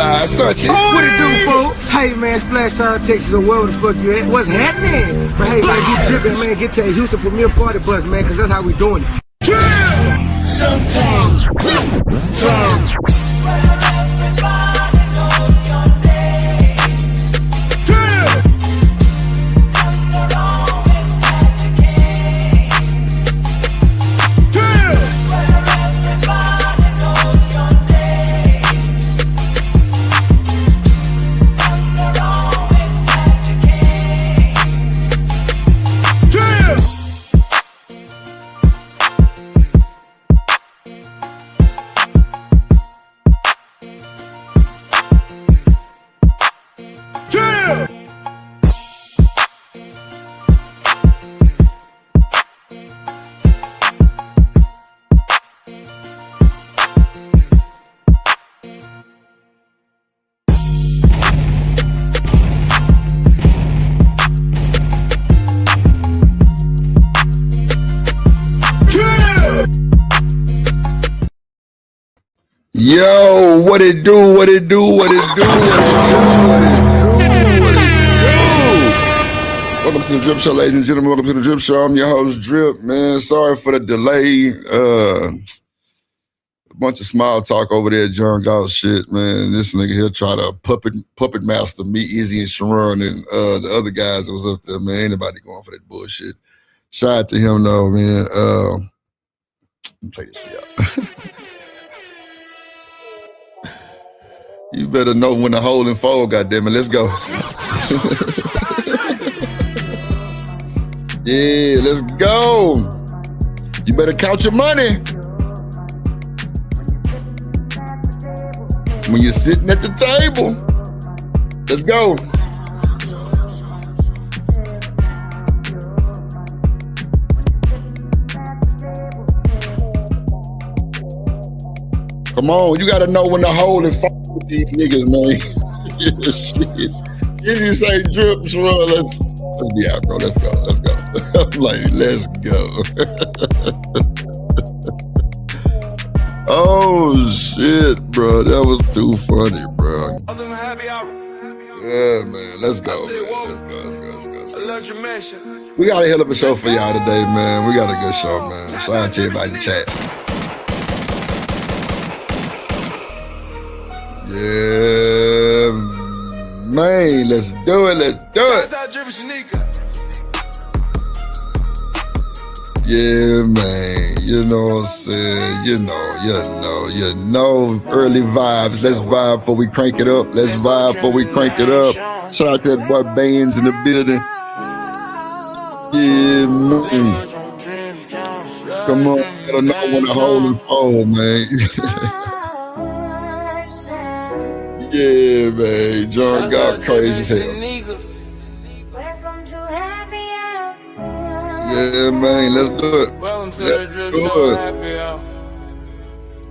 live, Sunchy. What it do, fool? Hey, man, Splash Town, Texas, or wherever the fuck you at. What's happening? But hey, man, you tripping, man. Get to the Houston Premier Party Bus, man, because that's how we doing it. Sometimes. Yo, what it do, what it do, what it do, what it do, what it do, what it do. Welcome to the Drip Show, ladies and gentlemen. Welcome to the Drip Show. I'm your host, Drip, man. Sorry for the delay. A bunch of small talk over there, John Gauss shit, man. This nigga here try to puppet master me, Easy and Sharon, and the other guys that was up there, man. Ain't nobody going for that bullshit. Shout out to him, though, man. Let me play this for y'all. You better know when the hole and fold, goddammit. Let's go. Yeah, let's go. You better count your money. When you're sitting at the table. Let's go. Come on, you gotta know when the hole and fold. These niggas, man. Yeah, shit. Easy say Drip, Sherrod, let's be out, bro. Let's go. I'm like, let's go. Oh shit, bro. That was too funny, bro. Yeah, man. Let's go, man. Let's go. We got a hell of a show for y'all today, man. We got a good show, man. Shout out to everybody in the chat. Yeah, man, let's do it. Yeah, man, you know what I'm saying, you know, early vibes. Let's vibe before we crank it up. Shout out to that boy Bands in the building. Yeah, man. Come on, I don't know when the hole is full, man. Yeah, man. John got crazy as hell. Yeah, man. Let's do it.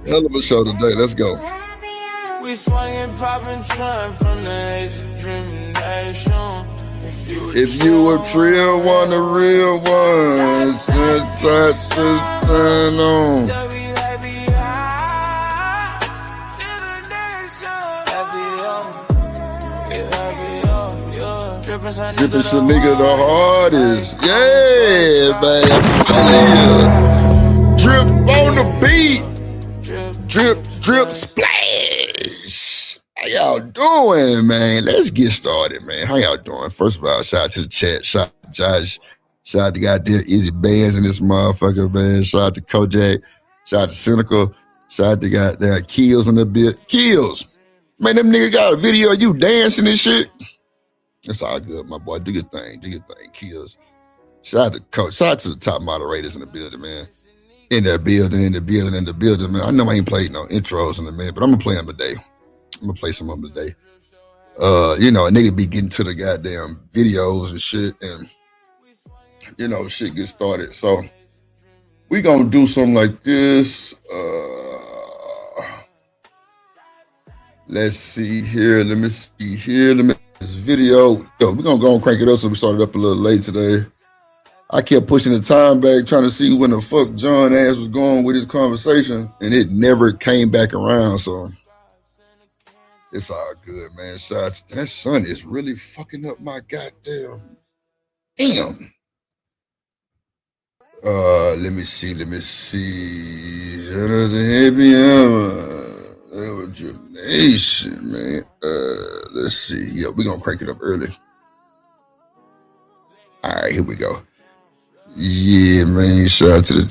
Hell of a show today. Let's go. We swinging, popping, trying from the edge of dreaming nation. If you a real one, a real one, inside to stand on. Drippin' some nigga the hardest. Yeah, man. Drip on the beat. Drip, splash. How y'all doing, man? Let's get started, man. How y'all doing? First of all, shout out to the chat. Shout out to Josh. Shout out to goddamn Easy Bands in this motherfucker, man. Shout out to Kojak. Shout out to Cynical. Shout out to goddamn Kills in the bit. Kills. Man, them nigga got a video of you dancing and shit. It's all good, my boy. Do your thing, Kills. Shout out to Coach. Shout out to the top moderators in the building, man. In the building, man. I know I ain't played no intros in a minute, but I'm gonna play them today. I'm gonna play some of them today. You know, a nigga be getting to the goddamn videos and shit, and you know, shit get started. So we gonna do something like this. Let's see here. Let me see here. This video. Yo, we're gonna go and crank it up. So we started up a little late today. I kept pushing the time back, trying to see when the fuck John ass was going with his conversation, and it never came back around. So It's all good, man. Shout that sun is really fucking up my goddamn. Damn. Let me see. Nation, man. Let's see. Yeah, we're gonna crank it up early. All right, here we go. Yeah, man. Shout out to the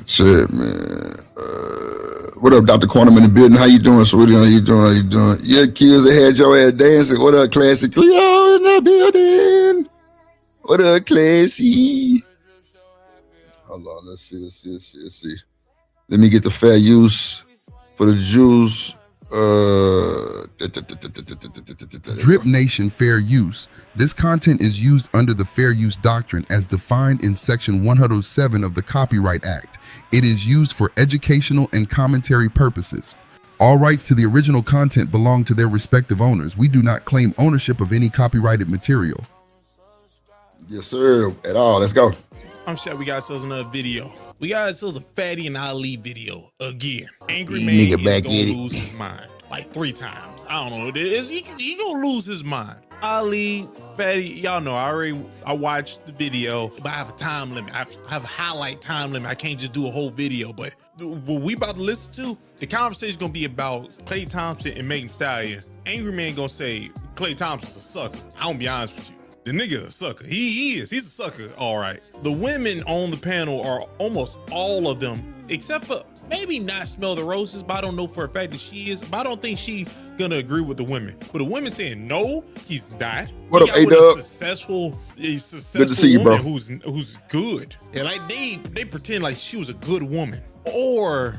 chat, man. What up, Dr. Quantum in the building? How you doing, sweetie? How you doing? Yeah, kids that had your ass dancing. What up, Classy Cleo in the building? What up, Classy? Hold on, let's see. Let me get the fair use for the Jews. Drip Nation Fair Use. This content is used under the Fair Use Doctrine as defined in Section 107 of the Copyright Act. It is used for educational and commentary purposes. All rights to the original content belong to their respective owners. We do not claim ownership of any copyrighted material. Yes, sir. At all. Let's go. I'm sure we got ourselves another video. We got ourselves a Fatty and Ali video again. Angry man Nigga is back gonna in it. lose his mind like 3 times. I don't know what it is. He gonna lose his mind. Ali, Fatty, y'all know I watched the video, but I have a time limit. I have a highlight time limit. I can't just do a whole video. But what we about to listen to, the conversation gonna be about Klay Thompson and Megan Thee Stallion. Angry man gonna say Klay Thompson's a sucker. I'm gonna be honest with you. The nigga a sucker. He's a sucker. All right. The women on the panel are almost all of them, except for maybe not Smell the Roses, but I don't know for a fact that she is. But I don't think she gonna agree with the women. But the women saying no, he's not. What He up, got with A-Dub? a successful Good to see you, woman bro. who's good. And like they pretend like she was a good woman, or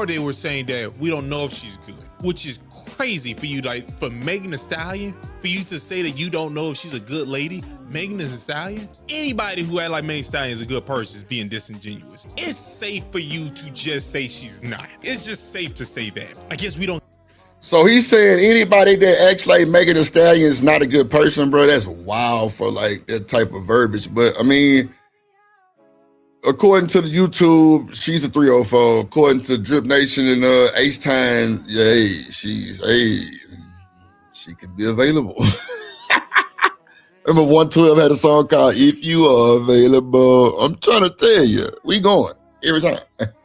they were saying that we don't know if she's good, which is crazy for you, like for Megan Thee Stallion, for you to say that you don't know if she's a good lady. Megan Thee Stallion, anybody who act like Megan Thee Stallion is a good person is being disingenuous. It's safe for you to just say she's not. It's just safe to say that. I guess we don't. So he's saying anybody that acts like Megan Thee Stallion is not a good person, bro. That's wild for like that type of verbiage. But I mean, according to the YouTube, she's a 304. According to Drip Nation and H-Time, yeah, she could be available. Remember 112 had a song called If You Are Available. I'm trying to tell you, we going every time.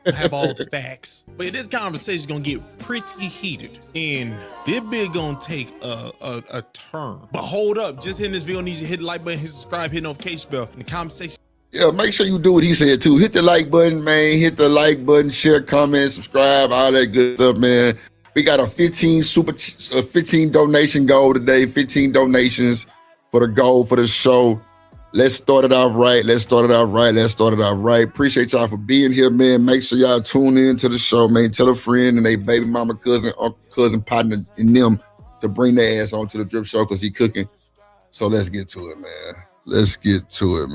have all the facts, but this conversation is gonna get pretty heated, and this bit gonna take a turn. But hold up, just hitting this video needs you to hit the like button, hit subscribe, hit notification bell, and the conversation. Yeah, make sure you do what he said too. Hit the like button, man. Hit the like button, share, comment, subscribe, all that good stuff, man. We got a 15 donation goal today. 15 donations for the goal for the show. Let's start it off right. Appreciate y'all for being here, man. Make sure y'all tune in to the show, man. Tell a friend and they baby mama, cousin, uncle, cousin, partner, and them to bring their ass on to the Drip Show because he cooking. So let's get to it, man. Let's get to it.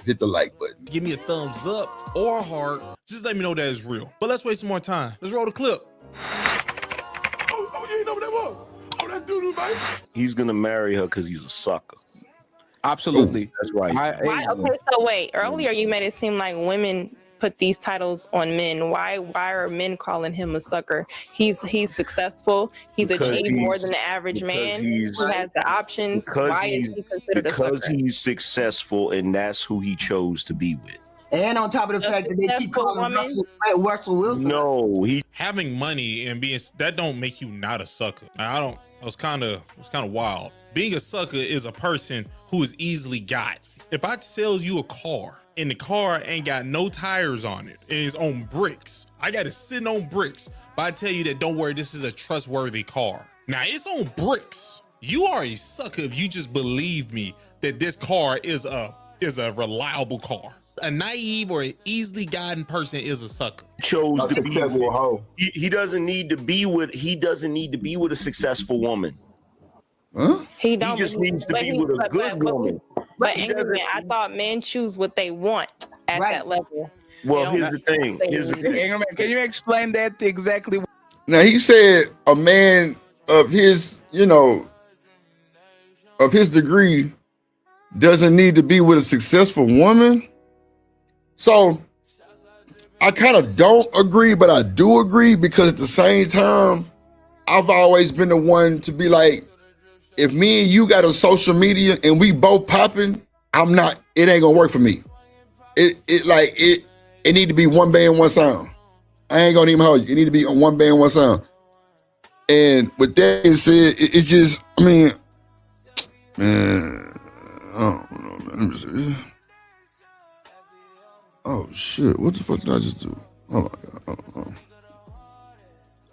Hit the like button. Give me a thumbs up or a heart. Just let me know that it's real. But let's waste some more time. Let's roll the clip. Oh, you ain't know what that was? Oh, that doo-doo, baby. He's gonna marry her because he's a sucker. Absolutely. That's right. Why? Okay, so wait. Earlier you made it seem like women put these titles on men. Why are men calling him a sucker? He's successful. He's Because achieved he's- more than the average because man he's- who has the options. because Why is he's- he considered a Because sucker? he's successful and that's who he chose to be with. And on top of the fact that they keep successful calling woman? Russell Wilson. No, he Having money and being that don't make you not a sucker. It was kind of wild. Being a sucker is a person who is easily got. If I sell you a car and the car ain't got no tires on it and it's on bricks, I got it sitting on bricks, but I tell you that don't worry, this is a trustworthy car. Now it's on bricks. You are a sucker if you just believe me that this car is a reliable car. A naive or an easily guided person is a sucker. chose Not to the be casual with. hoe. He doesn't need to be with a successful woman. Huh? He don't. just needs to but be he- with a but- good but- woman. But he angry doesn't- man, I thought men choose what they want at Right. that level. Well, They here's the don't- thing. they Here's the don't- thing. Angry Man, can you explain that exactly? Now he said a man of his, of his degree doesn't need to be with a successful woman. So I kind of don't agree, but I do agree because at the same time, I've always been the one to be like, if me and you got a social media and we both popping, it ain't gonna work for me. It need to be one band, one sound. I ain't gonna even hold you. It need to be on one band, one sound. And with that being said, it's just, I mean, man, I don't know, man. Let me see. Oh shit, what the fuck did I just do? Hold on.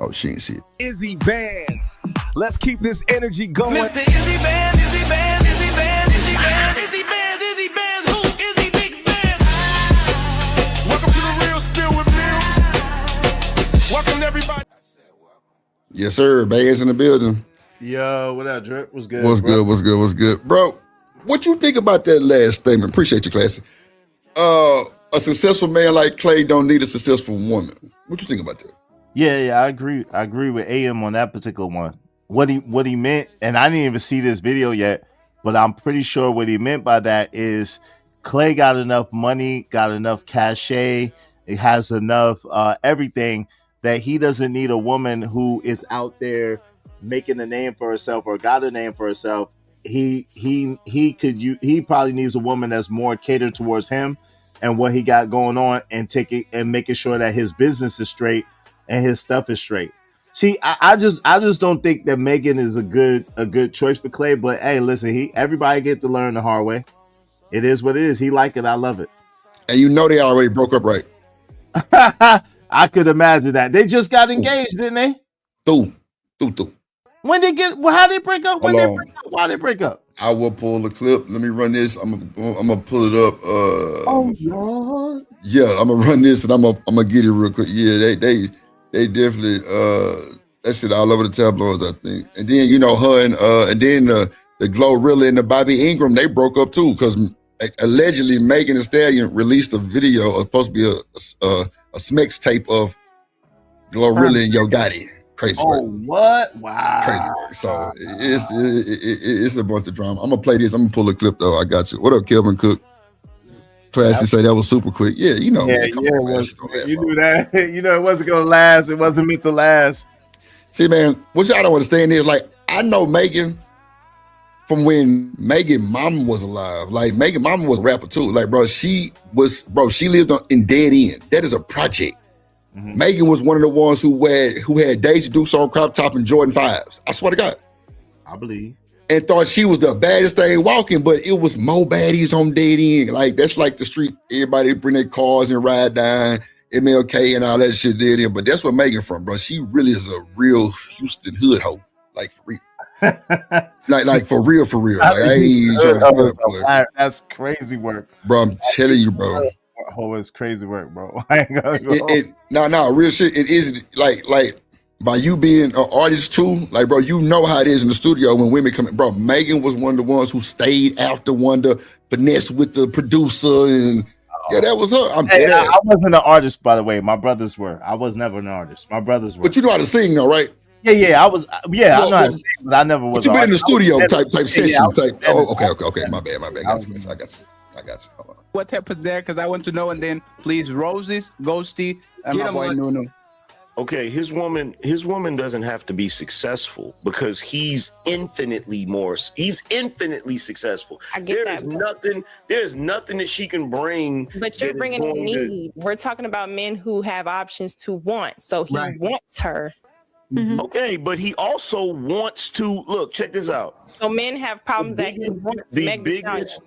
Oh, she ain't see it. Izzy Bands. Let's keep this energy going. Mr. Izzy Bands, Izzy Bands, Izzy Bands, Izzy Bands, Izzy Bands, Izzy Bands, who? Izzy Big Bands. Welcome to the Real Spill with Mills. Welcome everybody. Yes, sir. Bands in the building. Yo, what up, Drip? What's good? What's bro? good? What's good? Bro, what you think about that last statement? Appreciate you, classy. A successful man like Clay don't need a successful woman. What you think about that? Yeah, I agree. I agree with AM on that particular one. What he meant, and I didn't even see this video yet, but I'm pretty sure what he meant by that is Clay got enough money, got enough cachet, it has enough everything that he doesn't need a woman who is out there making a name for herself or got a name for herself. He probably needs a woman that's more catered towards him and what he got going on, and making sure that his business is straight and his stuff is straight. See, I just don't think that Megan is a good choice for Clay. But hey, listen, everybody get to learn the hard way. It is what it is. He like it. I love it. And you know they already broke up, right? I could imagine that. They just got engaged, didn't they? Through. When they get? Well, how they break up? When they break up? Why they break up? I will pull the clip. Let me run this. I'm gonna pull it up. Oh Lord. Yeah, I'm gonna run this and I'm gonna get it real quick. Yeah, they definitely that shit all over the tabloids, I think. And then her and then the Glorilla and the Bobby Ingram, they broke up too because allegedly Megan Thee Stallion released a video supposed to be a Smex tape of Glorilla and Yo Gotti. Crazy work. What? Wow. Crazy work. So it's a bunch of drama. I'm gonna play this. I'm gonna pull a clip though. I got you. What up, Kelvin Cook? Classy say that was super quick. Yeah, man, you knew that. It wasn't gonna last. It wasn't meant to last. See, man, what y'all don't understand is like I know Megan from when Megan mama was alive. Like Megan mama was a rapper too. Like, she lived in Dead End. That is a project. Mm-hmm. Megan was one of the ones who had Daisy Dukes on crop top and Jordan 5s. I swear to God. I believe. And thought she was the baddest thing walking, but it was more baddies on Dead End. Like, that's like the street. Everybody bring their cars and ride down, MLK and all that shit Dead End. But that's where Megan from, bro. She really is a real Houston hood hoe. Like, for real. like for real. Like, that's crazy work. Bro, I'm telling you, bro. Oh, it's crazy work, bro. No, real shit. It is like by you being an artist too, like, bro, you know how it is in the studio when women come in. Bro, Megan was one of the ones who stayed after one to finesse with the producer, and yeah, that was her. I wasn't an artist, by the way. My brothers were. I was never an artist. My brothers were. But you know how to sing, though, right? Yeah, I was. Yeah, I know how to sing, but I never was. But you been in the studio type session type. Oh, okay. My bad. I got you. Hold on. What happened there? Because I want to know, and then please, Roses, Ghosty, and my boy Nunu. Okay, his woman doesn't have to be successful because he's infinitely successful. I get that. There's nothing that she can bring. But you're bringing a need. We're talking about men who have options to want. So he wants her. Mm-hmm. Okay, but he also wants to look. Check this out. So men have problems that he wants. The biggest.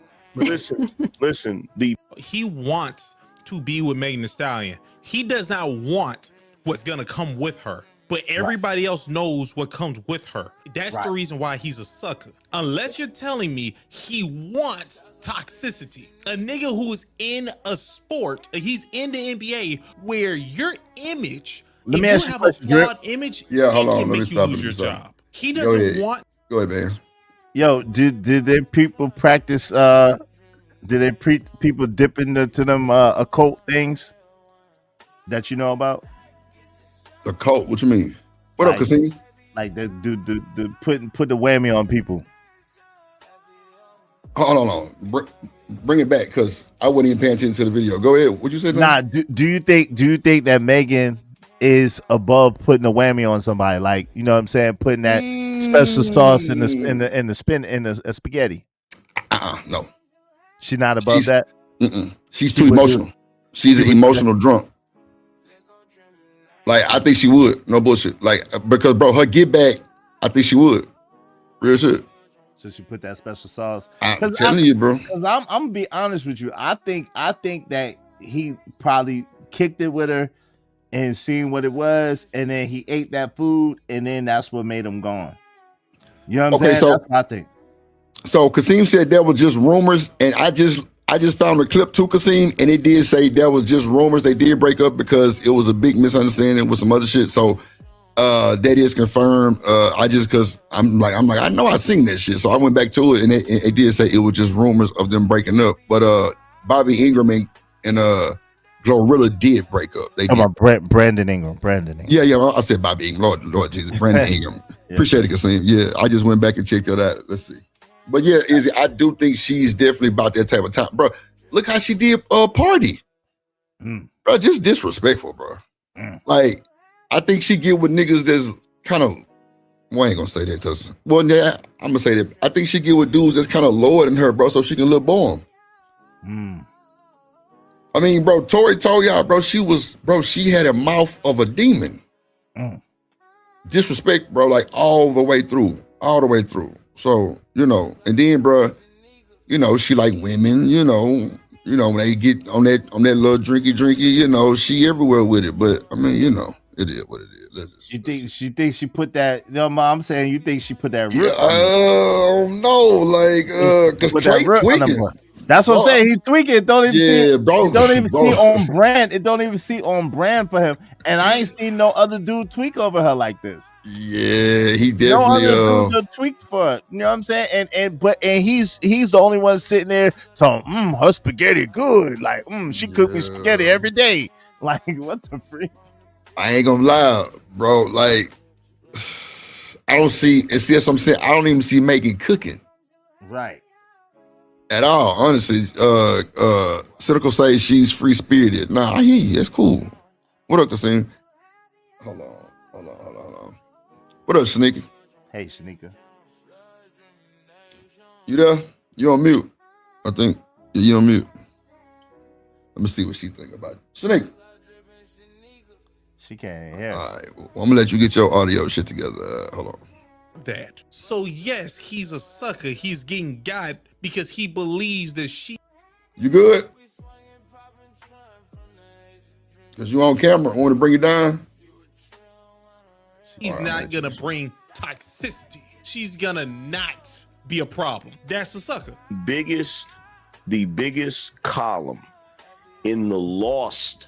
Listen. He wants to be with Megan Thee Stallion. He does not want what's gonna come with her, but everybody else knows what comes with her. That's the reason why he's a sucker. Unless you're telling me he wants toxicity. A nigga who's in a sport, he's in the NBA, where your image, let me ask you a question, Drip. Image, hold on. Let me stop your job. He Go doesn't want. Go ahead, man. Yo, did their people practice? Did people dip into them occult things that you know about? The cult? What you mean? What up, Cassini? Like the put the whammy on people. Hold on. Bring it back, because I wasn't even paying attention to the video. Go ahead. What you said? Nah. Do you think that Megan is above putting a whammy on somebody. Like, you know what I'm saying? Putting that special sauce in the spaghetti. No. She's not above that. She's too emotional. She's an emotional drunk. Like, I think she would. No bullshit. Like, because bro, her get back, I think she would. Real shit. So she put that special sauce. I'm telling you, bro. Because I'm gonna be honest with you. I think that he probably kicked it with her and seen what it was, and then he ate that food, and then that's what made him gone. You know what I'm saying? So, that's what I think. So Kasim said there was just rumors, and I just found a clip to Kasim, and it did say there was just rumors. They did break up because it was a big misunderstanding with some other shit. So that is confirmed. Cause I'm like, I know I seen that shit. So I went back to it, and it did say it was just rumors of them breaking up. But Bobby Ingram and Glorilla did break up. They Come did. on, Brandon Ingram. Yeah. I said Bobby Ingram. Lord Jesus, Brandon Ingram. Yeah. Appreciate it, Kasim. Yeah, I just went back and checked that out. Let's see. But yeah, Izzy, I do think she's definitely about that type of time, bro. Look how she did Party, bro. Just disrespectful, bro. Like, I think she get with niggas that's kind of. Well, I ain't gonna say that because, well, yeah, I'm gonna say that. I think she get with dudes that's kind of lower than her, bro, so she can look bomb. I mean, bro, Tori told y'all, bro, she had a mouth of a demon. Disrespect, bro, like all the way through. So, you know, and then, bro, you know, she like women, you know, when they get on that little drinky, you know, she everywhere with it. But I mean, you know, it is what it is. She thinks she put that. You know, I'm saying you think she put that. No, like, because Drake tweaking. That's what I'm saying. He's tweaking. Don't even see. Bro, don't even see on brand. It don't even see on brand for him. And I ain't seen no other dude tweak over her like this. Yeah, he definitely. No other dude tweaked for her. You know what I'm saying? And he's the only one sitting there talking. Her spaghetti good. Like, she cooked me spaghetti every day. Like, what the freak? I ain't gonna lie, bro. Like, I don't see. And see, that's what I'm saying. I don't even see Megan cooking. Right. At all, honestly. Cynical say she's free spirited. Nah, I hear you. That's cool. What up, Kasim? Hold on. What up, Shanika? Hey, Shanika. You there? You on mute? I think you on mute. Let me see what she think about it. Shanika. She can't hear. All right, well, I'm gonna let you get your audio shit together. Hold on. That. So yes, he's a sucker. He's getting got because he believes that she. You good? Cause you on camera. I want to bring you down. He's not gonna bring toxicity. She's gonna not be a problem. That's a sucker. The biggest column in the lost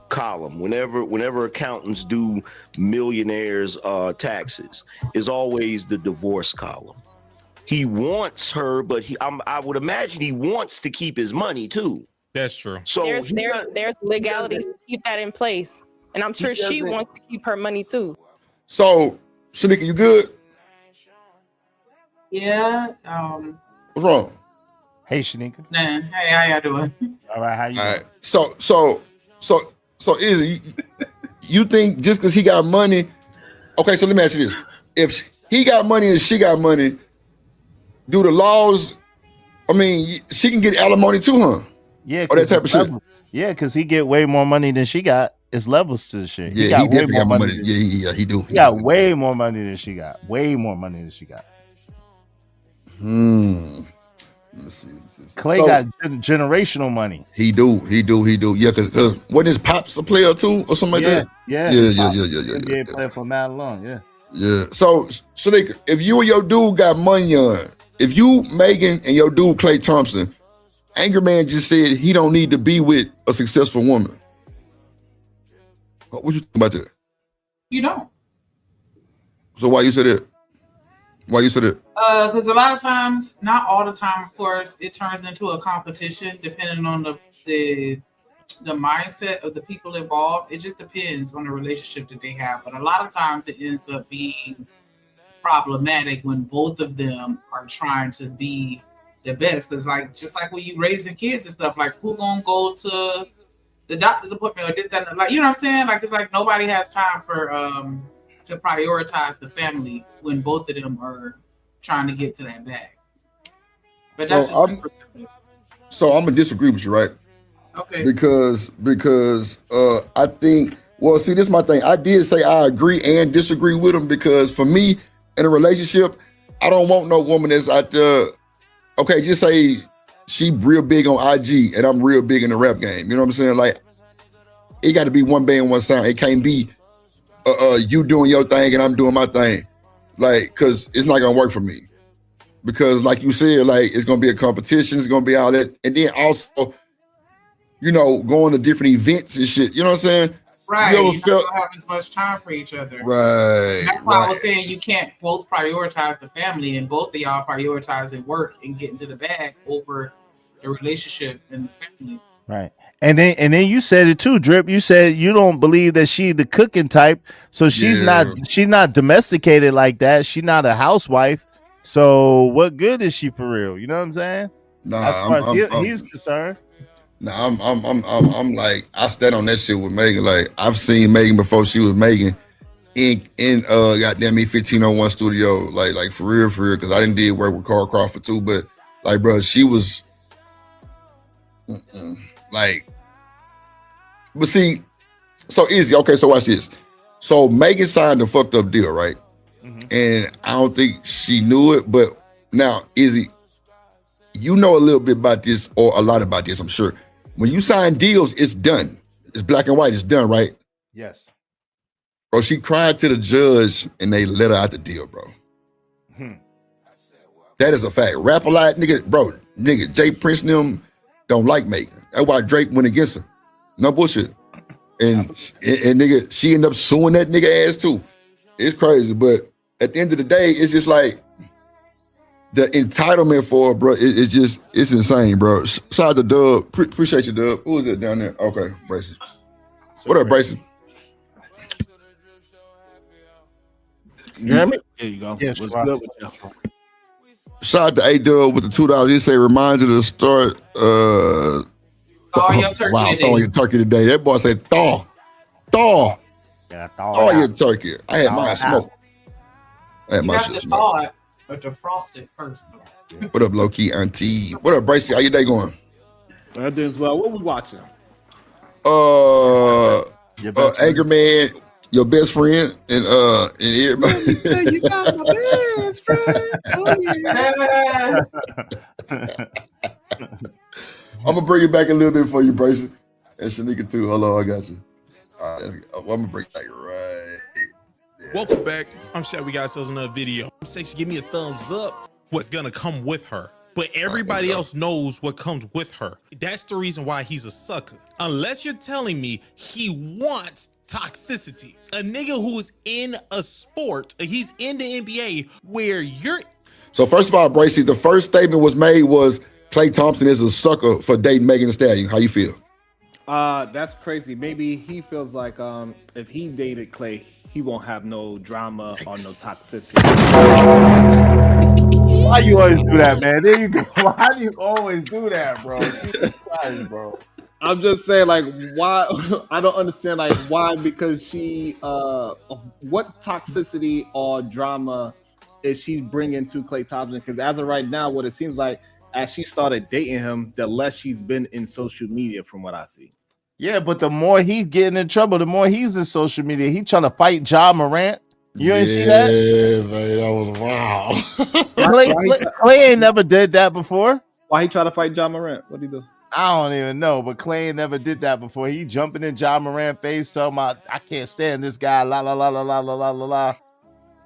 column whenever accountants do millionaires taxes is always the divorce column. He wants her, but I would imagine he wants to keep his money too. That's true. So there's legalities to keep that in place, and I'm sure she wants to keep her money too. So, Shanika, you good? Yeah. What's wrong? Hey, Shanika. Nah, hey, how y'all doing? All right, how you doing? All right. So Izzy, you think just because he got money? Okay, so let me ask you this: if he got money and she got money, do the laws? I mean, she can get alimony too, huh? Yeah, or that type of shit. Yeah, because he get way more money than she got. It's levels to the shit. Yeah, got he definitely got more money. Yeah, he do. He got way more money than she got. Way more money than she got. Let's see. Clay got generational money. He do. Yeah, because wasn't his pops a player too, or something like that? Yeah. NBA player for mad long. Yeah. So, Shanika, if you and your dude got money on, if you Megan and your dude Klay Thompson, Anger Man just said he don't need to be with a successful woman. What you think about that? You don't. So why you said it? Because a lot of times, not all the time, of course, it turns into a competition depending on the mindset of the people involved. It just depends on the relationship that they have. But a lot of times it ends up being problematic when both of them are trying to be the best. Because just like when you raising kids and stuff, like who gonna go to the doctor's appointment or this, that, and like, you know what I'm saying? Like, it's like nobody has time for to prioritize the family when both of them are trying to get to that bag. But that's just my perspective. So I'm gonna disagree with you, right? Okay. Because I think, well, see, this is my thing. I did say I agree and disagree with him because for me in a relationship, I don't want no woman that's out there. Okay, just say she real big on IG and I'm real big in the rap game. You know what I'm saying? Like, it got to be one band, one sound. It can't be you doing your thing and I'm doing my thing. Like, cause it's not gonna work for me. Because like you said, like it's gonna be a competition, it's gonna be all that. And then also, you know, going to different events and shit. You know what I'm saying? Right. You You ever felt, don't have as much time for each other. right. And that's why I right. was saying you can't both prioritize the family and both of y'all prioritizing work and getting to the bag over the relationship and the family. Right. And then you said it too, Drip. You said you don't believe that she the cooking type, so she's not domesticated like that. She's not a housewife. So what good is she for real? You know what I'm saying? Nah, As far as he's concerned. Nah, I'm like, I stand on that shit with Megan. Like, I've seen Megan before she was Megan in goddamn me 1501 studio. Like for real, because I didn't did work with Carl Crawford too, but like, bro, she was like, but see, so easy. Okay, so watch this. So Megan signed a fucked up deal, right? And I don't think she knew it, but now, Izzy, you know a little bit about this or a lot about this, I'm sure. When you sign deals, it's done. It's black and white, it's done, right? Yes. Bro, she cried to the judge and they let her out the deal, bro. That is a fact. Rap a lot, nigga, Jay Prince and them don't like Megan. That's why Drake went against her. No bullshit. And nigga, she ended up suing that nigga ass too. It's crazy, but at the end of the day, it's just like the entitlement for her, bro. It's insane, bro. Shout out to Dub. Appreciate you, Dub. Who is it down there? Okay, Braces. What up, Braces? You hear me? There you go. Yes, What's good with you? Shout out to A-Dub with the $2. He say, reminds you to start. Thaw your turkey today. Thaw your turkey today. That boy said, thaw. Yeah, Thaw your turkey. I had mine smoked. I had You my have shit to smoked. thaw it, but defrost it first. What up, low key auntie? What up, Bracey? How your day going? I did as well. What we watching? Anger Man, your best friend, and everybody. You got my best friend. Oh, yeah. I'm gonna bring it back a little bit for you, Bracey, and Shanika too. Hold on, I got you. All right, I'm gonna bring it back right. Welcome back. I'm sure we got ourselves another video. Say she give me a thumbs up. What's gonna come with her? But everybody else knows what comes with her. That's the reason why he's a sucker. Unless you're telling me he wants toxicity. A nigga who is in a sport, he's in the NBA where you're. So first of all, Bracey, the first statement was made was Klay Thompson is a sucker for dating Megan Thee Stallion. How you feel? That's crazy. Maybe he feels like if he dated Klay, he won't have no drama or no toxicity. Why you always do that, man? There you go. Why do you always do that, bro? Jesus Christ, bro. I'm just saying, like, why? I don't understand, like, why? Because she, what toxicity or drama is she bringing to Klay Thompson? Because as of right now, what it seems like, as she started dating him, the less she's been in social media, from what I see. Yeah, but the more he's getting in trouble, the more he's in social media. He trying to fight Ja Morant. You ain't see that? Yeah, man, that was wow. Klay ain't never did that before. Why he try to fight Ja Morant? What did he do? I don't even know, but Klay ain't never did that before. He jumping in Ja Morant's face, talking about, I can't stand this guy, la la la la la la la la.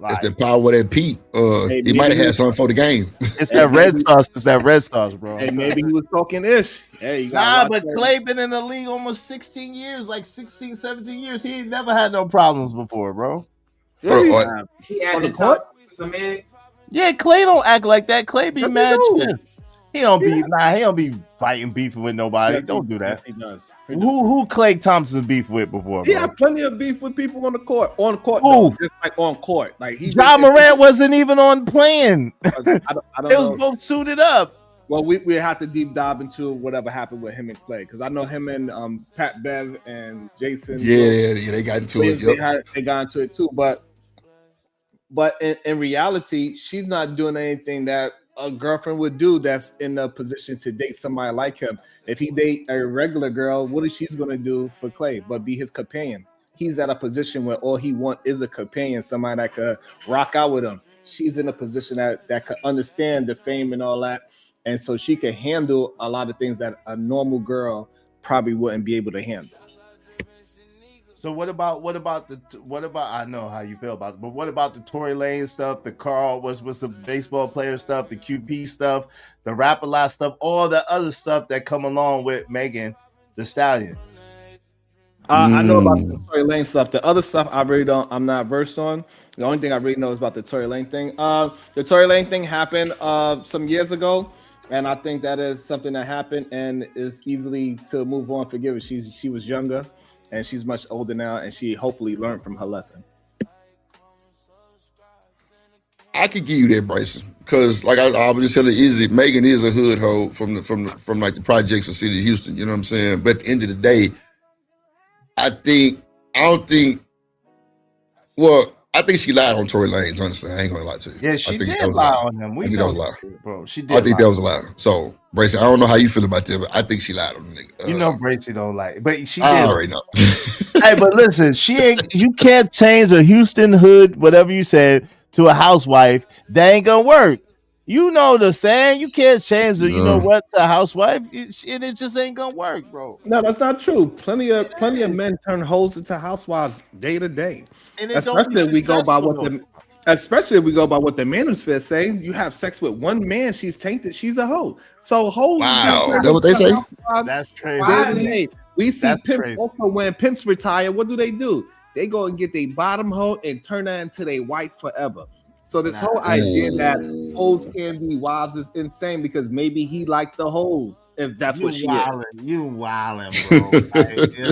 It's the power of that Pete. He might have had something for the game. It's that red sauce. It's that red sauce, bro. Hey, maybe he was talking ish. Hey, but Klay been in the league almost 16 years, like 16, 17 years. He ain't never had no problems before, bro. Yeah, He had to talk to me. Yeah, Klay don't act like that. Klay be mad chill. He don't be he don't be fighting beefing with nobody. Yes, don't do that. Yes, he does. Who Klay Thompson beef with before? He bro? had plenty of beef with people on the court. On court, Who? though, just like on court. Like Ja Morant wasn't even on playing. I don't They was know. both suited up. Well, we have to deep dive into whatever happened with him and Clay, because I know him and Pat Bev and Jason. Yeah, they got into it. Yep. They got into it too, but in reality, she's not doing anything that a girlfriend would do that's in a position to date somebody like him. If he date a regular girl, what is she's going to do for Clay but be his companion? He's at a position where all he wants is a companion, somebody that could rock out with him. She's in a position that could understand the fame and all that, and so she can handle a lot of things that a normal girl probably wouldn't be able to handle. So what about I know how you feel about it, but what about the Tory Lane stuff, the Carl was the baseball player stuff, the QP stuff, the Rap-A-Lot stuff, all the other stuff that come along with Megan Thee Stallion? I know about the Tory Lane stuff. The other stuff I'm not versed on. The only thing I really know is about the Tory Lane thing. The Tory Lane thing happened some years ago, and I think that is something that happened and is easily to move on, forgive her. She was younger. And she's much older now, and she hopefully learned from her lesson. I could give you that, Bryson, because like I was just telling you, easy. Megan is a hood hoe from like the projects of City of Houston. You know what I'm saying? But at the end of the day, I think she lied on Tory Lanez. Honestly, I ain't gonna lie to you. Yeah, she did lie on him. I think that was a lie, bro. She did. I think that was a lie. So, Bracy, I don't know how you feel about that, but I think she lied on the nigga. You know, Bracy don't like, but she did. I already know. Hey, but listen, you can't change a Houston hood, whatever you said, to a housewife. That ain't gonna work. You know the saying. You can't change the, you know what, to a housewife. It just ain't gonna work, bro. No, that's not true. Plenty of men turn hoes into housewives day to day. And especially if we go by what the manosphere say. You have sex with one man, she's tainted. She's a hoe. So hoes. Wow, that's what they say. That's crazy. We see pimps also when pimps retire. What do? They go and get their bottom hoe and turn that into their wife forever. So this whole idea that hoes can be wives is insane because maybe he liked the hoes. If that's what she is. You wildin', bro.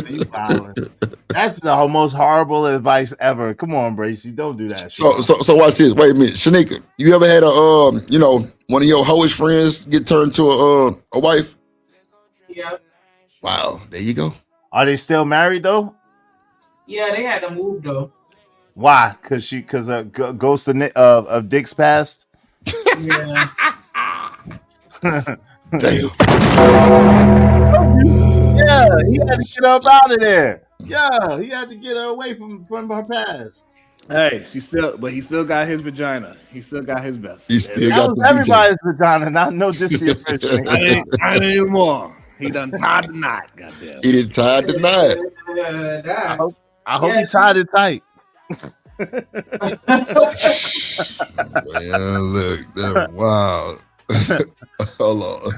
You wildin'. That's the most horrible advice ever. Come on, Bracy, don't do that. So watch this. Wait a minute, Shanika. You ever had one of your hoish friends get turned to a wife? Yep. Wow, there you go. Are they still married though? Yeah, they had to move though. Why? Because ghost of Dick's past. Yeah. Damn. Yeah, he had to get up out of there. Yeah, he had to get her away from her past. Hey, he still got his vagina. He still got his best. He still That got was the everybody's vagina, not no just your fish. Not anymore. He done tied the knot. Goddamn. He didn't tie the knot. I hope he tied it tight. Man, look, wow. Hold on.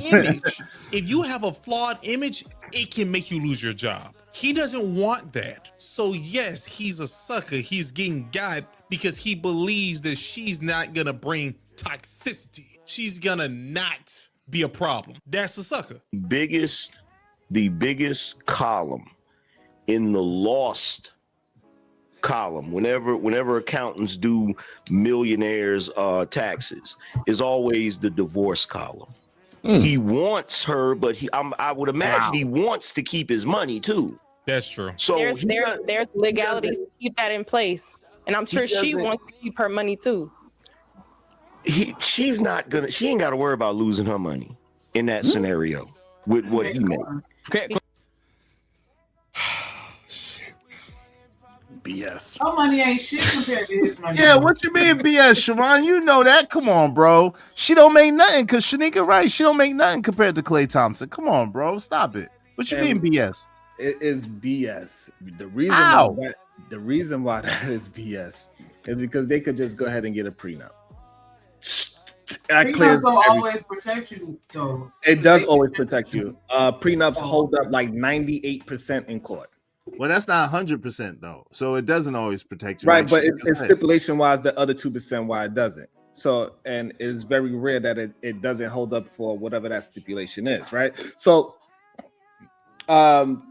Image. If you have a flawed image, it can make you lose your job. He doesn't want that. So yes, he's a sucker. He's getting got because he believes that she's not gonna bring toxicity. She's gonna not be a problem. That's a sucker. The biggest column in the lost column, whenever accountants do millionaires taxes, is always the divorce column. He wants her, but I would imagine he wants to keep his money too. That's true. So there's legalities to keep that in place, and I'm sure she wants to keep her money too. She ain't got to worry about losing her money in that scenario with what he made. BS. Her money ain't shit compared to his money. Yeah, what you mean BS, Sharon? You know that. Come on, bro. She don't make nothing because Shanika right. She don't make nothing compared to Klay Thompson. Come on, bro. Stop it. What you mean BS? It is BS. The reason why that is BS is because they could just go ahead and get a prenup. Prenups don't always protect you, though. It does always protect you. Prenups hold up like 98% in court. Well, that's not 100% though, so it doesn't always protect you. Right, but it's stipulation wise, the other 2% why it doesn't. So, and it's very rare that it doesn't hold up for whatever that stipulation is, right? So, and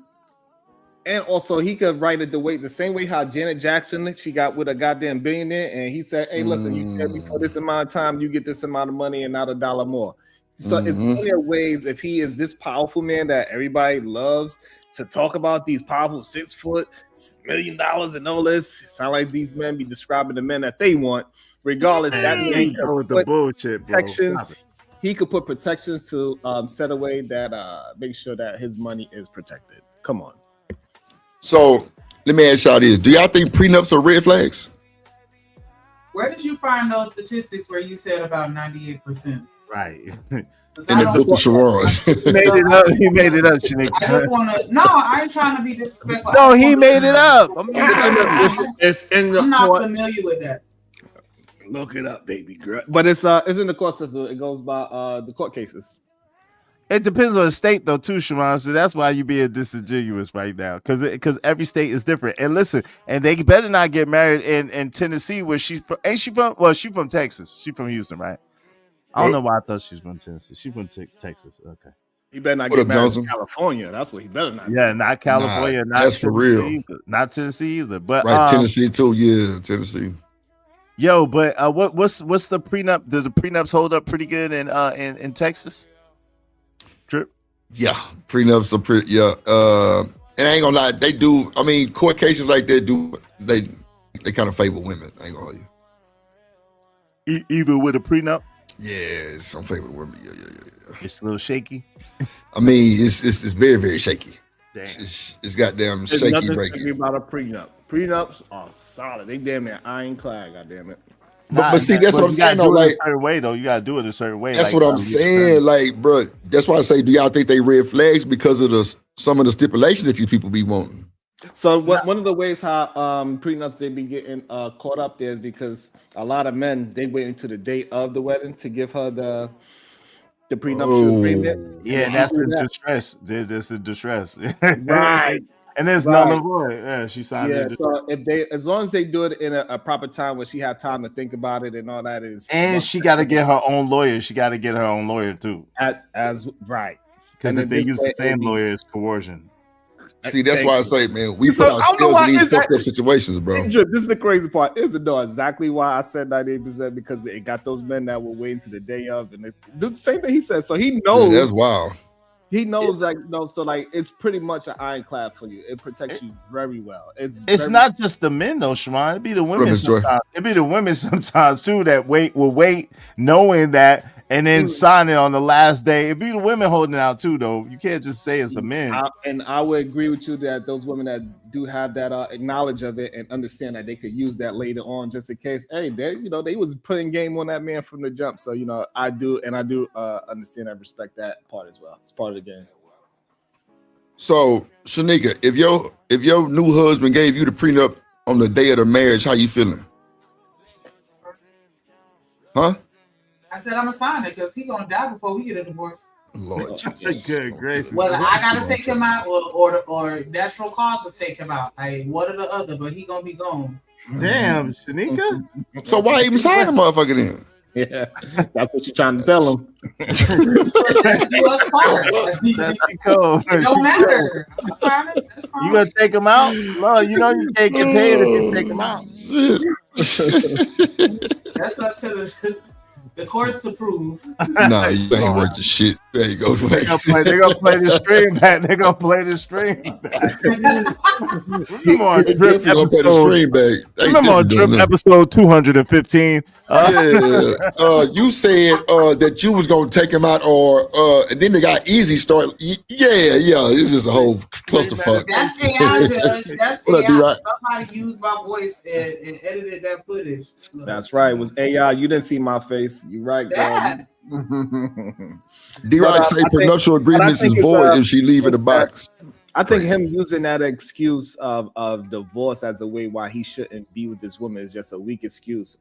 also he could write it the same way how Janet Jackson, she got with a goddamn billionaire, and he said, "Hey, listen, you get me for this amount of time, you get this amount of money, and not $1 more." So it's plenty of ways if he is this powerful man that everybody loves to talk about these powerful 6 foot $1 million and all this. It sounds like these men be describing the men that they want. Regardless, that man Go with the bullshit, bro. protections. He could put protections to set away that make sure that his money is protected. Come on. So let me ask y'all this: do y'all think prenups are red flags? Where did you find those statistics where you said about 98%? Right. In the book of Sharon. He made it up. He made it up, Shanika. I just want to. No, I ain't trying to be disrespectful. No, he made it up. It's in the I'm not court. familiar with that. Look it up, baby girl. But it's in the court system. It goes by the court cases. It depends on the state, though, too, Sharon. So that's why you being disingenuous right now, because every state is different. And listen, and they better not get married in Tennessee, where she's from. Ain't she from? Well, she's from Texas. She's from Houston, right? I don't know why I thought she's from Tennessee. She's from Texas. Okay. He better not What get up, married Johnson? in California. That's what he better not. Yeah, not California. Nah, not that's for Tennessee real. either. Not Tennessee either. But Right, Tennessee too. Yeah, Tennessee. Yo, but what's the prenup? Does the prenups hold up pretty good in Texas? Drip. Yeah, prenups are pretty. Yeah, and I ain't gonna lie, they do. I mean, court cases like that they kind of favor women. I ain't gonna lie you. Even with a prenup. Yeah, it's in favor of women. Yeah. It's a little shaky. I mean, it's very, very shaky. Damn. It's goddamn There's shaky nothing breaking. shaky about a prenup. Prenups are solid. They damn near ironclad. Goddamn it. But see, that's what I'm saying. Though, like, a certain way, though, you gotta do it a certain way. that's like, what I'm saying. Like, bro, that's why I say, do y'all think they red flags because of some of the stipulations that these people be wanting? So one of the ways how prenups they be getting caught up there is because a lot of men they wait until the day of the wedding to give her the prenuptial agreement. Yeah, And that's they do the that. distress. That's the distress. Right. And there's Right. none of it. Yeah, she signed Yeah, it. so if they, as long as they do it in a proper time where she had time to think about it and all that is, And she got to get her own lawyer. She got to get her own lawyer too. as right. Because And if they this use way the same it'd be- lawyer, it's coercion. See, that's why I say, man, we So, put I don't know ourselves why in these is that- fucked up situations, bro. This is the crazy part. Isn't know exactly why I said 98% because it got those men that were waiting to the day of and they do the same thing he said. So he knows. Yeah, that's wild. He knows like no, so like it's pretty much an ironclad for you. It protects you very well. It's It's very- not just the men though, Sharon. It be the women Miss Joy. sometimes. It be the women sometimes too that will wait knowing that and then sign it on the last day. It be the women holding out too though. You can't just say it's the men. and I would agree with you that those women that do have that acknowledge of it and understand that they could use that later on just in case. Hey, they they was putting game on that man from the jump. So I do understand and respect that part as well. It's part of the game. So, Shanika, if your new husband gave you the prenup on the day of the marriage, how you feeling? Huh? I said I'm gonna sign it because he gonna die before we get a divorce. Lord Good gracious. Whether I gotta take him out or natural causes take him out, one or the other, but he gonna be gone. Damn, Shanika. So why even sign the motherfucker then? Yeah, that's what you're trying to tell him. That's us part. That's the code. It don't matter. I'm gonna sign it. That's fine. You gonna take him out? No, you know you can't get paid if you take him out. That's up to the courts to prove. Nah, you ain't worth the shit. There you go. They're gonna play the stream back. They're gonna play the stream back. Remember on They Drip definitely gonna pay the episode. stream back. They Remember on definitely Drip doing that. episode 215. Yeah, you said that you was gonna take him out, or and then the guy Easy started. Yeah, it's just a whole clusterfuck. That's AI, Judge. That's What up, AI. D-Rock? Somebody used my voice and edited that footage. Look. That's right. It was AI. You didn't see my face. You right, Dad. D-Rock say prenuptial agreements is void if she leave in the box. I think him using that excuse of divorce as a way why he shouldn't be with this woman is just a weak excuse.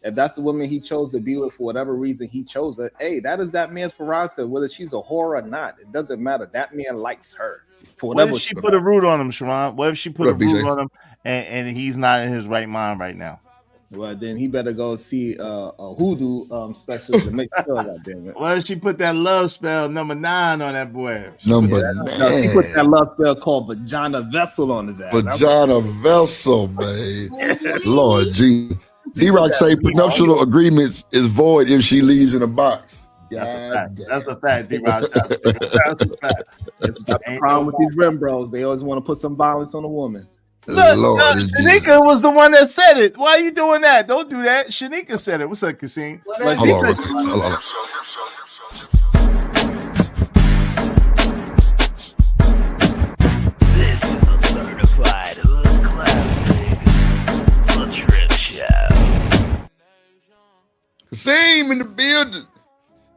If that's the woman he chose to be with for whatever reason he chose it, hey, that is that man's prerogative. Whether she's a whore or not, it doesn't matter. That man likes her. For What whatever if she put a root on him, Sharon? What if she put What a up, root BJ? on him and he's not in his right mind right now? Well, then he better go see a hoodoo specialist to make sure. Goddamn it. What if she put that love spell number 9 on that boy? Number No, she put that love spell called vagina vessel on his ass. Vagina vessel, man. Lord G. D-Rock say prenuptial agreements is void if she leaves in a box. That's a God fact. damn. That's a fact, D-Rod. That's a fact. That's the Ain't problem no with these rim bros. They always want to put some violence on a woman. Look, Lord, Shanika was the one that said it. Why are you doing that? Don't do that. Shanika said it. What's up, Kasim? Like, Hold she on, said- real quick. Hold on. This is a certified hood classic. The Trip Show. Kasim in the building.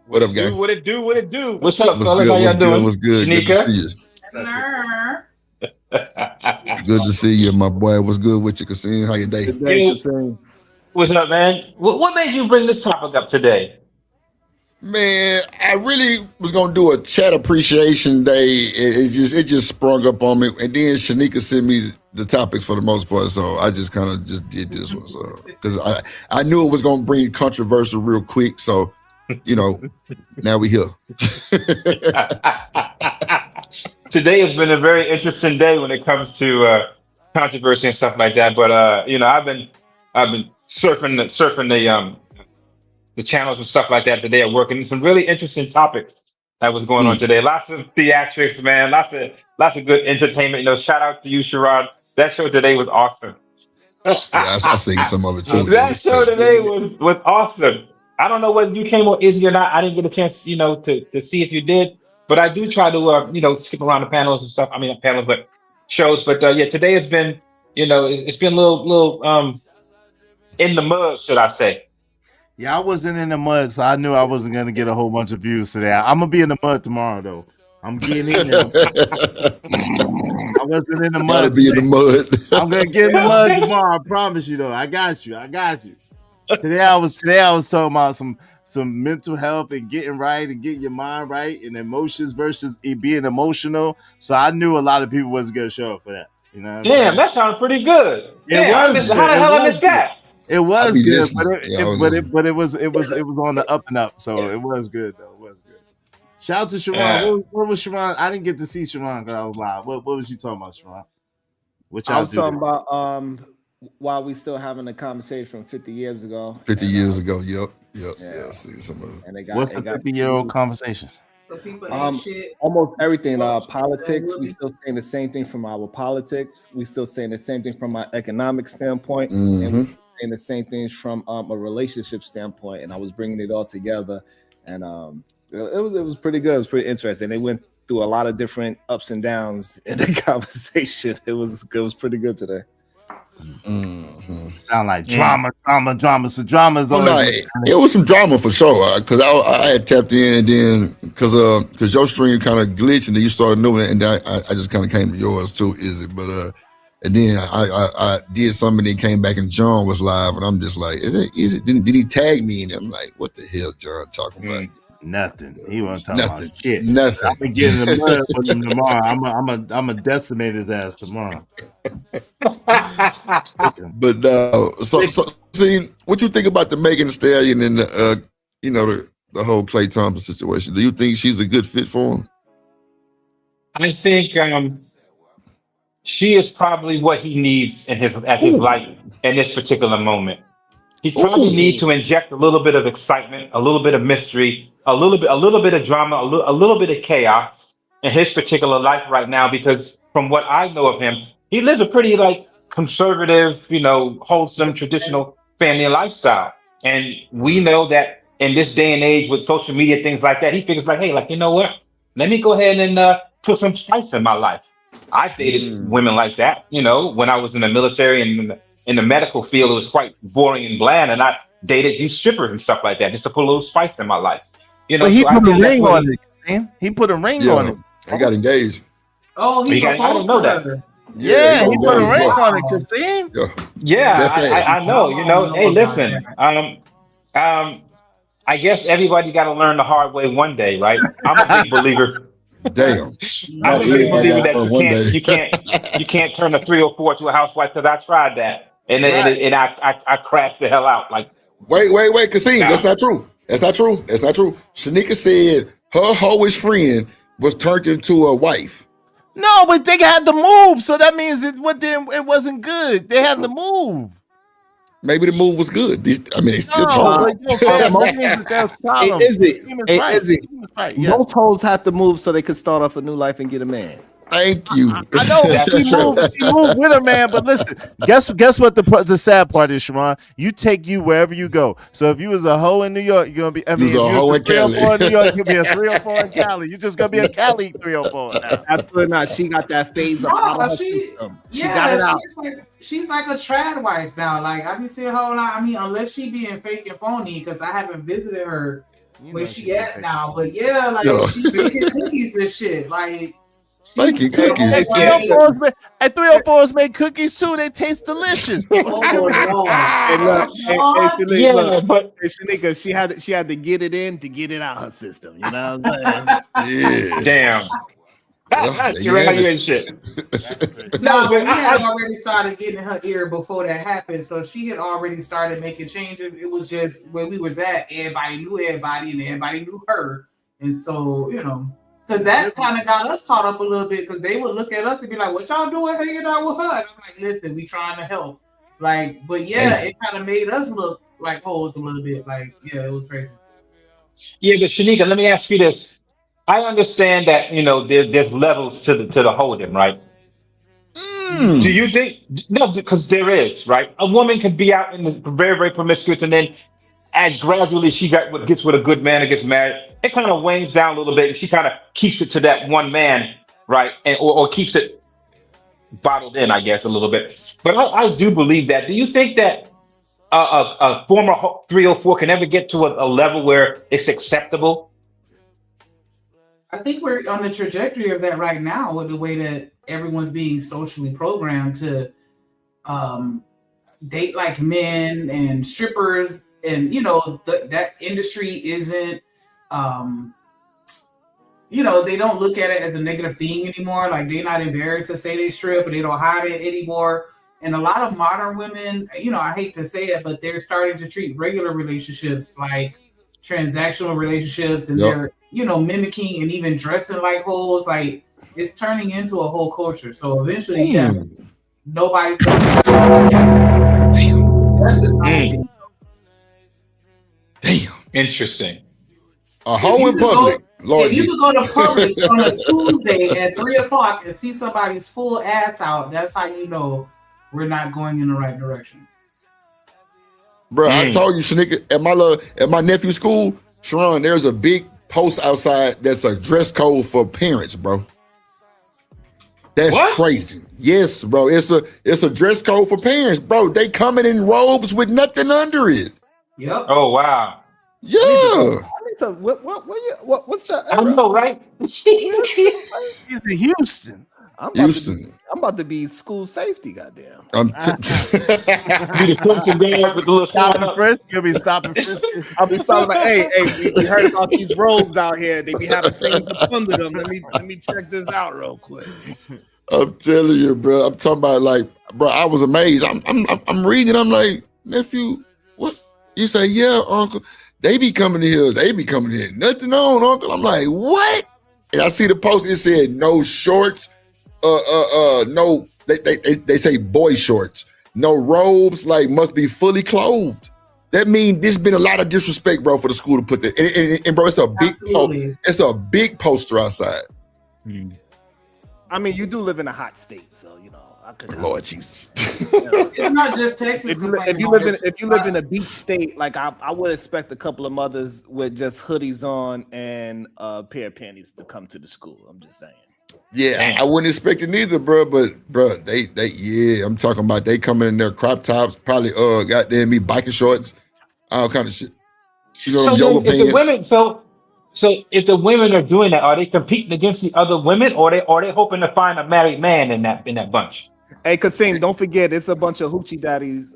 What up, gang? What it do? What it do? What's up, What's fellas? good? How y'all What's doing? good? What's good? Good to Shanika? see you. Sir. Good to see you, my boy. What's good with you, Kasim? How your day? Good day, Yo. Kasim. What's up, man? What made you bring this topic up today? Man, I really was gonna do a chat appreciation day. It just sprung up on me, and then Shanika sent me the topics for the most part, so I just kind of just did this one. So because I knew it was gonna bring controversy real quick, so now we here. Today has been a very interesting day when it comes to controversy and stuff like that. But I've been surfing the channels and stuff like that today at work, and some really interesting topics that was going on today. Lots of theatrics, man. Lots of good entertainment. Shout out to you, Sharon. That show today was awesome. Yeah, I seen some of it too. That show today was awesome. I don't know whether you came on Izzy or not. I didn't get a chance, to see if you did. But I do try to, skip around the panels and stuff. I mean, not panels, but shows. But yeah, today it's been, it's been a little in the mud, should I say? Yeah, I wasn't in the mud, so I knew I wasn't gonna get a whole bunch of views today. I'm gonna be in the mud tomorrow, though. I'm getting in there. I wasn't in the mud. Gotta be in the mud. I'm gonna get in the mud tomorrow. I promise you, though. I got you. Today I was talking about some mental health and getting right and getting your mind right and emotions versus being emotional. So I knew a lot of people wasn't gonna show up for that. Damn, that sounds pretty good. How the hell I missed that? It was good, listening. but it was on the up and up, so it was good though. It was good. Shout out to Sharon. Yeah. What was Sharon? I didn't get to see Sharon because I was live. What was you talking about, Sharon? What I y'all was do talking there? about while we still having a conversation from 50 years ago. 50 years ago. Yep. Yeah. Yeah, I see some of it. And they got What's the 50-year-old conversation? So people ain't shit. Almost everything. Politics, we still saying the same thing from our politics. We still saying the same thing from our economic standpoint. And we're saying the same things from a relationship standpoint. And I was bringing it all together. And it was pretty good. It was pretty interesting. They went through a lot of different ups and downs in the conversation. It was pretty good today. Sound like drama. So drama's Well, no, it was some drama for sure. Because I had tapped in, and then because your stream kind of glitched, and then you started new, and then I just kind of came to yours too, Izzy. But and then I did something, and then came back, and John was live, and I'm just like, is it? Did he tag me? And I'm like, what the hell, John talking about? Nothing. He wasn't talking about shit. Nothing. I'm gonna get in the mud with him tomorrow. I'm gonna decimate his ass tomorrow. But so see, what you think about the Megan Thee Stallion and the whole Klay Thompson situation? Do you think she's a good fit for him? I think she is probably what he needs at his life in this particular moment. He probably needs to inject a little bit of excitement, a little bit of mystery, a little bit of drama, a little bit of chaos in his particular life right now. Because from what I know of him, he lives a pretty conservative, wholesome, traditional family lifestyle. And we know that in this day and age with social media, things like that, he figures hey, you know what? Let me go ahead and put some spice in my life. I dated women like that, when I was in the military and in the medical field, it was quite boring and bland. And I dated these strippers and stuff like that just to put a little spice in my life. But he put a ring on it, Sam. He put a ring on it. I got engaged. Oh, he I didn't know that. Yeah, he put a ring on it, Kasim. Yeah, I know. Hey, listen. I guess everybody got to learn the hard way one day, right? I'm a big believer. Damn. I'm a big believer that you can't turn a 304 to a housewife because I tried that and I crashed the hell out. Wait, Kasim, that's not true. That's not true. Shanika said her hoish friend was turned into a wife. No, but they had to move, so that means it wasn't good. They had to move. maybe the move was good. I mean, they still No, told. like, no, for most reasons, there's problems. Is it? Seaman's Hey, right. is it? Seaman's right, yes. Most hoes have to move so they could start off a new life and get a man. Thank you. I know she moved with her man, but listen, guess what the sad part is, Sharon? You take you wherever you go. So if you was a hoe in New York, you're gonna be. I mean, if a you hoe was in a 304 Cali. in New York, you'll be a 304 in Cali. You're just gonna be a Cali 304 now. Absolutely not. She got that phase up out of her system. She got it out. She's like a trad wife now. Like I be seeing her whole lot. I mean, unless she being fake and phony, because I haven't visited her where she at now. But yeah, like she making cookies and shit. Like making cookies. And 304s make cookies too. They taste delicious. And look, Shanika, she had to get it in to get it out her system. You know what I'm saying? Yeah. Damn. That's your and shit. No, but we had already started getting in her ear before that happened. So she had already started making changes. It was just where we was at. Everybody knew everybody and everybody knew her. And so, you know, because that kind of got us caught up a little bit because they would look at us and be like, what y'all doing hanging out with her? And I'm like, listen, we trying to help. Like, but yeah, it kind of made us look like hoes a little bit. Like, yeah, it was crazy. Yeah, but Shanika, let me ask you this. I understand that, you know, there's levels to the holding, right? Do you think, no, because there is, right? A woman can be out in the very, very promiscuous, and then as gradually she gets with a good man and gets married, it kind of wanes down a little bit, and she kind of keeps it to that one man, right? And or keeps it bottled in, I guess, a little bit. But I do believe that. Do you think that a former 304 can ever get to a level where it's acceptable? I think we're on the trajectory of that right now with the way that everyone's being socially programmed to date like men and strippers. And, you know, that industry isn't, you know, they don't look at it as a negative thing anymore. Like they're not embarrassed to say they strip, or they don't hide it anymore. And a lot of modern women, you know, I hate to say it, but they're starting to treat regular relationships like transactional relationships, and they're, you know, mimicking and even dressing like hoes. Like it's turning into a whole culture. So eventually, yeah, nobody's gonna. Damn. Interesting. A hoe in public. Lord, if you could go to Publix on a Tuesday at 3:00 and see somebody's full ass out, that's how you know we're not going in the right direction. Bro, I told you, Shanika, at my nephew's school, Sharon, there's a big post outside that's a dress code for parents, bro. That's crazy. Yes, bro. It's a dress code for parents, bro. They coming in robes with nothing under it. Yep. Oh wow. Yeah. What's that? I know, right? He's in Houston. Houston. I'm about to be school safety, goddamn. I'm Be the crimson guard with the little stopping frisk. You'll be stopping frisk. I'll be stopping like, hey, we heard about these robes out here. They be having things under them. Let me check this out real quick. I'm telling you, bro. I'm talking about like, bro. I was amazed. I'm reading. I'm like, nephew, what? You say, yeah, uncle. They be coming in here. They be coming in here. Nothing on, uncle. I'm like, what? And I see the post. It said no shorts. No. They say boy shorts. No robes. Like must be fully clothed. That means there's been a lot of disrespect, bro, for the school to put that. And bro, it's a big it's a big poster outside. I mean, you do live in a hot state, so you know. Lord Jesus. It's not just Texas. If you live in a beach state, like I would expect a couple of mothers with just hoodies on and a pair of panties to come to the school. I'm just saying. Yeah, I wouldn't expect it neither, bro. But bro, they I'm talking about they coming in their crop tops, probably goddamn me biking shorts, all kind of shit. You know, so if the women are doing that, are they competing against the other women, or are they hoping to find a married man in that bunch? Hey, Kasim, don't forget, it's a bunch of hoochie daddies.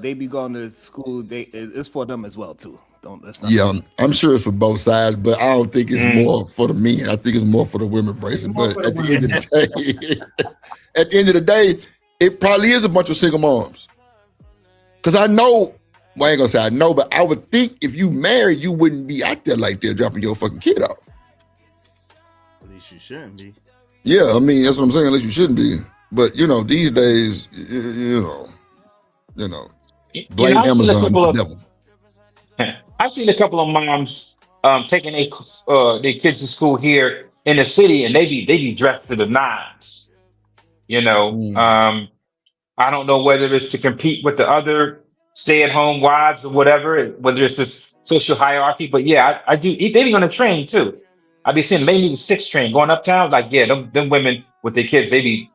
They be going to school. It's for them as well too. I'm sure it's for both sides, but I don't think it's more for the men. I think it's more for the women, Brayson. But at the end of the day, it probably is a bunch of single moms. Because I know, well, I ain't gonna say I know, but I would think if you married, you wouldn't be out there like that dropping your fucking kid off. At least you shouldn't be. Yeah, I mean, that's what I'm saying. At least you shouldn't be. But, you know, these days, you know, Blame I've seen a Amazon. It's couple the of devil. I've seen a couple of moms taking their kids to school here in the city, and they be dressed to the nines. You know, I don't know whether it's to compete with the other stay-at-home wives or whatever, whether it's this social hierarchy. But yeah, I do. They be on the train too. I be seeing maybe the 6 train going uptown. Like, yeah, them women with their kids, they be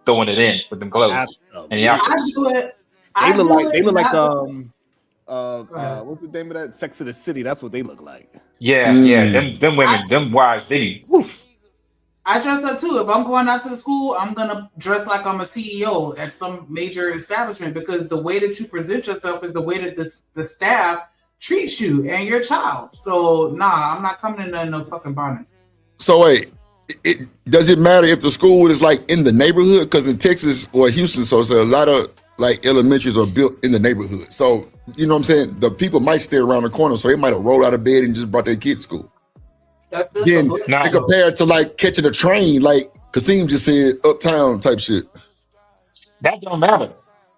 throwing it in with them clothes and the I outfits. do it. They look like not- what's the name of that? Sex of the City. That's what they look like. Yeah, them women, them wives, they be woof. I dress up too. If I'm going out to the school, I'm gonna dress like I'm a CEO at some major establishment, because the way that you present yourself is the way that the staff treats you and your child. So nah, I'm not coming in no fucking bonnet. So wait, does it matter if the school is like in the neighborhood? Because in Texas or Houston, so a lot of like elementaries are built in the neighborhood. So you know what I'm saying? The people might stay around the corner, so they might have rolled out of bed and just brought their kid to school. Then they compare it to like catching a train, like Kasim just said, uptown type shit. That don't matter.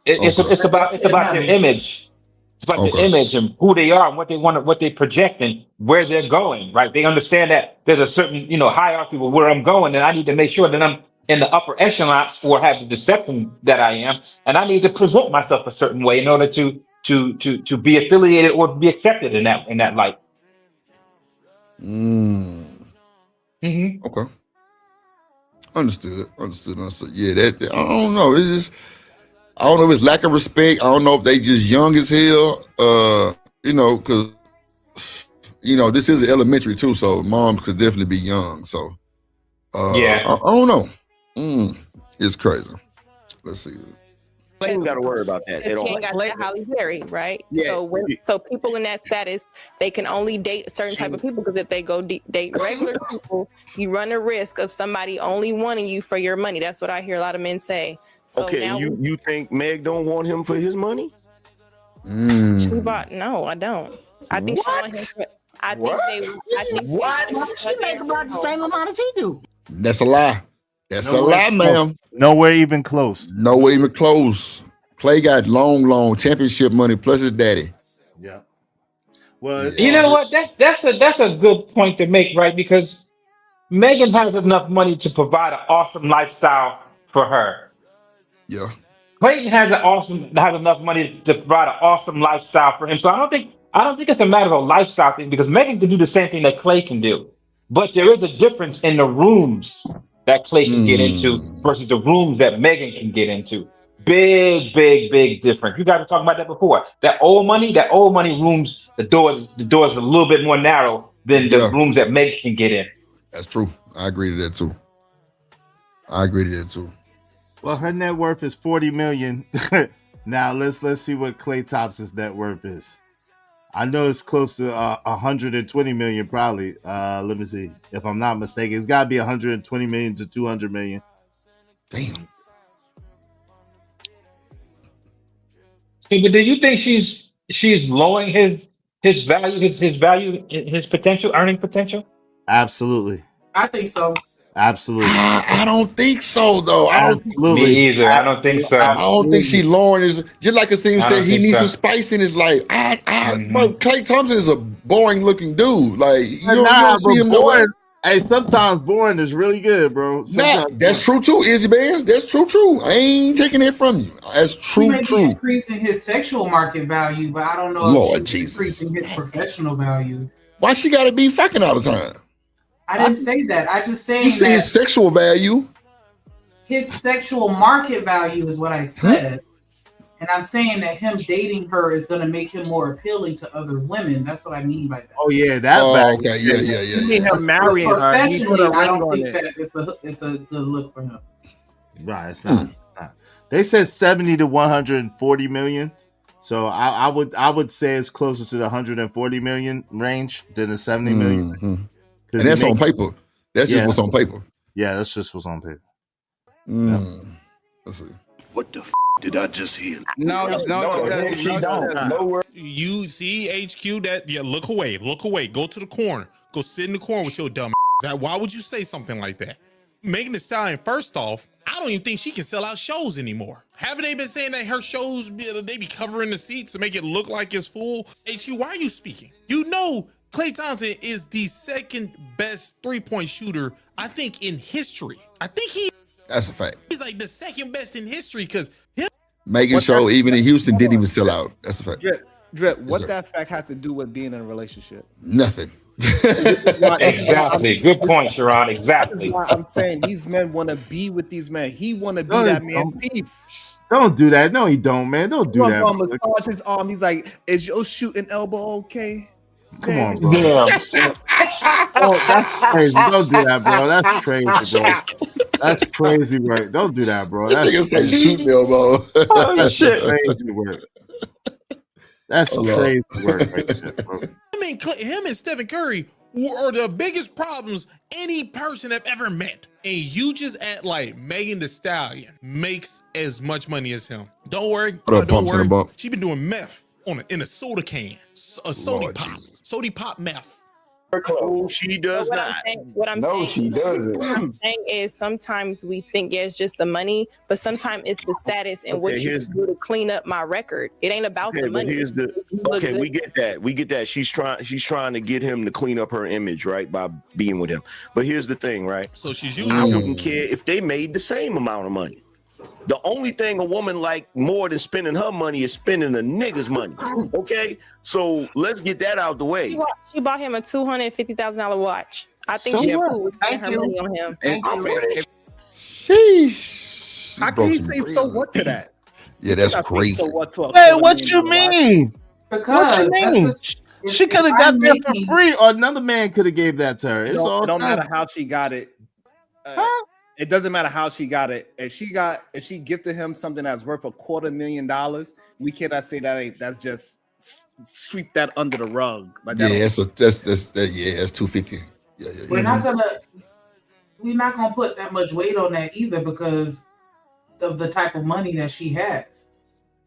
It's about their image. It's about their image and who they are and what they want, what they project and where they're going. Right? They understand that there's a certain hierarchy of where I'm going, and I need to make sure that I'm in the upper echelons or have the deception that I am, and I need to present myself a certain way in order to be affiliated or be accepted in that light. Okay. Understood. Yeah, that I don't know. It's just I don't know if it's lack of respect. I don't know if they just young as hell. Because this is an elementary too, so moms could definitely be young. So I don't know. It's crazy. Let's see. You ain't got to worry about that at all. She ain't got that Holly Berry, right? Yeah. So people in that status, they can only date certain type of people, because if they go date regular people, you run a risk of somebody only wanting you for your money. That's what I hear a lot of men say. So Okay, now you think Meg don't want him for his money? no, I don't. I think she want him for, I think What? She make about the same amount as he do. That's a lie. That's a lie, ma'am. Nowhere even close. Nowhere even close. Clay got long championship money plus his daddy. Yeah. Well, You know what? That's a good point to make, right? Because Megan has enough money to provide an awesome lifestyle for her. Yeah. Clayton has enough money to provide an awesome lifestyle for him. So I don't think it's a matter of a lifestyle thing, because Megan can do the same thing that Clay can do. But there is a difference in the rooms that Clay can get into versus the rooms that Megan can get into. Big difference. You guys were talking about that before. That old money rooms, the doors are a little bit more narrow than the rooms that Megan can get in. That's true. I agree to that too. Well, her net worth is $40 million. Now let's see what Klay Thompson's net worth is. I know it's close to 120 million, probably. Let me see. If I'm not mistaken, it's got to be 120 million to 200 million. Damn. But do you think she's lowering his value, his potential, earning potential? Absolutely. I think so. Absolutely. I don't think so, though. Me either. I don't think so. I don't think she lowering his. Just like Kasim I said, don't he think needs so. some spice in his life. Bro, Klay Thompson is a boring looking dude. Like you don't see him nowhere. Hey, sometimes boring is really good, bro. Nah, that's true too, Izzy Bands. That's true. I ain't taking it from you. That's He may be true. increasing his sexual market value, but I don't know Lord if she's Jesus. increasing his professional value. Why she got to be fucking all the time? I didn't say that. I just saying You see that his sexual value. his sexual market value is what I said. And I'm saying that him dating her is going to make him more appealing to other women. That's what I mean by that. Oh yeah, that. Okay, yeah. You mean him marrying her? He put Professionally, a I ring don't on think it. that it's a good look for him. Right, it's not. It's not. They said 70 to 140 million. So I would say it's closer to the 140 million range than the 70 million. And that's on paper. That's just what's on paper. Yeah, that's just what's on paper. Let's see. What the did I just hear? No, You see HQ that? Yeah, look away. Go to the corner. Go sit in the corner with your dumb ass. Why would you say something like that? Megan Thee Stallion, first off, I don't even think she can sell out shows anymore. Haven't they been saying that her shows, they be covering the seats to make it look like it's full? HU, why are you speaking? You know Klay Thompson is the second best three-point shooter, I think, in history. I think That's a fact. he's like the second best in history because him. Megan show, even in Houston, didn't even sell out. That's a fact. Drip, what sir. that fact has to do with being in a relationship? Nothing. Exactly. Good point, Sharon. Exactly. I'm saying these men want to be with these men. He want to be that man's piece. Don't do that. No, he don't, man. Don't do that. Bro. Massage his arm. He's like, "Is your shooting elbow okay?" Come on, bro. Oh, that's crazy. Don't do that, bro. That's crazy, bro. That's crazy work. Don't do that, bro. That's Nigga say shooting elbow. Oh shit. crazy work. That's crazy work right there, bro. Him and Stephen Curry are the biggest problems any person have ever met. And you just act like Megan Thee Stallion makes as much money as him. Don't worry. Don't worry. She been doing meth in a soda can. A soda pop meth. Oh, she does not. What I'm saying is sometimes we think it's just the money, but sometimes it's the status and what you do to clean up my record. It ain't about the money. We get that. We get that. She's trying to get him to clean up her image, right, by being with him. But here's the thing, right? So she's using. I wouldn't care if they made the same amount of money. The only thing a woman like more than spending her money is spending a nigga's money. Okay, so let's get that out the way. She bought him a $250,000 watch. I think she approved her money on him. Sheesh. How can he say so what to that? Yeah, that's crazy. Wait, what you mean? Because what you mean? She could have got that for free, or another man could have gave that to her. It's all it don't matter how she got it. It doesn't matter how she got it. If she gifted him something that's worth $250,000, we cannot say that's just sweep that under the rug. Like yeah, that's 250. Yeah. We're not gonna put that much weight on that either because of the type of money that she has.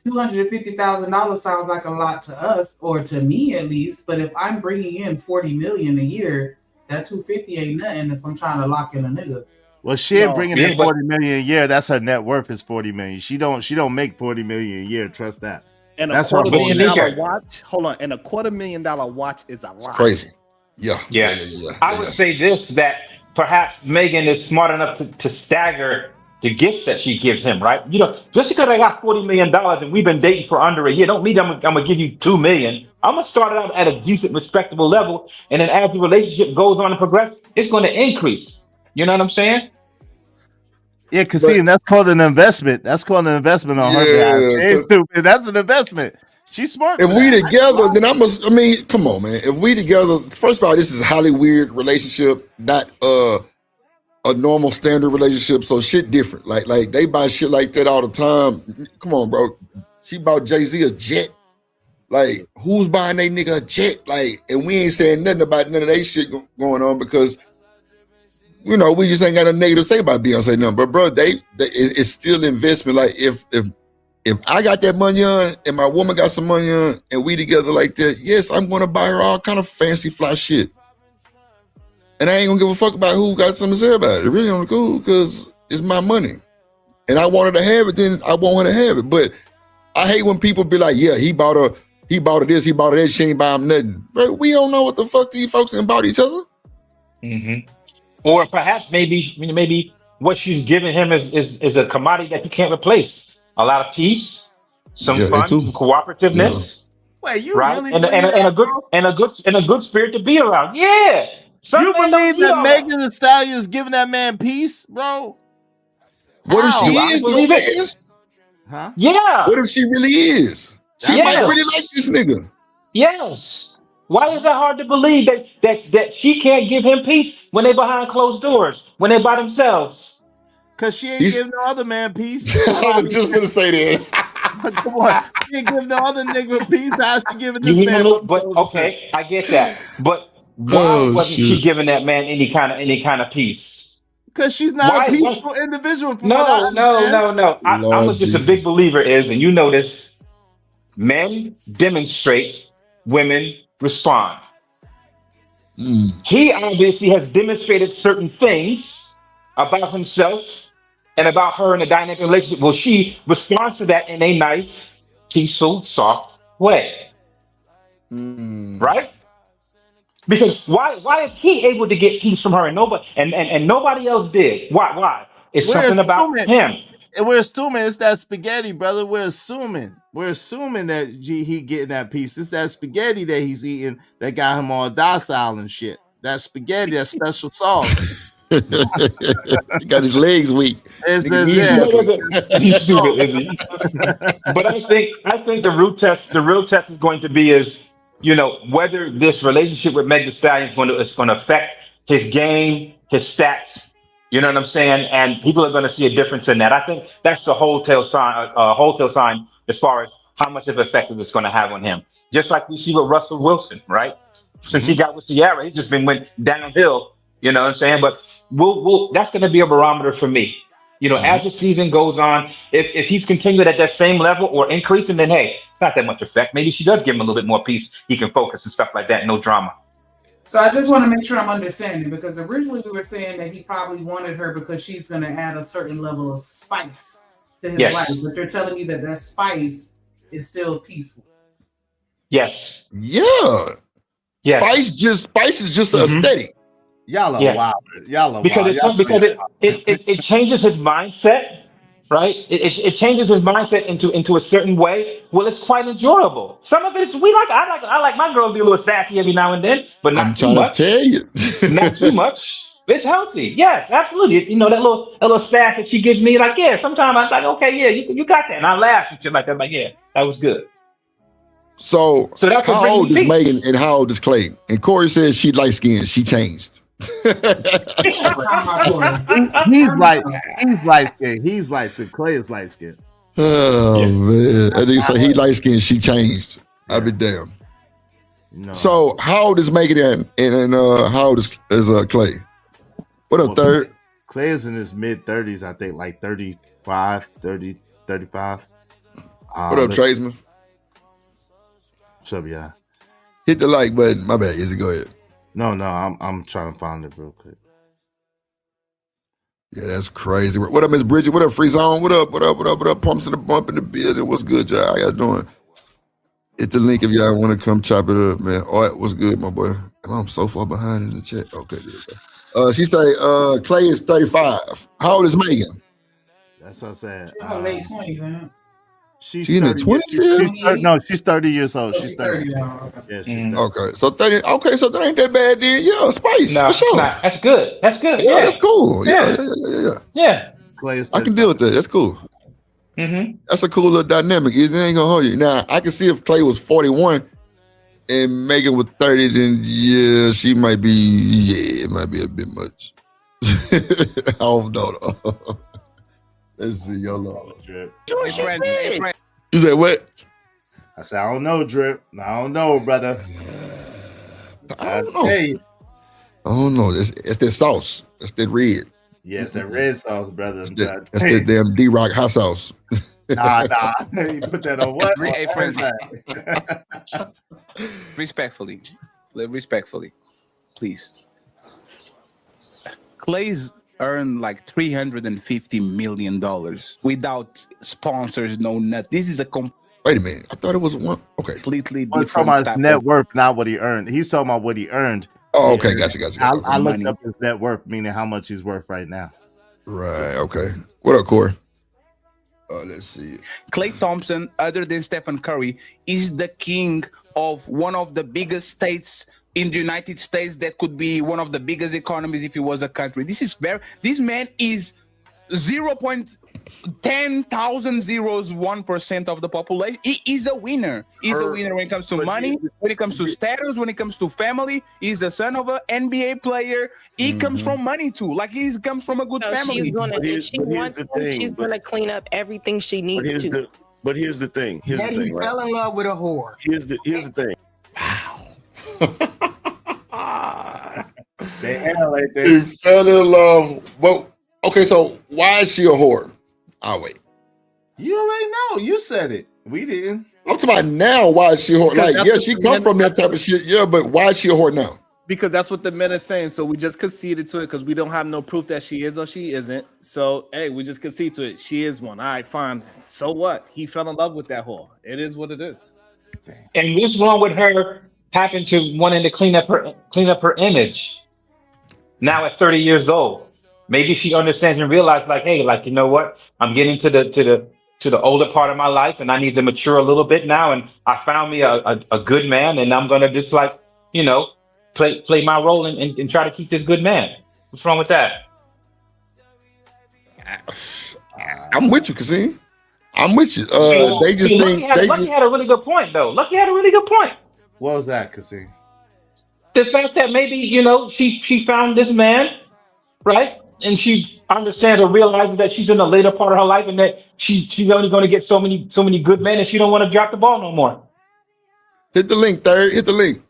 $250,000 sounds like a lot to us, or to me at least. But if I'm bringing in $40 million a year, that $250 ain't nothing if I'm trying to lock in a nigga. Well, she ain't bringing in $40 million a year. That's her net worth is $40 million. She don't make $40 million a year. Trust that. And that's $250,000 watch. Hold on, and a $250,000 watch is a lot. It's crazy. Yeah. I would say this, that perhaps Megan is smart enough to stagger the gifts that she gives him, right? You know, just because I got $40 million and we've been dating for under a year, don't mean I'm gonna give you $2 million. I'm gonna start it out at a decent, respectable level, and then as the relationship goes on and progresses, it's going to increase. You know what I'm saying? Yeah, because see, that's called an investment. That's called an investment on her behalf. She ain't stupid. That's an investment. She's smart. If we together, then I mean, come on, man. If we together, first of all, this is a highly weird relationship, not a normal standard relationship. So shit different. Like they buy shit like that all the time. Come on, bro. She bought Jay-Z a jet. Like, who's buying they nigga a jet? Like, and we ain't saying nothing about none of that shit going on because, you know, we just ain't got a negative to say about Beyonce nothing. But bro, it's still investment. Like if I got that money on and my woman got some money on and we together like that, yes, I'm gonna buy her all kind of fancy fly shit. And I ain't gonna give a fuck about who got something to say about it. It really only cool because it's my money. And I want her to have it, then I want her to have it. But I hate when people be like, yeah, he bought her this, he bought her that, she ain't buy him nothing. Bro, we don't know what the fuck these folks done bought each other. Mm-hmm. Or perhaps maybe what she's giving him is a commodity that you can't replace. A lot of peace, some fun, some cooperativeness. Yeah. Wait, you right? really and a good spirit to be around. Yeah. You believe that Megan Thee Stallion is giving that man peace, bro? What if she is? Believe it. Huh? Yeah. What if she really is? She might really like this nigga. Yes. Why is that hard to believe that she can't give him peace when they behind closed doors, when they by themselves? Because she ain't giving no other man peace. I was just gonna say that. Come on, she ain't giving no other nigga peace. How's she giving this man? But okay, I get that. But why wasn't she giving that man any kind of peace? Because she's not a peaceful individual. No. I'm just a big believer and you know this. Men demonstrate, women respond. He obviously has demonstrated certain things about himself and about her in a dynamic relationship. Well, she responds to that in a nice, peaceful, soft way, right? Because why is he able to get peace from her and nobody else did? Why? It's something about him. And we're assuming it's that spaghetti, brother. We're assuming that he getting that piece. It's that spaghetti that he's eating that got him all docile and shit. That spaghetti, that special sauce. He got his legs weak. He's stupid, isn't he? But I think the real test is going to be whether this relationship with Meg Thee Stallion is going to affect his game, his stats. You know what I'm saying? And people are going to see a difference in that. I think that's the wholesale sign as far as how much of an effect it's going to have on him. Just like we see with Russell Wilson, right? Since he got with Ciara, he just went downhill. You know what I'm saying? But that's going to be a barometer for me. As the season goes on, if he's continued at that same level or increasing, then hey, it's not that much effect. Maybe she does give him a little bit more peace. He can focus and stuff like that. No drama. So I just want to make sure I'm understanding, because originally we were saying that he probably wanted her because she's going to add a certain level of spice to his life. But you're telling me that spice is still peaceful. Yes. Yeah. Yes. Spice is just aesthetic. Y'all are wild. Y'all are because wild. It changes his mindset, right? It changes his mindset into a certain way. Well, it's quite enjoyable. Some of it I like my girl to be a little sassy every now and then, but not too much. I'm trying to tell you. Not too much. It's healthy. Yes, absolutely. That little sass that she gives me, sometimes I'm like, okay, yeah, you got that. And I laugh and shit like that. I'm like, yeah, that was good. So that's how old is Megan and how old is Clay? And Corey says she light skinned. She changed. He's light skinned. He's light skinned. Clay is light skinned. Oh man. And he said he light skinned, she changed. I'll be damned. No. So how old is Megan and how old is Clay? What up, third? Clay is in his mid-30s, I think, like 35, 30, 35. What up, tradesman? What's up, yeah? Hit the like button. My bad. Izzy, go ahead. No, I'm trying to find it real quick. Yeah, that's crazy. What up, Miss Bridget? What up, Free Zone? What up? Pumps in the bump in the building. What's good, y'all? How y'all doing? Hit the link if y'all want to come chop it up, man. All right, what's good, my boy? I'm so far behind in the chat. Okay, there you go. She say Clay is 35. How old is Megan? That's what I said. She's in her late 20s, ain't it? She's in the 20s? No, she's 30 years old. She's 30. now. Yeah, she's 30. Okay, so 30. Okay, so that ain't that bad then. Yeah, spice No, for sure. nah, that's good. That's good. Yeah, that's cool. Yeah. Yeah. Clay is I can deal with that. That's cool. Mm-hmm. That's a cool little dynamic. It ain't gonna hold you. Now I can see if Clay was 41 and Megan was 30, then yeah, she might be. Yeah, it might be a bit much. I don't know though. Let's see, YOLO. You said what? I said, I don't know, Drip. I don't know, brother. I don't know. I don't know. It's that sauce. That's that red. Yeah, it's that red sauce, brother. That's that damn D-Rock hot sauce. Nah. You put that on what? Hey, friends. Respectfully, please. Clay's earned like $350 million without sponsors, no nothing. This is a wait a minute. I thought it was one. Okay. Completely We're different. talking about his net worth, not what he earned. He's talking about what he earned. Oh, okay. Gotcha. I looked up his net worth, meaning how much he's worth right now. Right. Okay. What up, Corey? Let's see. Klay Thompson, other than Stephen Curry, is the king of one of the biggest states in the United States that could be one of the biggest economies if it was a country. This man is 0.10,001% of the population. He is a winner. He's a winner when it comes to money, when it comes to status, when it comes to family. He's the son of an NBA player. He comes from money too. Like he comes from a good family. She's gonna, if she wants to, she's gonna clean up everything she needs to. But here's the thing. He fell in love with a whore. Here's the thing. He fell in love. Well, okay, so why is she a whore? I'll wait. You already know. You said it. We didn't. I'm talking about now. Why is she a whore? Like, yeah, she come from that type of shit. Yeah, but why is she a whore now? Because that's what the men are saying. So we just conceded to it because we don't have no proof that she is or she isn't. So hey, we just concede to it. She is one. All right, fine. So what? He fell in love with that whore. It is what it is. And what's wrong with her happened to wanting to clean up her image now at 30 years old? Maybe she understands and realizes, like, hey, like, you know what? I'm getting to the older part of my life and I need to mature a little bit now. And I found me a good man, and I'm gonna just, like, you know, play my role and try to keep this good man. What's wrong with that? I'm with you, Kasim. I'm with you. They just Lucky think Lucky had a really good point, though. Lucky had a really good point. What was that, Kasim? The fact that maybe, you know, she found this man, right? And she understands or realizes that she's in the later part of her life and that she's only going to get so many good men, and she don't want to drop the ball no more. Hit the link, Third. Hit the link.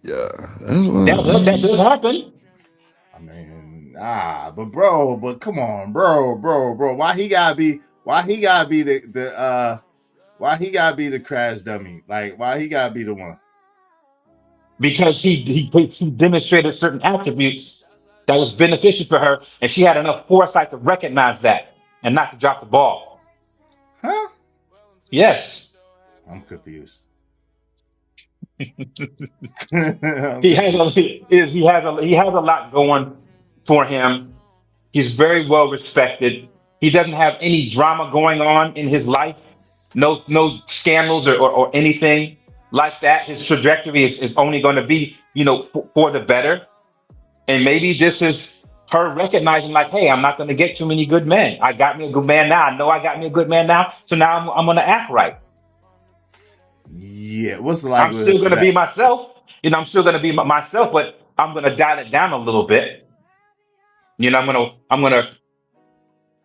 Yeah, that does happen. I mean, but come on, bro. Why he gotta be the crash dummy? Like, why he gotta be the one? Because he demonstrated certain attributes that was beneficial for her, and she had enough foresight to recognize that and not to drop the ball. Huh? Yes. I'm confused. He has a lot going for him. He's very well respected. He doesn't have any drama going on in his life. No scandals or anything like that. His trajectory is only going to be, you know, for the better. And maybe this is her recognizing, like, hey, I'm not going to get too many good men. I got me a good man now. I know I got me a good man now. So now I'm going to act right. Yeah, what's the I'm still going to be myself. You know, I'm still going to be myself, but I'm going to dial it down a little bit. You know, I'm going to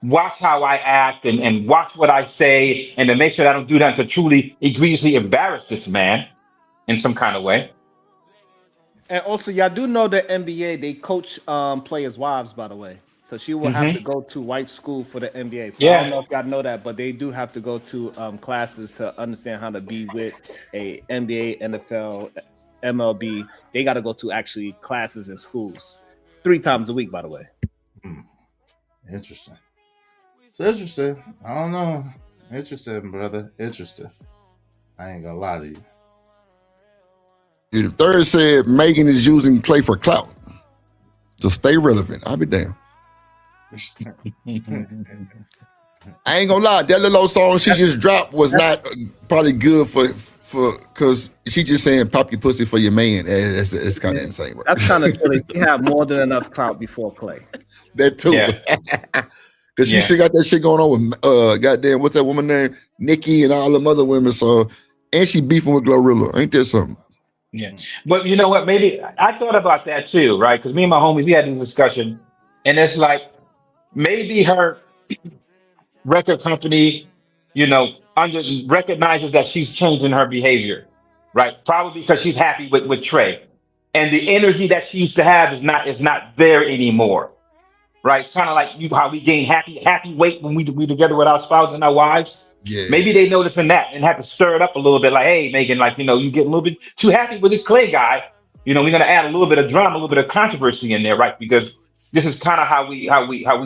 watch how I act and watch what I say, and to make sure that I don't do that to truly egregiously embarrass this man in some kind of way. And also, y'all do know the NBA, they coach players' wives, by the way. So she will have to go to wife school for the NBA. So I don't know if y'all know that, but they do have to go to classes to understand how to be with a NBA, NFL, MLB. They got to go to actually classes in schools 3 times a week, by the way. Interesting. It's interesting. I don't know. Interesting, brother. Interesting. I ain't gonna lie to you. The Third said Megan is using Clay for clout to stay relevant. I'll be damned. I ain't gonna lie, that little old song she just dropped was not probably good for because she just saying pop your pussy for your man. It's kind of insane. Right? That's kind of silly. She had more than enough clout before Clay. That too. Because she still got that shit going on with goddamn, what's that woman name? Nikki and all them other women. So, and she beefing with Glorilla. Ain't there something? Yeah. But you know what? Maybe I thought about that too, right? Because me and my homies, we had this discussion, and it's like maybe her record company, you know, recognizes that she's changing her behavior, right? Probably because she's happy with Trey, and the energy that she used to have is not there anymore, right? It's kind of like how we gain happy weight when we together with our spouses and our wives. Yeah. Maybe they noticing that and have to stir it up a little bit. Like, hey, Megan, like, you know, you get a little bit too happy with this Clay guy. You know, we're gonna add a little bit of drama, a little bit of controversy in there, right? Because this is kind of how we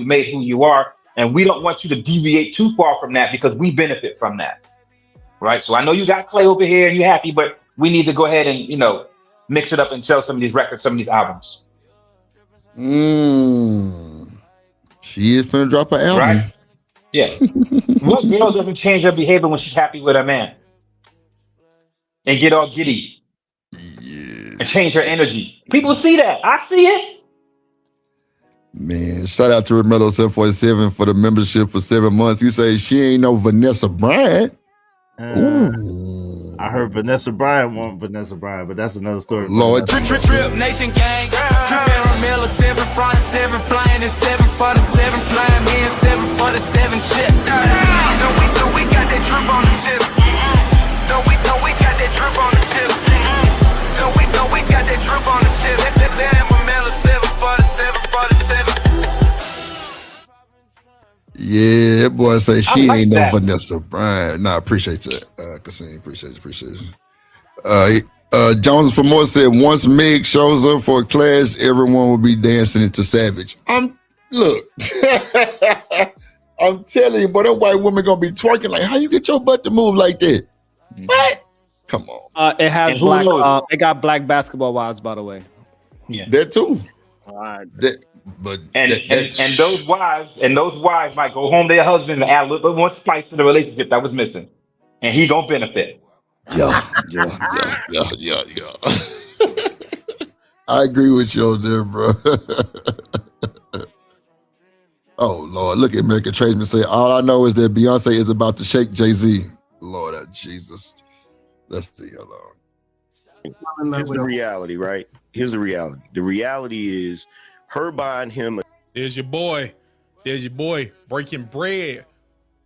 made who you are, and we don't want you to deviate too far from that because we benefit from that, right? So I know you got Clay over here and you're happy, but we need to go ahead and, you know, mix it up and sell some of these records, some of these albums. She is finna drop an album, right? Yeah. What girl doesn't change her behavior when she's happy with her man and get all giddy and change her energy? People see that. I see it. Man, shout out to Remello 747 for the membership for 7 months. You say she ain't no Vanessa Bryant. I heard Vanessa Bryant want Vanessa Bryant, but that's another story. Lord. Trip Nation gang. Trippin' Remello 7 front 7 flying and 7 for the 7 flying me and 7 for the 7 chip. No, we got that drip on the tip. No, we got that drip on the tip. No, we got that drip on the tip. Damn Remello 7 for the 7 for the 7. Yeah, that boy say she like ain't that. no Vanessa Bryant. Nah, appreciate that. Kasim, appreciate you. Jones for more said once Meg shows up for a clash, everyone will be dancing into Savage. Look, I'm telling you, but that white woman gonna be twerking like, how you get your butt to move like that? What? Come on. It has black. It got black basketball wives, by the way. Yeah, that too. And those wives might go home to their husband and add a little bit more spice to the relationship that was missing, and he gonna benefit. Yeah. I agree with you on there, bro. Oh Lord, look at American Tradesman say, all I know is that Beyonce is about to shake Jay-Z. Lord Jesus. Let's see. Hold on. Here's the reality, right? Here's the reality. The reality is her buying him. There's your boy. Breaking bread.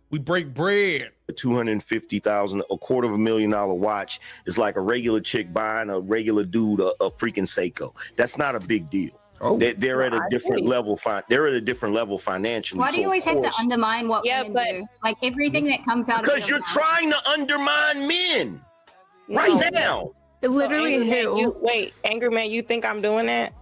We break bread. A $250,000, $250,000 watch is like a regular chick buying a regular dude a freaking Seiko. That's not a big deal. Oh, they're at a different level. They're at a different level financially. Why do you always have to undermine what women do? Like everything that comes out because you're trying to undermine men right now. Literally, Angry Man, you think I'm doing that?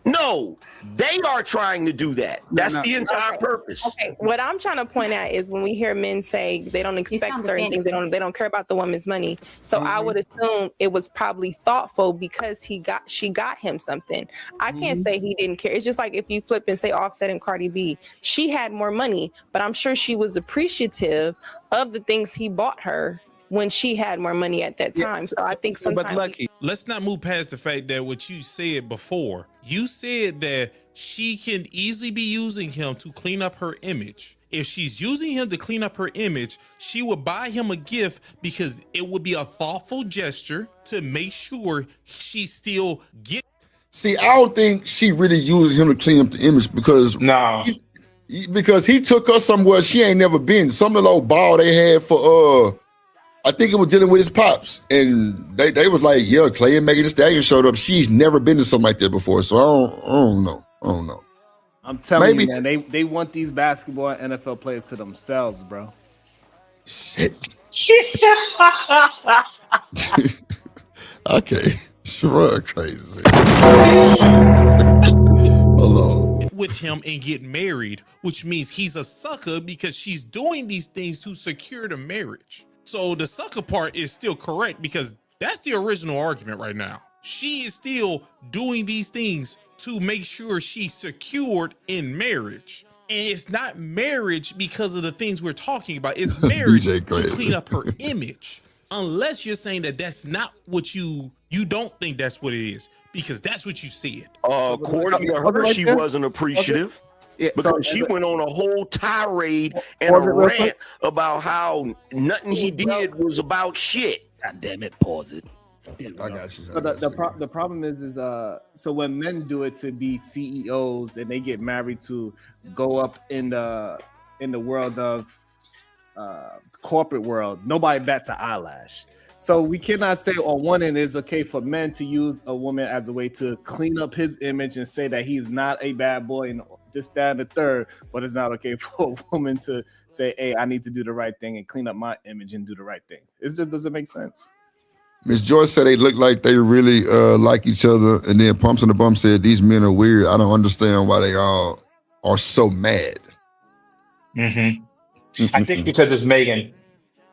No, they are trying to do that. That's the entire purpose. Okay, what I'm trying to point out is when we hear men say they don't expect certain things, they don't care about the woman's money. So I would assume it was probably thoughtful because she got him something. I can't say he didn't care. It's just like if you flip and say Offset and Cardi B, she had more money, but I'm sure she was appreciative of the things he bought her when she had more money at that time. So I think sometimes let's not move past the fact that what you said before. You said that she can easily be using him to clean up her image. If she's using him to clean up her image, she would buy him a gift because it would be a thoughtful gesture to make sure she still get. See, I don't think she really used him to clean up the image because because he took her somewhere she ain't never been. Some of the old ball they had for I think it was dealing with his pops, and they was like, yeah, Clay and Megan Thee Stallion showed up. She's never been to something like that before, so I don't know. I'm telling you, man, they want these basketball and NFL players to themselves, bro. Shit. Okay, sure, crazy. Hello. With him and get married, which means he's a sucker because she's doing these things to secure the marriage. So the sucker part is still correct because that's the original argument right now. She is still doing these things to make sure she's secured in marriage. And it's not marriage because of the things we're talking about. It's marriage to clean up her image. Unless you're saying that that's not what you don't think that's what it is, because that's what you said. According to her, she wasn't appreciative. Yeah, because she went on a whole tirade and a rant about how nothing he did was about shit. God damn it, pause it. I got you. So the problem is so when men do it to be CEOs and they get married to go up in the world of corporate world, nobody bats an eyelash. So we cannot say on one end it's okay for men to use a woman as a way to clean up his image and say that he's not a bad boy and this, that, and the third, but it's not okay for a woman to say, hey, I need to do the right thing and clean up my image and do the right thing. It just doesn't make sense. Miss Joyce said they look like they really like each other, and then Pumps on the Bum said these men are weird. I don't understand why they all are so mad. I think because it's Megan.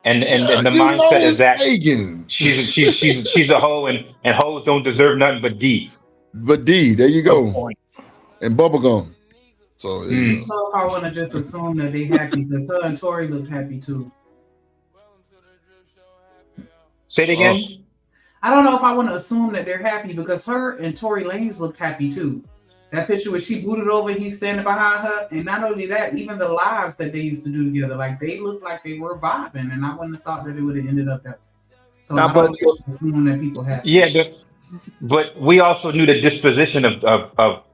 And the mindset is that Megan. she's a hoe and hoes don't deserve nothing but D. But D, there you go. And bubblegum. So I don't know if I want to just assume that they happy because her and Tori looked happy too. Say it again. I don't know if I want to assume that they're happy because her and Tory Lanez looked happy too. That picture where she booted over, he's standing behind her, and not only that, even the lives that they used to do together, like they looked like they were vibing, and I wouldn't have thought that it would have ended up that way. So I don't assume that people have. Yeah, but we also knew the disposition of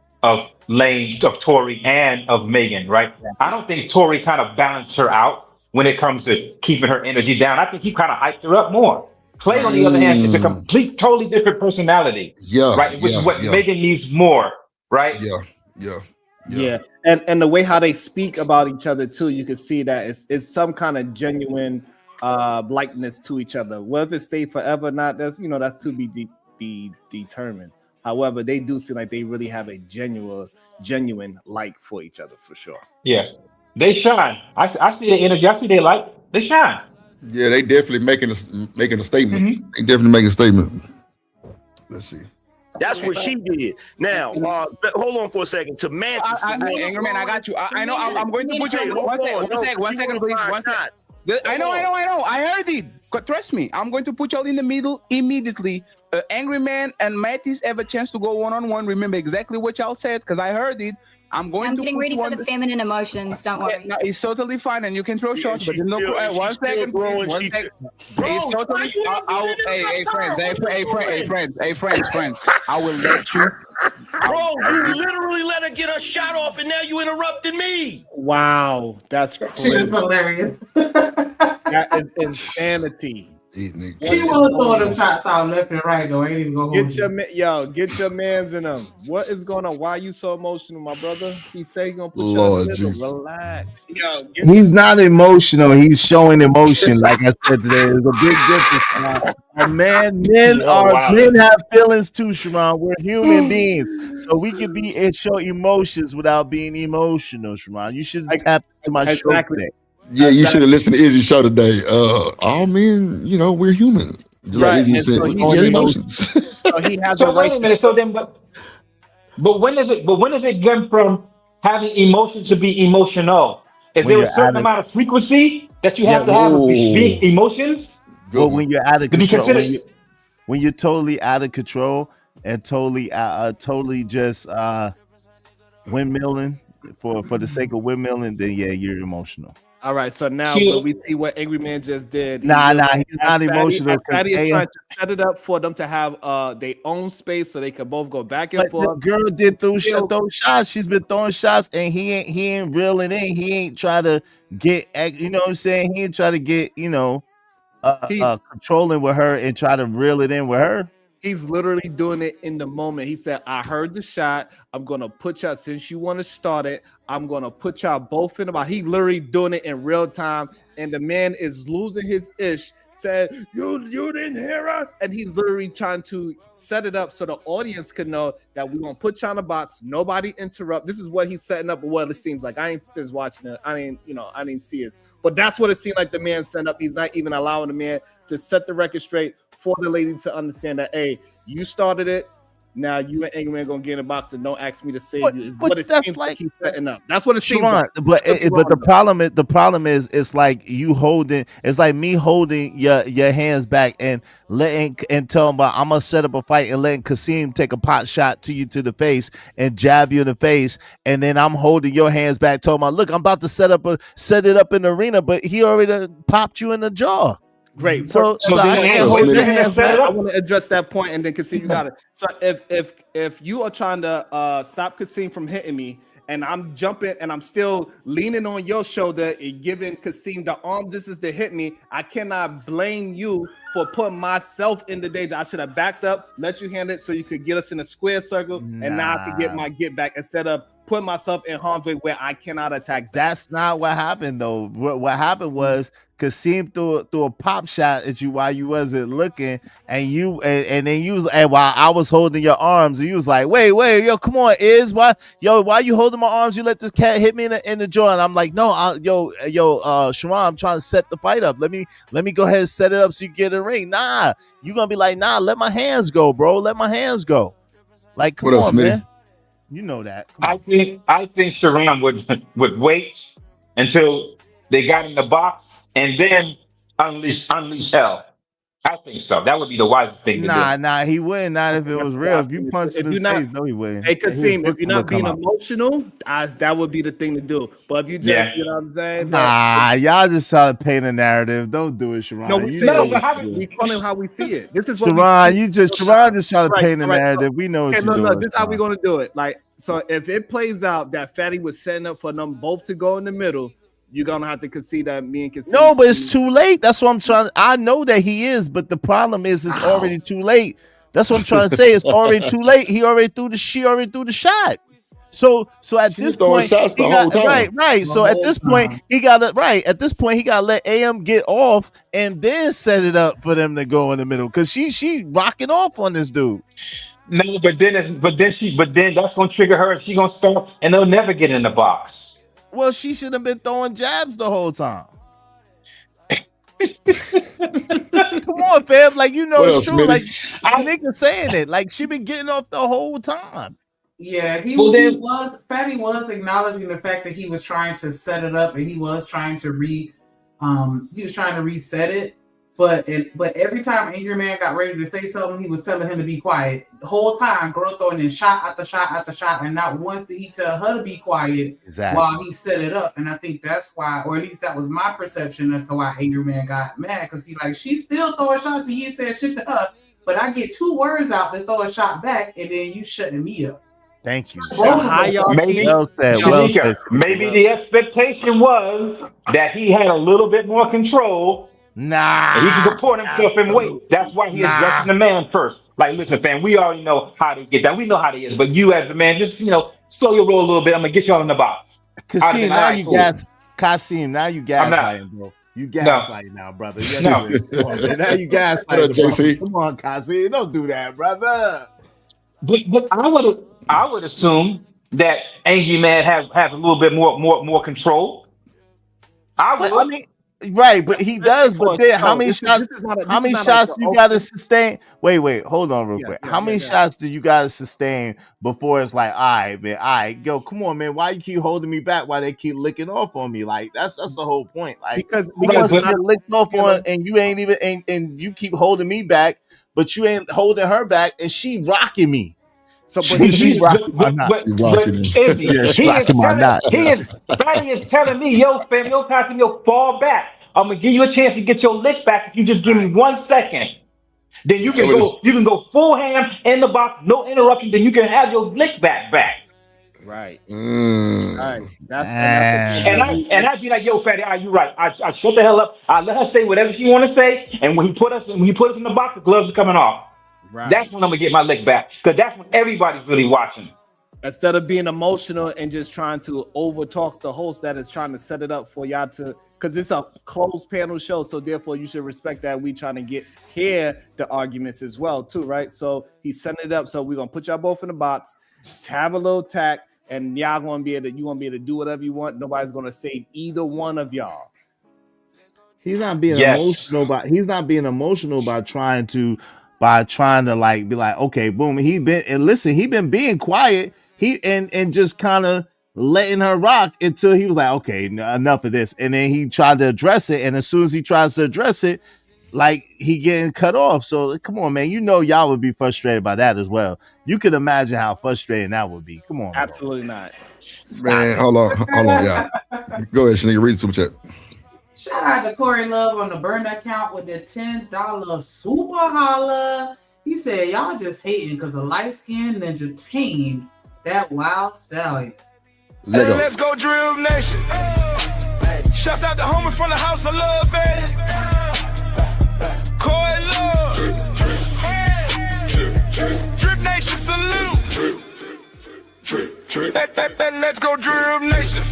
Lane, of Tory, and of Megan, right? I don't think Tory kind of balanced her out when it comes to keeping her energy down. I think he kind of hyped her up more. Clay, on the other hand, is a totally different personality. Yeah, right. Which is what Megan needs more. Right. Yeah. And the way how they speak about each other too, you can see that it's some kind of genuine likeness to each other. Whether it stay forever or not, that's that's to be determined. However, they do seem like they really have a genuine like for each other for sure. Yeah, they shine. I see the energy. I see they like. They shine. Yeah, they definitely making a statement. Mm-hmm. They definitely making a statement. Let's see. That's what she did. Now, hold on for a second. To Mantis, Angry Man, I got you. I know. I'm going to put you. One second, please. One second. I know. I heard it. Trust me. I'm going to put y'all in the middle immediately. Angry Man and Mattis have a chance to go one-on-one. Remember exactly what y'all said because I heard it. I'm getting ready for the feminine emotions. Don't worry. No, it's totally fine, and you can throw shots. But one second. It's totally. Hey, friends. I will let you. Bro, you literally let her get her shot off, and now you interrupted me. Wow, that's crazy. She was hilarious. That is insanity. She will throw them shots out left and right though. I ain't even gonna get your mans in them. What is going on? Why are you so emotional, my brother? He said he's gonna put you in the middle. Relax. He's not emotional. He's showing emotion. Like I said today, there's a big difference. Men have feelings too, Sharon. We're human beings, so we can be and show emotions without being emotional, Sharon. You should tap into my show today. Yeah, you should have listened to Izzy's show today. All men, we're human. Just like Izzy said, so emotions. So he has so wait a minute. So then, but when is it gone from having emotions to be emotional? Is there a certain amount of frequency that you have to have with being emotions? Well, when you're out of control, when you're totally out of control and totally just windmilling for the sake of windmilling, then yeah, you're emotional. All right, so now when we see what Angry Man just did. He's not emotional. Fatty is trying to set it up for them to have their own space so they can both go back and forth. The girl did throw shots. She's been throwing shots, and he ain't reeling in. He ain't try to get, you know what I'm saying? He ain't try to get, controlling with her and try to reel it in with her. He's literally doing it in the moment. He said, I heard the shot. I'm going to put y'all, since you want to start it, I'm going to put y'all both in the box. He literally doing it in real time. And the man is losing his ish, said, you didn't hear her? And he's literally trying to set it up so the audience could know that we're going to put y'all in the box. Nobody interrupt. This is what he's setting up, what it seems like. I ain't finished watching it. I didn't see it. But that's what it seemed like the man set up. He's not even allowing the man to set the record straight for the lady to understand that, hey, you started it. Now you and Angry Man gonna get in a box and don't ask me to save you. But it seems like he's setting up. That's what it seems like. But the problem is it's like you holding. It's like me holding your hands back and telling about I'm gonna set up a fight and letting Kasim take a pot shot to you to the face and jab you in the face, and then I'm holding your hands back, talking about, look, I'm about to set it up in the arena, but he already popped you in the jaw. Great. So I want to address that point, and then Kasim, you got it. So if you are trying to stop Kasim from hitting me, and I'm jumping and I'm still leaning on your shoulder and giving Kasim the arm distance to hit me, I cannot blame you for putting myself in the danger. I should have backed up, let you hand it so you could get us in a square circle, and now I could get my get back instead of putting myself in harm's way where I cannot attack. That's not what happened though. What happened was Kasim threw a pop shot at you while you wasn't looking, and then you was, and while I was holding your arms, and you was like, wait, yo, come on, why you holding my arms? You let this cat hit me in the jaw, and I'm like, no, Sharon, I'm trying to set the fight up. Let me go ahead and set it up so you get in the ring. Nah, you gonna be like, nah, let my hands go, bro. Let my hands go. Like, come on, man. You know that. I think Sharon would wait until they got in the box and then unleash hell. I think so. That would be the wisest thing to do. Nah, he wouldn't. Not if it was real. If you punch in his face, no, he wouldn't. Hey, Kasim, if you're not being emotional, that would be the thing to do. But if you just, you know what I'm saying? Nah, y'all just try to paint a narrative. Don't do it, Sharon. No, we call him how we see it. This is what Sharon just trying to paint a narrative. We know what you're doing. This is how we're gonna do it. Like, so if it plays out that Fatty was setting up for them both to go in the middle, you're gonna have to concede that me and Kasim. No, but it's too late. That's what I'm trying. I know that he is, but the problem is it's already too late. That's what I'm trying to say. It's already too late. She already threw the shot. So at She this was throwing point, shots the he whole got, time. right. So at this point, he got to At this point, he got to let AM get off and then set it up for them to go in the middle because she rocking off on this dude. No, but then that's gonna trigger her. She gonna start, and they'll never get in the box. Well, she should have been throwing jabs the whole time. Come on, fam. Like, you know, What it's else, true. Smitty? Like, the nigga saying it. Like, she been getting off the whole time. Yeah, Fatty was acknowledging the fact that he was trying to set it up and he was trying to reset it. But every time Angry Man got ready to say something, he was telling him to be quiet. The whole time, girl throwing in shot after shot after shot, and not once did he tell her to be quiet while he set it up. And I think that's why, or at least that was my perception as to why Angry Man got mad, because she's still throwing shots and you said shit to her, but I get 2 words out to throw a shot back, and then you shutting me up. Thank you. Maybe Maybe the expectation was that he had a little bit more control. Nah, and he can support himself in weight. That's why he addressing the man first. Like, listen, fam, we already know how to get down. We know how they is, but you as a man, just slow your roll a little bit. I'm gonna get y'all in the box. Kasim, now you gaslighting, bro. You gaslighting now, brother. Now you gaslighting, JC. Come on, Kasim, don't do that, brother. But I would assume that Angry Man have a little bit more control. Right, but he does. But then, how many shots? How many shots do you got to sustain? Wait, hold on, real quick. How many shots do you got to sustain before it's like, all right, man, all right, yo, come on, man, why you keep holding me back? Why they keep licking off on me? Like that's the whole point. Like because you get licked off on, and you ain't even, and you keep holding me back, but you ain't holding her back, and she rocking me. So, she rocking my knot. Fatty is telling me, yo, fam, yo, Kasim, yo, fall back. I'm gonna give you a chance to get your lick back if you just give me 1 second. Then you can go full ham in the box, no interruption. Then you can have your lick back. Right. Right. And I'd be like, yo, Fatty, are you right? I shut the hell up. I let her say whatever she want to say, and when he put us in the box, the gloves are coming off. Right. That's when I'm gonna get my lick back, because that's when everybody's really watching. Instead of being emotional and just trying to overtalk the host that is trying to set it up for y'all to, because it's a closed panel show, so therefore you should respect that we trying to hear the arguments as well too, right? So he's setting it up, so we're gonna put y'all both in the box, have a little tack, and you gonna be able to do whatever you want. Nobody's gonna save either one of y'all. He's not being emotional, but he's not being emotional by trying to like be like, okay, boom. He been being quiet. And just kind of letting her rock until he was like, okay, enough of this. And then he tried to address it. And as soon as he tries to address it, like he getting cut off. So come on, man. You know, y'all would be frustrated by that as well. You could imagine how frustrating that would be. Come on. Absolutely not. Man, hold on, y'all. Go ahead, Shanigga, read the super chat. Shout out to Corey Love on the burner account with the $10 super holla. He said, y'all just hating because a light-skinned ninja tamed that wild stallion. Let's go Drill Nation. Shouts out to homie from the house of love, baby. Corey Love. Drip Nation salute. Let's go Drill Nation.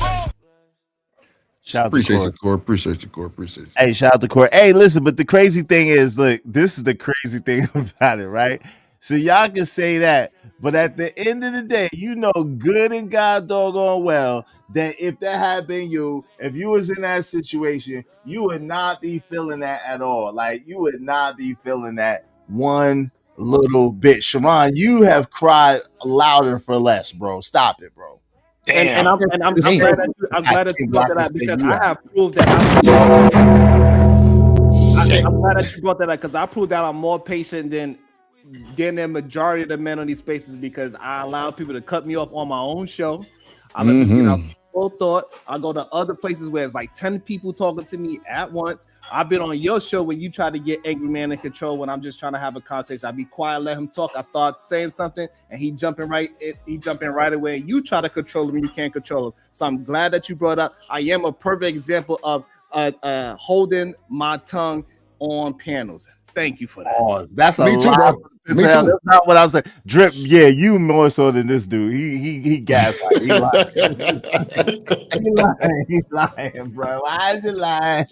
Appreciate you, Core. Appreciate you. Hey, shout out to Corey. Hey, listen, but the crazy thing is, look, this is the crazy thing about it, right? So y'all can say that, but at the end of the day, you know good and God doggone well that if that had been you, if you was in that situation, you would not be feeling that at all. Like, you would not be feeling that one little bit. Sharon, you have cried louder for less, bro. Stop it, bro. And I'm glad that you brought that up, because I have proved that I'm glad that you brought that up, because I proved that I'm more patient than the majority of the men on these spaces, because I allow people to cut me off on my own show. I let them get out full thought. I go to other places where it's like 10 people talking to me at once. I've been on your show when you try to get Angry Man in control when I'm just trying to have a conversation. I be quiet, let him talk. I start saying something and he jumping right away. You try to control him, you can't control him. So I'm glad that you brought up. I am a perfect example of holding my tongue on panels. Thank you for that. Oh, that's a Me too, lot. bro. Me That's too. not what I was saying. Drip, yeah, you more so than this dude. He gaslight. He lying. He lying, bro. Why is you lying?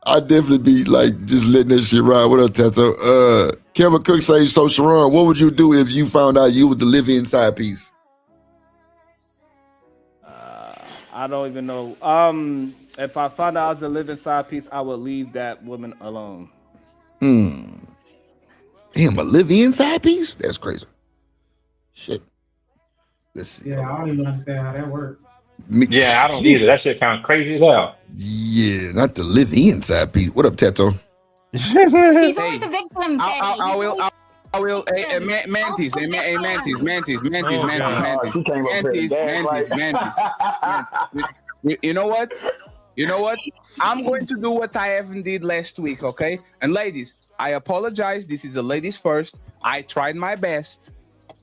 I definitely be like just letting that shit ride. What up, Tato? Kevin Cook says, so Sharon, what would you do if you found out you were the live-in side piece? I don't even know. If I found out I was a living side piece, I would leave that woman alone. Damn, a live-in side piece? That's crazy. Shit. Let's see. Yeah, I don't even understand how that works. Yeah, I don't either. That shit kind of crazy as hell. Yeah, not the live-in side piece. What up, Tato? He's always a victim, Petty. I will. Mantis. You know what? I'm going to do what I haven't did last week, okay? And ladies, I apologize. This is the ladies first. I tried my best.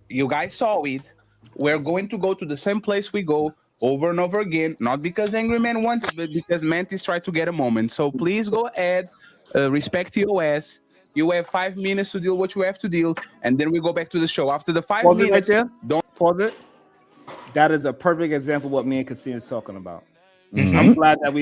You guys saw it. We're going to go to the same place we go over and over again, not because Angry Man wants it, but because Mantis tried to get a moment. So please go ahead, respect your ass. You have 5 minutes to deal what you have to deal, and then we go back to the show. After the 5 Pause minutes, it right there. Don't pause it. That is a perfect example of what me and Casino is talking about. Mm-hmm. I'm glad that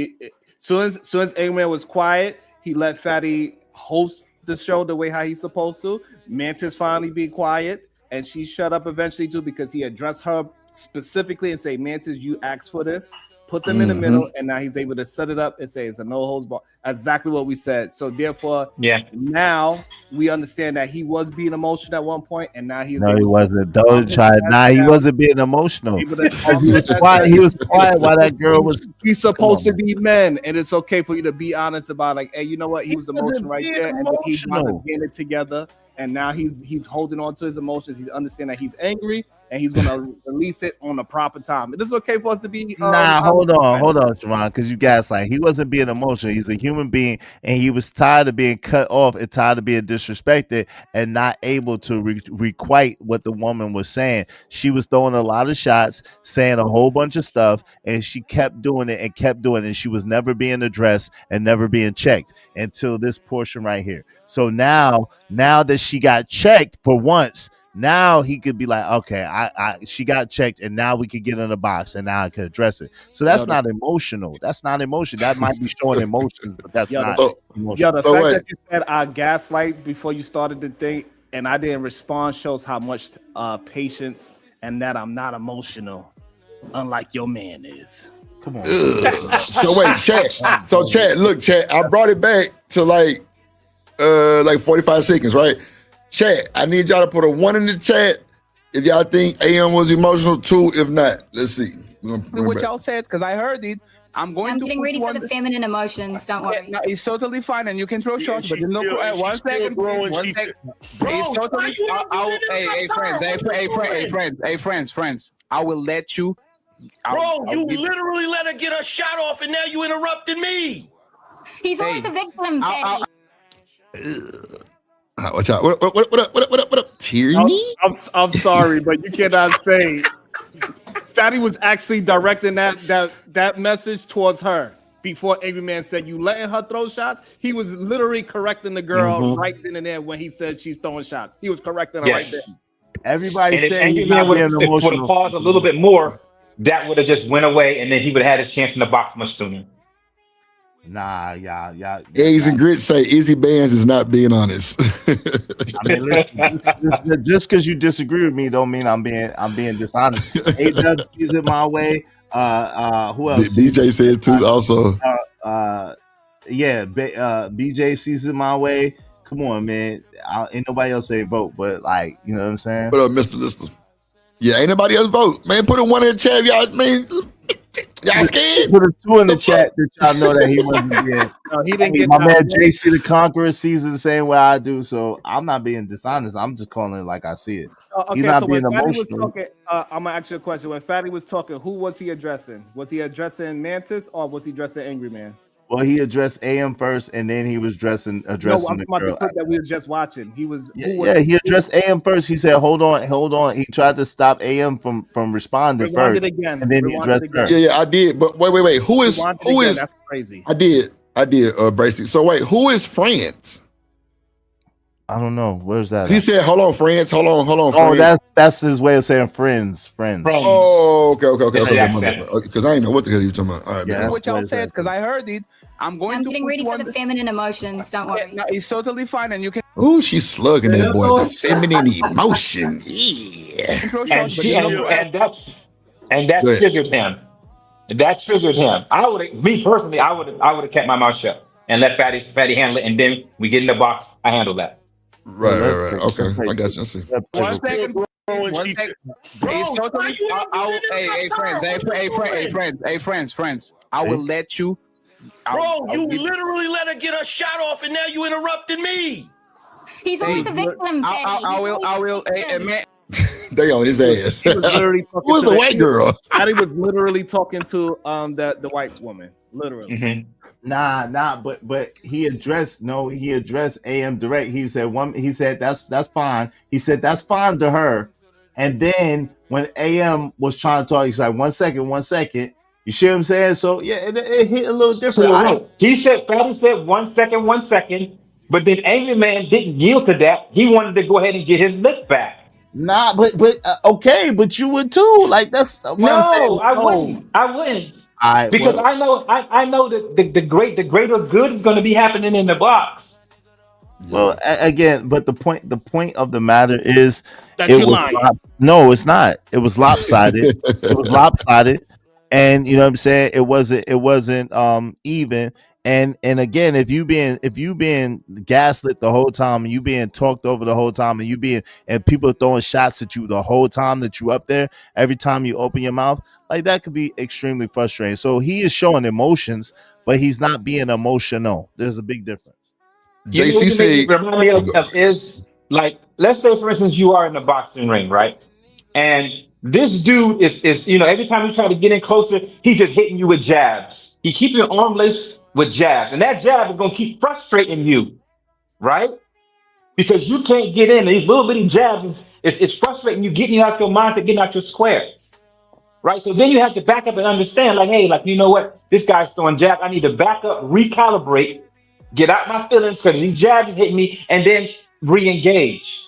soon as Angry Man was quiet, he let Fatty host the show the way how he's supposed to. Mantis finally be quiet, and she shut up eventually too because he addressed her specifically and say, Mantis, you asked for this. Put them in the middle, and now he's able to set it up and say it's a no holds bar. Exactly what we said. So therefore, now we understand that he was being emotional at one point, and now he's no, he wasn't. Don't try. Nah, he wasn't being emotional. He was quiet. He was quiet while that girl was. He's supposed to be men, and it's okay for you to be honest about like, hey, you know what? He was emotional right there, and then he's getting it together. And now he's holding on to his emotions. He's understanding that he's angry, and he's gonna release it on the proper time. It is okay for us to be. Hold on, Sharon, because you gaslight. He wasn't being emotional. He's a human being, and he was tired of being cut off and tired of being disrespected and not able to requite what the woman was saying. She was throwing a lot of shots, saying a whole bunch of stuff, and she kept doing it and kept doing it. And she was never being addressed and never being checked until this portion right here. So now that she got checked for once, now he could be like, okay, she got checked, and now we could get in the box, and now I can address it. So that's not emotional. That's not emotion. That might be showing emotion, but that's not emotional. Yeah, the fact that you said I gaslight before you started the thing, and I didn't respond shows how much patience and that I'm not emotional, unlike your man is. Come on. So wait, chat. So chat, look, chat. I brought it back to like 45 seconds, right? Chat, I need y'all to put a 1 in the chat if y'all think AM was emotional. 2 if not. Let's see. What y'all said, because I heard it. I'm getting ready for the feminine emotions. Don't worry. No, it's totally fine, and you can throw shots, but there's no. 1 second, please. 1 second. It's totally. Hey, friends. I will let you. You literally let her get her shot off, and now you interrupted me. He's always a victim, Petty. Watch out. What up? Tyranny? I'm sorry, but you cannot say Fatty was actually directing that message towards her before Angry Man said you letting her throw shots. He was literally correcting the girl right then and there when he said she's throwing shots. He was correcting her right there. Everybody and said Angry Man would have paused a little bit more. That would have just went away, and then he would have had his chance in the box much sooner. Nah, yeah. Eggs and Grits say Izzy Bands is not being honest. I mean, listen, just because you disagree with me don't mean I'm being dishonest. A-Dub sees it my way. Who else? DJ said too also. BJ sees it my way. Come on, man. Ain't nobody else say vote, but like, you know what I'm saying? What up, Mr. Lister? Yeah, ain't nobody else vote. Man, put a 1 in the chat, y'all. Man, y'all scared? Put a 2 in the chat that y'all know that he wasn't being. No, he didn't get my man JC the Conqueror sees it the same way I do, so I'm not being dishonest. I'm just calling it like I see it. Okay, He's not so being when Fatty emotional. was talking, I'm gonna ask you a question. When Fatty was talking, who was he addressing? Was he addressing Mantis or was he addressing Angry Man? Well, he addressed AM first, and then he was addressing I'm the talking about girl. the clip that we were just watching. He was, He addressed AM first. He said, "Hold on." He tried to stop AM from responding Rewind first, it again. and then he Rewind addressed it again. her. Yeah, I did. But wait. Who is? That's crazy. I did. I did, Bracey. So wait, who is France? I don't know. Where's that? He said, "Hold on, France. Hold on, Oh, France." that's his way of saying friends. Oh, okay. Yeah. Because I didn't know what the hell you talking about. All right, Yeah. man. What y'all said, because I heard it. I'm getting ready for the feminine emotions. Don't worry. No, it's totally fine, and you can. Oh, she's slugging that boy. The feminine emotion. Yeah. And that Go ahead. triggered him. That triggered him. I would have kept my mouth shut and let Fatty handle it, and then we get in the box. I handle that. Right. Okay, I got you. I see. 1 second. 1 second. It's totally. Hey, friends. I will let you. Bro, you literally let her get her shot off, and now you interrupted me. He's always a victim, Fatty. I will. Hey, man. They on his ass. He was literally talking Who was to the white girl? Patty was literally talking to the white woman. Literally. Mm-hmm. Nah, but he addressed AM direct. He said that's fine. He said that's fine to her. And then when AM was trying to talk, he's like, 1 second. You see what I'm saying? So yeah, it hit a little different. Fatty said 1 second, but then Angry Man didn't yield to that. He wanted to go ahead and get his lick back. Nah, but okay, but you would too. Like that's what I'm saying. I wouldn't. All right, Because I know that the greater good is going to be happening in the box. Well, again, but the point of the matter is that you're lying. No, it's not. It was lopsided. It was lopsided, and you know what I'm saying. It wasn't even. And again, if you being gaslit the whole time, and you being talked over the whole time, and people throwing shots at you the whole time that you up there, every time you open your mouth, like that could be extremely frustrating. So he is showing emotions, but he's not being emotional. There's a big difference. JCC remind me of is like, let's say for instance you are in a boxing ring, right? And this dude is every time you try to get in closer, he's just hitting you with jabs. He keeps your arm laced with jabs, and that jab is gonna keep frustrating you, right? Because you can't get in. These little bitty jabs it's frustrating you, getting you out your mindset, getting out your square, right? So then you have to back up and understand, like, hey, like, you know what? This guy's throwing jabs. I need to back up, recalibrate, get out my feelings because these jabs hit me, and then re-engage.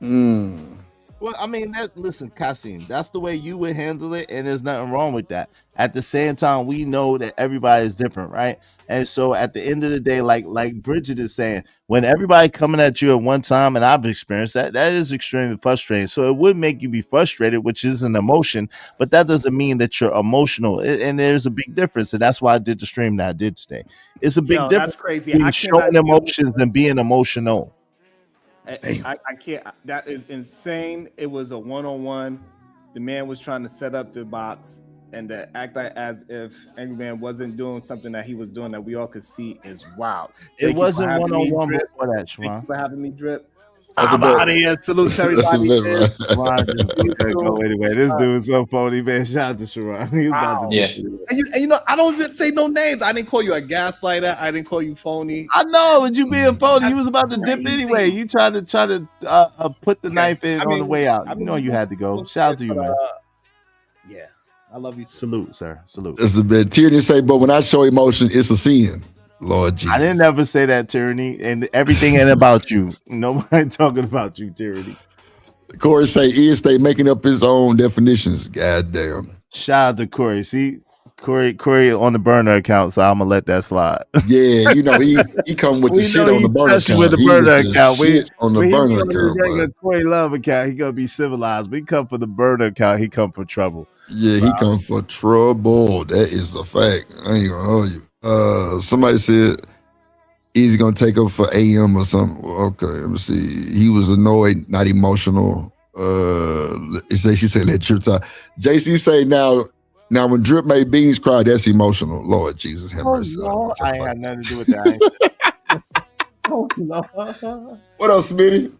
Well, I mean, listen, Kasim, that's the way you would handle it, and there's nothing wrong with that. At the same time, we know that everybody is different, right? And so at the end of the day, like Bridget is saying, when everybody coming at you at one time, and I've experienced that is extremely frustrating. So it would make you be frustrated, which is an emotion, but that doesn't mean that you're emotional. And there's a big difference, and that's why I did the stream that I did today. It's a big difference. That's crazy. Between showing emotions and being emotional. I can't. That is insane. It was a one-on-one. The man was trying to set up the box, and to act like as if Angry Man wasn't doing something that he was doing that we all could see is wild. It wasn't one-on-one before that, Shwan. Thank you for having me, Drip. That's I'm out of here. Salute to everybody. Go anyway. This dude is so phony, man. Shout out to Sharon. He's about to And you know, I don't even say no names. I didn't call you a gaslighter. I didn't call you phony. I know, but you being phony. You was about to dip anyway. You tried to put the knife in on the way out. You know you had to go. Shout out to you, man. Yeah, I love you too. Salute, sir. Salute. It's a bit. Tierney say, but when I show emotion, it's a sin. Lord Jesus. I didn't ever say that, Tyranny, and everything ain't about you. Nobody talking about you, Tyranny. Corey say, they making up his own definitions. God damn. Shout out to Corey. See, Corey on the burner account, so I'm gonna let that slide. Yeah, you know he come with the shit on the burner account. With the burner account, on the burner account. Regular Corey Love account, he gonna be civilized. We come for the burner account, he come for trouble. Yeah, he come for trouble. That is a fact. I ain't gonna hold you. Somebody said Easy gonna take up for AM or something. Okay, let me see. He was annoyed, not emotional. She said let Drip talk. JC say now when Drip made Beans cry, that's emotional. Lord Jesus, have mercy. No, I ain't had nothing to do with that. Oh Lord. What else, Smitty?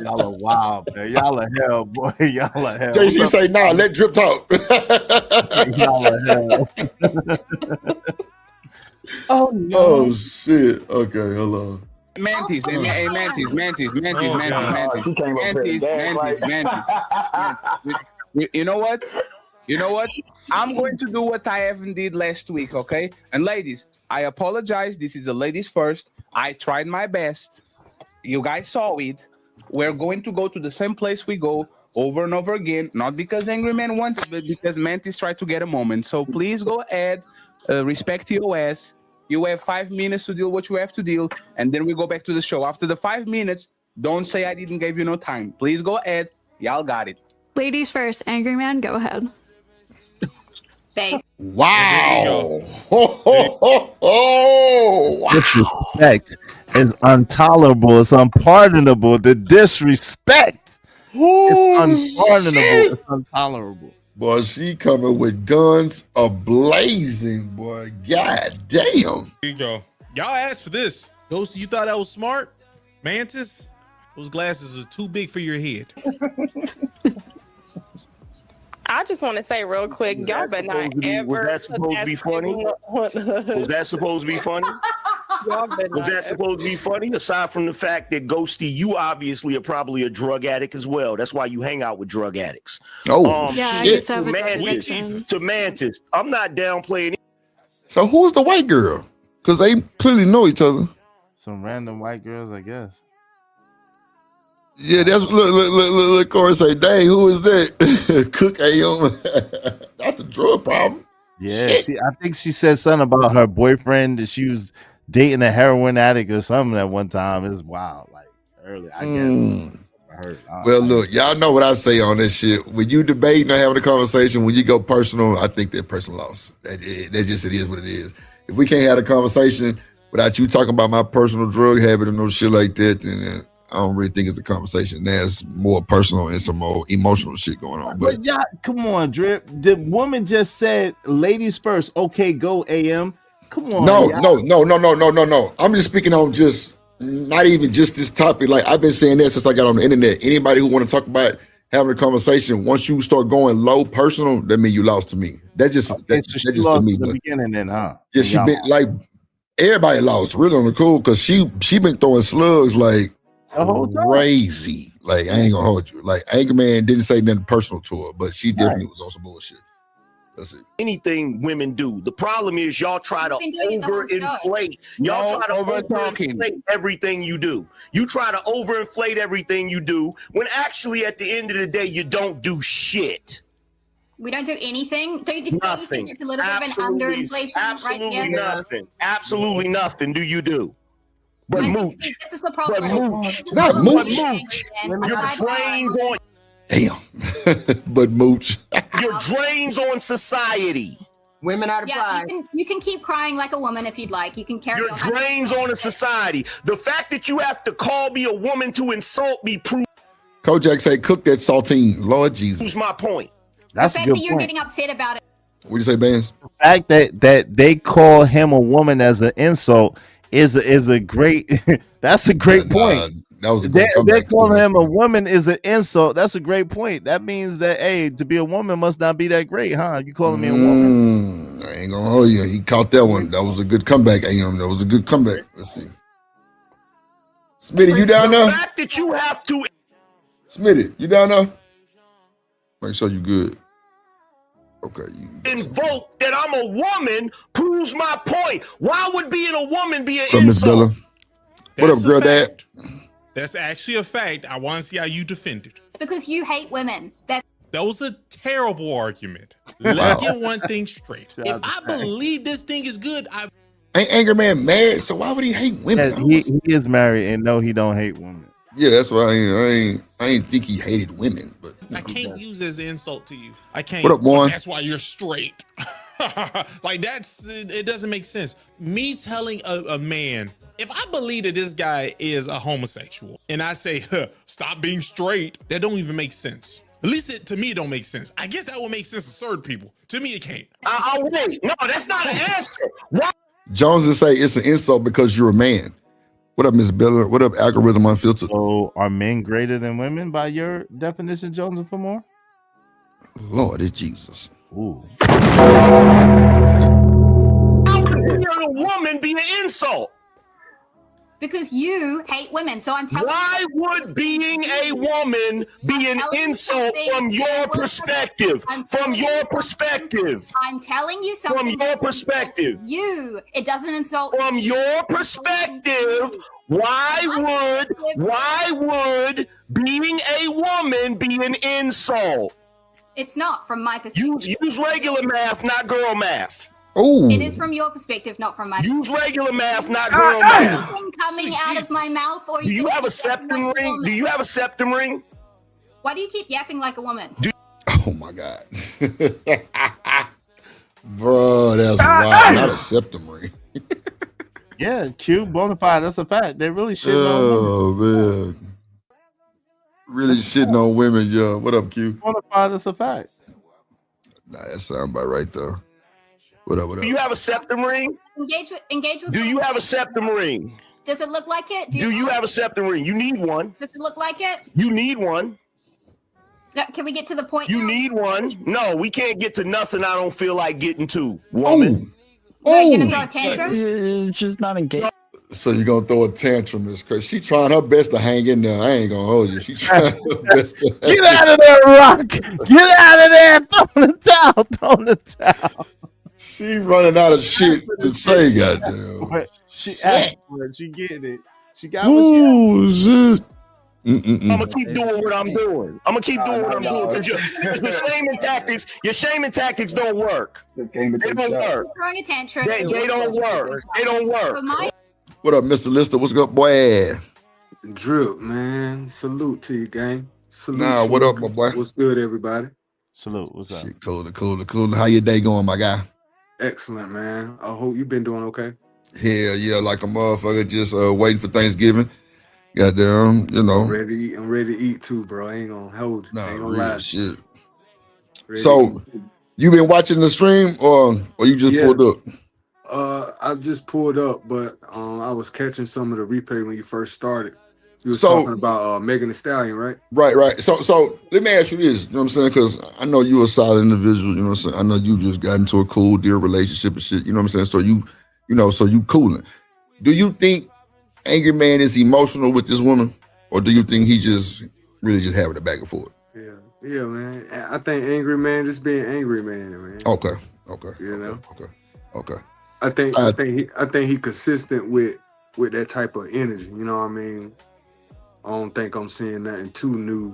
Y'all are wild, man. Y'all are hell, boy. Y'all are hell. JC say nah, let Drip talk. Y'all are hell. Oh no. Oh shit. Okay, hold on. Mantis. You know what? You know what? I'm going to do what I even did last week, okay? And ladies, I apologize. This is the ladies first. I tried my best. You guys saw it. We're going to go to the same place we go over and over again, not because Angry Man wants it, but because Mantis tried to get a moment. So please go ahead, respect your ass. You have 5 minutes to deal what you have to deal, and then we go back to the show. After the 5 minutes, don't say I didn't give you no time. Please go ahead. Y'all got it. Ladies first, Angry Man, go ahead. Thanks. Wow. Oh. Disrespect is intolerable. It's unpardonable. The disrespect is unpardonable. Shit. It's intolerable. Boy, she coming with guns ablazing, boy. God damn. Here you go. Y'all asked for this. Ghost, you thought that was smart? Mantis, those glasses are too big for your head. I just want to say real quick, y'all better not ever. Was that supposed to be funny? Was that supposed to be funny? Was that supposed to be funny? Aside from the fact that Ghosty, you obviously are probably a drug addict as well. That's why you hang out with drug addicts. Oh, yeah, I shit. used to have addictions. To Mantis, I'm not downplaying. So who's the white girl? Because they clearly know each other. Some random white girls, I guess. Yeah, that's look. Corey say, "Dang, who is that?" Cook AM. That's a drug problem. Yeah, Shit. I think she said something about her boyfriend that she was dating a heroin addict or something at one time. It's wild, like early, I guess. I heard. Well, look, y'all know what I say on this shit. When you debating or having a conversation, when you go personal, I think that person lost. That just it is what it is. If we can't have a conversation without you talking about my personal drug habit or no shit like that, then I don't really think it's a conversation. There's more personal and some more emotional shit going on. But y'all, come on, Drip. The woman just said, "Ladies first." Okay, go AM. Come on. No. I'm just speaking on just not even just this topic. Like I've been saying that since I got on the internet. Anybody who want to talk about having a conversation, once you start going low personal, that means you lost to me. That's just that's just to me. The beginning, then, huh? Yeah, she been like everybody lost really on the cool because she been throwing slugs like crazy. Like I ain't gonna hold you. Like Angry Man didn't say nothing personal to her, but she definitely was on some bullshit. That's it. Anything women do. The problem is y'all try to overinflate. Y'all try to overinflate everything you do. You try to overinflate everything you do when actually at the end of the day you don't do shit. We don't do anything. Don't you Nothing. think it's a little bit of an underinflation? Absolutely right? nothing. Absolutely nothing do you do. But mooch. This is the problem. But mooch. Not mooch. Your drains on. Damn. But mooch. Your drains on society. Women are the prize. You can keep crying like a woman if you'd like. You can carry Your on. drains on a society. The fact that you have to call me a woman to insult me proves Kojak say, "Cook that saltine." Lord Jesus. my point. That's the a fact good that you're point. getting upset about it. What do you say, Bands? The fact that they call him a woman as an insult is a great. That's a great point. That was a great They're comeback. calling him a woman is an insult. That's a great point. That means that to be a woman must not be that great, huh? You calling me a woman? I ain't gonna hold you. He caught that one. That was a good comeback, AM. That was a good comeback. Let's see. Smitty, you down The there? fact that you have to Smitty, you down there? Make sure you good. Okay. invoke that I'm a woman proves my point. Why would being a woman be an What up, Miss insult? Bella? What up, girl, dad? That's actually a fact. I want to see how you defend it. Because you hate women. That was a terrible argument. Let's get one thing straight. If I believe this thing is good, Ain't Angry Man married, so why would he hate women? He is married and no, he don't hate women. Yeah, that's why I ain't think he hated women, but I can't use it as an insult to you. I can't. What up, Warren? That's why you're straight. Like it doesn't make sense. Me telling a man, if I believe that this guy is a homosexual and I say, stop being straight, that don't even make sense. At least to me, it don't make sense. I guess that would make sense to certain people. To me, it can't. I'll wait. No, that's not an answer. Why? Jones will say it's an insult because you're a man. What up, Miss Bella? What up, Algorithm Unfiltered? So are men greater than women by your definition, Jones and Fomore? Lord, it's Jesus. Ooh. How would being a woman be an insult? Because you hate women. So I'm telling Why you. would being a woman be an insult from your perspective? From your perspective. I'm telling you something. From your perspective. It doesn't insult. From your perspective, why would being a woman be an insult? It's not from my perspective. Use regular math, not girl math. Oh. It is from your perspective, not from my Use regular math, not girl math. Coming out of my mouth, or Do you have a septum ring? Do you have a septum ring? Why do you keep yapping like a woman? Oh my God. Bro, that's wild. Not a septum ring. Yeah, Q, bonafide, that's a fact. They really shit on Oh, man. Really shitting on women, yo. What up, Q? bonafide, that's a fact. Nah, that sound about right, though. What up, what up? Do you have a septum ring? Engage with. Do you have a septum ring? Does it look like it? Do you have a septum ring? You need one. Does it look like it? You need one. No, can we get to the point? You need one. No, we can't get to nothing I don't feel like getting to, woman. You gonna throw a tantrum? It's just not engaged. So you're gonna throw a tantrum, Miss Chris. She trying her best to hang in there. I ain't gonna hold you. She trying her best to Get out of there, Rock! Get out of there! Throw the towel! Throw the towel! She running out of shit to say, goddamn. She asked for it. She getting it. She got what she shit. I'm gonna keep doing what I'm doing. I'm gonna keep doing what I'm doing because your shaming tactics don't work. They don't work. Throwing a tantrum. They don't work. They don't work. What up, Mr. Lister? What's up, boy? Drip, man. Salute to you, gang. Salute. Nah, what up, my boy? What's good, everybody? Salute. What's up? Shit, cool. How your day going, my guy? Excellent, man. I hope you've been doing okay. Hell yeah, like a motherfucker, just waiting for Thanksgiving. Goddamn, you know. I'm ready to eat too, bro. I ain't gonna hold you. Nah, I ain't gonna real lie. shit. Ready So, you been watching the stream or you just pulled up? I just pulled up, but I was catching some of the replay when you first started. You was So- talking about Megan Thee Stallion, right? Right. So let me ask you this. You know what I'm saying? Because I know you a solid individual. You know what I'm saying? I know you just got into a cool, dear relationship and shit. You know what I'm saying? So you cooling. Do you think Angry Man is emotional with this woman, or do you think he just really just having it back and forth? Yeah, man. I think Angry Man just being angry, man. Okay. You know. Okay. I think he consistent with that type of energy. You know what I mean? I don't think I'm seeing nothing too new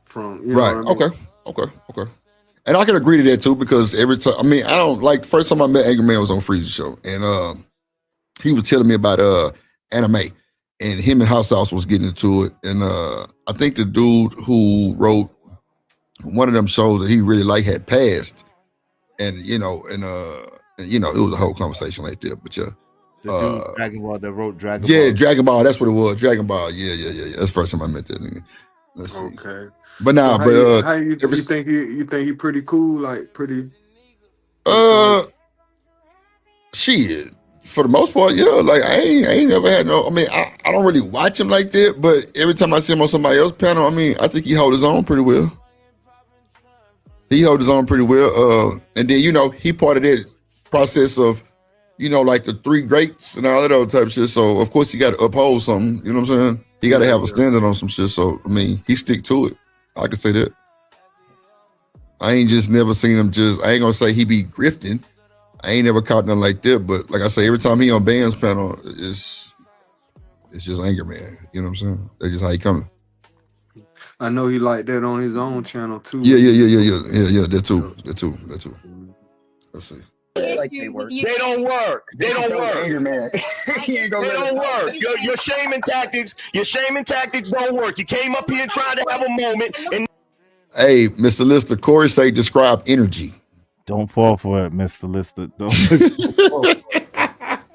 from Right. What I mean? Okay. And I can agree to that too, because every time, I mean, I don't like, first time I met Angry Man was on Freeze's show, and he was telling me about anime, and him and House House was getting into it, and I think the dude who wrote one of them shows that he really liked had passed, and it was a whole conversation like that. But The dude Dragon Ball that wrote Dragon yeah, Ball. Dragon Ball, that's what it was. Dragon Ball, yeah. That's the first time I met that nigga. Let's see. Okay. But nah, So how you think he pretty cool? Like pretty. Shit. For the most part, yeah. Like I ain't never had no. I mean, I don't really watch him like that, but every time I see him on somebody else's panel, I mean, I think he hold his own pretty well. And then he part of that process of, like the three greats and all that other type of shit. So of course he got to uphold something. You know what I'm saying? He got to have a standard on some shit. So I mean, he stick to it. I can say that. I ain't just never seen him I ain't gonna say he be grifting. I ain't never caught nothing like that. But like I say, every time he on Band's panel, it's just Angry Man. You know what I'm saying? That's just how he coming. I know he like that on his own channel too. Yeah. That too. Let's see. They don't work. They don't work. They don't work. Your shaming tactics don't work. You came up here trying to have a moment, and Hey, Mr. Lister, Corey say describe energy. Don't fall for it, Mr. Lister. Don't.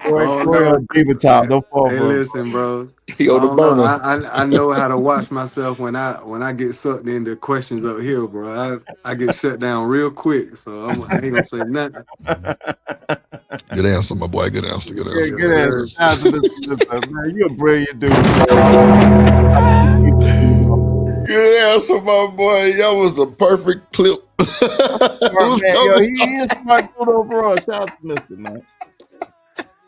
No. Keep it top. Don't fall Hey, for it. listen, bro. He on the burner. I know how to watch myself when I get sucked into questions up here, bro. I get shut down real quick, so I ain't gonna say nothing. Good answer, my boy. Good answer. Yeah, good answer. Shout out to Mr. Lister, man. You a brilliant dude. Good answer, my boy. That was a perfect clip. Smart man. Yo, he is smart dude overall. Shout out to Mr. Man.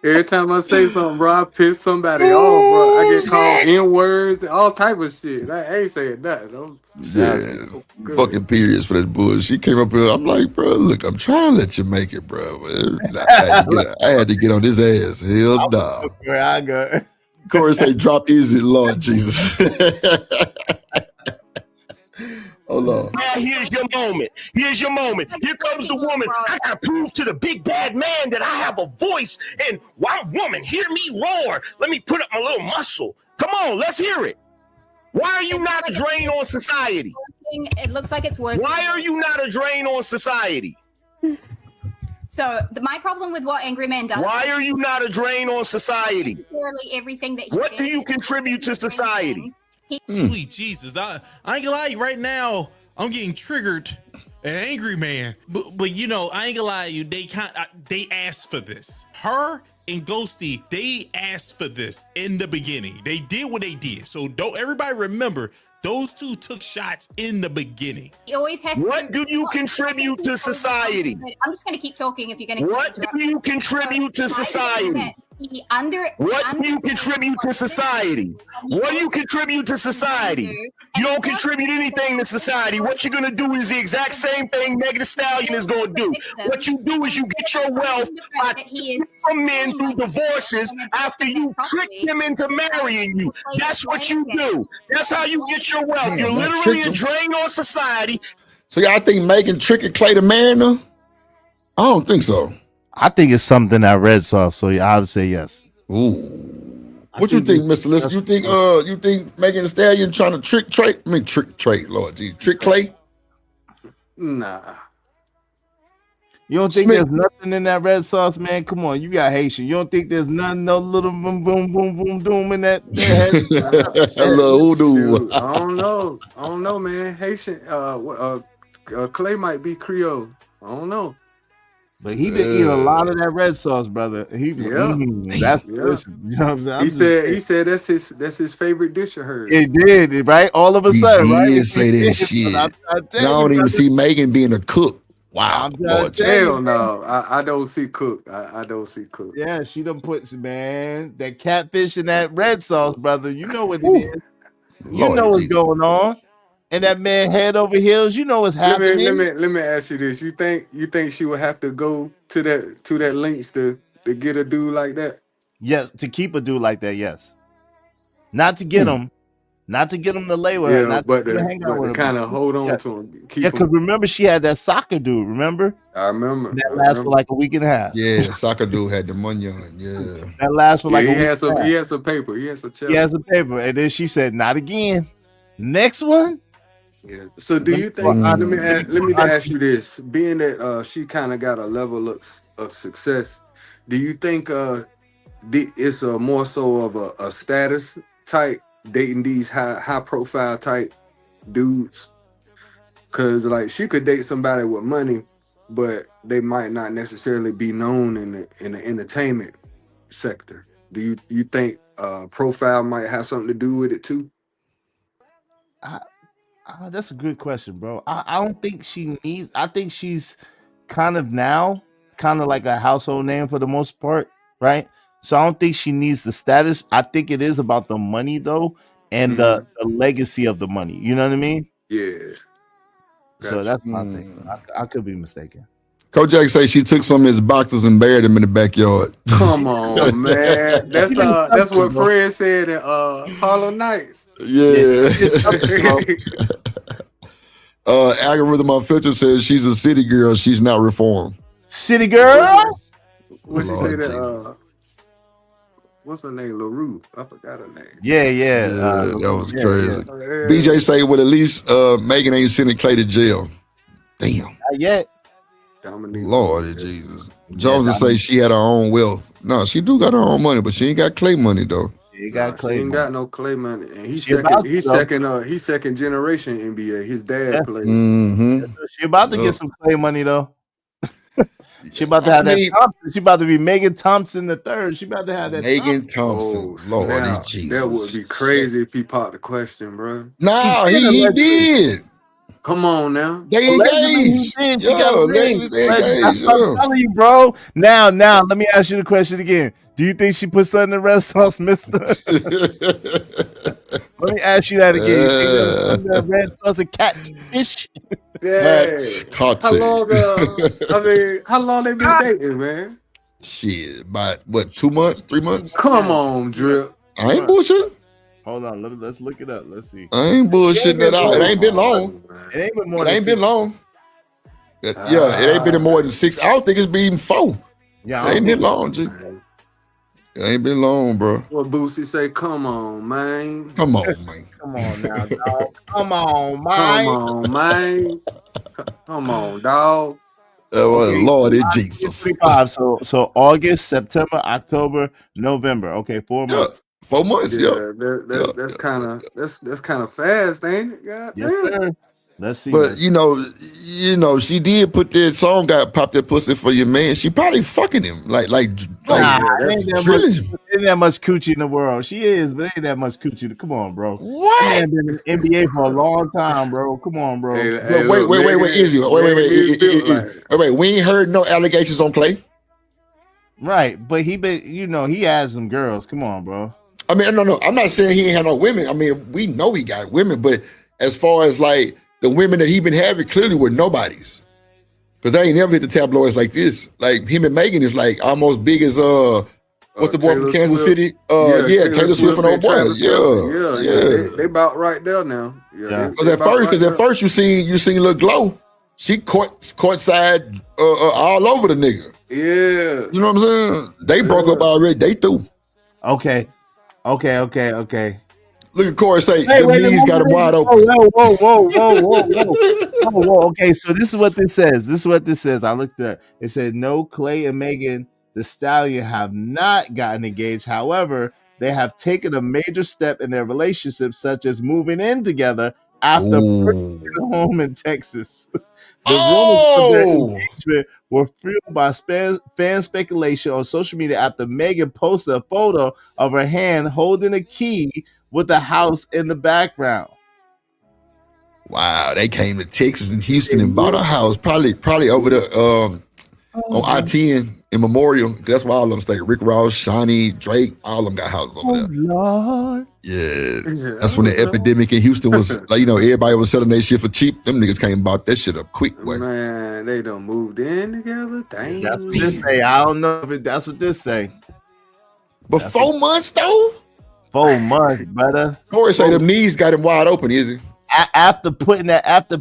Every time I say something, bro, I piss somebody off, bro. I get called N-words, all type of shit. I ain't saying that, though. Yeah, fucking periods for that bullshit. She came up here. I'm like, bro, look, I'm trying to let you make it, bro. I had to get on his ass. Hell no. Where I go. Corey say, drop easy, Lord Jesus. Hold on. Now here's your moment. Here's your moment. Here comes the woman. I gotta prove to the big bad man that I have a voice. And why, woman, hear me roar. Let me put up my little muscle. Come on, let's hear it. Why are you not a drain on society? It looks like it's working. Why are you not a drain on society? So my problem with what Angry Man does. Why are you not a drain on society? Necessarily everything that he What says do you is contribute to society? Sweet Jesus, I ain't gonna lie, right now I'm getting triggered an Angry Man, but you know, I ain't gonna lie to you, they asked for this. Her and Ghosty, they asked for this in the beginning. They did what they did. So don't everybody remember, those two took shots in the beginning. He always has. What do you contribute to society? I'm just going to keep talking if you're going to. What do you contribute to society? What do you contribute to society? What do you contribute to society? You don't contribute anything to society. What you're gonna do is the exact same thing Megan Thee Stallion is gonna do. What you do is you get your wealth from men through divorces after you trick them into marrying you. That's what you do. That's how you get your wealth. You're literally a drain on society. So y'all think Megan tricking Clay to marry her? I don't think so. I think it's something that Red saw, so I would say yes. Ooh. What you think, Mr. Lister? You think Megan Thee Stallion trying to trick Lord Jesus, trick Clay? Nah. You don't think there's nothing in that red sauce, man? Come on, you got Haitian. You don't think there's nothing, no little boom, boom, boom, boom, doom in that head? Hello, Shoot, I don't know, man. Haitian, Clay might be Creole. I don't know. But he been eating a lot of that red sauce, brother. That's delicious. You know what I'm saying? He said that's his favorite dish of hers. It did, right? All of a sudden, right? He did say that shit. I don't even see Megan being a cook. Wow. Hell no. I don't see cook. I don't see cook. Yeah, she done put, man, that catfish in that red sauce, brother. You know what it is. You know what's going on. And that man head over heels, you know what's happening. Let me ask you this: you think she would have to go to that lengths to get a dude like that? Yes, to keep a dude like that. Yes, not to get him, not to get him to lay with her, not but to hang out with to kind of hold on to him. Because remember, she had that soccer dude. Remember? I remember. That lasts for like a week and a half. Yeah, soccer dude had the money on. Yeah, that lasts for like a week. He had some paper. He had some check. He has some paper, and then she said, "Not again." Next one. Yeah. So do you think? Let me ask you this: being that she kind of got a level of success, do you think it's a more so of a status type dating these high profile type dudes? Because like she could date somebody with money, but they might not necessarily be known in the entertainment sector. Do you think profile might have something to do with it too? That's a good question, bro. I don't think she needs. I think she's kind of like a household name for the most part, right? So I don't think she needs the status. I think it is about the money though, and the legacy of the money. You know what I mean? Yeah. So that's my thing. I could be mistaken. Kojak say she took some of his boxes and buried them in the backyard. Come on, man. That's what Fred said in Harlem Nights. Yeah. Algorithm on Filter says she's a city girl. She's not reformed. City girl? What she say that? What's her name? LaRue. I forgot her name. Yeah. That was crazy. BJ say, well, at least Megan ain't sending Clay to jail. Damn. Not yet. Lord Jesus. Jones say she had her own wealth. No, she do got her own money, but she ain't got Clay money though. She got Clay. She ain't got no Clay money, and he's second generation NBA. His dad played. Mm-hmm. She about to get some Clay money though. She about to have that. Thompson. She about to be Megan Thompson the third. She about to have that. Megan Thompson. Lord Jesus. That would be crazy if he popped the question, bro. No, he did. Come on now. They engaged. She Yo, got a ring. allegedly they That's engaged. what I'm Yo. telling you, bro. Now, let me ask you the question again. Do you think she put something in red sauce, mister? Let me ask you that again. You think that was red sauce and catfish? Yeah. Caught How it. long? How long they been dating, man? Shit, about what? 2 months, 3 months? Come on, Drip. I ain't bullshitting. Hold on, let's look it up. Let's see. I ain't bullshitting at all. It ain't been long. It ain't been more. It ain't been long. Yeah, it ain't been more than 6. I don't think it's been even 4. Yeah, it ain't been long, G. It ain't been long, bro. What Boosie say? Come on, man. Come on, man. Come on now, dog. Come on, man. Come on, man. Come on, dog. Lord Jesus. 25. So August, September, October, November. Okay, 4 months. 4 months. Yeah, that's kind of fast, ain't it? God Yes, damn. sir. Let's see. But you know, she did put that song, got pop that pussy for your man. She probably fucking him, like Nah, ain't that much coochie in the world. She is, but ain't that much coochie. Come on, bro. What? That man been in the NBA for a long time, bro. Come on, bro. Wait, Izzy. Wait. We ain't heard no allegations on Clay. Right, but he has some girls. Come on, bro. I mean, no. I'm not saying he ain't had no women. I mean, we know he got women, but as far as like the women that he been having, clearly were nobodies. Because they ain't never hit the tabloids like this. Like him and Megan is like almost big as what's the boy from Kansas City? Taylor Swift and old boy. Yeah. They about right there now. Yeah. Because at first you seen Lil Glow. She courtside all over the nigga. Yeah. You know what I'm saying? They broke up already. They through. Okay. Look at Corey say, the knees got him wide open. Whoa. Okay, so this is what this says. I looked up. It said, no, Clay and Megan Thee Stallion have not gotten engaged. However, they have taken a major step in their relationship, such as moving in together after purchasing a home in Texas. The rumors of their engagement were fueled by fan speculation on social media after Megan posted a photo of her hand holding a key with a house in the background. Wow, they came to Texas and Houston and bought a house, probably over there on I-10 in Memorial. That's why all of them stay. Rick Ross, Shawnee, Drake, all of them got houses over there. Lord. Yeah, that's when the epidemic in Houston was like, everybody was selling their shit for cheap. Them niggas came and bought that shit up quick. Man, they done moved in together. Dang. That's what this say. I don't know if that's what this say. But 4 months though? 4 months, brother. Corey say them knees got him wide open, is it? After putting another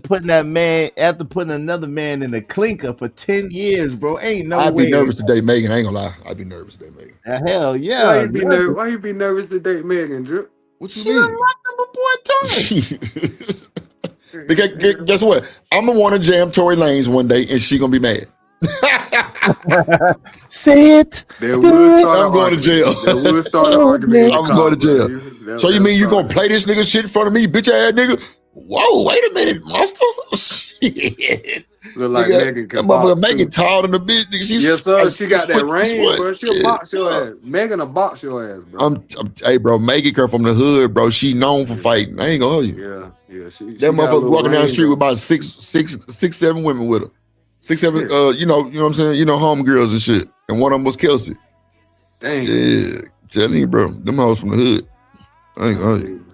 man in the clinker for 10 years, bro. Ain't no way. I'd be nervous today, Megan. I ain't gonna lie. I'd be nervous today, Megan. Hell yeah. Why you be nervous to date Megan, Drip? What you mean? Because guess what? I'm gonna want to jam Tory Lanez one day, and she gonna be mad. Say it. I'm going to jail. That would start an argument. I'm going to jail. So you mean you gonna play this nigga shit in front of me, bitch ass nigga? Whoa, wait a minute, monster. Shit. Look like nigga, Megan that motherfucker Megan taller than the bitch. Nigga, yes, sir. She got that range, bro. She'll box your ass. Megan will box your ass, bro. Hey, bro, Megan come from the hood, bro. She known for fighting. I ain't gonna hold you. Yeah. That motherfucker walking down the street with about six, 7 women with her. 6, 7, you know what I'm saying? Homegirls and shit. And one of them was Kelsey. Dang. Yeah, telling you, bro. Them hoes from the hood. I ain't gonna hold you.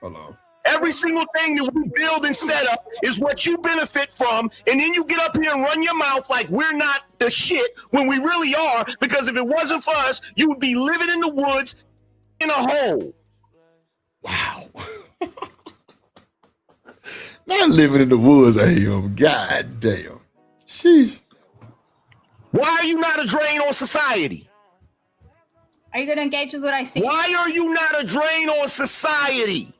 Hold on. Every single thing that we build and set up is what you benefit from, and then you get up here and run your mouth like we're not the shit when we really are, because if it wasn't for us, you would be living in the woods in a hole. Wow. Not living in the woods, God damn. Sheesh. Why are you not a drain on society? Are you going to engage with what I see? Why are you not a drain on society?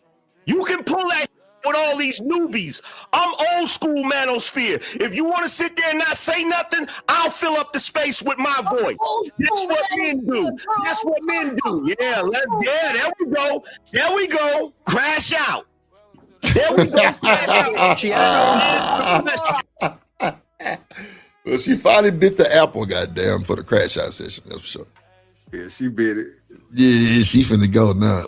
You can pull that with all these newbies. I'm old school manosphere. If you want to sit there and not say nothing, I'll fill up the space with my voice. That's what men do. That's what men do. Yeah, there we go. There we go. Crash out. There we go. Crash out. Well, she finally bit the apple, goddamn, for the crash out session. That's for sure. Yeah, she bit it. Yeah, she finna go now.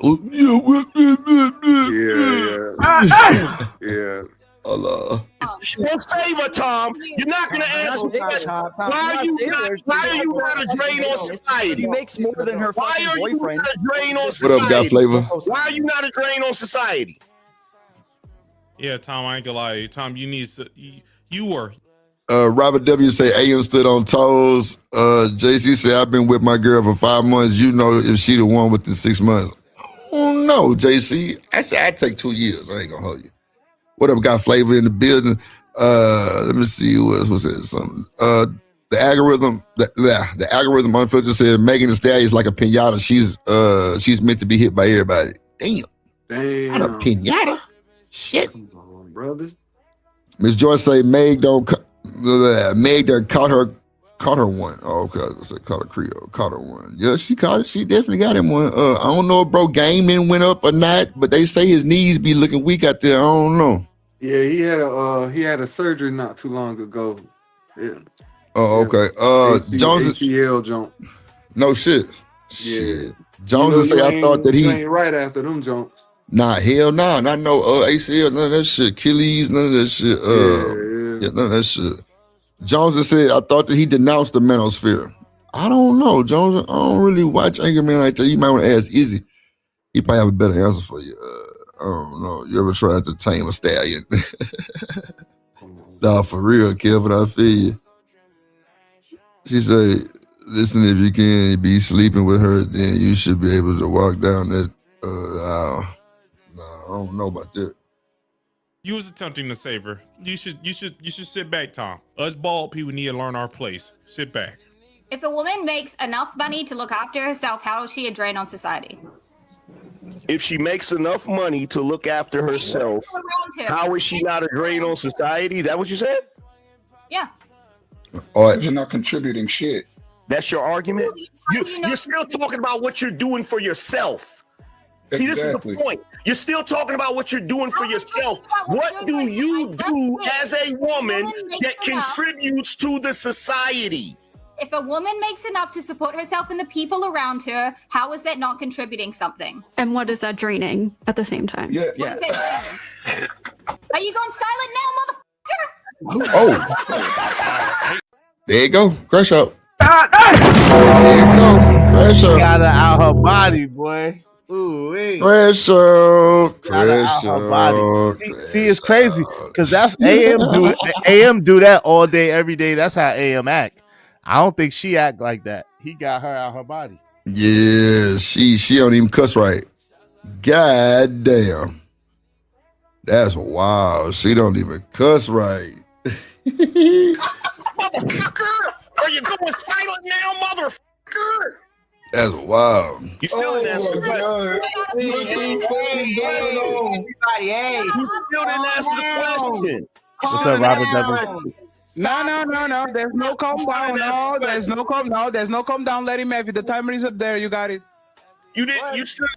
Yeah. Allah. Well, save her, Tom. You're not gonna answer the question. Why are you not a drain on society? She makes more than her Why fucking are you boyfriend. not a drain on What society? up, God Flavor? Why are you not a drain on society? Yeah, Tom, I ain't gonna lie to you. Tom, you need to, you were. Robert W say AM stood on toes. JC say I've been with my girl for 5 months. You know if she the one within 6 months. Oh no, JC. I say I'd take 2 years. I ain't gonna hold you. What up, got flavor in the building? Let me see who else was it. Something. The algorithm, the algorithm unfiltered said Megan Thee Stallion is like a pinata. She's meant to be hit by everybody. Damn. Not a pinata. Shit. Come on, brother. Miss Joyce say Meg done caught her one. Oh, okay. I said caught her Creole. Caught her one. Yeah, she caught it. She definitely got him one. I don't know if bro game then went up or not, but they say his knees be looking weak out there. I don't know. Yeah, he had a surgery not too long ago. Yeah. Oh, okay. Jones ACL jump. No shit. Yeah. Shit. Jones say I thought that you he ain't right after them jumps. Nah, hell nah, not no ACL, none of that shit. Achilles, none of that shit. Yeah, none of that shit. Jones said, I thought that he denounced the manosphere. I don't know, Jones. I don't really watch Angry Man like that. You might want to ask Izzy. He probably have a better answer for you. I don't know. You ever tried to tame a stallion? Nah, for real, Kevin, I feel you. She said, listen, if you can be sleeping with her, then you should be able to walk down that aisle. I don't know about that. You was attempting to save her. You should sit back, Tom. Us bald people need to learn our place. Sit back. If a woman makes enough money to look after herself, how is she a drain on society? If she makes enough money to look after herself, how is she not a drain on society? Is that what you said? Yeah. You're not contributing shit. That's your argument? You're still talking about what you're doing for yourself. See, this is the point. You're still talking about what you're doing for yourself. What do you do as a woman that contributes to the society? If a woman makes enough to support herself and the people around her, how is that not contributing something? And what is that draining at the same time? What is that draining? Are you going silent now, motherfucker? Oh. There you go. Crash out. There you go. Crash out. Got her out her body, boy. Ooh, Crash out. Crash out. See, it's crazy because that's AM do that all day, every day. That's how AM act. I don't think she act like that. He got her out her body. Yeah, she don't even cuss right. God damn. That's wild. She don't even cuss right. Motherfucker! Are you going silent now, motherfucker? That's wild. You still didn't answer the question. You still didn't answer the question. What's up, Robert W? No. There's no calm down. No, there's no calm. No, there's no calm down. Let him have it. The timer is up there. You got it. You did.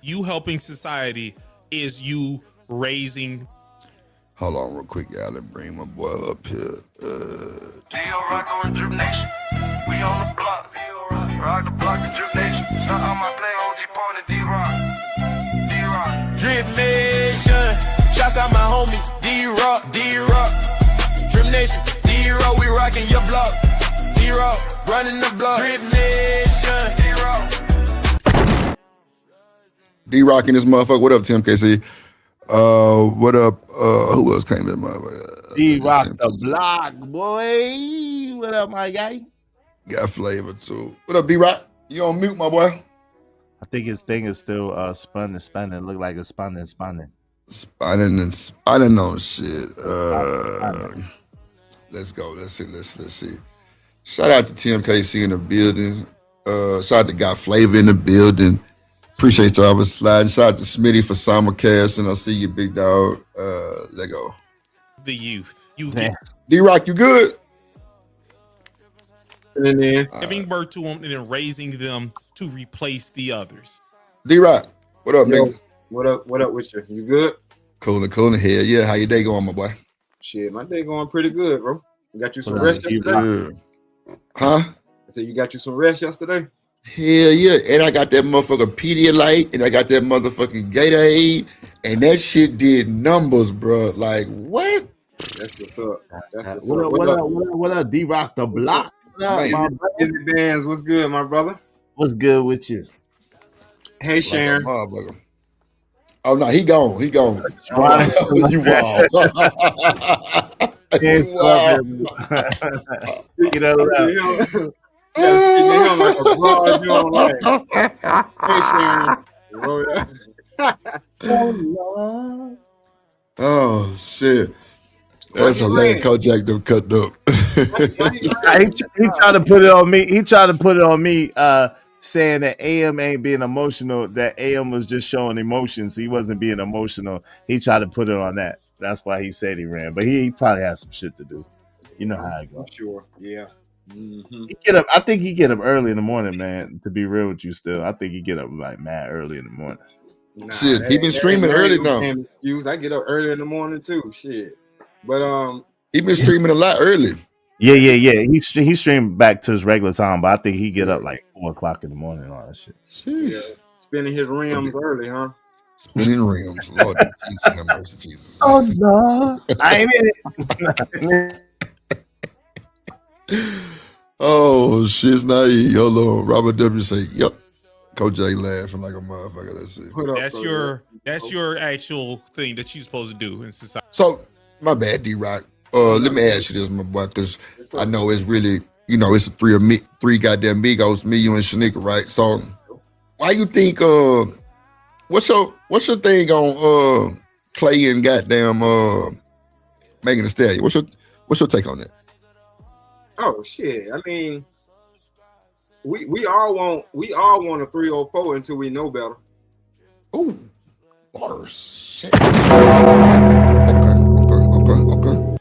You helping society is you raising. Hold on real quick, y'all. Let me bring my boy up here. Rock on Drip Nation. We on the block. Rock the block of Drip Nation. Start on my play, OG Pony, D-Rock. Drip Nation. Shouts out my homie, D-Rock. Drip Nation. D-Rock, we rocking your block. D-Rock, running the block. Drip Nation. D-Rock. D-Rock in this motherfucker. What up, Tim KC? What up? Who else came in my D-Rock the block, boy. What up, my guy? Got flavor too. What up, D-Rock? You on mute, my boy? I think his thing is still spinning. Look like it's spinning. Spinning on shit. Let's go. Let's see. Shout out to Tim KC in the building. Shout out to Got Flavor in the building. Appreciate y'all for sliding. Shout out to Smitty for simulcast, and I see you, big dog. Let go. The youth. D-Rock, you good? Giving birth to them and then raising them to replace the others. D-Rock, what up, Yo, nigga? What up with you? You good? Cool in here. Yeah, how your day going, my boy? Shit, my day going pretty good, bro. You got you some Nice, rest yesterday? Huh? I said you got you some rest yesterday? Hell yeah. And I got that motherfucker Pedialyte and I got that motherfucking Gatorade. And that shit did numbers, bro. Like, what? That's what's up. That's what's What up. up, what up, what up, what up, D-Rock the Block? What up, Man, my brother? Izzy Bands, what's good, my brother? What's good with you? Hey, Sharon. Oh no, he gone. He gone. You wild. Yes, You wild. Get out of that. Him like a broad joint, like, hey, Sharon. Oh shit. That's hilarious. Kojak them cut up. he tried to put it on me. He tried to put it on me, saying that AM ain't being emotional. That AM was just showing emotions. He wasn't being emotional. He tried to put it on that. That's why he said he ran. But he probably has some shit to do. You know how it goes. Sure. Yeah. Mm-hmm. He get up. I think he get up early in the morning, man. To be real with you, still, I think he get up like mad early in the morning. Nah, Shit, he been streaming early now. Excuse. I get up early in the morning too. Shit. But he been streaming a lot early. Yeah. He streamed back to his regular time, but I think he get up like 4 o'clock in the morning and all that shit. yeah, spinning his rims early, huh? Spinning rims, Lord Jesus, have mercy, Jesus. Oh no, I ain't in it. Oh shit, it's not easy. Hold on. Robert W say, "Yep." Coach J laughing like a motherfucker. That's it. That's your actual thing that you're supposed to do in society. So my bad, D-Rock. Let me ask you this, my boy, because I know it's really, it's three goddamn Migos, me, you, and Shanika, right? So why you think what's your thing on Clay and goddamn Megan Thee Stallion? What's your take on that? Oh shit. I mean, we all want a 304 until we know better. Oh, bars. Shit. Okay.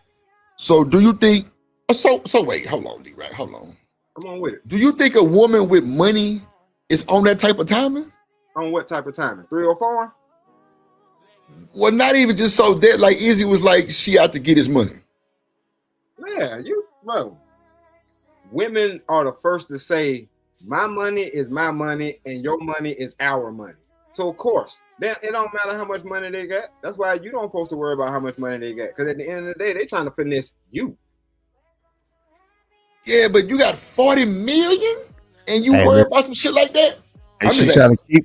So do you think so wait, hold on, D-Right, hold on. Come on with it. Do you think a woman with money is on that type of timing? On what type of timing? 304? Well, not even just so that, like Izzy was like, she out to get his money. Yeah, bro. Women are the first to say, my money is my money and your money is our money. So of course, it don't matter how much money they got. That's why you don't supposed to worry about how much money they got. Because at the end of the day, they trying to finesse you. Yeah, but you got 40 million and you worry about some shit like that? And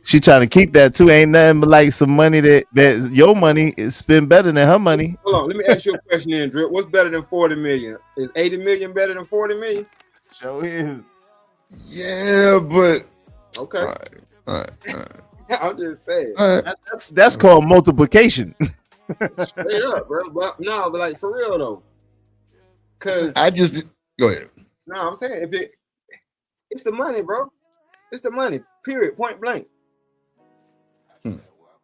she trying to keep that too. Ain't nothing but like some money that your money is spent better than her money. Hold on, let me ask you a question then, Drip. What's better than 40 million? Is 80 million better than 40 million? Sure is. Yeah, but okay. All right. I'm just saying. That's called multiplication. Straight up, bro. But like for real though. Cause go ahead. No, I'm saying it's the money, bro. It's the money. Period. Point blank.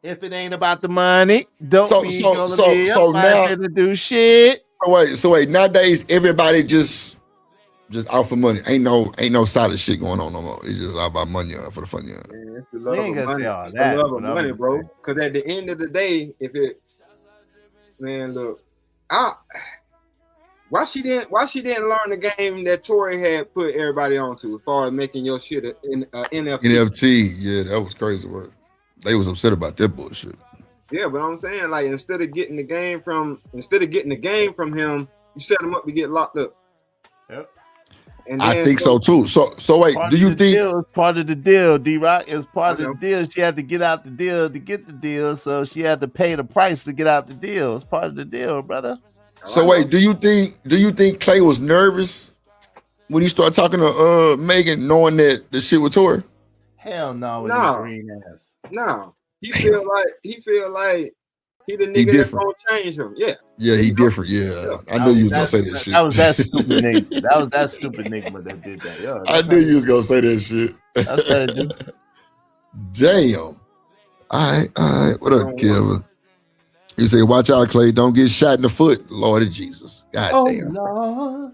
If it ain't about the money, don't be gonna be now to do shit. So wait. Nowadays, everybody just out for money. Ain't no solid shit going on no more. It's just all about money for the fun. Man, it's the love of money. It's the love of money, bro. Because at the end of the day, why she didn't learn the game that Tory had put everybody onto as far as making your shit in NFT? NFT, yeah, that was crazy work. They was upset about that bullshit. Yeah, but I'm saying like instead of getting the game from him, you set him up to get locked up. Yep. And I think so too. So wait, do you think it's part of the deal? D-Rock is part of the deal. She had to get out the deal to get the deal, so she had to pay the price to get out the deal. It's part of the deal, brother. So wait, do you think Clay was nervous when he started talking to Megan, knowing that the shit was Tory? Hell no, with his green ass. No, he feel like he the nigga that's gonna change him. Yeah. Yeah, he different. Yeah, I knew you was gonna say that shit. That was that stupid nigga. That was that stupid nigga that did that. Yo, I knew you was gonna say that shit. That's what I did. Damn. All right. What up, Kevin? You say, watch out, Clay. Don't get shot in the foot. Lord of Jesus. God damn. Lord.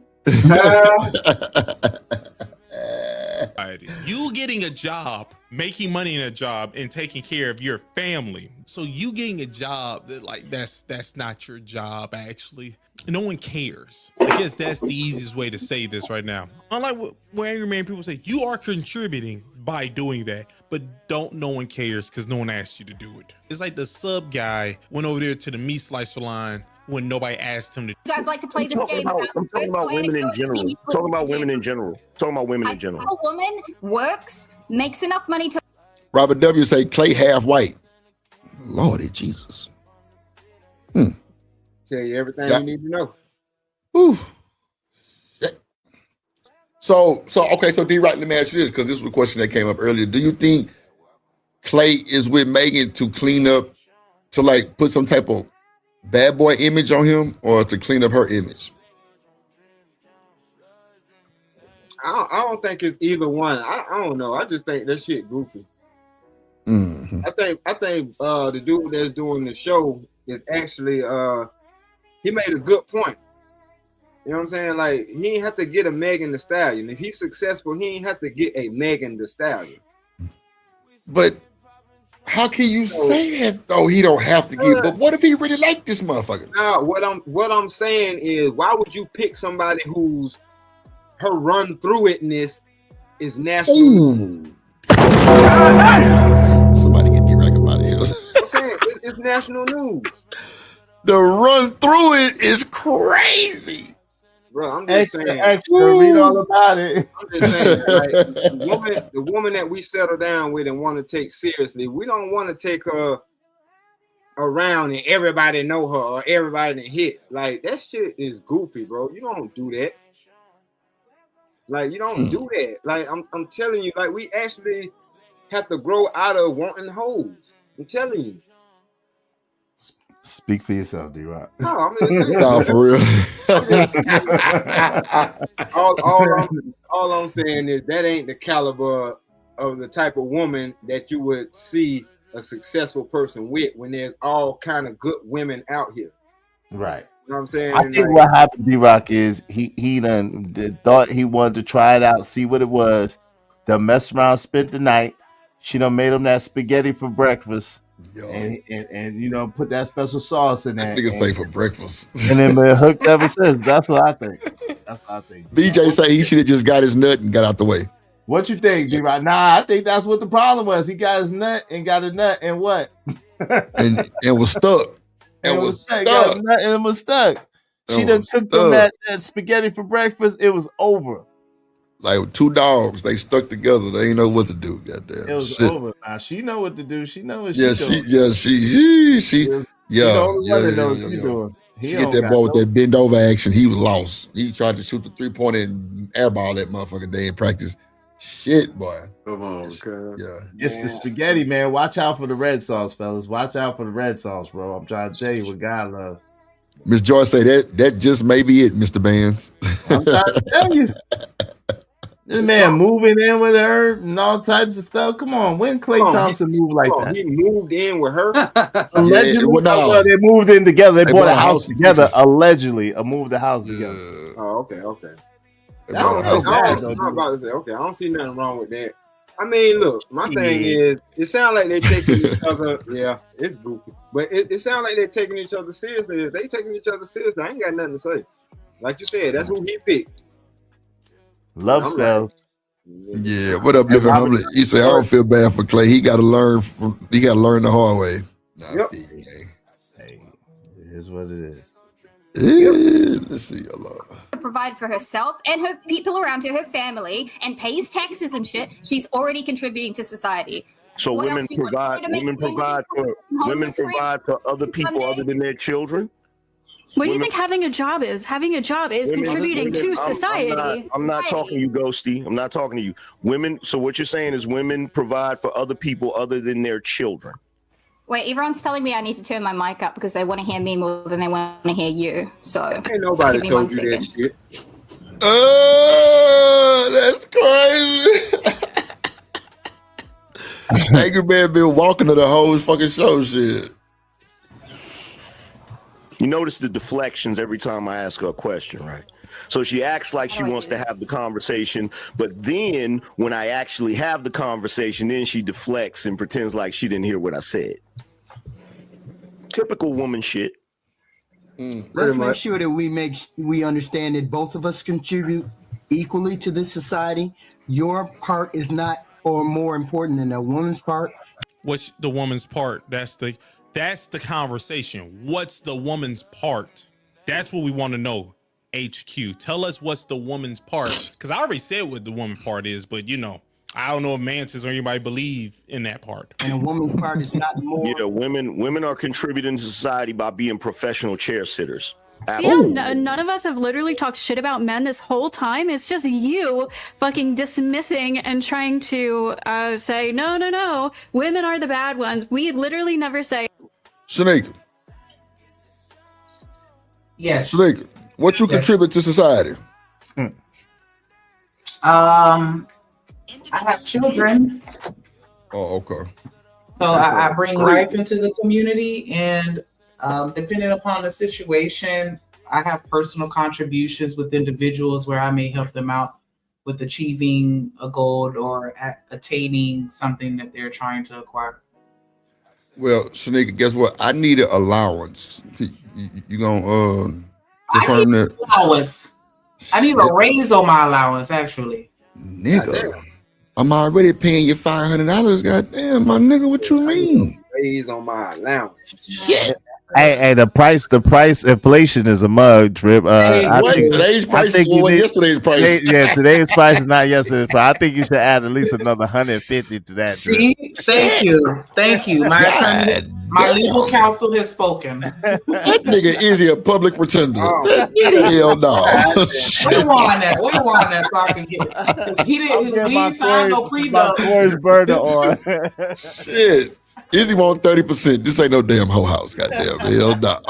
You getting a job, making money in a job, and taking care of your family. So you getting a job that's not your job, actually. no one cares. I guess that's the easiest way to say this right now. Unlike what Angry Man people say, you are contributing by doing that, but no one cares because no one asked you to do it. It's like the sub guy went over there to the meat slicer line when nobody asked him to. You guys like to play this game. I'm talking about women in general. Talking about women in general. Talking about women in general. A woman works, makes enough money to. Robert W. say Clay half white. Lordy Jesus. Tell you everything you need to know. Whew. So okay, so D-Rock, let me ask you this, because this was a question that came up earlier. Do you think Clay is with Megan to clean up, to like put some type of bad boy image on him, or to clean up her image? I don't think it's either one. I don't know. I just think that shit goofy. Mm-hmm. I think the dude that's doing the show is actually he made a good point. You know what I'm saying? Like, he ain't have to get a Megan Thee Stallion. If he's successful, he ain't have to get a Megan Thee Stallion. But how can you say that though? He don't have to get. But what if he really liked this motherfucker? Now, what I'm saying is, why would you pick somebody whose her run through itness is national? Somebody get D-Rock out of here. I'm saying it's national news. The run through it is crazy. Bro, I'm just saying. Read all about it. I'm just saying, like, the woman that we settle down with and want to take seriously, we don't want to take her around and everybody know her or everybody that hit. Like, that shit is goofy, bro. You don't do that. Like, you don't do that. Like, I'm telling you, like, we actually have to grow out of wanting hoes. I'm telling you. Speak for yourself, D-Rock. No, I'm just saying. No, for real. all I'm saying is that ain't the caliber of the type of woman that you would see a successful person with when there's all kind of good women out here. Right. You know what I'm saying? I think what happened, D-Rock, is he done thought he wanted to try it out, see what it was. Done messed around, spent the night. She done made him that spaghetti for breakfast. And you know, put that special sauce in there. Nigga say for breakfast. And then been hooked ever since. That's what I think. That's what I think. BJ say he should have just got his nut and got out the way. What you think, D-Rock? Nah, I think that's what the problem was. He got his nut and got a nut and what? and was stuck. And was stuck. Got a nut and was stuck. She done cooked him that spaghetti for breakfast. It was over. Like two dogs, they stuck together. They ain't know what to do. Goddamn, it was over. Now she know what to do. She know what she doing. She She get that boy with that bend over action. He was lost. He tried to shoot the 3-pointer and airball that motherfucking day in practice. Shit, boy. Come on, okay. Yeah. It's the spaghetti, man. Watch out for the red sauce, fellas. Watch out for the red sauce, bro. I'm trying to tell you what God loves. Miss Joyce say that just may be it, Mr. Bands. I'm trying to tell you. This man moving in with her and all types of stuff. Come on, when Klay Thompson moved like that? He moved in with her. Allegedly, they moved in together. They bought a house together. Allegedly, moved the house together. Oh, okay. That's bad, though, I'm about to say, okay, I don't see nothing wrong with that. I mean, look, my thing is, it sounds like they're taking each other. Yeah, it's goofy, but it sounds like they're taking each other seriously. If they taking each other seriously, I ain't got nothing to say. Like you said, that's who he picked. Love spells. Yeah, what up, Living Humbly? He said, I don't feel bad for Clay. He got to learn the hard way. Yep. Hey, it is what it is. Yeah, let's see. Allah. Provide for herself and her people around her, her family, and pays taxes and shit. She's already contributing to society. So What women else do you want? provide Her to make women provide for other people other than their children. What do you think having a job is? Having a job is contributing to society. I'm not talking to you, Ghosty. I'm not talking to you. Women. So what you're saying is women provide for other people other than their children. Wait, everyone's telling me I need to turn my mic up because they want to hear me more than they want to hear you. So Ain't nobody give me told 1 you that second. shit. That's crazy. Angry Man been walking to the whole fucking show shit. You notice the deflections every time I ask her a question, right? So she acts like she wants to have the conversation, but then when I actually have the conversation, then she deflects and pretends like she didn't hear what I said. Typical woman shit. Let's make sure that we understand that both of us contribute equally to this society. Your part is not or more important than a woman's part. What's the woman's part? That's the conversation. What's the woman's part? That's what we want to know. HQ, tell us what's the woman's part, because I already said what the woman part is, but you know, I don't know if Mantis or anybody believe in that part. And a woman's part is not more. Yeah, women are contributing to society by being professional chair sitters. Yeah, none of us have literally talked shit about men this whole time. It's just you fucking dismissing and trying to say, no, women are the bad ones. We literally never say. Shanika. Yes. Shanika, what you contribute to society? I have children. Oh, okay. So I bring life into the community, and depending upon the situation, I have personal contributions with individuals where I may help them out with achieving a goal or attaining something that they're trying to acquire. Well, Shanika, guess what? I need an allowance. You gonna confirm that? Allowance. I need a raise on my allowance, actually. Nigga, I'm already paying you $500. Goddamn, my nigga, what you mean? Raise on my allowance. Shit. Hey, the price inflation is a mug, Drip. Today's price is yesterday's price. Today's price is not yesterday's price. I think you should add at least another 150 to that. See, thank you. My attorney, my legal counsel has spoken. That nigga is a public pretender. Hell no. Where you want that so I can get it? He didn't sign no pre-dub. Voice burner on. Shit. Izzy wants 30%. This ain't no damn whole house. Goddamn. Hell no.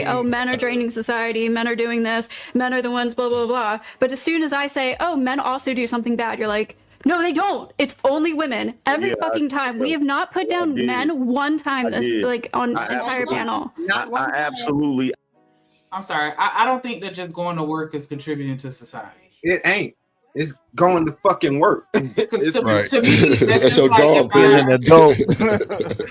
Oh, men are draining society. Men are doing this. Men are the ones, blah, blah, blah. But as soon as I say, oh, men also do something bad, you're like, no, they don't. It's only women. Every fucking time. We have not put down men one time on entire panel. I absolutely. I'm sorry. I don't think that just going to work is contributing to society. It ain't. It's going to fucking work. To me, that's just like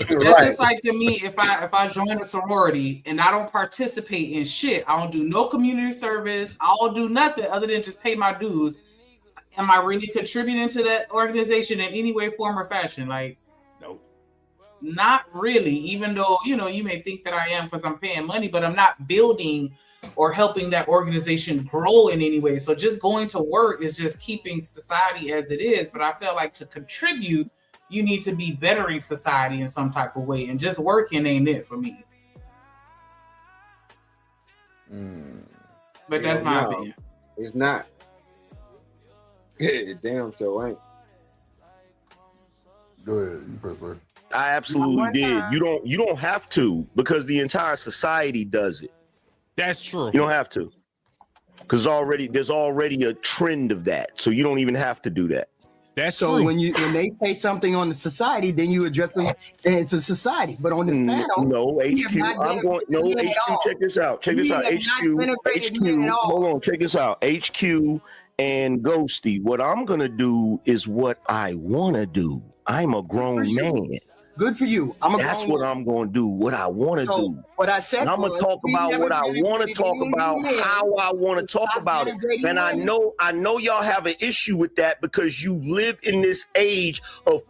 just like to me, if I join a sorority and I don't participate in shit, I don't do no community service, I don't do nothing other than just pay my dues. Am I really contributing to that organization in any way, form, or fashion? Like, no, not really. Even though you may think that I am because I'm paying money, but I'm not building or helping that organization grow in any way. So just going to work is just keeping society as it is. But I feel like to contribute, you need to be bettering society in some type of way. And just working ain't it for me. But that's my opinion. It's not. It damn sure ain't. Go ahead. You first, bro. I absolutely did. You don't have to, because the entire society does it. That's true. You don't have to, because there's already a trend of that, so you don't even have to do that. That's so true. when they say something on the society, then you address them, and it's a society. But on this panel, no HQ. I'm going no HQ. Check this out. Check this out. HQ. Hold on. Check this out. HQ and Ghosty. What I'm gonna do is what I wanna do. I'm a grown man. Good for you. That's what I'm going to do. What I want to do. What I said. I'm going to talk about what I want to talk about, how I want to talk about it. And I know y'all have an issue with that because you live in this age of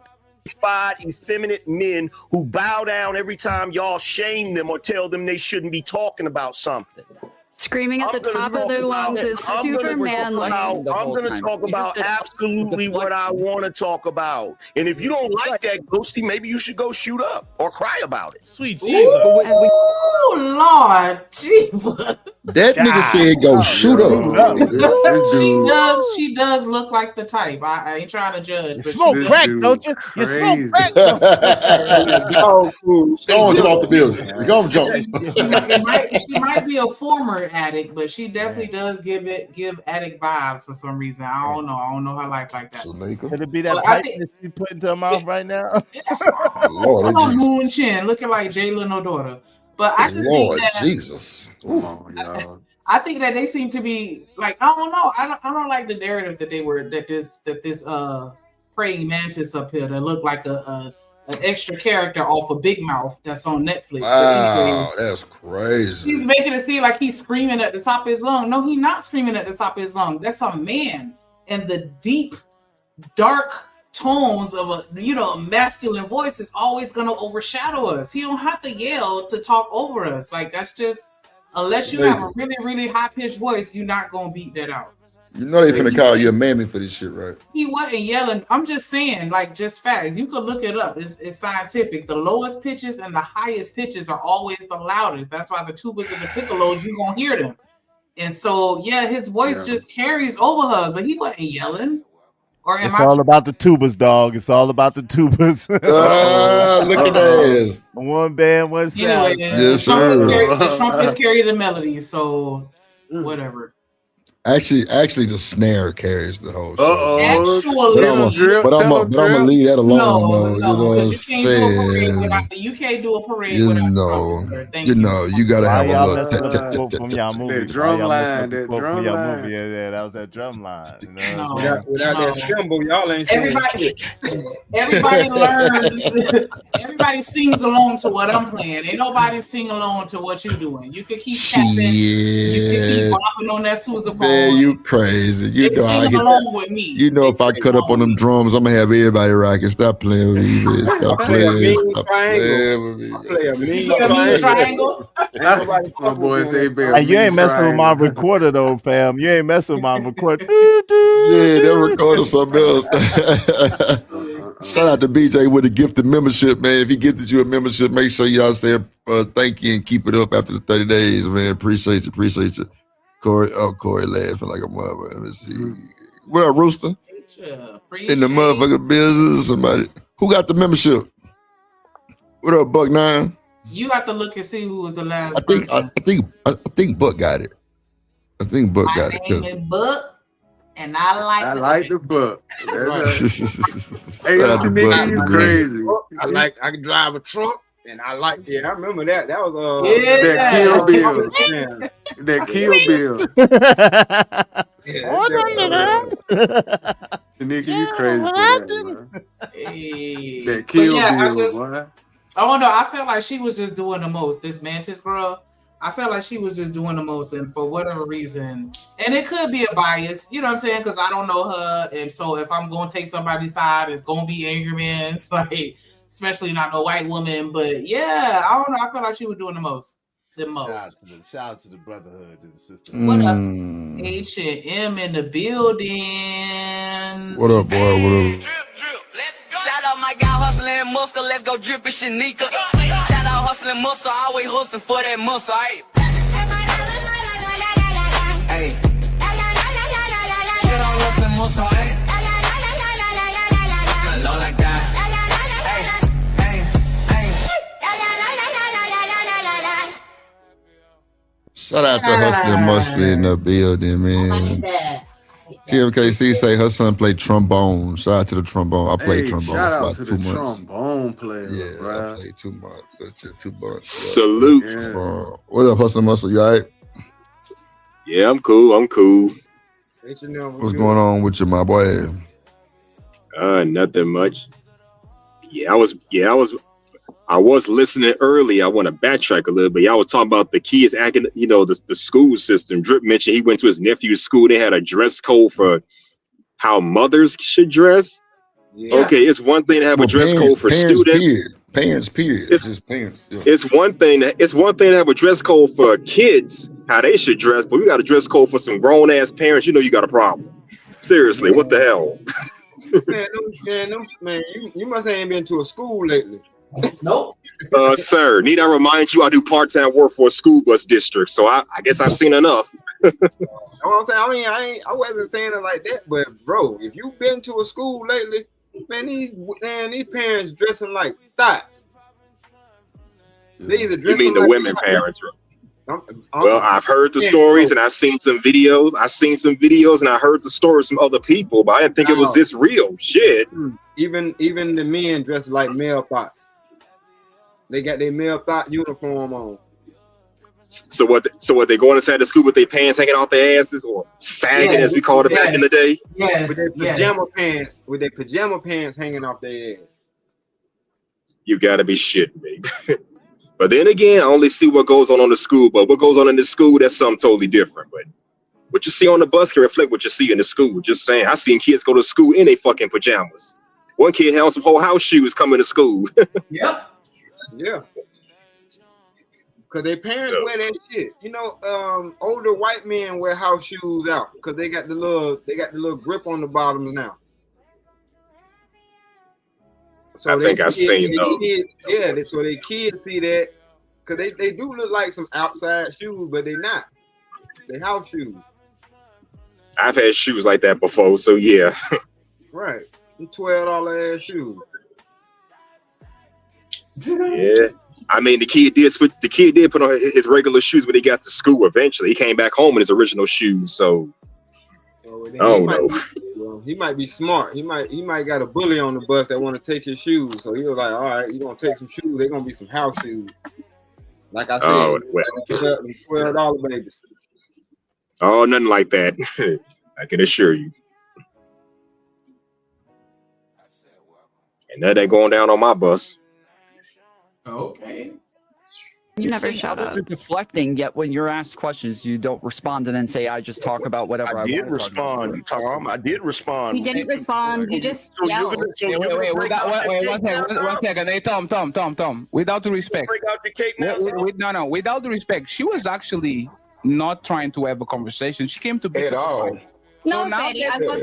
effeminate men who bow down every time y'all shame them or tell them they shouldn't be talking about something. Screaming at the top of their lungs is super manly. I'm going to talk about absolutely what I want to talk about. And if you don't like that, Ghosty, maybe you should go shoot up or cry about it. Sweet Jesus. Oh, Lord. Jesus. That nigga said go shoot up. She does look like the type. I ain't trying to judge. You smoke crack, don't you? You smoke crack. Go on, jump off the building. Go on, jump. She might be a former addict, but she definitely does give addict vibes for some reason. I don't know her life like that. Could it be that pipe that she put into her mouth right now? Lord, Moon Chin looking like Jalen O'Daughter. But I just Lord think that Jesus. I think that they seem to be like, I don't know. I don't like the narrative that this praying mantis up here that looked like a an extra character off of Big Mouth that's on Netflix. Wow, that's crazy. He's making it seem like he's screaming at the top of his lung. No, he's not screaming at the top of his lung. That's a man, and the deep, dark tones of a masculine voice is always going to overshadow us. He don't have to yell to talk over us. Like, that's just, unless you have a really, really high pitched voice, you're not going to beat that out. You know they finna call you a mammy for this shit, right? He wasn't yelling. I'm just saying, like, just facts. You could look it up. It's scientific. The lowest pitches and the highest pitches are always the loudest. That's why the tubas and the piccolos, you're going to hear them. And so, yeah, his voice just carries over her, but he wasn't yelling. Or It's all about the tubas, dog. It's all about the tubas. Look at that. One band, one sound. Anyway, the trumpets carry the melody, so whatever. Actually, the snare carries the whole show. But I'm gonna leave that alone. No, because you can't do a parade without. You can't do a parade without trumpets, sir. Thank you. You gotta have a little. That drum line. Yeah, that was that drum line. Without that cymbal, y'all ain't Everybody learns. Everybody sings along to what I'm playing. Ain't nobody sing along to what you're doing. You can keep tapping. You can keep bopping on that sousaphone. Man, you crazy. You know I get along with me. You know if I cut up on them drums, I'm gonna have everybody rocking. Stop playing with me, man. Stop playing. Stop playing with me. Play a mean triangle. My boy say, hey, you ain't messing with my recorder though, fam. You ain't messing with my recorder. Yeah, that recorder something else. Shout out to BJ with a gifted membership, man. If he gifted you a membership, make sure y'all say thank you and keep it up after the 30 days, man. Appreciate you. Corey laughing like a mother. Let me see. What up, Rooster? In the motherfucking business, somebody. Who got the membership? What up, Buck 9? You have to look and see who was the last I think Buck got it. I think Buck got it. My name is Buck, and I like the book. Hey, nigga, you crazy. I can drive a truck, and I like. Yeah, I remember that. That was that Kill Bill. That Kill Bill. Nigga, you crazy for that, that Kill Bill. I don't know. I felt like she was just doing the most. This Mantis girl, I felt like she was just doing the most, and for whatever reason, and it could be a bias, you know what I'm saying? Because I don't know her, and so if I'm going to take somebody's side, it's going to be Angry Man's, like, especially not no white woman. But yeah, I don't know. I felt like she was doing the most. Shout out to the brotherhood and the sister. What up, H&M in the building? What up, boy? What up? Shout out my guy hustling muscle, let's go drippin' Shanika. Shout out hustling muscle, always hustling for that muscle, ayy. Hey. Shout out hustling muscle, ayy. Low like that. Shout out to Hustler Musty in the building, man. TMKC say her son played trombone. Shout out to the trombone. I played trombone shout for out about to 2 the months. trombone player, Yeah, bro. I played 2 months. That's just 2 months. Salute. What up, Hustler Muscle? You all right? Yeah, I'm cool. What's going on with you, my boy? Nothing much. I was listening early. I want to backtrack a little bit. Y'all was talking about the kids acting, the school system. Drip mentioned he went to his nephew's school. They had a dress code for how mothers should dress. Yeah. Okay, it's one thing to have a dress code for students. Parents, period. It's just parents. Yeah. It's one thing to have a dress code for kids, how they should dress, but we got a dress code for some grown ass parents. You got a problem. Seriously, what the hell? man, you must ain't been to a school lately. Nope. Sir, need I remind you, I do part-time work for a school bus district, so I guess I've seen enough. You know what I'm saying? I wasn't saying it like that, but bro, if you've been to a school lately, man, these parents dressing like thoughts. They either dressing. You mean the women parents? Well, I've heard the stories and I've seen some videos. And I heard the stories from other people, but I didn't think it was this real shit. Even the men dressed like male thoughts. They got their male thought uniform on. So what they going inside the school with their pants hanging off their asses or sagging as we called it back in the day? Yes. With their pajama pants, hanging off their ass. You gotta be shitting me. But then again, I only see what goes on the school. But what goes on in the school, that's something totally different. But what you see on the bus can reflect what you see in the school. Just saying, I seen kids go to school in their fucking pajamas. One kid had some whole house shoes coming to school. Yep. Yeah. Cause their parents wear that shit. You know, older white men wear house shoes out because they got the little grip on the bottoms now. So I think I've seen those. So their kids see that because they do look like some outside shoes, but they're not. They house shoes. I've had shoes like that before, so yeah. Right. $12 ass shoes. Yeah. I mean, the kid did put on his regular shoes when he got to school eventually. He came back home in his original shoes, so I don't know. He might be smart. He might got a bully on the bus that want to take his shoes. So he was like, all right, you're gonna take some shoes, they're gonna be some house shoes. Like I said, $12 babies. Oh, nothing like that. I can assure you. And that ain't going down on my bus. Okay. You never shut up. You're deflecting, yet when you're asked questions, you don't respond and then say, I just talk about whatever I I did want to talk about. respond, Tom. I did respond. You didn't respond. You just yelled. Wait, one second. Hey, Tom. Without respect. Break out your cape now. No. Without respect, she was actually not trying to have a conversation. She came to be at all. No, now Fetty, I was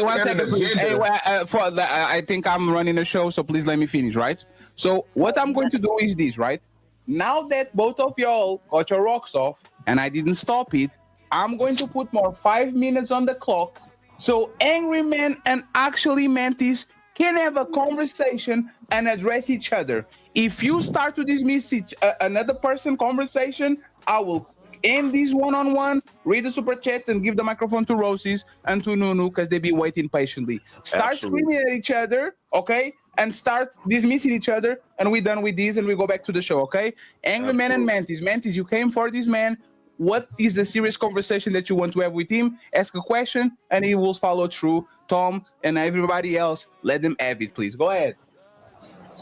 one second, please. Hey, I think I'm running a show, so please let me finish, right? So what I'm going to do is this, right? Now that both of y'all got your rocks off and I didn't stop it, I'm going to put more 5 minutes on the clock so Angry Man and actually Mantis can have a conversation and address each other. If you start to dismiss another person conversation, I will end this one-on-one, read the super chat, and give the microphone to Roses and to Nunu because they be waiting patiently. Start screaming at each other, okay? And start dismissing each other, and we're done with this, and we go back to the show, okay? Angry Man and Mantis. Mantis, you came for this man. What is the serious conversation that you want to have with him? Ask a question, and he will follow through. Tom and everybody else, let them have it, please. Go ahead.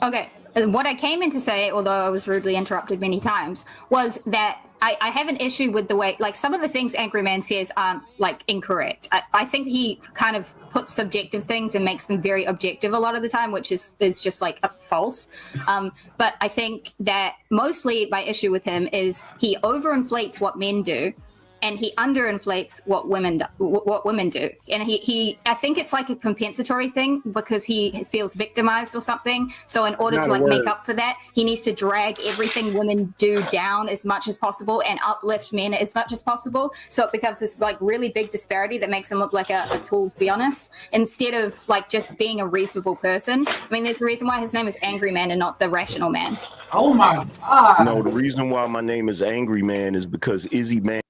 Okay. What I came in to say, although I was rudely interrupted many times, was that I have an issue with the way, like, some of the things Angry Man says aren't, like, incorrect. I think he kind of puts subjective things and makes them very objective a lot of the time, which is just, like, false. But I think that mostly my issue with him is he overinflates what men do, and he underinflates what women do. And he I think it's like a compensatory thing because he feels victimized or something. So in order to like make up for that, he needs to drag everything women do down as much as possible and uplift men as much as possible. So it becomes this like really big disparity that makes him look like a tool, to be honest, instead of like just being a reasonable person. I mean, there's a reason why his name is Angry Man and not the Rational Man. Oh my God. No, the reason why my name is Angry Man is because Izzy Man.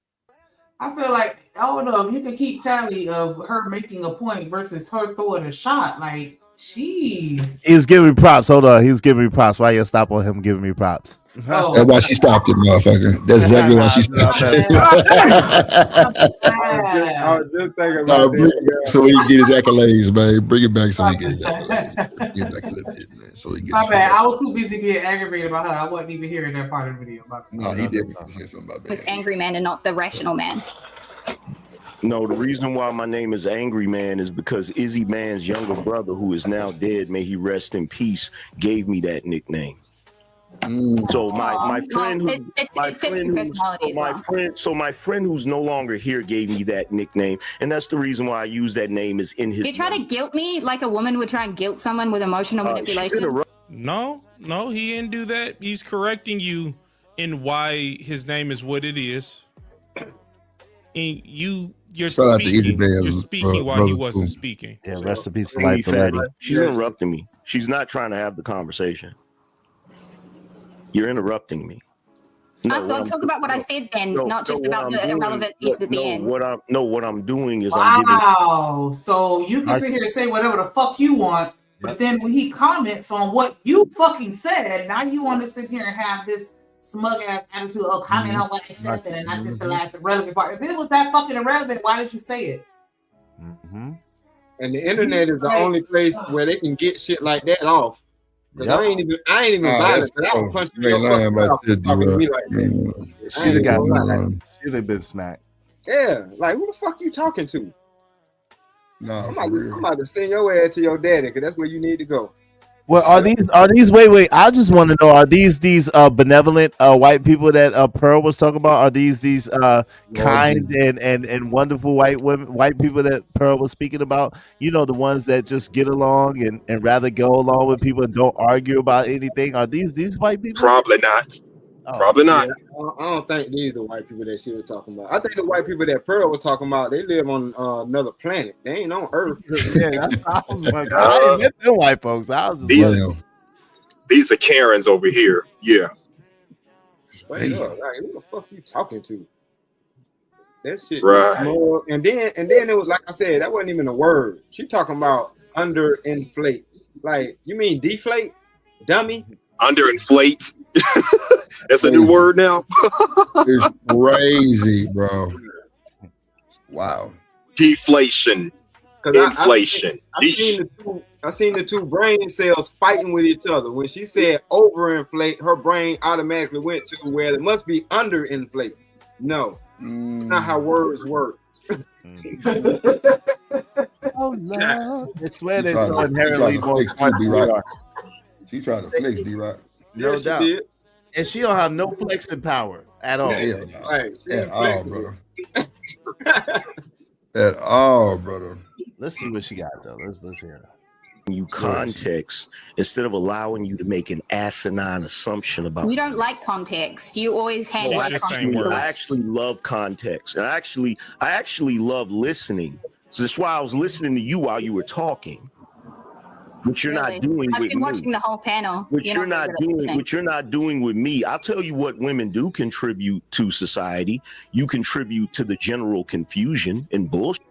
I feel like, I don't know, if you can keep tally of her making a point versus her throwing a shot, like, jeez. He's giving me props. Hold on. He's giving me props. Why you stop on him giving me props? Oh. That's why she stopped it, motherfucker. That's exactly why she stopped it. I was just thinking about that. So he can get his accolades, man. Bring it back so he can get his accolades. Get back a little bit, man. So he gets my bad. I was too busy being aggravated about her. I wasn't even hearing that part of the video. No, he did say something about that. It was Angry Man and not the Rational Man. No, the reason why my name is Angry Man is because Izzy Man's younger brother, who is now dead, may he rest in peace, gave me that nickname. So my friend who's no longer here gave me that nickname, and that's the reason why I use that name is in his. You try to guilt me like a woman would try and guilt someone with emotional manipulation. No, he didn't do that. He's correcting you in why his name is what it is. And you're speaking while he wasn't speaking. Yeah, rest in peace, life. She's interrupting me. She's not trying to have the conversation. You're interrupting me. I'll talk about what I said then, not just about the irrelevant piece at the end. What I'm doing is So you can sit here and say whatever the fuck you want, but then when he comments on what you fucking said, now you want to sit here and have this smug ass attitude of comment on what I said and not just the last irrelevant part. If it was that fucking irrelevant, why did you say it? And the internet is the only place where they can get shit like that off. 'Cause I ain't even violent, but I would punch You you ain't in lying your about mouth this, talking to me D-Rock. like that. She'd have got gonna lie. she'd have been smacked. Yeah, like who the fuck you talking to? Nah, I'm for real. about to send your ass to your daddy, because that's where you need to go. Well, are these wait, I just want to know, are these benevolent white people that Pearl was talking about? Are these kind and wonderful white people that Pearl was speaking about? You know, the ones that just get along and rather go along with people and don't argue about anything. Are these white people? Probably not. Probably not. Yeah, I don't think these are the white people that she was talking about. I think the white people that Pearl was talking about, they live on another planet. They ain't on Earth. Yeah, that's what I was wondering. I ain't met them white folks. I was just These are Karens over here. Yeah. Straight up, like who the fuck you talking to? That shit Right. was small. And then it was like I said, that wasn't even a word. She talking about underinflate. Like, you mean deflate? Dummy? Underinflate. That's a new word now. It's crazy, bro. Wow. Deflation. Inflation. I seen the two brain cells fighting with each other. When she said overinflate, her brain automatically went to where it must be underinflate. No, it's not how words work. Oh Lord! I swear they're She so tried to inherently more flex too, smart than we D-Rock. are. She tried to flex, D-Rock. No Yeah, she doubt. did. And she don't have no flexing power at all. Hell no. Right, she At ain't all, flexible. brother. At all, brother. Let's see what she got though. Let's hear it. You context instead of allowing you to make an asinine assumption about. You don't like context. You always hand I out context. actually love context, and I actually love listening. So that's why I was listening to you while you were talking, which you're Really? not doing I've with been me. watching the whole panel. Which you're not doing with me. I'll tell you what women do contribute to society. You contribute to the general confusion and bullshit.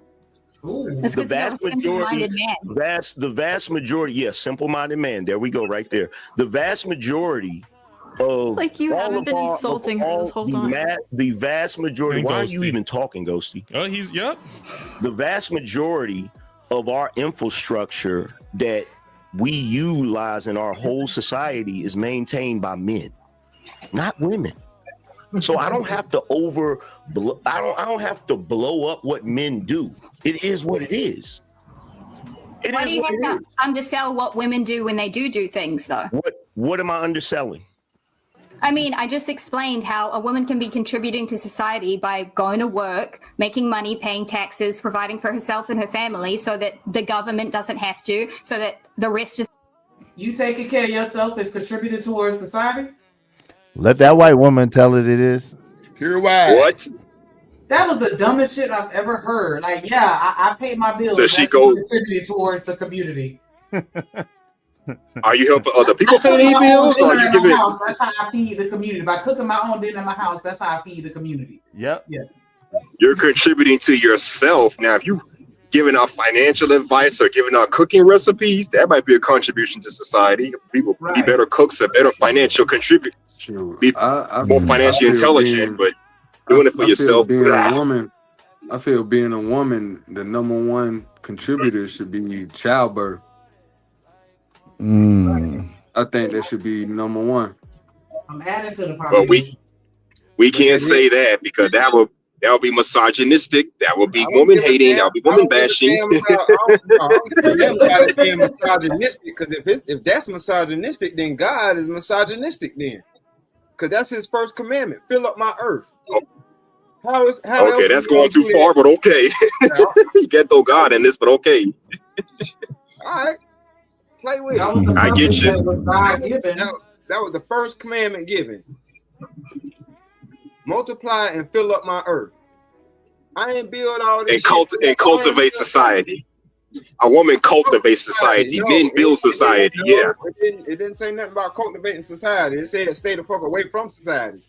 That's The 'cause you're a vast majority, simple-minded man. the vast majority, yes, simple-minded man. There we go, right there. The vast majority of Like you all haven't of been our- insulting of her all this whole the time. the vast majority. And Why are you Ghosty. even talking, Ghosty? Oh, yep. The vast majority of our infrastructure that we utilize in our whole society is maintained by men, not women. So I don't have to I don't have to blow up what men do. It is what it is. Why do you have to undersell what women do when they do things, though? What am I underselling? I mean, I just explained how a woman can be contributing to society by going to work, making money, paying taxes, providing for herself and her family so that the government doesn't have to, so that the rest is. You taking care of yourself is contributing towards society? Let that white woman tell it is. Pure white. What? That was the dumbest shit I've ever heard. Like, yeah, I paid my bills. So That's she me goes- contributing towards the community. Are you helping other people I pay cook their my own bills, or are dinner you at my giving? house. That's how I feed the community. By cooking my own dinner in my house, that's how I feed the community. Yep. Yeah. You're contributing to yourself. Now, if you giving out financial advice or giving out cooking recipes, that might be a contribution to society. People be better cooks or better financial contributors. Be more financially intelligent, but doing it for yourself. Being a woman, I feel being a woman, the number one contributor should be childbirth. I think that should be number one. I'm adding to the But population. we can't say that because that would be misogynistic. That would be woman hating. That would be woman bashing. I don't give a damn about it being misogynistic, because if that's misogynistic, then God is misogynistic then. Because that's his first commandment. Fill up my earth. How Okay, that's going too do far, that? but okay. You can't throw God in this, but okay. All right. Play with That was it. the I get purpose you. that was God given. That was the first commandment given. Multiply and fill up my earth. I ain't build all this And cultivate society. A woman cultivates society. No, Men build society. Yeah. It didn't say nothing about cultivating society. It said stay the fuck away from society.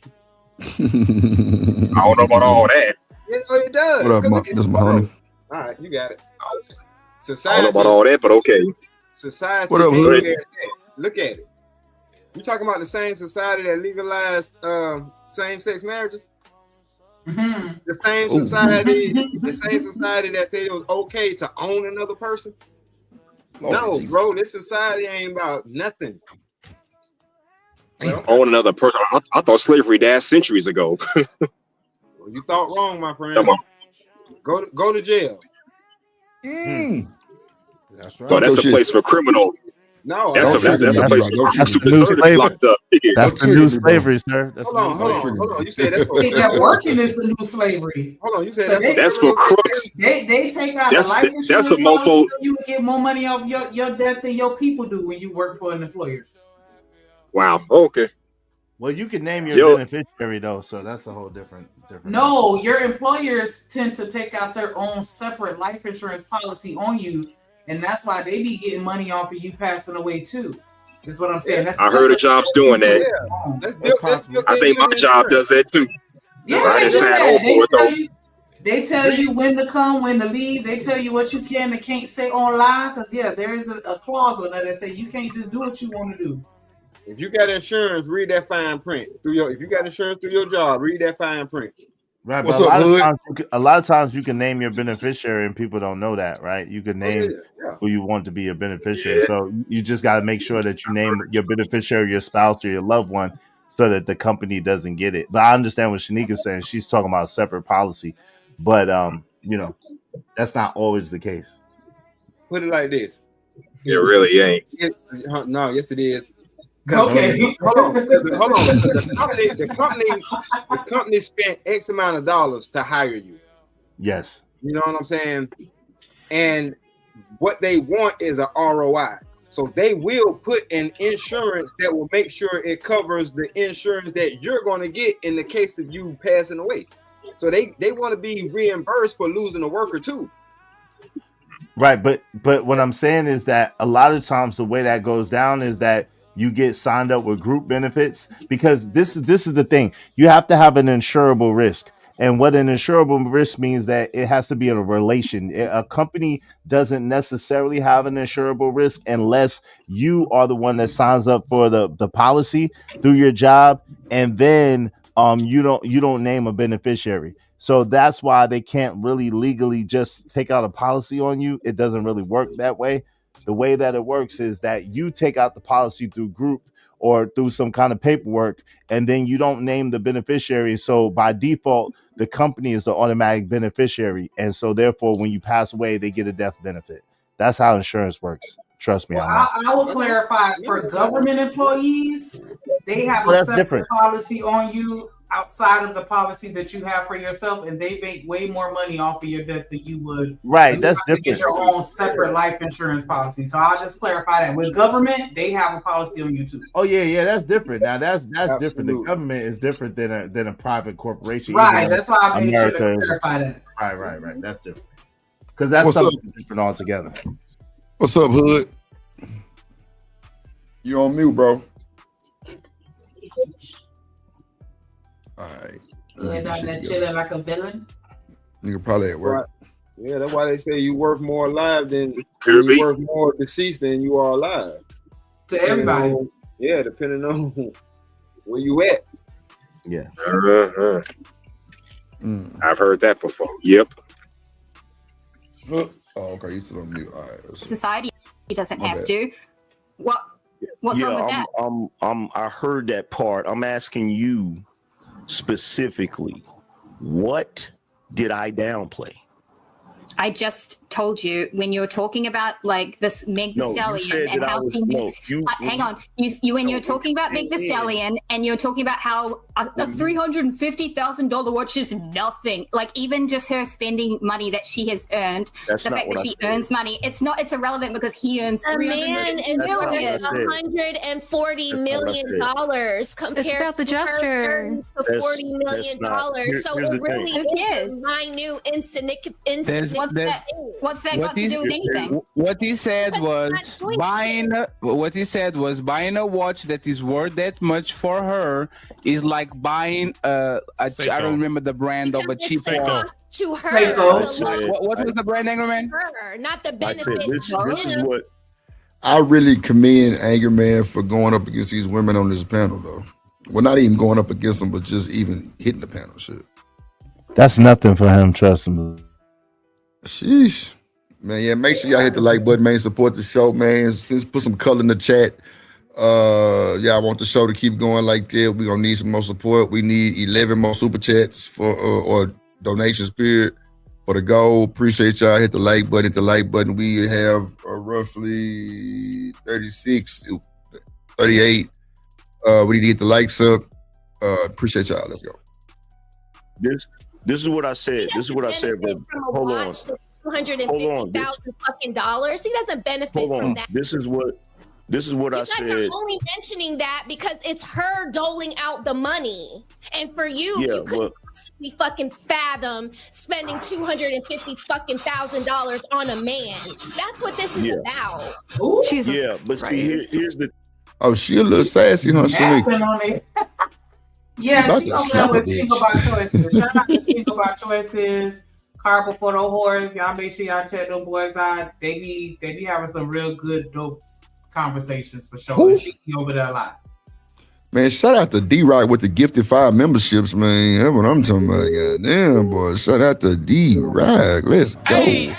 I don't know about all that. It does. What up, this Mahoney? All right, you got it. I don't Society. know about all that, but okay. Society. What up, ain't Hood? where it's at. Look at it. You talking about the same society that legalized same-sex marriages? Mm-hmm. The same society, the same society that said it was okay to own another person. No, bro, this society ain't about nothing. Own another person. I thought slavery died centuries ago. Well, you thought wrong, my friend. Come on. Go to jail. That's So that's a place for criminals. No, That's a place That's for the new slavery. locked up. That's the new slavery, sir. That's Hold on. You said that's for See, that working is the new slavery. Hold on, you said So That's for crooks. They take out That's a life insurance that's a mofo. policy so you would get more money off your debt than your people do when you work for an employer. Wow. Okay. Well, you can name your Yo. beneficiary though, so that's a whole different. No, your employers tend to take out their own separate life insurance policy on you, and that's why they be getting money off of you passing away too. Is what I'm saying. That's I heard of jobs doing that. I think my job does that too. Yeah, I they didn't do sign that. on for it though. They tell you when to come, when to leave. They tell you what you can and can't say online. Because there is a clause on there that say you can't just do what you want to do. If you got insurance, read that fine print. If you got insurance through your job, read that fine print. Right, but a lot of times you can name your beneficiary and people don't know that, right? You can name who you want to be a beneficiary. So you just got to make sure that you name your beneficiary, your spouse, or your loved one, so that the company doesn't get it. But I understand what Shanika's saying. She's talking about a separate policy, but that's not always the case. Put it like this. It really ain't. No, yes it is. Okay. Hold on. The company spent X amount of dollars to hire you. Yes. You know what I'm saying? And what they want is an ROI. So they will put an insurance that will make sure it covers the insurance that you're going to get in the case of you passing away. So they want to be reimbursed for losing a worker too. Right, but what I'm saying is that a lot of times the way that goes down is that you get signed up with group benefits, because this is the thing. You have to have an insurable risk. And what an insurable risk means that it has to be in a relation. A company doesn't necessarily have an insurable risk unless you are the one that signs up for the policy through your job, and then you don't name a beneficiary. So that's why they can't really legally just take out a policy on you. It doesn't really work that way. The way that it works is that you take out the policy through group or through some kind of paperwork, and then you don't name the beneficiary. So by default, the company is the automatic beneficiary. And so therefore, when you pass away, they get a death benefit. That's how insurance works. Trust me. Well, I will clarify, for government employees, they have Well, a that's separate different. policy on you outside of the policy that you have for yourself, and they make way more money off of your death than you would. Right, You that's have to get different. your own separate life insurance policy. So I'll just clarify that. With government, they have a policy on you too. Oh yeah, that's different. Now that's different. The Absolutely. government is different than a private corporation. Right, Even that's why I made sure to America is- clarify that. Right. That's different. Because that's What's something up? different altogether. What's up, Hood? You on mute, bro? All right. Yeah, down there chilling like a villain. Nigga probably at work. Yeah, that's why they say you worth more alive than Could be. you worth more deceased than you are alive. To everybody. Depending on- yeah, depending on where you at. Yeah. I've heard that before. Yep. Oh, okay. You still on mute. All right. Society doesn't My have bad. to. What's wrong with that? I heard that part. I'm asking you specifically, what did I downplay? I just told you when you were talking about like this Meg No, the you Stallion said and that I how was- she no, makes. you- Hang on, you when you're talking about Meg the Stallion and you're talking about how a $350,000 watch is nothing. Like even just her spending money that she has earned, That's the not fact what that I she said. earns money, it's irrelevant because he earns A man is That's not what I worth said. $140 million compared It's about the to her gesture. earnings of That's- $40 million. that's not- So here's it the really thing. is a minute, insignificant. What's that got to do with anything? What he said was not doing buying a watch that is worth that much for her is like buying I don't remember the brand of a cheap It's a watch. cost to her. Seiko. The loss What was the brand, Angryman? her, not the I said benefit. this to is him. what I really commend Angry Man for going up against these women on this panel, though. Well, not even going up against them, but just even hitting the panel. Shit. That's nothing for him. Trust me. Sheesh. Man, yeah, make sure y'all hit the like button, man. Support the show, man. Put some color in the chat. Yeah, I want the show to keep going like that. We're gonna need some more support. We need 11 more super chats for or donations period for the goal. Appreciate y'all. Hit the like button. Hit the like button. We have roughly 36, 38. We need to get the likes up. Appreciate y'all. Let's go. This is what I said. This is what I said, bro. Hold on. $250,000 fucking dollars. He doesn't benefit from that. This is what I You guys said. are only mentioning that because it's her doling out the money, and for you, you couldn't possibly fucking fathom spending $250,000 on a man. That's what this is about. Yeah, but see, here's the. Oh, she a little sassy, huh? Yeah, About she to over slap there a with bitch. Single by Choices. Shout out to Single by Choices. Car before the horse. Y'all make sure y'all check them boys out. They be having some real good dope conversations for sure. And she be over there a lot. Man, shout out to D-Rock with the Gifted 5 memberships, man. That's what I'm talking about. Goddamn, boy. Shout out to D-Rock. Let's go. Hey,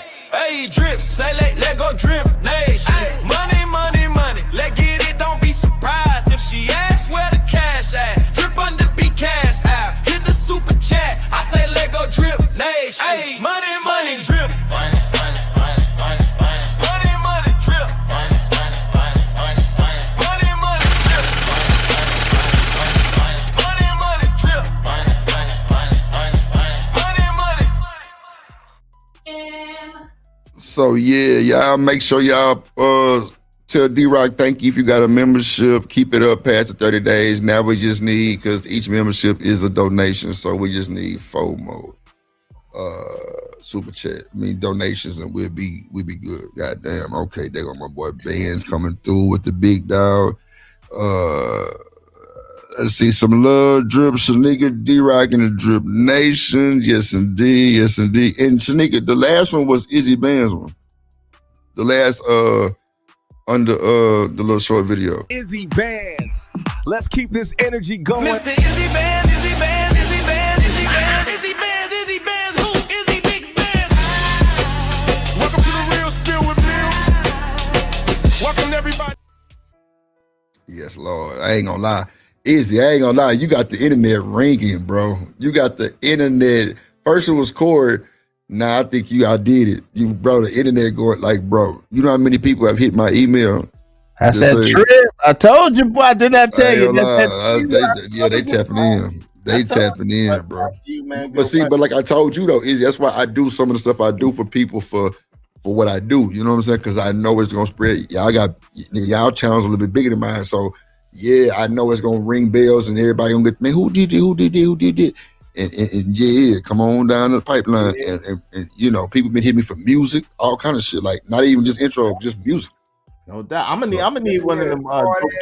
drip, say let go drip nation. Money, money, money. Let get it, don't be surprised if she asks where the cash at. Drip under be cash out. Hit the super chat. I say let go drip nation. Hey, money, money, drip. Money, money, money, money, money. Money, money, drip. Money, money, money, money, money. Money, money, drip. Money, money, drip. Money, money, money, money, money. Money, money. So yeah, y'all make sure y'all tell D-Rock thank you if you got a membership. Keep it up past the 30 days. Now we just need, because each membership is a donation, so we just need 4 more super chat. Donations, and we'll be good. Goddamn. Okay, there go my boy Bands coming through with the big dog. Let's see some love, Drip, Shanika, D-Rock, and the Drip Nation. Yes, indeed. Yes, indeed. And Shanika, the last one was Izzy Band's one. The last, under the little short video. Izzy Bands. Let's keep this energy going. Mr. Izzy Bands, Izzy Bands, Izzy Bands, Izzy Bands, Izzy Bands, Izzy Bands, who? Izzy Big Bands. Welcome to the Real Spill with Mills. Welcome everybody. Yes, Lord. I ain't gonna lie. Izzy, I ain't gonna lie. You got the internet ringing, bro. You got the internet. First it was Corey. Nah, I think you outdid it. You, bro, the internet going like, bro. You know how many people have hit my email? I said, Trip. I told you, boy. I did not tell you. They tapping in. They tapping in, bro. But see, but like I told you though, Izzy, that's why I do some of the stuff I do for people for what I do. You know what I'm saying? Because I know it's gonna spread. Y'all channel's a little bit bigger than mine, so yeah, I know it's gonna ring bells and everybody gonna get, man, who did it? And yeah, come on down the pipeline. And you know, people been hitting me for music, all kind of shit, like not even just intro, just music. No doubt. I'm gonna need one of them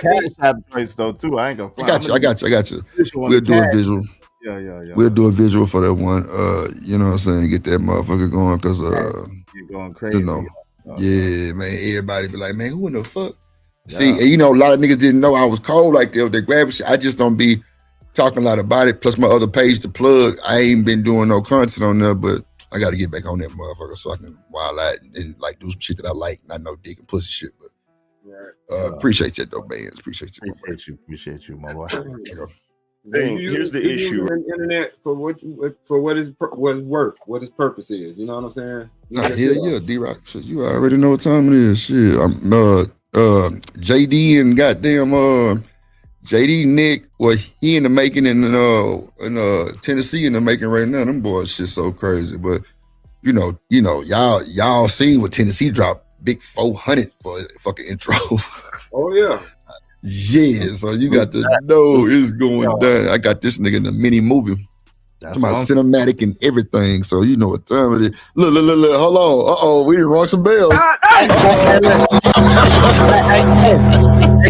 cash app joints though too. I ain't gonna fly. I got you. We'll do a visual. Yeah. We'll do a visual for that one. You know what I'm saying? Get that motherfucker going, because you're going crazy. You know, yeah, man. Everybody be like, man, who in the fuck? See, and you know, a lot of niggas didn't know I was cold like that. They grab shit. I just don't be talking a lot about it. Plus my other page to plug. I ain't been doing no content on there, but I got to get back on that motherfucker so I can wild out and like do some shit that I like, not no dick and pussy shit. But appreciate you though, man. Appreciate you, my boy. Here's the issue. Internet for what it's worth, what its purpose is. You know what I'm saying? Yeah, D-Rock. Shit, you already know what time it is. Shit, I'm JD and goddamn JD Nick. Well, he in the making in Tennessee in the making right now. Them boys shit so crazy, but you know, y'all seen what Tennessee dropped. Big 400 for a fucking intro. Oh yeah. Yeah, so you got to know it's going down. I got this nigga in a mini movie. That's my cinematic and everything. So you know what time it is. Look, hold on. We done rung some bells. Hey,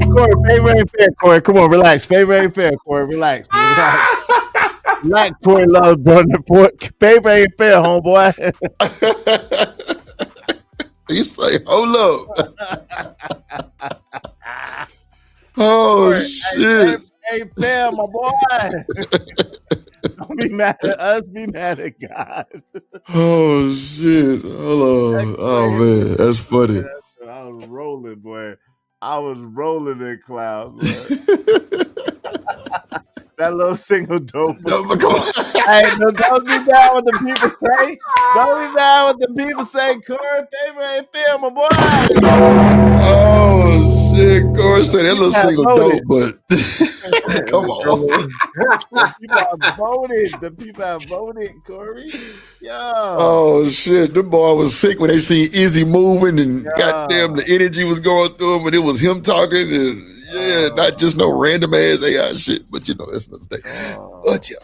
Corey, favor ain't fair, Corey. Come on, relax. Favor ain't fair, Corey. Relax. Black Corey loves doing the port. Favor ain't fair, homeboy. You say, hold up. Oh, shit. Hey, fair, my boy. Don't be mad at us. Be mad at God. Oh, shit. Hold on. Oh, man. That's funny. I was rolling, boy. I was rolling in clouds. That little single dope. No, but come on. Hey, don't be mad what the people say. Don't be mad what the people say. Corey, paper ain't fair, my boy. Oh shit, Corey said that little single dope, but come on. The people have voted, Corey. Yo. Oh shit, the boy was sick when they see Izzy moving and goddamn the energy was going through him and it was him talking and yeah, not just no random ass AI shit, but you know, that's another thing. But yeah.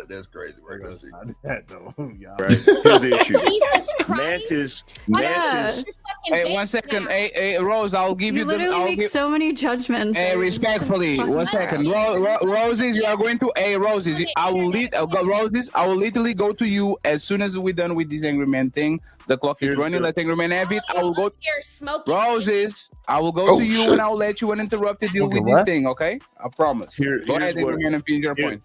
That's crazy. We're gonna see that though. Right. Here's the issue. Jesus Christ. Mantis. Hey, 1 second. Hey, Rose, I'll give You you the. literally make so many judgments. Hey, respectfully, 1 second. Roses, you are going to. Hey, Roses, I will Roses, I will literally go to you as soon as we're done with this Angry Man thing. The clock is running. Let Angry Man have it. I will go. Roses, I will go to you and I'll let you uninterrupted deal with this thing. Okay, I promise. Go ahead, Angry Man, and finish your point.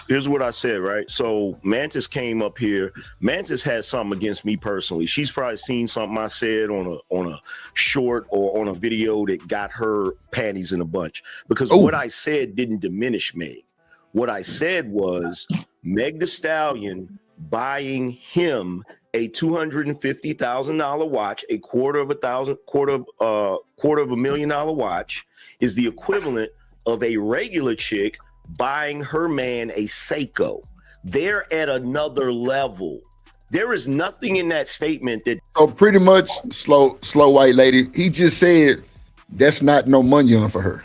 Here's what I said. Right. So Mantis came up here. Mantis has something against me personally. She's probably seen something I said on a short or on a video that got her panties in a bunch. Because what I said didn't diminish Meg. What I said was Meg Thee Stallion buying him a $250,000 watch, a quarter of $1,000,000 watch is the equivalent of a regular chick buying her man a Seiko. They're at another level. There is nothing in that statement that. So pretty much, slow white lady. He just said that's not no money on for her.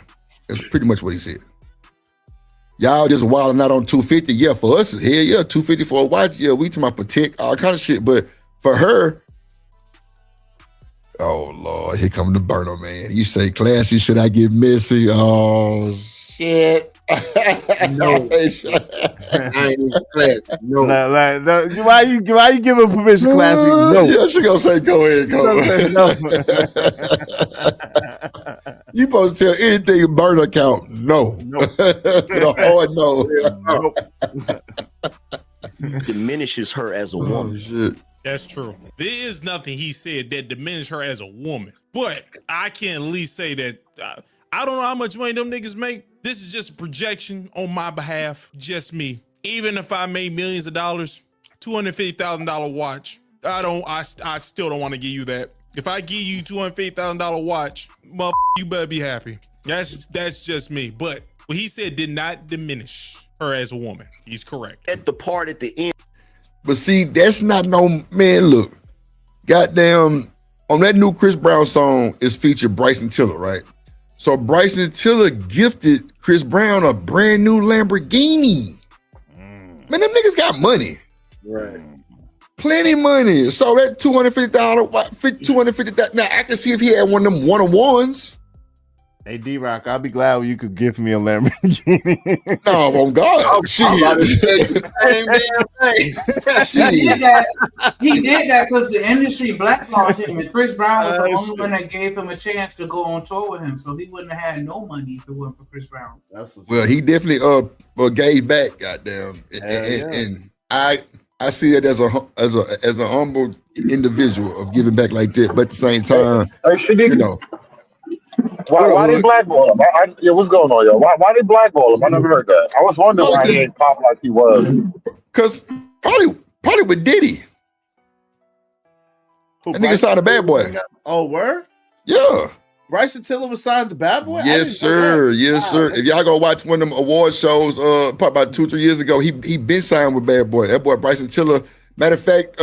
That's pretty much what he said. Y'all just wilding out on 250. Yeah, for us, hell yeah, 250 for a watch. Yeah, we talking about protect, all kind of shit. But for her, oh Lord, here come the burner, man. You say classy, should I get messy? Oh shit. No. I ain't even classy. No. No. Why you giving permission, classy? No. Yeah, she gonna say go ahead, go. You supposed to tell anything burner count? No. With a hard no. Diminishes her as a woman. Shit. That's true. There is nothing he said that diminished her as a woman. But I can at least say that I don't know how much money them niggas make. This is just a projection on my behalf, just me. Even if I made millions of dollars, $250,000 watch, I still don't want to give you that. If I give you $250,000 watch, you better be happy. That's just me. But what he said did not diminish her as a woman. He's correct. At the part at the end. But see, that's not no, man, look. Goddamn, on that new Chris Brown song is featured Bryson Tiller, right? So Bryson Tiller gifted Chris Brown a brand new Lamborghini. Man, them niggas got money. Right. Plenty money. So that $250,000, now I can see if he had one of them one-on-ones. Hey, D-Rock, I'll be glad when you could gift me a Lamborghini. No, oh God. Shit. He did that because the industry blackballed him, and Chris Brown was the only one that gave him a chance to go on tour with him, so he wouldn't have had no money if it wasn't for Chris Brown. Well, he definitely gave back, goddamn. And I see it as a humble individual of giving back like that, but at the same time, you know. Why they blackball him? Yeah, what's going on, yo? Why they blackball him? I never heard that. I was wondering why he ain't pop like he was. Because probably with Diddy. That nigga signed a Bad Boy. Oh, word? Yeah. Bryson Tiller was signed to Bad Boy? Yes, sir. Yes, sir. If y'all go watch one of them award shows, probably about 2-3 years ago, he been signed with Bad Boy. That boy Bryson Tiller. Matter of fact,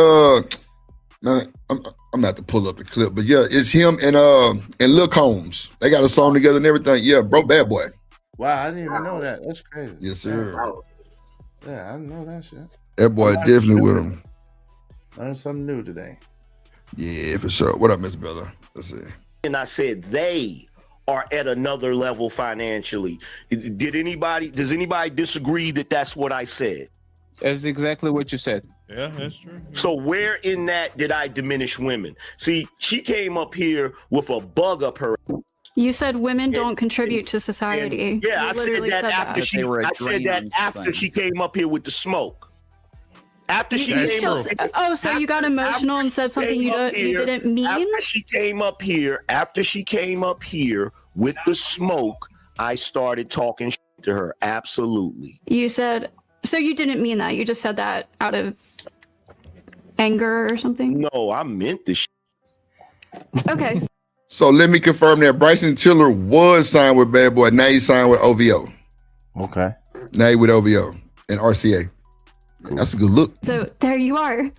man, I'm gonna have to pull up the clip, but yeah, it's him and Lil Combs. They got a song together and everything. Yeah, bro, Bad Boy. Wow, I didn't even know that. That's crazy. Yes, sir. Yeah, I didn't know that shit. That boy definitely with him. Learned something new today. Yeah, for sure. What up, Miss Bella? Let's see. And I said they are at another level financially. Does anybody disagree that that's what I said? That's exactly what you said. Yeah, that's true. So where in that did I diminish women? See, she came up here with a bug up her. You said women don't contribute to society. Yeah, I said that after she came up here with the smoke. After she You came still up, s- oh, so you got emotional and said something you didn't mean? After she came up here with the smoke, I started talking shit to her. Absolutely. You said, so you didn't mean that. You just said that out of anger or something? No, I meant this. Okay. So let me confirm that Bryson Tiller was signed with Bad Boy. Now he's signed with OVO. Okay. Now he's with OVO and RCA. That's a good look. So there you are.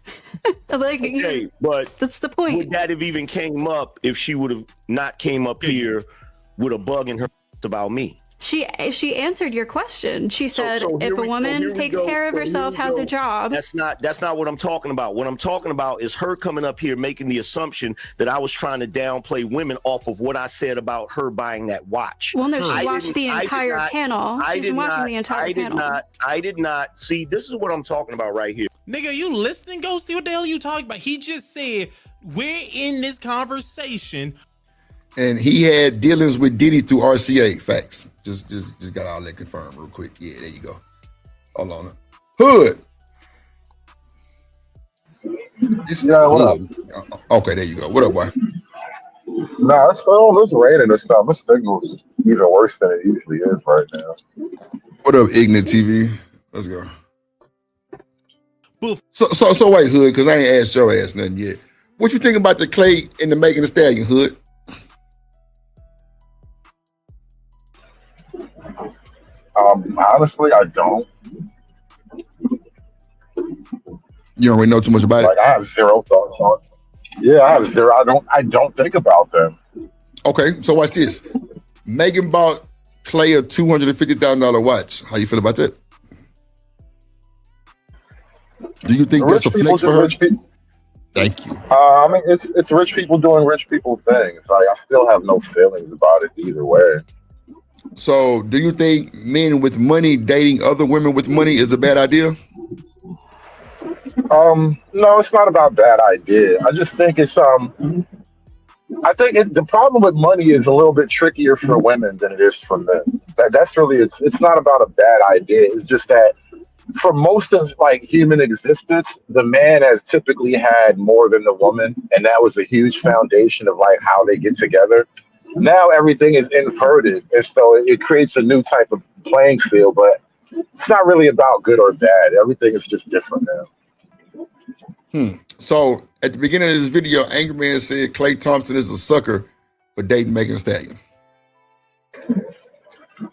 Like, Okay, but that's the point. Would that have even came up if she would have not came up here with a bug in her about me? She answered your question. She said, So if a here woman we takes go. care of So here herself, we has go. a job. That's not what I'm talking about. What I'm talking about is her coming up here making the assumption that I was trying to downplay women off of what I said about her buying that watch. Well, no, she watched the entire panel. She's been watching the entire panel. I did not. See, this is what I'm talking about right here. Nigga, you listening, Ghosty? What the hell are you talking about? He just said we're in this conversation. And he had dealings with Diddy through RCA. Facts. Just got all that confirmed real quick. Yeah, there you go. Hold on. Hood. Yeah, what up? Okay, there you go. What up, boy? Nah, it's raining and stuff. This signal's even worse than it usually is right now. What up, Ignorant TV? Let's go. So wait, Hood, because I ain't asked your ass nothing yet. What you think about the Clay and the Megan Thee Stallion, Hood? Honestly, I don't. You don't really know too much about Like, I have zero thoughts on it. Yeah, I have zero. I don't think about them. Okay, so watch this. Megan bought Clay a $250,000 watch. How you feel about that? Do you think that's a flex for her? Thank you. I mean, it's rich people doing rich people things. Like, I still have no feelings about it either way. So, do you think men with money dating other women with money is a bad idea? No, it's not about bad idea. I just think it's I think the problem with money is a little bit trickier for women than it is for men. That's really it's not about a bad idea. It's just that for most of like human existence, the man has typically had more than the woman, and that was a huge foundation of like how they get together. Now everything is inverted, and so it creates a new type of playing field. But it's not really about good or bad. Everything is just different now. So at the beginning of this video, Angry Man said Clay Thompson is a sucker for dating Megan Thee Stallion.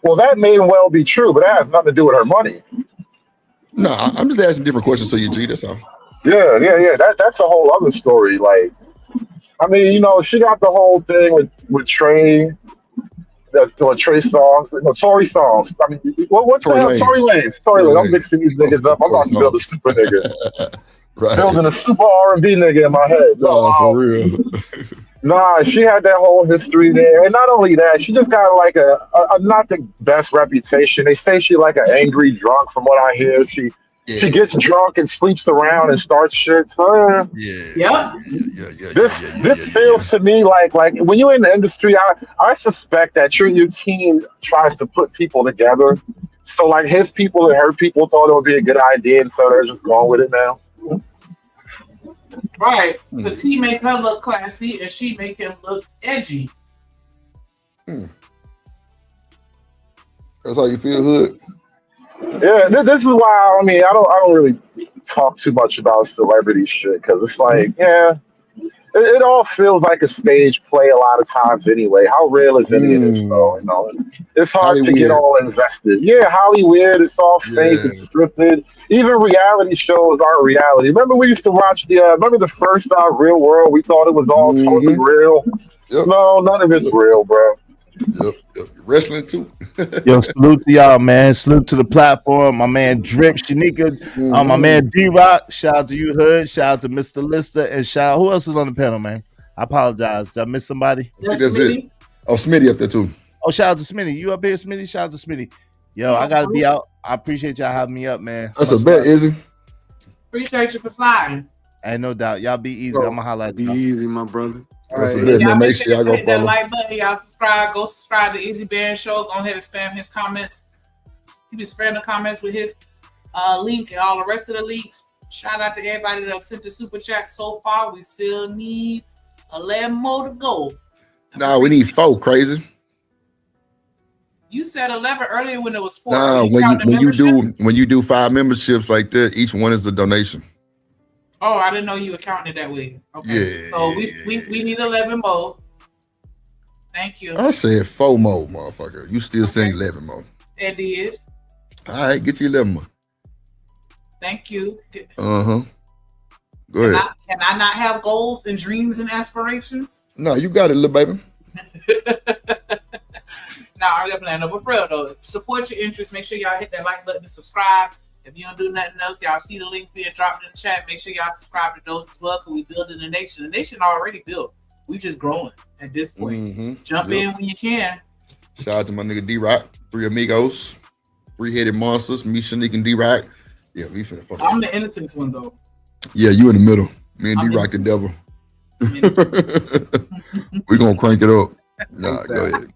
Well, that may well be true, but that has nothing to do with her money. No, I'm just asking different questions so you G, that's all. Yeah. That's a whole other story. Like, I mean, you know, she got the whole thing with Trey, Trey songs, Tory songs. I mean, what's Tory that? Lanez. Tory Lanez. Tory Lanez. I'm mixing these niggas up. I'm about to build a super nigga. Right. Building a super R&B nigga in my head. No, for real. Nah, she had that whole history there, and not only that, she just got like a not the best reputation. They say she like an angry drunk, from what I hear. She gets drunk and sleeps around and starts shit. So, This feels to me like when you're in the industry, I suspect that your team tries to put people together. So like his people and her people thought it would be a good idea, and so they're just going with it now. Right, because he make her look classy and she make him look edgy. That's how you feel, Hood? Yeah, this is why I don't really talk too much about celebrity shit, because it's like, it all feels like a stage play a lot of times anyway. How real is any of this though? You know, it's hard to get all invested. Yeah, Hollywood, it's all fake, it's scripted. Even reality shows aren't reality. Remember we used to watch remember the first Real World? We thought it was all totally real. No, none of it's real, bro. Wrestling too. Yo, salute to y'all, man. Salute to the platform. My man Drip, Shanika, my man D-Rock. Shout out to you, Hood. Shout out to Mr. Lister. And shout out, who else is on the panel, man? I apologize. Did I miss somebody? That's it. Oh, Smitty up there too. Oh, shout out to Smitty. You up here, Smitty? Shout out to Smitty. Yo, I gotta be out. I appreciate y'all having me up, man. That's a bet, Izzy. Appreciate you for sliding. Ain't no doubt. Y'all be easy. I'm gonna holla at you. Be easy, my brother. That's a bet, man. Make sure y'all go hit that follow. like button. Y'all subscribe. Go subscribe to Izzy Band Show. Go ahead and spam his comments. He be spamming the comments with his link and all the rest of the links. Shout out to everybody that sent the super chat so far. We still need 11 more to go. Nah, we need 4. Crazy. You said 11 earlier when it was 4. Nah, when you do 5 memberships like that, each one is a donation. Oh, I didn't know you were counting it that way. Okay. Yeah. So we need 11 more. Thank you. I said 4 more, motherfucker. You still saying 11 more. I did. All right, get you 11 more. Thank you. Go ahead. Can I not have goals and dreams and aspirations? No, you got it, little baby. Nah, I'm playing no, but for real though, support your interest. Make sure y'all hit that like button and subscribe. If you don't do nothing else, y'all see the links being dropped in the chat. Make sure y'all subscribe to those as well, because we building the nation. The nation already built. We just growing at this point. Jump in when you can. Shout out to my nigga D-Rock, 3 amigos, 3-headed monsters, me, Shanique, and D-Rock. Yeah, we finna fuck. I'm the innocence one though. Yeah, you in the middle. Me and D-Rock the devil. We gonna crank it up. Nah, go ahead.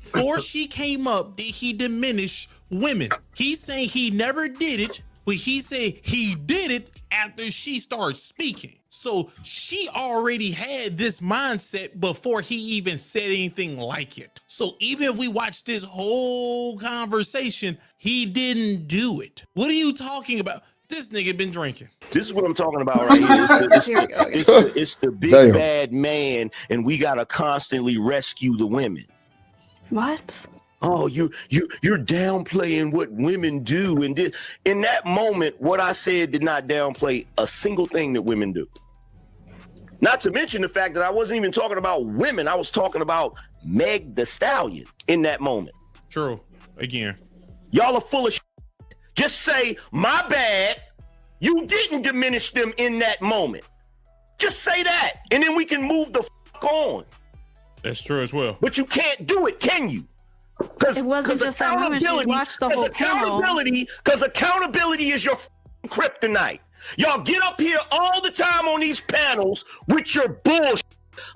Before she came up, did he diminish women? He's saying he never did it, but he said he did it after she started speaking. So she already had this mindset before he even said anything like it. So even if we watch this whole conversation, he didn't do it. What are you talking about? This nigga been drinking. This is what I'm talking about right here. It's the big bad man, and we gotta constantly rescue the women. What? Oh, you're downplaying what women do, and in that moment, what I said did not downplay a single thing that women do. Not to mention the fact that I wasn't even talking about women; I was talking about Meg the Stallion in that moment. True. Again, y'all are full of shit. Just say my bad. You didn't diminish them in that moment. Just say that, and then we can move the fuck on. That's true as well. But you can't do it, can you? It wasn't just that moment. She watched the whole panel. Because accountability is your kryptonite. Y'all get up here all the time on these panels with your bullshit,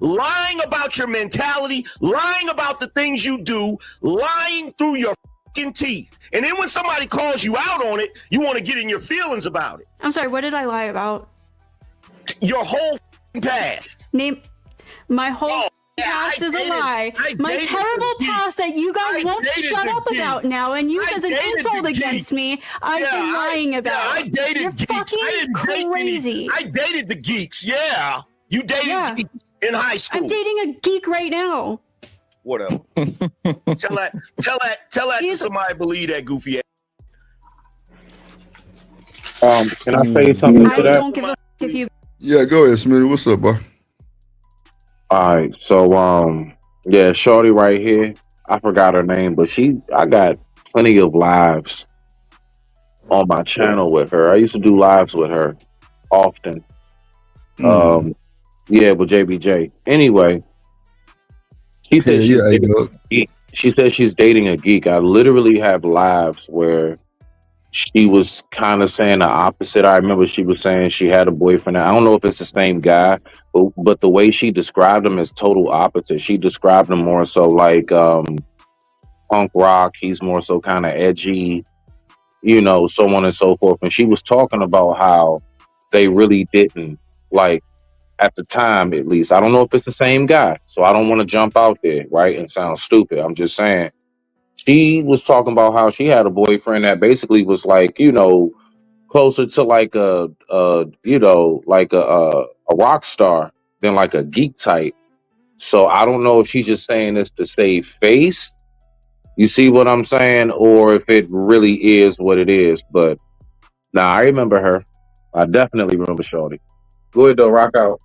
lying about your mentality, lying about the things you do, lying through your fucking teeth. And then when somebody calls you out on it, you want to get in your feelings about it. I'm sorry, what did I lie about? Your whole past. Name my whole past is a lie. My terrible past that you guys won't shut up about now and use as an insult against me. I've been lying about. I dated You're geeks. fucking crazy. I dated the geeks. Yeah, you dated geeks in high school. I'm dating a geek right now. Whatever. tell that to somebody believe that goofy ass. Can I say something to that? I don't give a if you. Yeah, go ahead, Smitty. What's up, boy? All right, so yeah, shorty right here. I forgot her name, but I got plenty of lives on my channel with her. I used to do lives with her often. Yeah, with JBJ. Anyway, she said she said she's dating a geek. I literally have lives where she was kind of saying the opposite. I remember she was saying she had a boyfriend. I don't know if it's the same guy, but the way she described him is total opposite. She described him more so like punk rock. He's more so kind of edgy, so on and so forth. And she was talking about how they really didn't, like, at the time at least. I don't know if it's the same guy, so I don't want to jump out there, right, and sound stupid. I'm just saying. She was talking about how she had a boyfriend that basically was like, closer to like a rock star than like a geek type. So I don't know if she's just saying this to save face. You see what I'm saying? Or if it really is what it is. But nah, I remember her. I definitely remember Shorty. Go ahead though, rock out.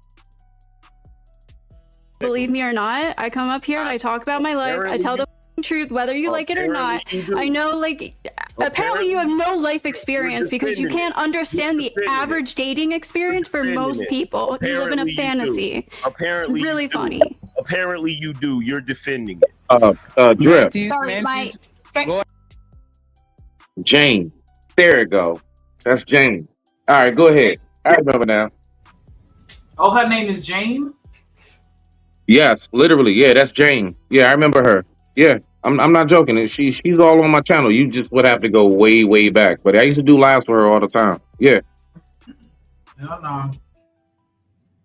Believe me or not, I come up here and I talk about my life. I tell the truth, whether you like it or not. I know, apparently you have no life experience because you can't understand the average dating experience for most people. You live in a fantasy. Apparently, it's really funny. Apparently, you do. You're defending it. Drip. Sorry, my. Jane. There it go. That's Jane. All right, go ahead. I remember now. Oh, her name is Jane? Yes, literally. Yeah, that's Jane. Yeah, I remember her. Yeah, I'm not joking. She's all on my channel. You just would have to go way, way back. But I used to do lives for her all the time. Yeah. Hell no.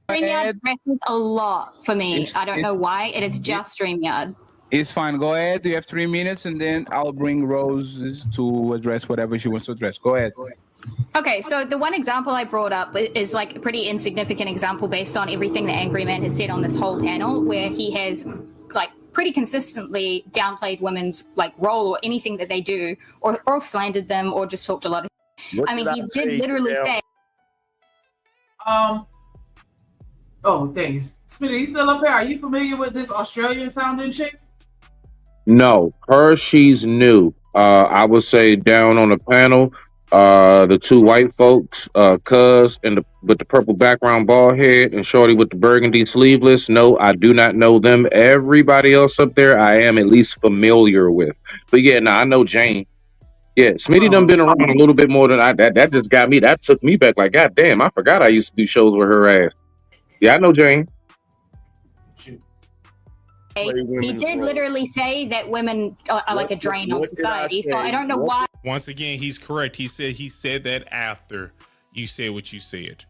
StreamYard crashes a lot for me. I don't know why. It is just StreamYard. It's fine. Go ahead. You have 3 minutes, and then I'll bring Rose to address whatever she wants to address. Go ahead. Okay, so the one example I brought up is like a pretty insignificant example based on everything the Angry Man has said on this whole panel, where he has like pretty consistently downplayed women's like role or anything that they do, or slandered them, or just talked a lot of. I mean, he did literally say. Oh, thanks. Smitty, you still up here? Are you familiar with this Australian sounding chick? No, she's new. I would say down on the panel, the 2 white folks, Cuz and with the purple background bald head, and Shorty with the burgundy sleeveless. No, I do not know them. Everybody else up there, I am at least familiar with. But yeah, I know Jane. Yeah, Smitty done been around a little bit more than I. That just got me. That took me back. Like, God damn, I forgot I used to do shows with her ass. Yeah, I know Jane. He did literally say that women are like a drain on society. So I don't know why. Once again, he's correct. He said that after you said what you said.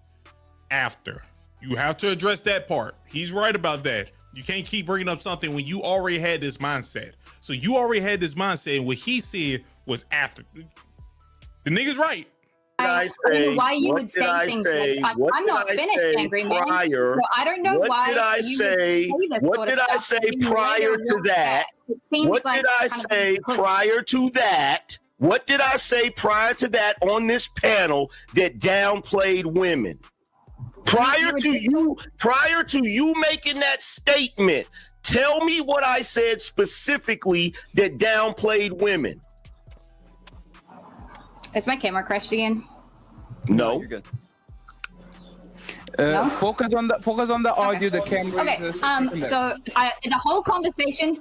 After. You have to address that part. He's right about that. You can't keep bringing up something when you already had this mindset. So you already had this mindset, and what he said was after. The nigga's right. I don't know why you would say things like, I'm not finished, Angry Man. So I don't know why. What did I say? What did I say prior to that? What did I say prior to that? What did I say prior to that on this panel that downplayed women? Prior to you making that statement, tell me what I said specifically that downplayed women. Is my camera crashed again? No. You're good. Focus on the audio. The camera. Okay. So the whole conversation,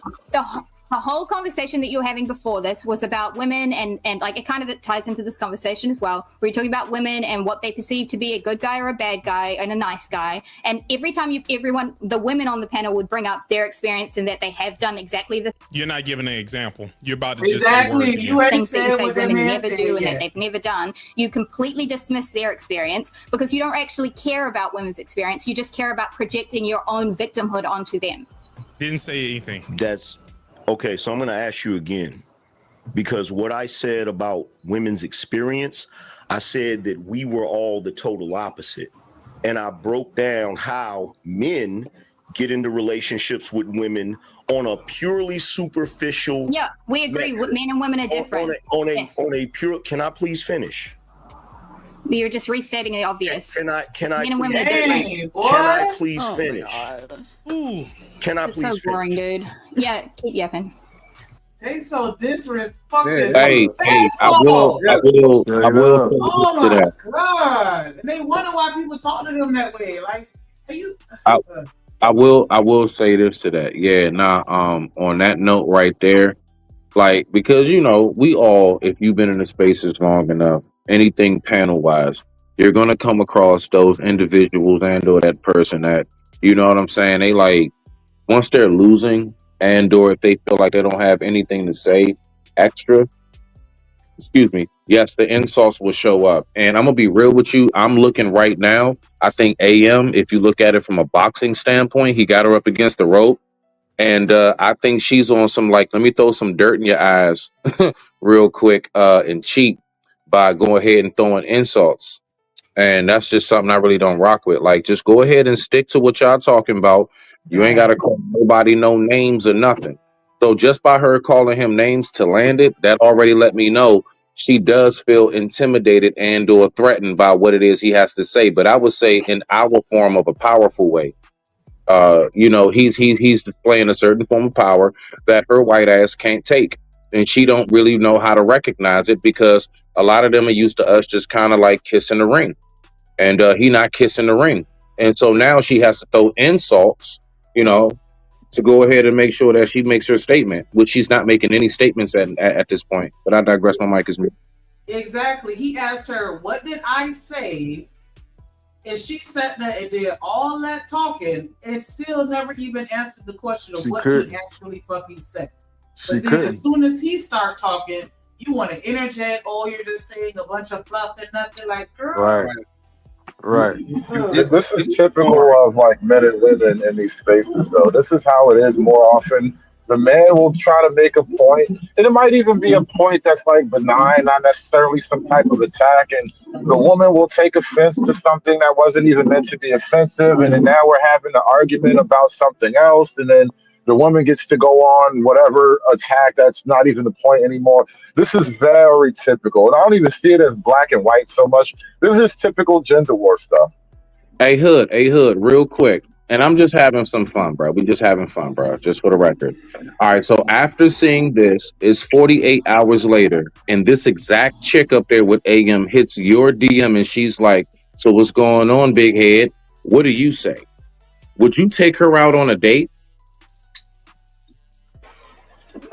the whole conversation that you were having before this was about women, and like it kind of ties into this conversation as well. Where you're talking about women and what they perceive to be a good guy or a bad guy and a nice guy. And every time the women on the panel would bring up their experience and that they have done exactly the. You're not giving an example. You're about to exactly. just say You words things that you say what women that man never said, do and yeah. that they've never done. You completely dismiss their experience because you don't actually care about women's experience. You just care about projecting your own victimhood onto them. Didn't say anything. That's okay. So I'm going to ask you again, because what I said about women's experience, I said that we were all the total opposite. And I broke down how men get into relationships with women on a purely superficial. Yeah, we agree. metric. Men and women are different. On a pure. Can I please finish? You're just restating the obvious. Can I Men and women are please, different. can I please Oh my finish? Ooh. Can I It's please so boring, dude. Yeah, keep yapping. They so disrespectful. Hey, I will Oh to my that. god! And they wonder why people talk to them that way. Like, are you? I will say this to that. Yeah, on that note right there, like, because we all, if you've been in the spaces long enough, anything panel wise, you're gonna come across those individuals and or that person that, you know what I'm saying, they like, once they're losing and or if they feel like they don't have anything to say extra, yes, the insults will show up. And I'm gonna be real with you, I'm looking right now, I think AM, if you look at it from a boxing standpoint, he got her up against the rope, and I think she's on some, like, let me throw some dirt in your eyes real quick and cheat by going ahead and throwing insults. And that's just something I really don't rock with. Like, just go ahead and stick to what y'all talking about. You ain't got to call nobody no names or nothing. So just by her calling him names to land it, that already let me know she does feel intimidated and or threatened by what it is he has to say. But I would say in our form of a powerful way. He's displaying a certain form of power that her white ass can't take. And she don't really know how to recognize it because a lot of them are used to us just kind of like kissing the ring. And he not kissing the ring. And so now she has to throw insults, to go ahead and make sure that she makes her statement, which she's not making any statements at this point. But I digress, my mic is muted. Exactly. He asked her, "What did I say?" And she sat there and did all that talking and still never even answered the question of what he actually fucking said. But then as soon as he start talking, you want to interject, you're just saying a bunch of fluff and nothing. Like, girl. Right. Right. This is typical of like men and women in these spaces, though. This is how it is more often. The man will try to make a point, and it might even be a point that's like benign, not necessarily some type of attack. And the woman will take offense to something that wasn't even meant to be offensive, and then now we're having an argument about something else, and then the woman gets to go on whatever attack that's not even the point anymore. This is very typical, and I don't even see it as black and white so much. This is typical gender war stuff. Hey Hood, real quick. And I'm just having some fun, bro. We just having fun, bro. Just for the record. All right. So after seeing this, it's 48 hours later, and this exact chick up there with AM hits your DM, and she's like, "So what's going on, big head? What do you say? Would you take her out on a date?"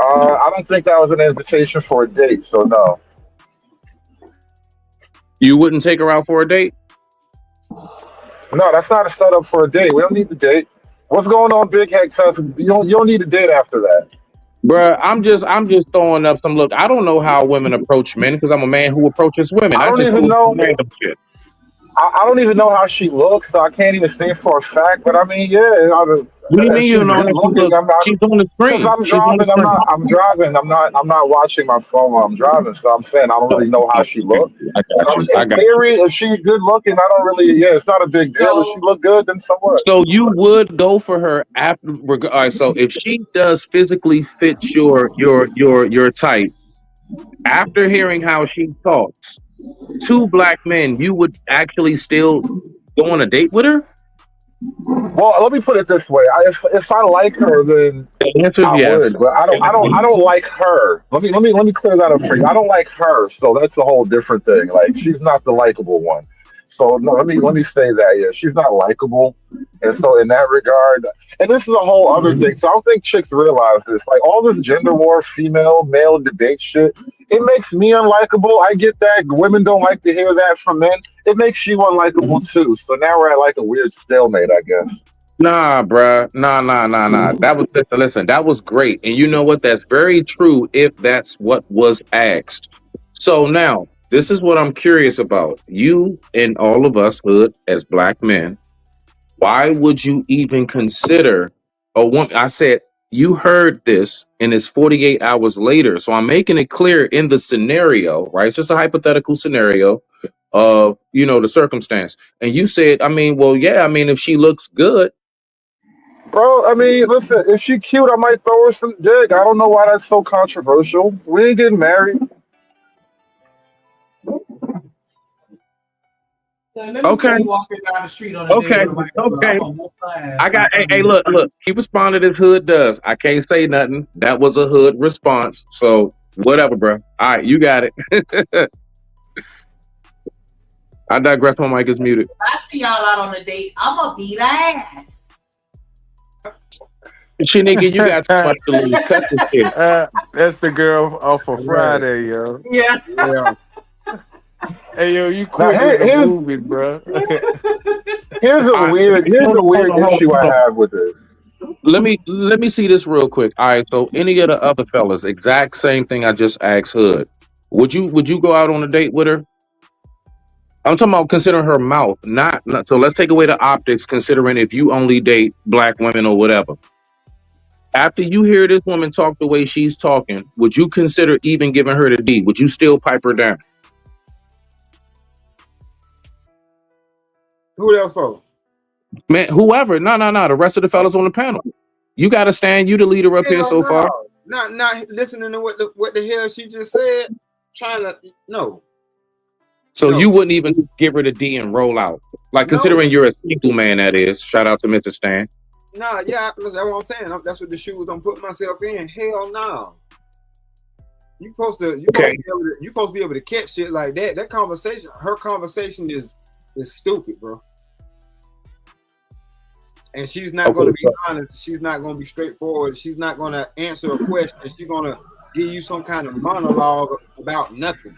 I don't think that was an invitation for a date, so no. You wouldn't take her out for a date? No, that's not a setup for a date. We don't need the date. What's going on, Big Head? You don't need a date after that. Bruh, I'm just throwing up some look. I don't know how women approach men because I'm a man who approaches women. I don't just even know. random shit. I don't even know how she looks, so I can't even say for a fact. But I mean, yeah. What do you mean you don't know how she looks? She's on the screen. Because I'm driving. I'm not watching my phone while I'm driving. So I'm saying I don't really know how she looks. So in theory, if she's good looking, I don't really. Yeah, it's not a big deal. If she look good, then so what? So you would go for her after? All right. So if she does physically fit your type, after hearing how she talks, two black men, you would actually still go on a date with her? Well, let me put it this way: if I like her, then the answer is I yes. would. But I don't like her. Let me clear that up for you. I don't like her, so that's a whole different thing. Like she's not the likable one. So no, let me say that. Yeah, she's not likable, and so in that regard, and this is a whole other thing. So I don't think chicks realize this. Like all this gender war, female male debate shit, it makes me unlikable. I get that women don't like to hear that from men. It makes you unlikable too. So now we're at like a weird stalemate, I guess. Nah, bruh. Nah. That was listen. That was great, and you know what? That's very true. If that's what was asked. So now. This is what I'm curious about. You and all of us, Hood, as black men, why would you even consider a woman? I said, you heard this and it's 48 hours later. So I'm making it clear in the scenario, right? It's just a hypothetical scenario of, the circumstance. And you said, if she looks good. Bro, I mean, listen, if she cute, I might throw her some dick. I don't know why that's so controversial. We ain't getting married. Okay. Walking down the street on a okay. I got. Hey, look. He responded as Hood does. I can't say nothing. That was a Hood response. So whatever, bro. All right, you got it. I digress. My mic is muted. I see y'all out on a date. I'ma beat ass. Shit, nigga, you got too much to lose. Cut this shit. That's the girl off of Friday, yo. Yeah. Hey yo, you quit with the movie, bro. Here's a weird issue I have with it. Let me see this real quick. All right, so any of the other fellas, exact same thing I just asked Hood. Would you go out on a date with her? I'm talking about considering her mouth, not so let's take away the optics, considering if you only date black women or whatever. After you hear this woman talk the way she's talking, would you consider even giving her the D? Would you still pipe her down? Who else for? Man, whoever. No. The rest of the fellas on the panel. You got to stand. You the leader up here so far. Not listening to what the hell she just said. No. So you wouldn't even give her the D and roll out, like considering you're a single man. That is. Shout out to Mr. Stan. Nah, yeah, that's what I'm saying. That's what the shoes I'm putting myself in. Hell no. You supposed to be able to catch shit like that. That conversation, her conversation is stupid, bro. And she's not going to be honest. She's not going to be straightforward. She's not going to answer a question. She's going to give you some kind of monologue about nothing.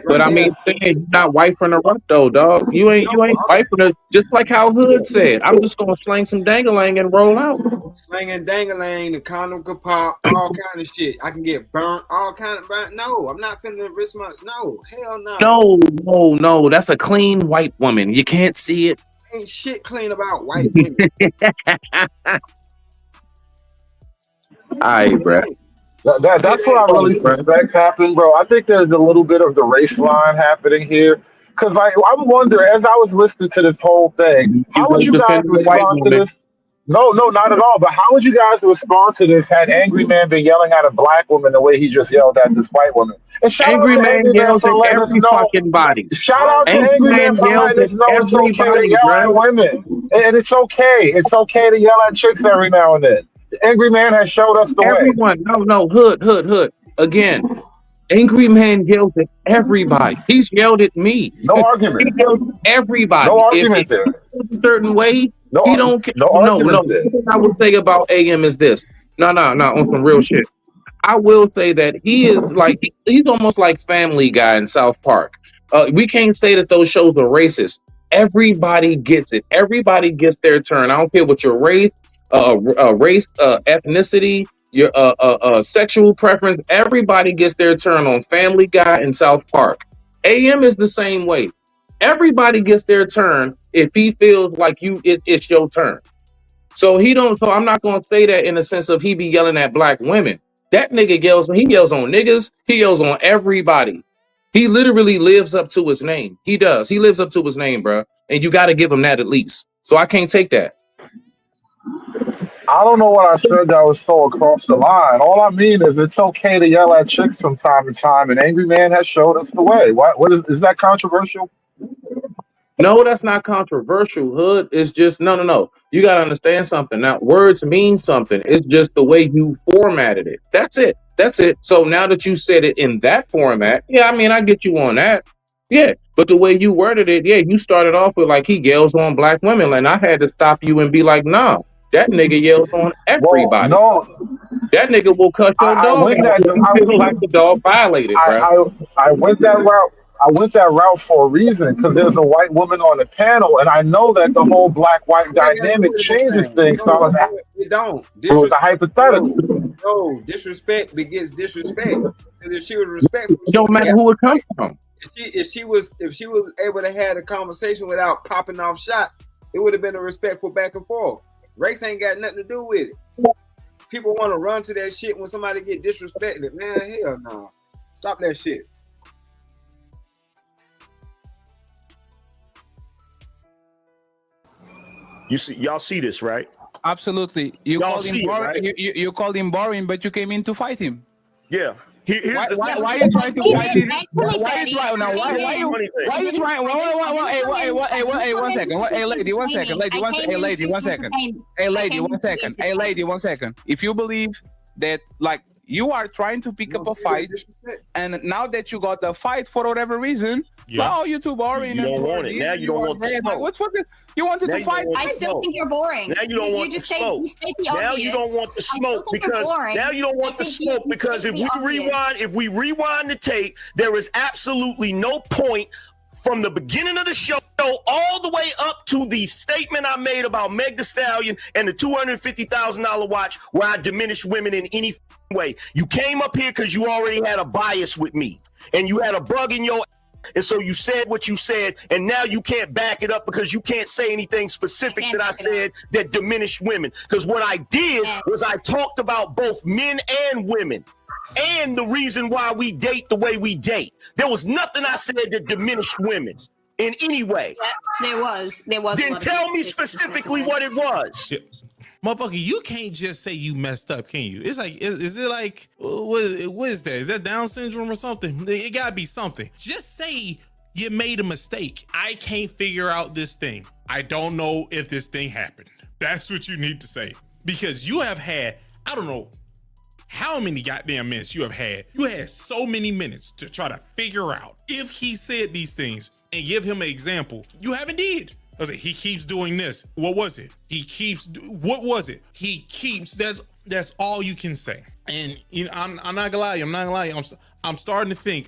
But I mean, you're not white from the rough though, dog. You ain't white from the, just like how Hood said. I'm just gonna slang some dangalang and roll out. Slanging dangalang, the condom could pop, all kind of shit. I can get burnt, all kind of burnt. No, I'm not finna risk my. No, hell no. No. That's a clean white woman. You can't see it. Ain't shit clean about white women. All right, bro. That's what I really suspect happened, bro. I think there's a little bit of the race line happening here. Because I'm wondering, as I was listening to this whole thing, how would you guys respond to this? No, not at all. But how would you guys respond to this had Angry Man been yelling at a black woman the way he just yelled at this white woman? And shout Angry out to Man Angry Man yells for at letting us every know. fucking body. Shout out to Angry Man for letting us know it's okay to yell at women. And it's okay. It's okay to yell at chicks every now and then. Angry Man has showed us the way. No, Hood. Again, Angry Man yells at everybody. He's yelled at me. No argument. He yells at everybody. No argument there. A certain way, he don't care. No argument there. The thing I would say about AM is this. No, on some real shit. I will say that he is like, he's almost like Family Guy in South Park. We can't say that those shows are racist. Everybody gets it. Everybody gets their turn. I don't care what your race, ethnicity, your sexual preference. Everybody gets their turn on Family Guy and South Park. AM is the same way. Everybody gets their turn if he feels like it's your turn. So I'm not gonna say that in the sense of he be yelling at black women. That nigga yells on niggas, he yells on everybody. He literally lives up to his name. He does. He lives up to his name, bro. And you gotta give him that at least. So I can't take that. I don't know what I said that was so across the line. All I mean is it's okay to yell at chicks from time to time, and Angry Man has showed us the way. What is that controversial? No, that's not controversial, Hood. It's just no. You gotta understand something. Now, words mean something. It's just the way you formatted it. That's it. So now that you said it in that format, yeah, I mean, I get you on that. Yeah, but the way you worded it, yeah, you started off with like he yells on black women, and I had to stop you and be like, nah, that nigga yells on everybody. No, that nigga will cut your dog. I feel like the dog violated, bro. I went that route. I went that route for a reason because there's a white woman on the panel, and I know that the whole black-white dynamic changes things. So I was, it don't. It was a hypothetical. No, disrespect begets disrespect. Because if she was respectful, it don't matter who it comes from. If she was able to have a conversation without popping off shots, it would have been a respectful back and forth. Race ain't got nothing to do with it. People want to run to that shit when somebody get disrespected. Man, hell no. Stop that shit. Y'all see this, right? Absolutely. You called him boring. You called him boring, but you came in to fight him. Yeah. Why are you trying to fight him? Why are you trying? Now, why are you trying? Hey, 1 second. Hey, lady, 1 second. Lady, 1 second. Hey, lady, 1 second. If you believe that, like, you are trying to pick up a fight, and now that you got the fight for whatever reason, oh, you're too boring. You don't want it. Now you don't want the smoke. What's fucking? You wanted to fight. I still think you're boring. Now you don't want the smoke. Now you don't want the smoke because now you don't want the smoke because if we rewind the tape, there is absolutely no point from the beginning of the show all the way up to the statement I made about Meg Thee Stallion and the $250,000 watch where I diminished women in any way. You came up here because you already had a bias with me and you had a bug in your and so you said what you said, and now you can't back it up because you can't say anything specific that I said that diminished women. Because what I did was I talked about both men and women and the reason why we date the way we date. There was nothing I said that diminished women in any way. There was. Then tell me specifically what it was. Yeah. Motherfucker, you can't just say you messed up, can you? It's like, is it like, what is that? Is that Down syndrome or something? It gotta be something. Just say you made a mistake. I can't figure out this thing. I don't know if this thing happened. That's what you need to say. Because you have had, I don't know how many goddamn minutes you have had. You had so many minutes to try to figure out if he said these things and give him an example. You haven't did. I was like, he keeps doing this. What was it? What was it? He keeps, that's all you can say. And you know, I'm not gonna lie, I'm starting to think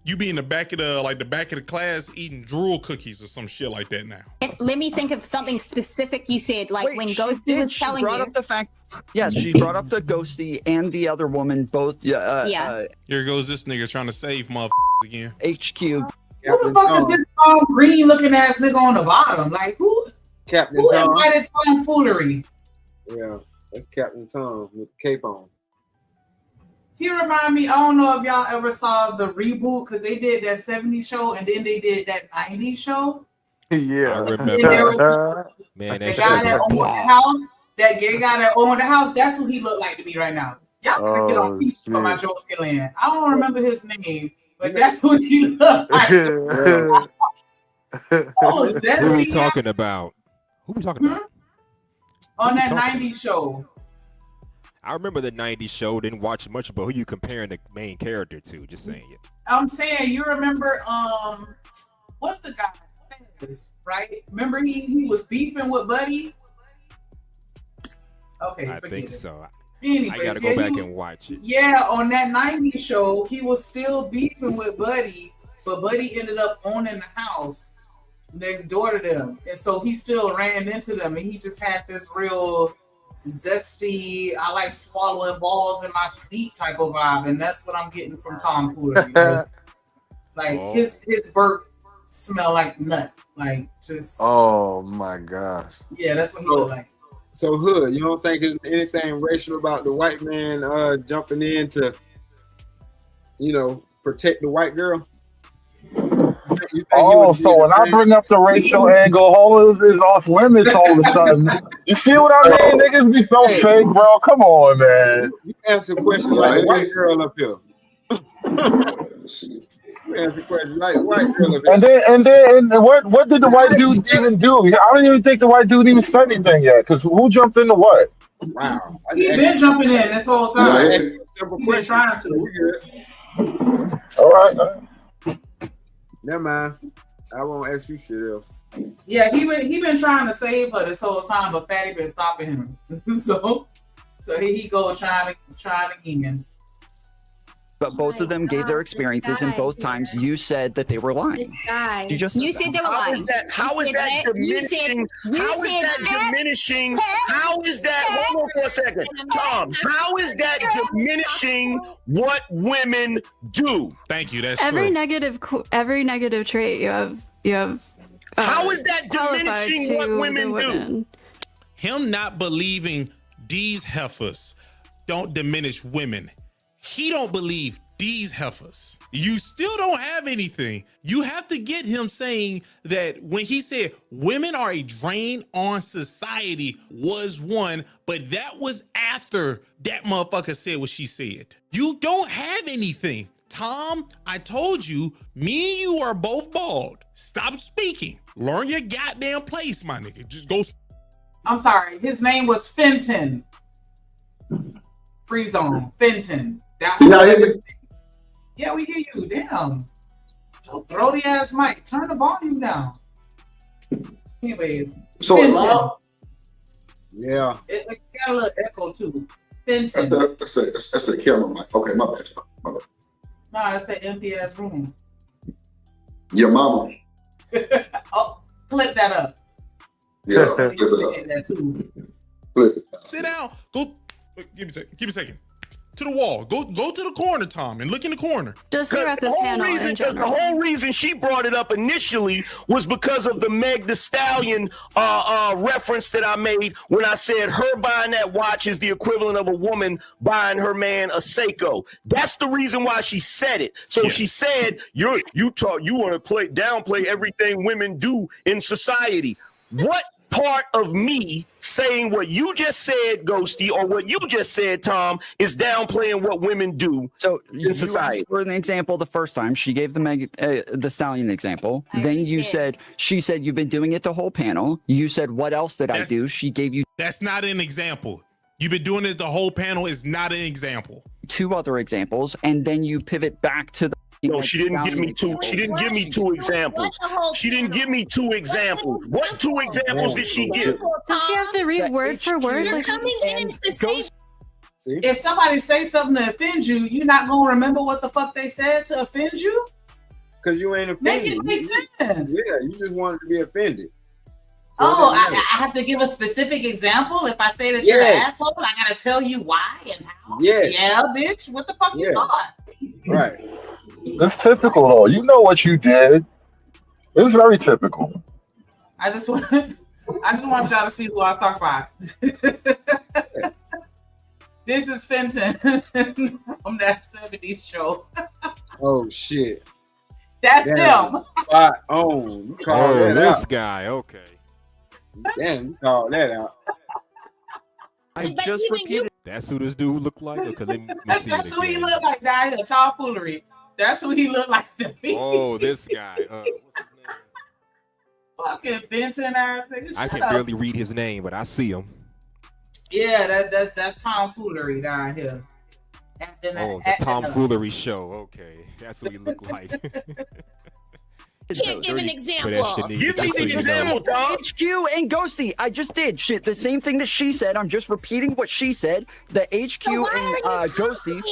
You be in the back of the class eating drool cookies or some shit like that now. Let me think of something specific you said, like when Ghosty was telling brought you. up the fact. Yes, she brought up the Ghosty and the other woman both. Yeah. Here goes this nigga trying to save motherfuckers again. HQ. Who the fuck is this green looking ass nigga on the bottom? Like who? Captain Who Tom. invited tomfoolery? Yeah, that's Captain Tom with the cape on. He remind me. I don't know if y'all ever saw the reboot because they did that 70s show and then they did that 90s show. Yeah, I And there was remember. Man, the that guy shit that was owned the house. That gay guy that owned the house. That's who he looked like to me right now. Y'all gotta get on TV for my jokes can land. I don't remember his name, but that's who he looked like. Oh, Who we Zesty talking about? Who we talking about? on that 90s show. I remember the 90s show, didn't watch much, but who you comparing the main character to? Just saying it. I'm saying, you remember, what's the guy? Right? Remember he was beefing with Buddy? Okay, I forget think it. so. Anyways, I gotta yeah, go back he was- and watch it. Yeah, on that 90s show, he was still beefing with Buddy, but Buddy ended up owning the house next door to them. And so he still ran into them, and he just had this real zesty, I like swallowing balls in my sleep type of vibe, and that's what I'm getting from Tom Cooler. Like Oh. his burp smell like nut, like just Oh my gosh. yeah, that's what he looked like. So Hood, you don't think there's anything racial about the white man jumping in to, protect the white girl? Oh, so when I bring up the racial angle, all is off limits all of a sudden. You see what I mean? Niggas be so fake, bro. Come on, man. You answer a question like a white girl up here. You answer the question like a white girl up here. And what did the white dude even do? I don't even think the white dude even said anything yet. Because who jumped into what? Wow. He been jumping in this whole time. Yeah. He been trying to. All right. Never mind. I won't ask you shit else. Yeah, he been trying to save her this whole time, but Fatty been stopping him. so here he go trying again. But both of them gave their experiences, and both times you said that they were lying. You just You said they were How lying. is that? How You is said that diminishing? How is that diminishing? How is that? Hold on for a second, Tom. How is that diminishing what women do? Thank you. That's Every true. negative trait you have. How is that qualified diminishing to what the women do? women. Him not believing these heifers don't diminish women. He don't believe these heifers. You still don't have anything. You have to get him saying that when he said women are a drain on society was one, but that was after that motherfucker said what she said. You don't have anything. Tom, I told you, me and you are both bald. Stop speaking. Learn your goddamn place, my nigga. Just go. I'm sorry, his name was Fenton. Free zone, Fenton. Yeah, we hear you. Damn. Throw the ass mic. Turn the volume down. Anyways. So Fenton. loud? Yeah. It got a little echo too. Fenton. That's the camera mic. Okay, my bad. Nah, that's the empty ass room. Your mama. Oh, flip that up. Yeah, So flip you it can get that too. Sit down. Go. Give me a second. Give me a second. To the wall. Go to the corner, Tom, and look in the corner. Just stare at this panel in The general. whole reason she brought it up initially was because of the Meg Thee Stallion reference that I made when I said her buying that watch is the equivalent of a woman buying her man a Seiko. That's the reason why she said it. So she said you want to downplay everything women do in society. What part of me saying what you just said, Ghosty, or what you just said, Tom, is downplaying what women do in society? For an example, the first time she gave the Stallion example, then she said you've been doing it the whole panel. You said what else did I do? She gave you. That's not an example. You've been doing it the whole panel is not an example. 2 other examples, and then you pivot back to the. No, she didn't give me two. She didn't give me 2 examples. She didn't give me 2 examples. What 2 examples did she give? Does she have to read word for word? You're Like, coming in to say If somebody say something to offend you, you're not gonna remember what the fuck they said to offend you? because you ain't offended. Make it make sense. Yeah, you just wanted to be offended. So I have to give a specific example. If I say that you're an asshole, I gotta tell you why and how. Yeah, bitch. What the fuck you thought? Right. It's typical though. You know what you did. It's very typical. I just want y'all to see who I was talking about. This is Fenton from that 70s show. Oh shit. That's him. Spot on. You call that this out. guy. Okay. Damn, you call that out. I just repeated. That's who this dude looked like. Okay, let me see. That's it who he again. looked like down here. Tomfoolery. That's who he looked like to me. Oh, this guy. Fucking Fenton ass nigga. I Shut can up. barely read his name, but I see him. Yeah, that's tomfoolery down here. Oh, the tomfoolery show. Okay, that's what he looked like. Can't give an example. Give me the example, Tom. HQ and Ghosty. I just did shit. The same thing that she said. I'm just repeating what she said. The HQ and Ghosty.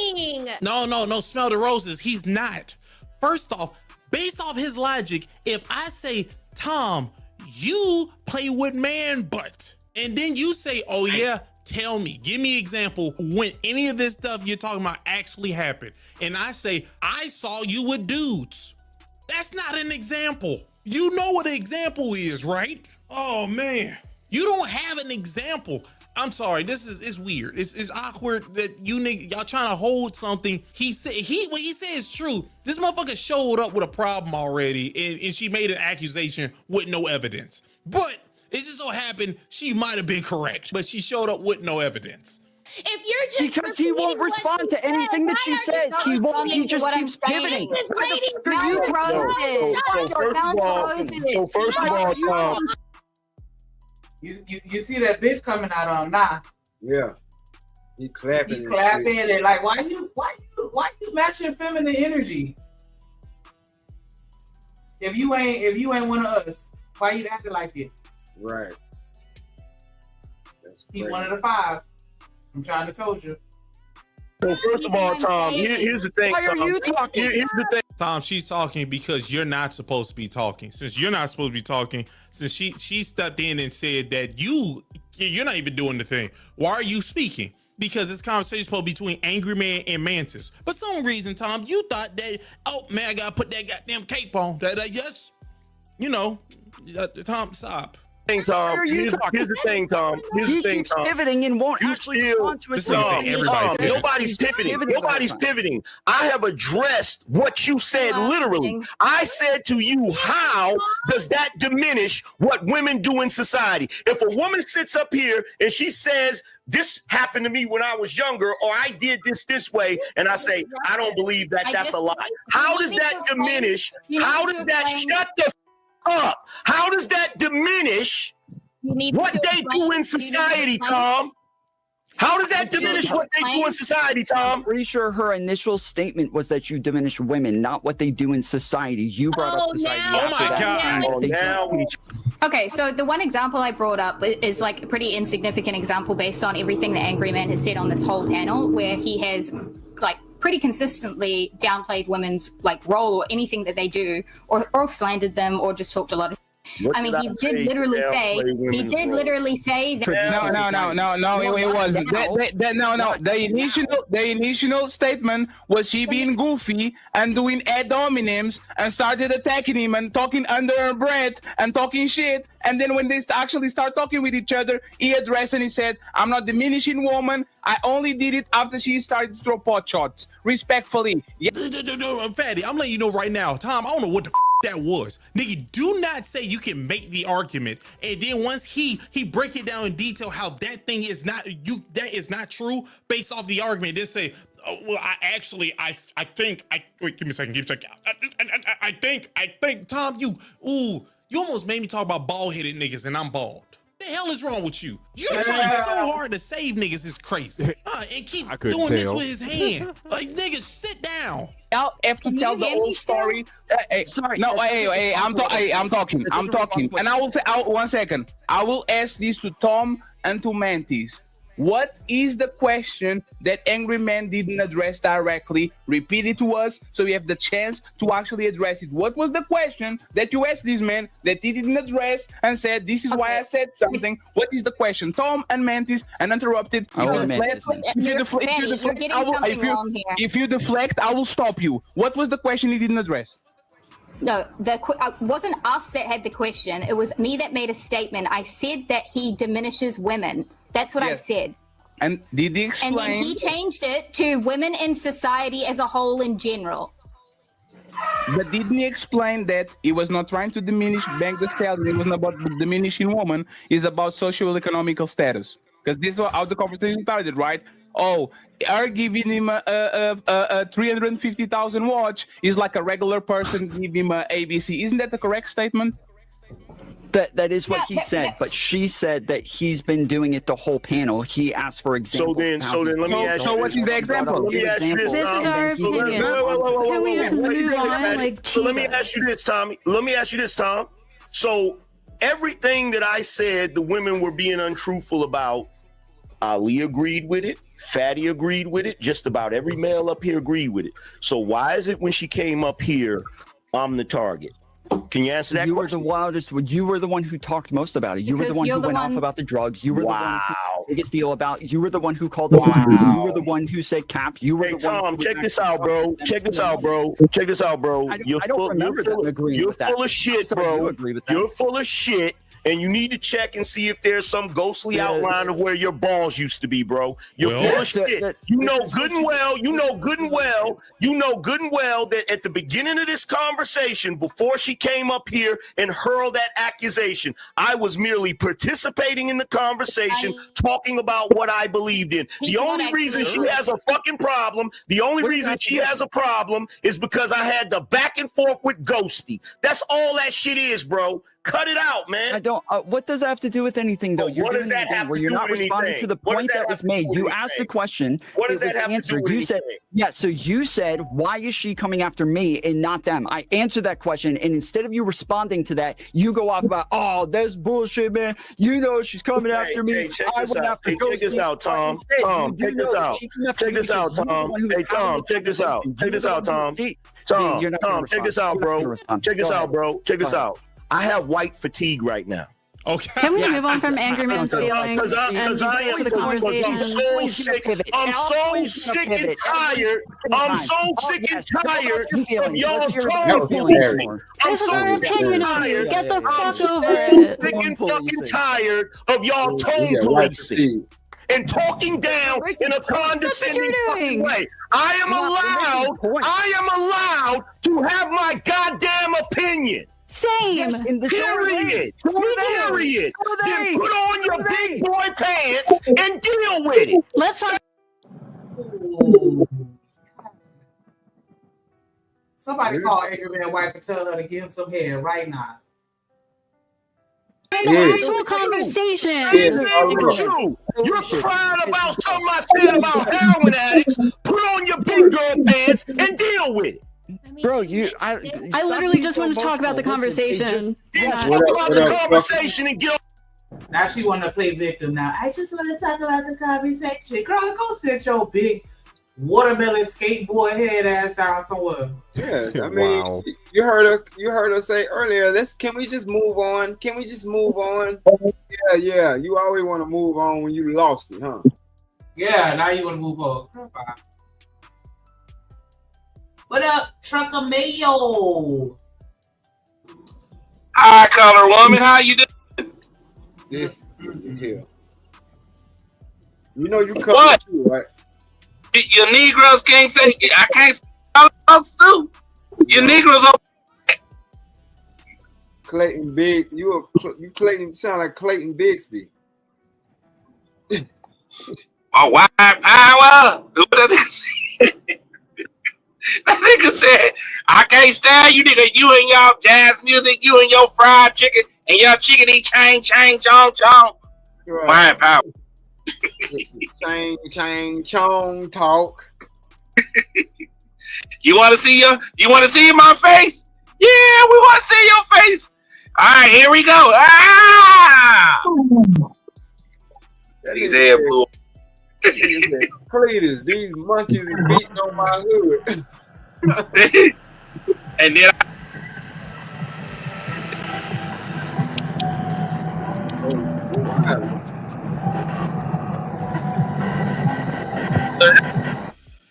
No. Smell the roses. He's not. First off, based off his logic, if I say, Tom, you play with man butt, and then you say, oh yeah, tell me, give me an example when any of this stuff you're talking about actually happened, and I say, I saw you with dudes. That's not an example. You know what an example is, right? Oh man, you don't have an example. I'm sorry, it's weird. It's awkward that y'all trying to hold something. What he said is true. This motherfucker showed up with a problem already, and she made an accusation with no evidence. But it just so happened she might have been correct, but she showed up with no evidence. If you're just because he won't respond to anything that she says, he won't. He just keeps pivoting. This lady So first of all, Tom. You see that bitch coming out on now. Yeah. He clapping. He clapping and like, why you matching feminine energy? If you ain't one of us, why you acting like it? Right. He one of the 5. I'm trying to told you. So first of all, Tom, here's the thing. Why are you talking? Here's the thing. Tom, she's talking because you're not supposed to be talking. Since you're not supposed to be talking, since she stepped in and said that you're not even doing the thing. Why are you speaking? Because this conversation is supposed to be between Angry Man and Mantis. But some reason, Tom, you thought that, oh man, I gotta put that goddamn cape on. Yes, Tom, stop. Tom, here's the thing, Tom. Here's the thing, Tom. Pivoting and won't actually respond to his Nobody's pivoting. Nobody's pivoting. I have addressed what you said literally. I said to you, how does that diminish what women do in society? If a woman sits up here and she says, this happened to me when I was younger, or I did this way, and I say, I don't believe that, that's a lie. How does that diminish? How does that shut the up? How does that diminish what they do in society, Tom? How does that diminish what they do in society, Tom? I'm pretty sure her initial statement was that you diminish women, not what they do in society. You brought up society. Oh my God. Okay, so the one example I brought up is like a pretty insignificant example based on everything the Angry Man has said on this whole panel, where he has like pretty consistently downplayed women's like role or anything that they do, or slandered them, or just talked a lot of. I mean, he did literally say that. No, it wasn't. The initial statement was she being goofy and doing ad hominems and started attacking him and talking under her breath and talking shit. And then when they actually start talking with each other, he addressed and he said, "I'm not diminishing woman. I only did it after she started to throw pot shots. Respectfully." Yeah. Fatty, I'm letting you know right now, Tom. I don't know what the that was. Nigga, do not say you can make the argument and then once he break it down in detail how that thing is not that is not true based off the argument, then say, oh, well, I think wait, give me a second. I think Tom, you almost made me talk about bald-headed niggas and I'm bald. The hell is wrong with you? You're trying so hard to save niggas is crazy. And keep doing this with his hand. Like, niggas, sit down. I'll have to tell the whole story. Sorry. No, I'm talking. And I will say, 1 second. I will ask this to Tom and to Mantis. What is the question that Angry Man didn't address directly? Repeat it to us so we have the chance to actually address it. What was the question that you asked this man that he didn't address and said, this is why I said something? What is the question? Tom and Mantis, uninterrupted. If you deflect, I will stop you. What was the question he didn't address? No, it wasn't us that had the question. It was me that made a statement. I said that he diminishes women. That's what I said. And did he explain? And then he changed it to women in society as a whole in general. But didn't he explain that he was not trying to diminish Bank the Stallion? It wasn't about diminishing women. It's about social economical status. Because this is how the conversation started, right? Oh, are giving him a 350,000 watch is like a regular person give him a ABC. Isn't that the correct statement? That is what he said, but she said that he's been doing it the whole panel. He asked for examples. So then let me ask you. So what is the example? Let me ask you this. This is our opinion. Can we just move on? Like, so let me ask you this, Tommy. Let me ask you this, Tom. So everything that I said the women were being untruthful about, Ali agreed with it. Fatty agreed with it. Just about every male up here agreed with it. So why is it when she came up here, I'm the target? Can you answer that? You were the wildest. You were the one who talked most about it. You were the one who went off about the drugs. You were the one who made the biggest deal about. You were the one who called the. You were the one who said cap. You were the Tom, check this out, bro. Check this out, bro. Check this out, bro. I don't remember them agreeing with that. You're full of shit, bro. You're full of shit. And you need to check and see if there's some ghostly outline of where your balls used to be, bro. You're full of shit. You know good and well that at the beginning of this conversation, before she came up here and hurled that accusation, I was merely participating in the conversation, talking about what I believed in. The only reason she has a fucking problem, is because I had the back and forth with Ghosty. That's all that shit is, bro. Cut it out, man. I don't. What does that have to do with anything, though? You're doing it again where you're not responding to the point that was made. You asked the question. What does that have to do with anything? You said, yeah. So you said, why is she coming after me and not them? I answered that question, and instead of you responding to that, you go off about, oh, that's bullshit, man. You know she's coming after me. I went after Ghosty. Check this out, Tom. Tom, check this out. Check this out, Tom. Hey, Tom, check this out. Check this out, Tom. Tom, check this out, bro. Check this out, bro. Check this out. I have white fatigue right now. Okay. Can we move on from Angry Man's feelings and get to the conversation? I'm so sick and tired. I'm so sick and tired of y'all tone policing. I'm so sick and tired. Get the fuck over it. Sick and fucking tired of y'all tone policing and talking down in a condescending fucking way. I am allowed to have my goddamn opinion. Same. Yes, period. Period. Then put on your big boy pants and deal with it. Let's talk. Somebody call Angry Man wife and tell her to give him some hair right now. Actual conversation. You're crying about something I said about heroin addicts. Put on your big girl pants and deal with it. Bro, I literally just want to talk about the conversation. Now she want to play victim. Now I just want to talk about the conversation. Girl, go sit your big watermelon skateboard head ass down somewhere. Yeah, I mean, you heard her say earlier. Can we just move on? Can we just move on? Yeah. You always want to move on when you lost it, huh? Yeah, now you want to move on. Bye. What up, Trucker Mayo? Hi, color woman. How you doing? This here. You know you come too, right? Your Negroes can't say. I can't say folks too. Your Negroes are Clayton Big. You Clayton sound like Clayton Bigsby. My white power. What that nigga say? That nigga said, I can't stand you nigga, you and y'all jazz music, you and your fried chicken, and your chickadee chong, chong. White power. Chong talk. You wanna see my face? Yeah, we wanna see your face. Alright, here we go. Ah! He's here, boo. Cletus, these monkeys are beating on my hood. And then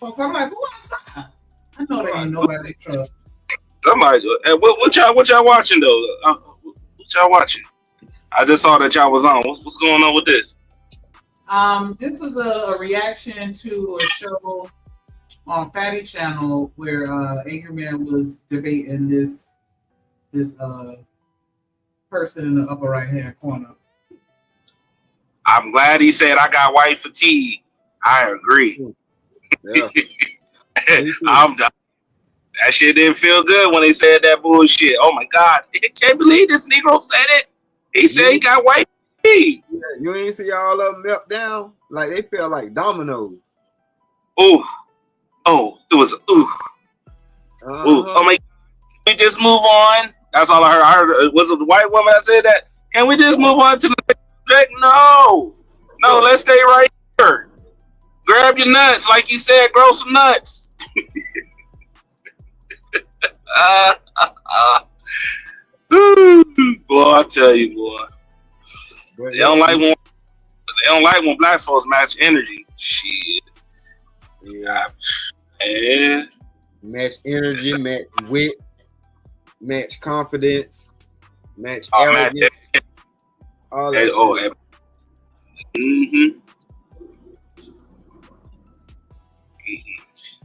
Well, I'm like, who outside? I know there ain't nobody's truck. somebody, what y'all watching though? What y'all watching? I just saw that y'all was on. What's going on with this? This was a reaction to a show on Fatty Channel where Anchorman was debating this person in the upper right hand corner. I'm glad he said I got white fatigue. I agree. Yeah. I'm done. That shit didn't feel good when they said that bullshit. Oh my God. I can't believe this Negro said it. He said he got white fatigue. Yeah, you ain't see all of them melt down? Like they feel like dominoes. Ooh. Oh, it was ooh. Ooh. Oh my, we just move on. That's all I heard. I heard was it the white woman that said that? Can we just move on to the next subject? No. No, let's stay right here. Grab your nuts, like you said, grow some nuts. Boy, I tell you, boy. They don't like when black folks match energy. Shit. Yeah. Man. Match energy, match wit, match confidence, match arrogance. All that shit. Mm-hmm.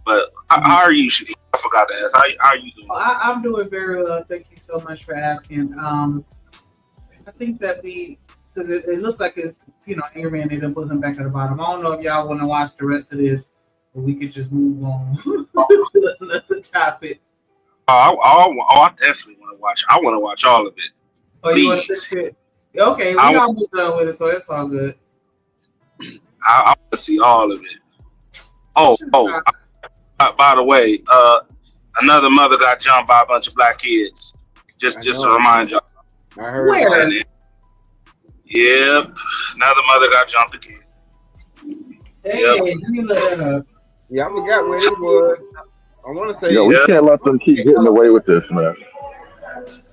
But how are you, Shanique? I forgot to ask. How are you doing? I'm doing very well. Thank you so much for asking. I think that because it looks like it's, Anchorman, they done put him back at the bottom. I don't know if y'all want to watch the rest of this, but we could just move on to another topic. I definitely want to watch. I want to watch all of it. Oh, you want to see it? Okay, we almost done with it, so it's all good. I want to see all of it. Oh. By the way, another mother got jumped by a bunch of black kids. Just to remind y'all. I heard. Where? Yep, another mother got jumped again. Hey, let me look that up. Yeah, I forgot where it was. I want to say. Yo, we can't let them keep getting away with this, man.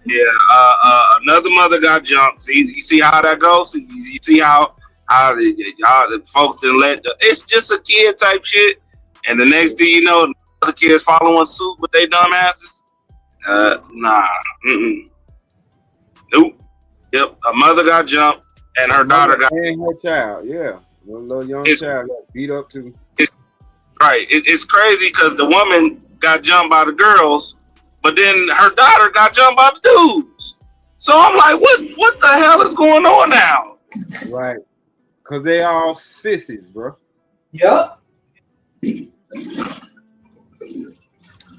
Yeah, another mother got jumped. See, you see how that goes. You see how the folks didn't let. It's just a kid type shit. And the next thing you know, the other kids following suit with their dumb asses. Nah. Mm-mm. Nope. Yep. A mother got jumped and her daughter got. And her child, yeah. One little young child got beat up too. Right. It's crazy because the woman got jumped by the girls, but then her daughter got jumped by the dudes. So I'm like, what the hell is going on now? Right. Because they all sissies, bro. Yep.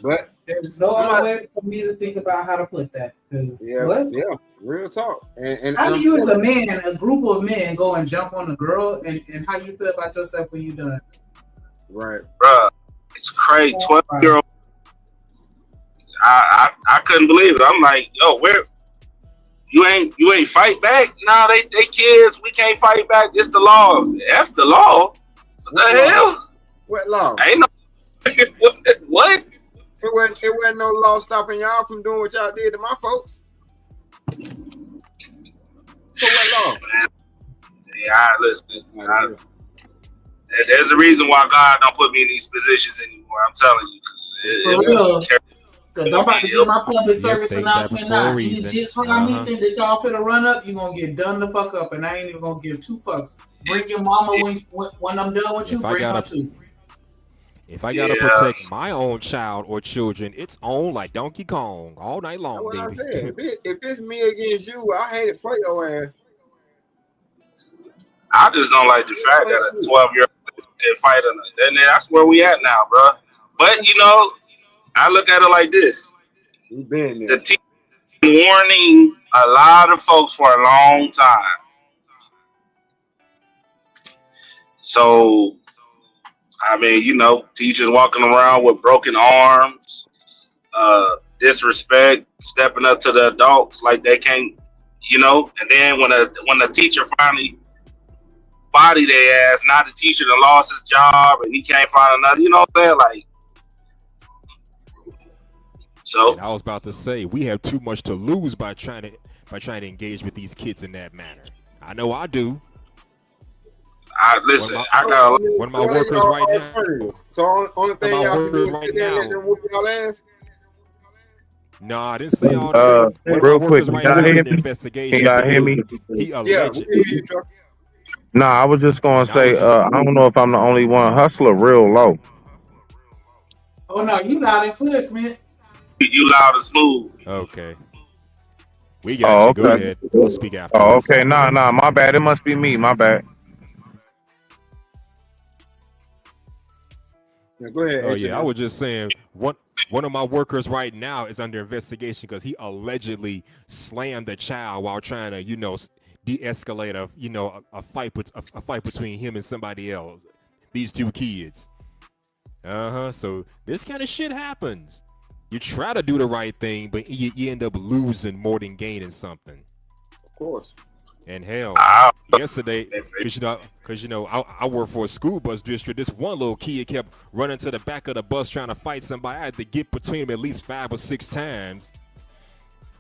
But there's no other way for me to think about how to put that. What? Yeah, real talk. And how do you, as a man, a group of men, go and jump on a girl, and how you feel about yourself when you done? Right, bruh. It's crazy. 12-year-old. I couldn't believe it. I'm like, yo, where you ain't fight back? Nah, they kids. We can't fight back. It's the law. F the law. What the hell? What law? Ain't no what? It wasn't no law stopping y'all from doing what y'all did to my folks. So what law? Yeah, listen. There's a reason why God don't put me in these positions anymore. I'm telling you, because I'm about to get my public service announcement now. You just around me think that y'all finna run up, you gonna get done the fuck up, and I ain't even gonna give two fucks. Bring your mama when I'm done with you. Bring her too. If I gotta protect my own child or children, it's on like Donkey Kong all night long, baby. If it's me against you, I hate it for your ass. I just don't like the fact that a 12-year-old can fight on it. And that's where we at now, bro. But I look at it like this: the team warning a lot of folks for a long time. So, I mean, teachers walking around with broken arms, disrespect, stepping up to the adults like they can't, and then when the teacher finally body their ass. Now the teacher that lost his job and he can't find another. You know what I'm saying? Like, so And I was about to say we have too much to lose by trying to engage with these kids in that manner. I know I do. Listen, One I got of my workers right now. So only thing One of my y'all can do is workers sit there and let right them whoop y'all ass. No, I didn't say all that. One of Real my quick, workers right can y'all now is hear under me? investigation. Can y'all hear me? He Yeah, alleged. we can hear you, Chuck. Nah, I was just gonna I say, was just I don't know if I'm the only one. Hustler real low. Oh no, you loud and clear, Smith. you loud and smooth. okay. We got you. Go Okay. ahead. I'll speak after Oh, this. okay. Nah, my bad. It must be me. My bad. Yeah, go ahead. Oh H&M. yeah, I was just saying one of my workers right now is under investigation because he allegedly slammed a child while trying to, de-escalate a fight between him and somebody else. These two kids. So this kind of shit happens. You try to do the right thing, but you end up losing more than gaining something. Of course. And hell, yesterday, because I work for a school bus district. This one little kid kept running to the back of the bus trying to fight somebody. I had to get between them at least 5 or 6 times.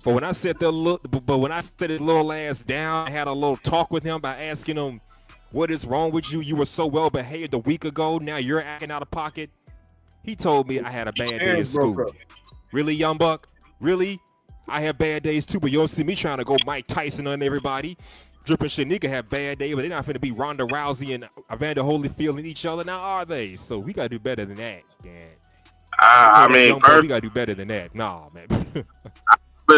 But when I set his little ass down, I had a little talk with him by asking him, "What is wrong with you? You were so well behaved a week ago. Now you're acting out of pocket." He told me I had a bad day at school. Really, young buck? Really? I have bad days too, but you don't see me trying to go Mike Tyson on everybody. Drip and Shanika have bad days, but they're not going to be Ronda Rousey and Evander Holyfield and each other now, are they? So we got to do better than that, man. I mean, we got to do better than that. Nah, man.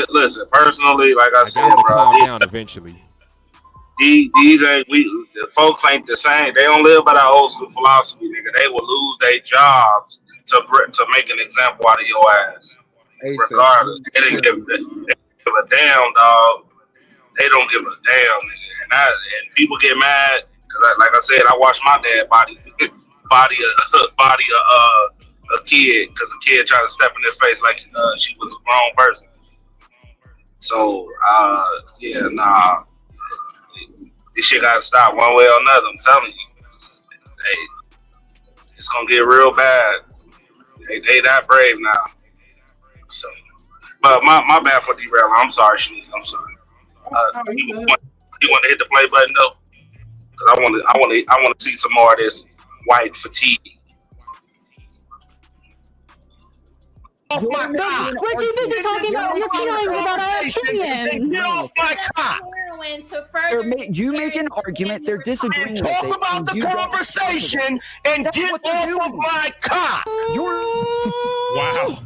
Listen, personally, like I said, got to bro, calm down eventually. these ain't the folks ain't the same. They don't live by that old school philosophy, nigga. They will lose their jobs to make an example out of your ass. Regardless, they didn't give a damn, dog. They don't give a damn, nigga. And people get mad because, like I said, I watched my dad body a kid because a kid tried to step in his face like she was a grown person. So this shit gotta stop one way or another. I'm telling you, it's gonna get real bad. They that brave now. So, but my bad for derailing. I'm sorry, Shanique. I'm sorry. You want to hit the play button though? Cause I want to see some more of this white fatigue. Off my cock. We're too busy talking about your feelings about our opinion. Get off my cock. You make an argument, they're disagreeing with Talk it, about and the you don't- conversation and That's get what they're off doing. of my cock. Wow.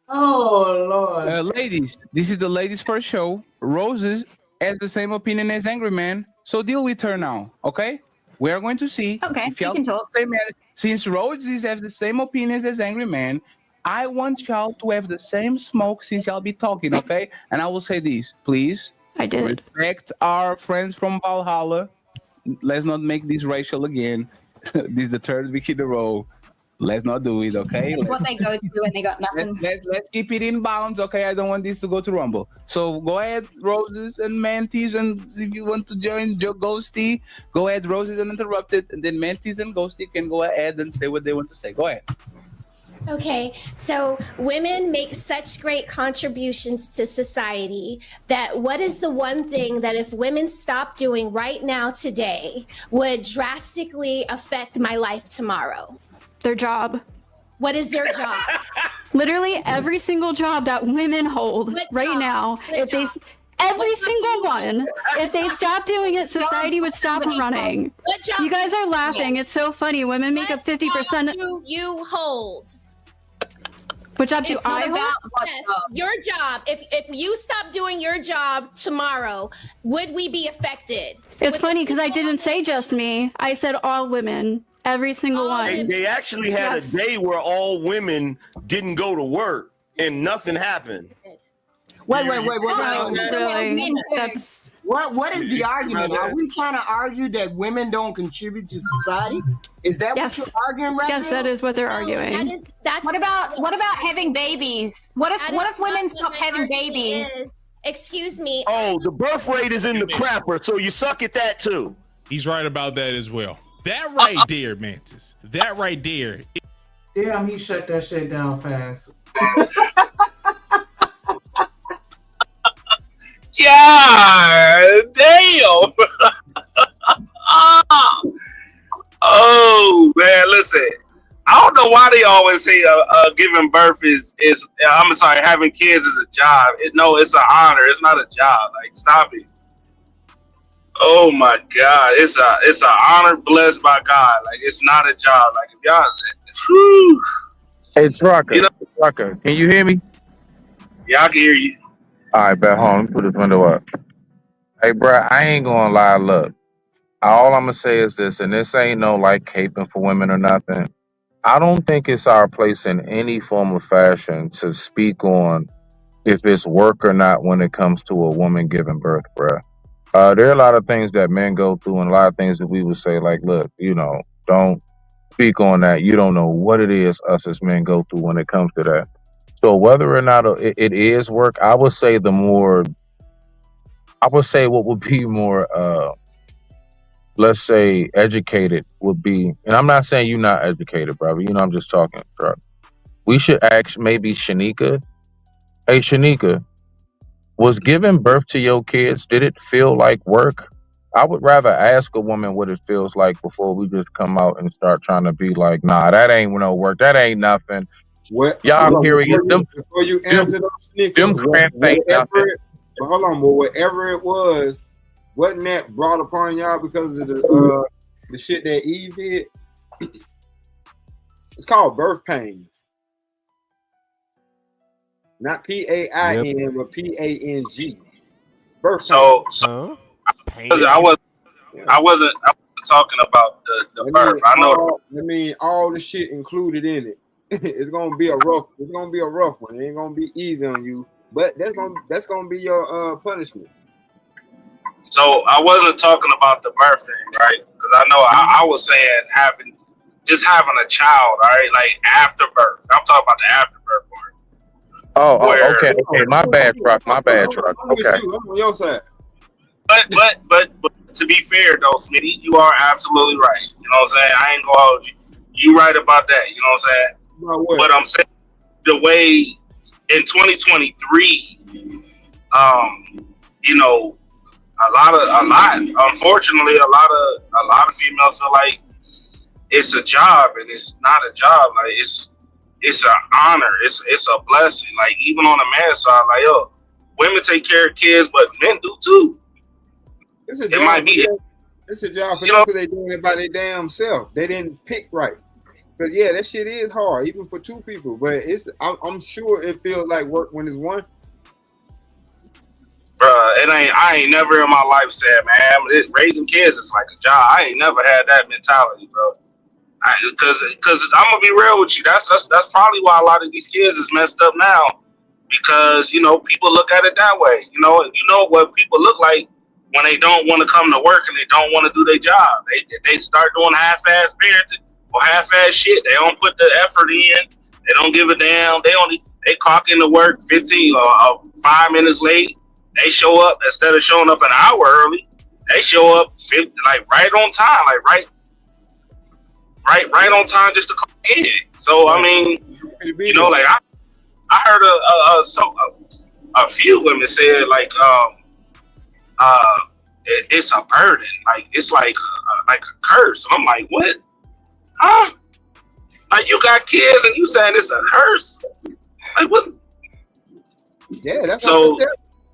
Oh Lord. Ladies, this is the ladies' first show. Roses has the same opinion as Angry Man, so deal with her now, okay? We are going to see. Okay, if you can talk. Since Roses has the same opinions as Angry Man, I want y'all to have the same smoke since y'all be talking, okay? And I will say this, please. I did. Respect our friends from Valhalla. Let's not make this racial again. This is the third week in a row. Let's not do it, okay? It's what they go through when they got nothing. Let's keep it in bounds, okay? I don't want this to go to Rumble. So go ahead, Roses and Mantis, and if you want to join Ghosty, go ahead, Roses Uninterrupted, and then Mantis and Ghosty can go ahead and say what they want to say. Go ahead. Okay, so women make such great contributions to society that what is the one thing that if women stop doing right now today would drastically affect my life tomorrow? Their job. What is their job? Literally every single job that women hold right now, every single one, if they stop doing it, society would stop running. What job? You guys are laughing. It's so funny. Women make up 50%. What job do you hold? What job do It's I not hold? about yes, your job. If you stop doing your job tomorrow, would we be affected? It's funny because I didn't say just me. I said all women. Every single one. They actually had a day where all women didn't go to work and nothing happened. Wait. Really? That's What is the argument? Are we trying to argue that women don't contribute to society? Is that what you're arguing right now? Yes, that is what they're arguing. What about having babies? What if women stop having babies? Excuse me. Oh, the birth rate is in the crapper, so you suck at that too. He's right about that as well. That right there, Mantis. That right there. Damn, he shut that shit down fast. God damn. Oh man, listen. I don't know why they always say giving birth is I'm sorry, having kids is a job. No, it's an honor. It's not a job. Like, stop it. Oh my God, it's an honor blessed by God. Like, it's not a job. Like, if y'all, whew. Hey, Trucker, can you hear me? Yeah, I can hear you. All right, bet. Hold on, let me put this window up. Hey, bro, I ain't gonna lie. Look, all I'm gonna say is this, and this ain't no like caping for women or nothing. I don't think it's our place in any form of fashion to speak on if it's work or not when it comes to a woman giving birth, bruh. There are a lot of things that men go through and a lot of things that we would say, like, look, don't speak on that. You don't know what it is us as men go through when it comes to that. So whether or not it is work, I would say what would be more, let's say, educated would be, and I'm not saying you're not educated, brother. I'm just talking. Truck. We should ask maybe Shanika. Hey, Shanika, was giving birth to your kids, did it feel like work? I would rather ask a woman what it feels like before we just come out and start trying to be like, nah, that ain't no work. That ain't nothing. Y'all curious? Before you answer those, Shanika, but hold on, but whatever it was, wasn't that brought upon y'all because of the shit that Eve did? It's called birth pains. Not PAIN, but PANG. Birth pains. I wasn't talking about the birth. I know. I mean, all the shit included in it. It's gonna be a rough one. It ain't gonna be easy on you, but that's gonna be your punishment. So I wasn't talking about the birth thing, right? Because I know I was saying having a child, all right, like after birth. I'm talking about the after birth part. Oh, okay. My bad, Truck. Okay. I'm on your side. But to be fair though, Smitty, you are absolutely right. You know what I'm saying? I ain't gonna hold you. You right about that. You know what I'm saying? But I'm saying the way in 2023, unfortunately, a lot of females feel like it's a job and it's not a job. Like it's an honor. It's a blessing. Like even on the man's side, like women take care of kids, but men do too. It's a job for them because they doing it by their damn self. They didn't pick right. But yeah, that shit is hard, even for two people. But I'm sure it feels like work when it's one. Bruh, I ain't never in my life said, man, raising kids is like a job. I ain't never had that mentality, bro. Because I'm gonna be real with you. That's probably why a lot of these kids is messed up now. Because people look at it that way. You know what people look like when they don't want to come to work and they don't want to do their job. They start doing half-ass parenting or half-ass shit. They don't put the effort in. They don't give a damn. They clock into work 15 or 5 minutes late. They show up instead of showing up an hour early. They show up right on time, right on time just to come in. So I mean, I heard a few women said like it's a burden, like it's like a curse. I'm like, what? Huh? Like you got kids and you saying it's a curse? Like what? Yeah, that's so.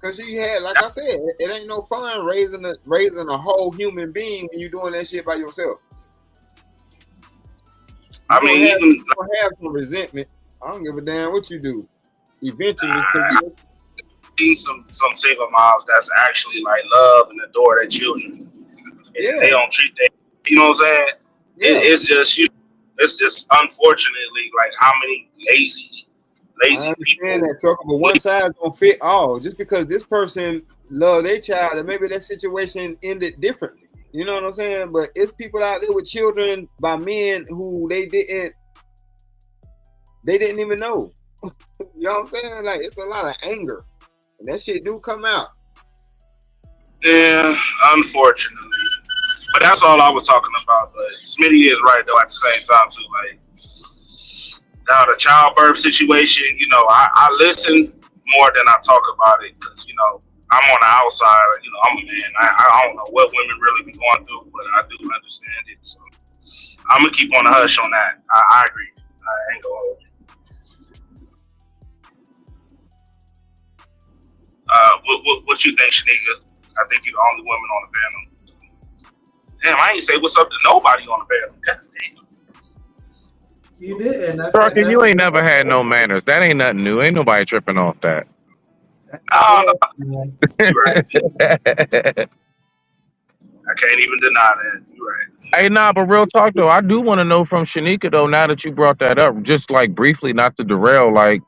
Because you had, like I said, it ain't no fun raising a whole human being when you're doing that shit by yourself. You don't have some resentment. I don't give a damn what you do. Eventually, seen some single moms that's actually like love and adore their children. Yeah, they don't treat that. You know what I'm saying? Yeah. It's just unfortunately like how many lazy I understand people. that, Trucker, but one size don't fit all. Just because this person love their child, and maybe that situation ended differently. You know what I'm saying? But it's people out there with children by men who they didn't even know. You know what I'm saying? Like, it's a lot of anger, and that shit do come out. Yeah, unfortunately. But that's all I was talking about. But Smitty is right though at the same time too. Like, now the childbirth situation, you know, I listen more than I talk about it because, you know, I'm on the outside. You know, I'm a man. I don't know what women really be going through, but I do understand it. So I'm gonna keep on the hush on that. I agree. I ain't gonna hold you. What you think, Shanika? I think you're the only woman on the panel. Damn, I ain't say what's up to nobody on the panel. God damn. You didn't. Trucker, you ain't never had no manners. That ain't nothing new. Ain't nobody tripping off that. Right. I can't even deny that. You're right. Hey, nah, but real talk though, I do want to know from Shanika though. Now that you brought that up, just like briefly, not to derail, like,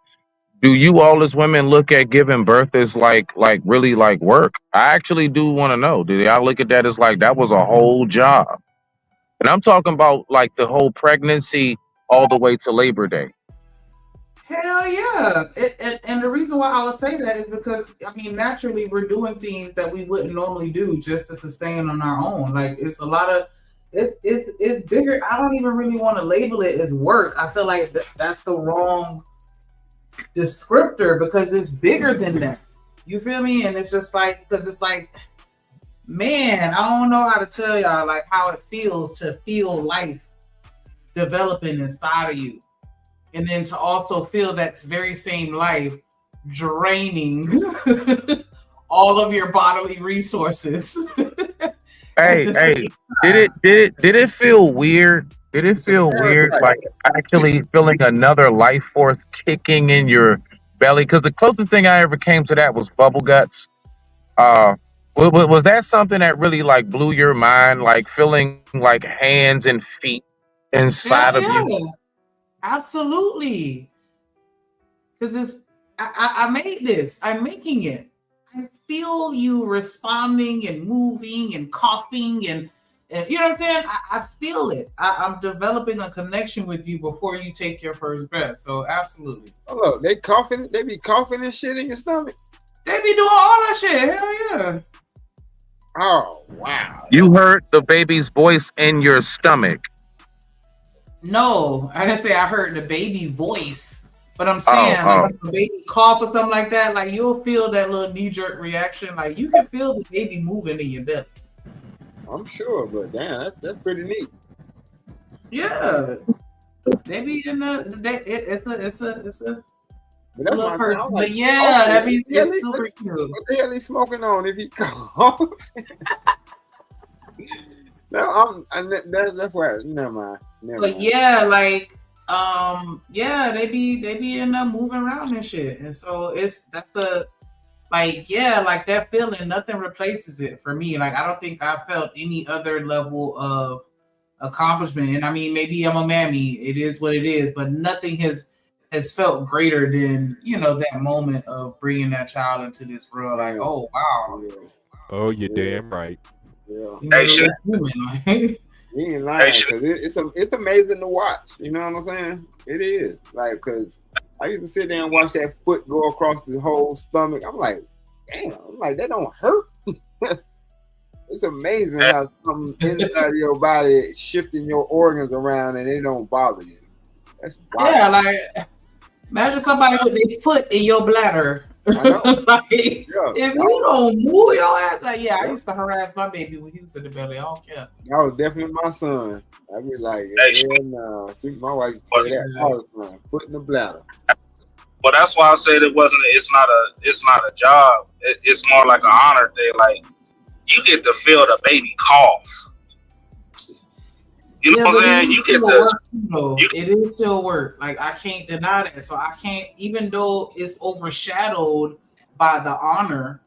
do you all as women look at giving birth as like really like work? I actually do want to know. Do y'all look at that as like that was a whole job? And I'm talking about like the whole pregnancy all the way to Labor Day. Hell yeah. And the reason why I would say that is because, I mean, naturally we're doing things that we wouldn't normally do just to sustain on our own. Like, it's a lot of, it's bigger. I don't even really want to label it as work. I feel like that's the wrong descriptor because it's bigger than that. You feel me? And it's just like, because it's like, man, I don't know how to tell y'all like how it feels to feel life developing inside of you. And then to also feel that very same life draining all of your bodily resources. Hey, did it feel weird? Did it feel weird, like actually feeling another life force kicking in your belly? Because the closest thing I ever came to that was bubble guts. Was that something that really like blew your mind, like feeling like hands and feet inside of you? Absolutely. Because I made this. I'm making it. I feel you responding and moving and coughing and you know what I'm saying? I feel it. I'm developing a connection with you before you take your first breath. So absolutely. Oh, look, they coughing. They be coughing and shit in your stomach. They be doing all that shit. Hell yeah. Oh wow. You heard the baby's voice in your stomach. No, I didn't say I heard the baby voice, but I'm saying like if a baby cough or something like that, like you'll feel that little knee-jerk reaction. Like you can feel the baby moving in your belly. I'm sure, but damn, that's pretty neat. Yeah, they be in it's a But that's little my person. thing. But yeah, that be it's super cute. What the hell he smoking on if he cough? No, that's why. Never mind. But yeah, like they be in there moving around and shit, and so like that feeling. Nothing replaces it for me. Like I don't think I felt any other level of accomplishment. And I mean, maybe I'm a mammy. It is what it is, but nothing has felt greater than that moment of bringing that child into this world. Like, oh wow. Oh, you're damn right. Yeah. Hey, shit. You ain't lying, because it's amazing to watch. You know what I'm saying? It is. Like, because I used to sit there and watch that foot go across the whole stomach. I'm like, damn. I'm like, that don't hurt. It's amazing how something inside of your body is shifting your organs around and it don't bother you. That's wild. Yeah, like imagine somebody with their foot in your bladder. Like, if you don't move your ass, like I used to harass my baby when he was in the belly. I don't care. That was definitely my son. I'd be like, no. See, my wife used to say that all the time. Foot in the bladder. Well, that's why I said it's not a job. It's more like an honor thing. Like you get to feel the baby cough. You know what I'm saying? You get it is still work. Like I can't deny that. So I can't, even though it's overshadowed by the honor,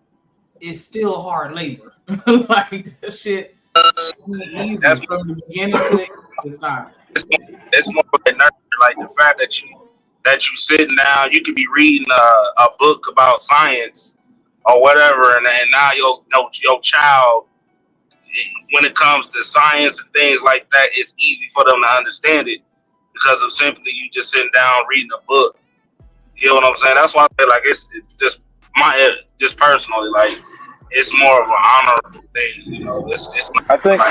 it's still hard labor. Like that shit easy from the beginning to the end. It's not. It's more like nurture. Like the fact that you sitting down, you could be reading a book about science, or whatever, and now your child, when it comes to science and things like that, it's easy for them to understand it because of simply you just sitting down reading a book. You know what I'm saying? That's why I feel like it's just personally, like it's more of an honorable thing. You know, it's not. I think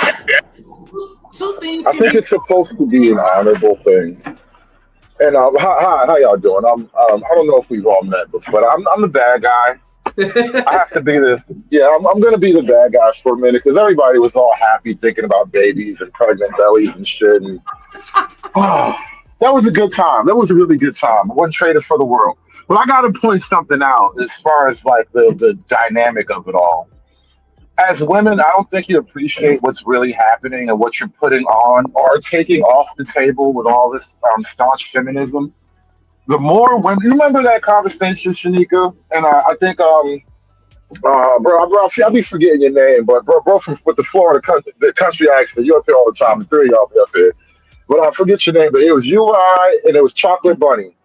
Two things. I think it's supposed to be an honorable thing. And how y'all doing? I don't know if we've all met before, but I'm the bad guy. I have to be I'm going to be the bad guy for a minute because everybody was all happy thinking about babies and pregnant bellies and shit. And that was a good time. That was a really good time. I wouldn't trade it for the world. But I got to point something out as far as like the dynamic of it all. As women, I don't think you appreciate what's really happening and what you're putting on or taking off the table with all this staunch feminism. The more women, you remember that conversation, Shanika? And I think, bro, I'll be forgetting your name, but bro with the Florida country accent, you up here all the time. The three of y'all be up here. But I forget your name, but it was you, I, and it was Chocolate Bunny.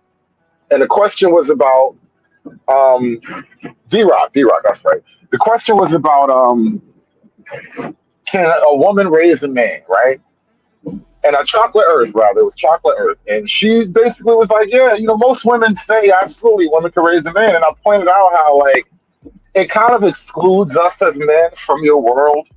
And the question was about D-Rock, that's right. The question was about can a woman raise a man, right? And Chocolate Earth, rather, it was Chocolate Earth. And she basically was like, yeah, most women say absolutely women can raise a man. And I pointed out how, like, it kind of excludes us as men from your world.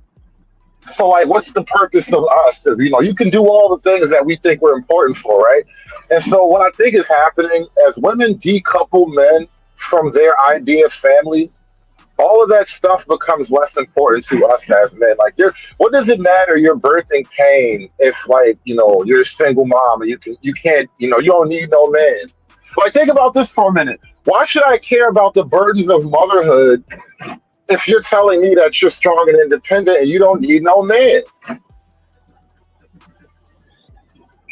So, like, what's the purpose of us? If, you can do all the things that we think we're important for, right? And so what I think is happening as women decouple men from their idea of family, all of that stuff becomes less important to us as men. Like, what does it matter your birthing pain if, like, you're a single mom and you can't, you don't need no man. Like, think about this for a minute. Why should I care about the burdens of motherhood if you're telling me that you're strong and independent and you don't need no man?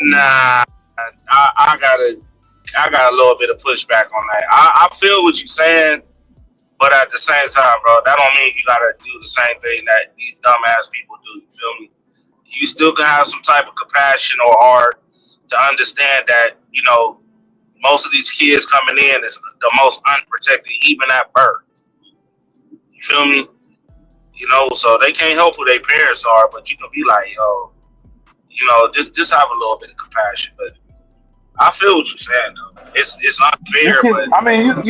Nah, I got a little bit of pushback on that. I feel what you're saying. But at the same time, bro, that don't mean you gotta do the same thing that these dumbass people do. You feel me? You still can have some type of compassion or heart to understand that, most of these kids coming in is the most unprotected, even at birth. You feel me? So they can't help who their parents are, but you can be like, just have a little bit of compassion. But I feel what you're saying, though. It's unfair, but I mean,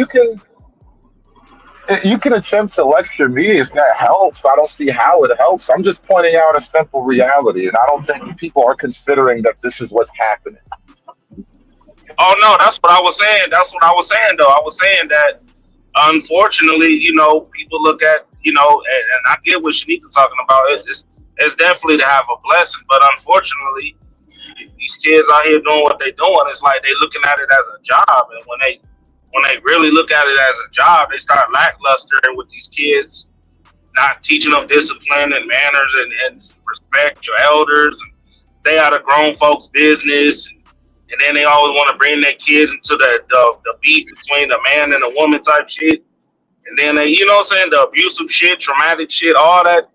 you can attempt to lecture me if that helps. I don't see how it helps. I'm just pointing out a simple reality, and I don't think people are considering that this is what's happening. Oh no, that's what I was saying. That's what I was saying, though. I was saying that, unfortunately, people look at, and I get what Shanika's talking about. It's definitely to have a blessing, but unfortunately, these kids out here doing what they're doing, it's like they looking at it as a job, and when they really look at it as a job, they start lackluster with these kids, not teaching them discipline and manners and respect your elders and stay out of grown folks' business. And then they always want to bring their kids into the beef between the man and the woman type shit. And then they, the abusive shit, traumatic shit, all that,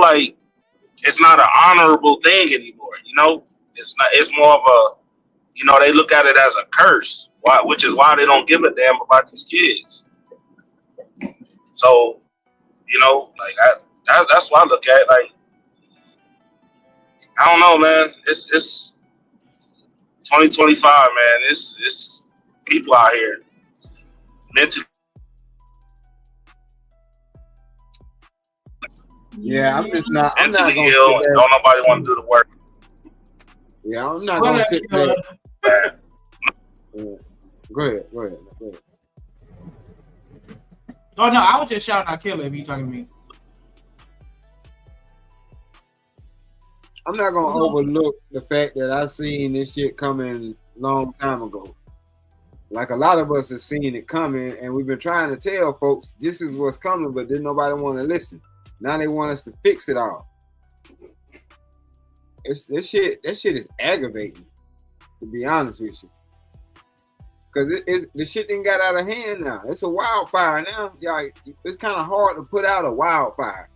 like, it's not an honorable thing anymore, It's not. It's more of a, they look at it as a curse. Which is why they don't give a damn about these kids. So, that's what I look at. Like, I don't know, man. It's 2025, man. It's people out here mentally. Yeah, I'm just not. I'm not Mentally gonna ill, and don't nobody want to do the work. Yeah, I'm not gonna sit there. Go ahead. Oh no, I was just shouting out Killer if you talking to me. I'm not gonna overlook the fact that I seen this shit coming long time ago. Like a lot of us have seen it coming, and we've been trying to tell folks this is what's coming, but didn't nobody want to listen. Now they want us to fix it all. That shit is aggravating, to be honest with you. Because the shit didn't got out of hand now. It's a wildfire now. Yeah, it's kind of hard to put out a wildfire.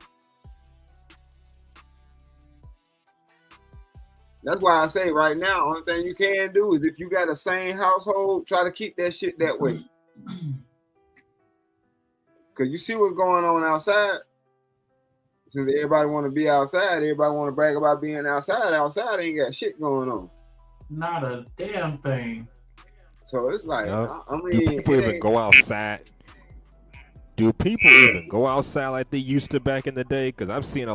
That's why I say right now, only thing you can do is if you got a sane household, try to keep that shit that way. Cause you see what's going on outside. Since everybody want to be outside, everybody want to brag about being outside. Outside ain't got shit going on. Not a damn thing. So it's like, Yep. I Do mean, people it even ain't- go outside? Do people even go outside like they used to back in the day? Because I've seen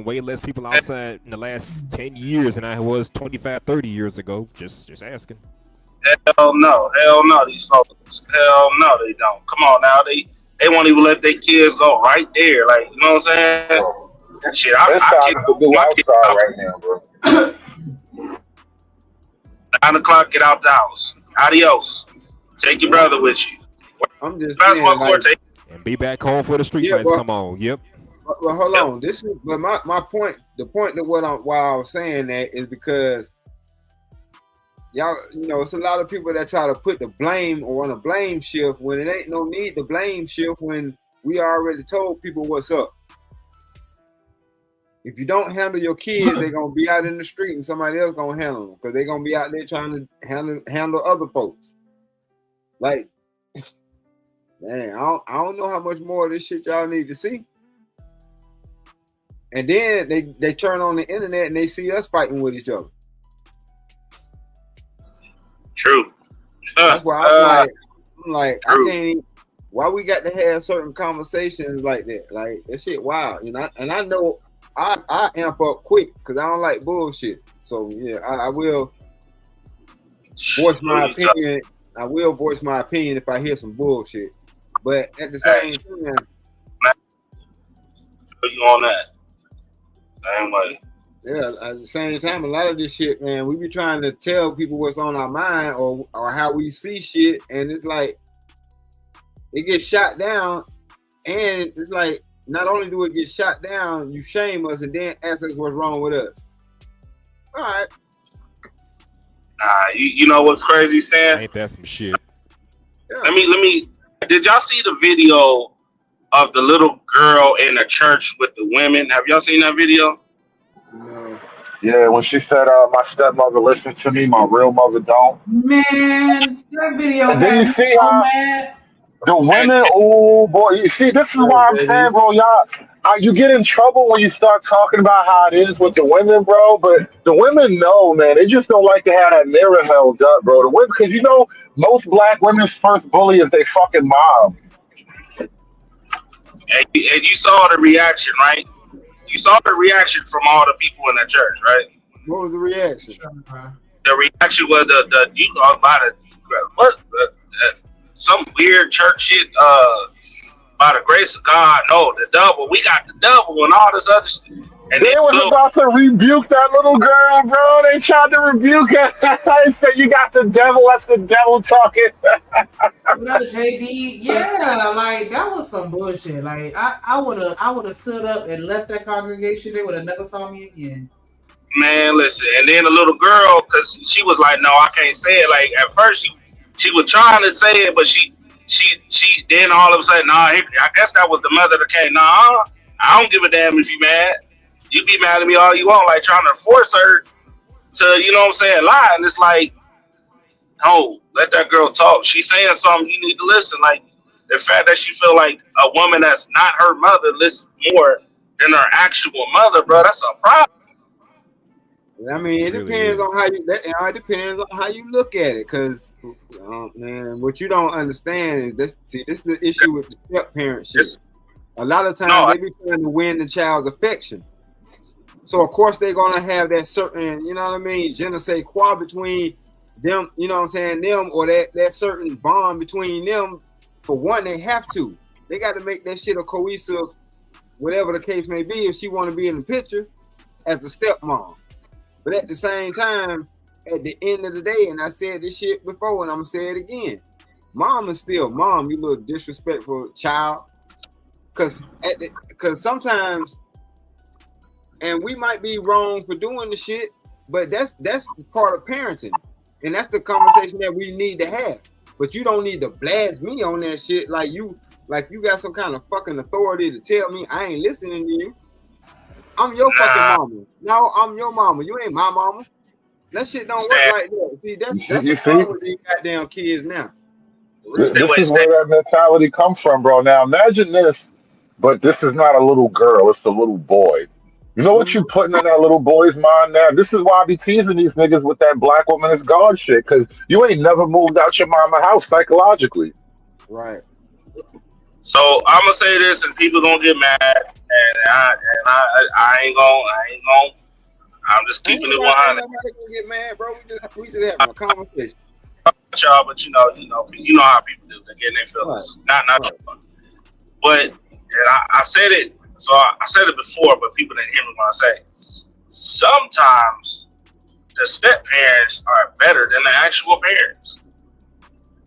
way less people outside in the last 10 years than I was 25, 30 years ago. Just asking. Hell no, these folks. Hell no, they don't. Come on now, they won't even let their kids go right there. Like, you know what I'm saying? That shit, I Inside kick is the new my kid outside out. right now, bro. 9 o'clock, get out the house. Adios. Take your brother with you. I'm just Basketball saying, court, like, And be back home for the street Yeah, lights. but- Come on. Yep. Well, hold on. This is, but my point. The point of why I was saying that is because y'all, it's a lot of people that try to put the blame or on a blame shift when it ain't no need to blame shift when we already told people what's up. If you don't handle your kids, they're gonna be out in the street and somebody else gonna handle them because they're gonna be out there trying to handle other folks. Like, man, I don't know how much more of this shit y'all need to see. And then they turn on the internet and they see us fighting with each other. True. That's why I'm like, I can't even, why we got to have certain conversations like that? Like, that shit wild. And I know I amp up quick because I don't like bullshit. So yeah, I will voice my opinion. I will voice my opinion if I hear some bullshit. But at the same time, you on that same way. yeah, at the same time, a lot of this shit, man, we be trying to tell people what's on our mind or how we see shit, and it's like it gets shot down, and it's like not only do it get shot down, you shame us and then ask us what's wrong with us. All right. You know what's crazy, Stan? Ain't that some shit? Let me. Did y'all see the video of the little girl in the church with the women? Have y'all seen that video? No. Yeah, when she said, "My stepmother listened to me, my real mother don't." Man, that video And then had you me see so how mad. the women, oh boy, you see, this is why I'm saying, bro, y'all, you get in trouble when you start talking about how it is with the women, bro. But the women know, man, they just don't like to have that mirror held up, bro. The women, because most black women's first bully is their fucking mom. And you saw the reaction, right? You saw the reaction from all the people in the church, right? What was the reaction? The reaction was some weird church shit. By the grace of God, no, the devil. We got the devil and all this other shit. And They was about to rebuke that little girl, bro. They tried to rebuke her. They said, "You got the devil. That's the devil talking." Brother JD, yeah, like that was some bullshit. Like I would have stood up and left that congregation. They would have never saw me again. Man, listen, and then the little girl, because she was like, no, I can't say it. Like, at first, she was trying to say it, but she then all of a sudden, I guess that was the mother that came, I don't give a damn if you mad. You be mad at me all you want, like, trying to force her to, you know what I'm saying, lie. And it's like, no, let that girl talk. She's saying something, you need to listen. Like, the fact that she feel like a woman that's not her mother listens more than her actual mother, bro, that's a problem. I mean, it depends on how you. It depends on how you look at it, because man, what you don't understand is this. See, this is the issue with the step parent shit. A lot of times they be trying to win the child's affection, so of course they're gonna have that certain, you know what I mean, je ne sais quoi between them. You know what I'm saying, them or that certain bond between them. For one, they have to. They got to make that shit a cohesive, whatever the case may be. If she want to be in the picture as the stepmom. But at the same time, at the end of the day, and I said this shit before, and I'm gonna say it again, mom is still mom, you little disrespectful child. Cause sometimes, and we might be wrong for doing the shit, but that's part of parenting, and that's the conversation that we need to have. But you don't need to blast me on that shit like you got some kind of fucking authority to tell me I ain't listening to you. I'm your fucking mama. No, I'm your mama. You ain't my mama. That shit don't work like that. See, that's the problem with these goddamn kids now. This is where that mentality comes from, bro. Now imagine this, but this is not a little girl; it's a little boy. You know what you putting in that little boy's mind now? This is why I be teasing these niggas with that black woman is God shit, because you ain't never moved out your mama house psychologically. Right. So I'm gonna say this, and people gonna get mad, and I ain't gonna. I'm just keeping it 100. Nobody can get mad, bro. We just having a conversation. Y'all, but you know how people do. They get in their feelings. Right. Not right. But and I said it. So I said it before, but people didn't hear me when I say. Sometimes the step parents are better than the actual parents.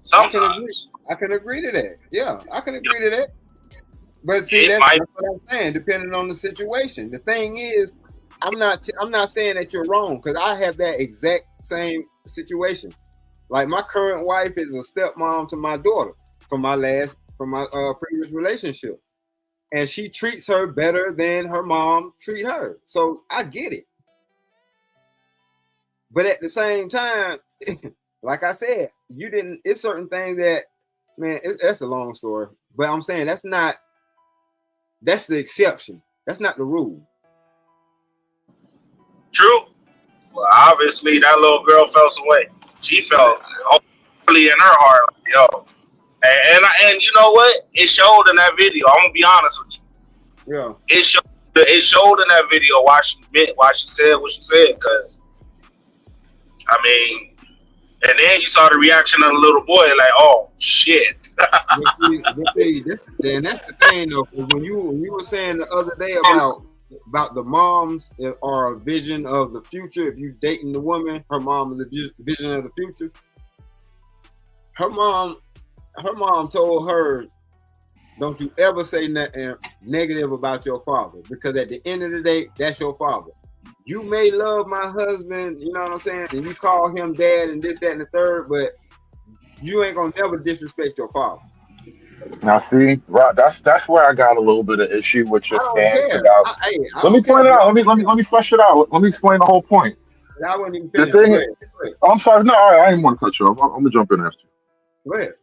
Sometimes. I can agree to that. Yeah, I can agree to that. But see, that's what I'm saying. Depending on the situation. The thing is, I'm not saying that you're wrong, because I have that exact same situation. Like my current wife is a stepmom to my daughter from my previous relationship, and she treats her better than her mom treat her. So I get it. But at the same time, like I said, it's certain things that, man, that's a long story. But I'm saying that's the exception. That's not the rule. True. Well, obviously that little girl felt some way. She felt hopefully in her heart, like, yo. And you know what? It showed in that video. I'm gonna be honest with you. Yeah. It showed in that video why she said what she said. Because I mean, and then you saw the reaction of the little boy, like, oh shit. And that's the thing though. When you were saying the other day about the moms are a vision of the future. If you dating the woman, her mom is a vision of the future. Her mom told her, don't you ever say nothing negative about your father, because at the end of the day, that's your father. You may love my husband, you know what I'm saying, and you call him dad and this, that, and the third, but you ain't gonna never disrespect your father. Now, see, right, that's where I got a little bit of issue with your stance about. Let me point it out. Let me flesh it out. Let me explain the whole point. I wouldn't even The finish. thing, I'm sorry. No, all right, I didn't want to cut you off. I'm gonna jump in after you. Go ahead.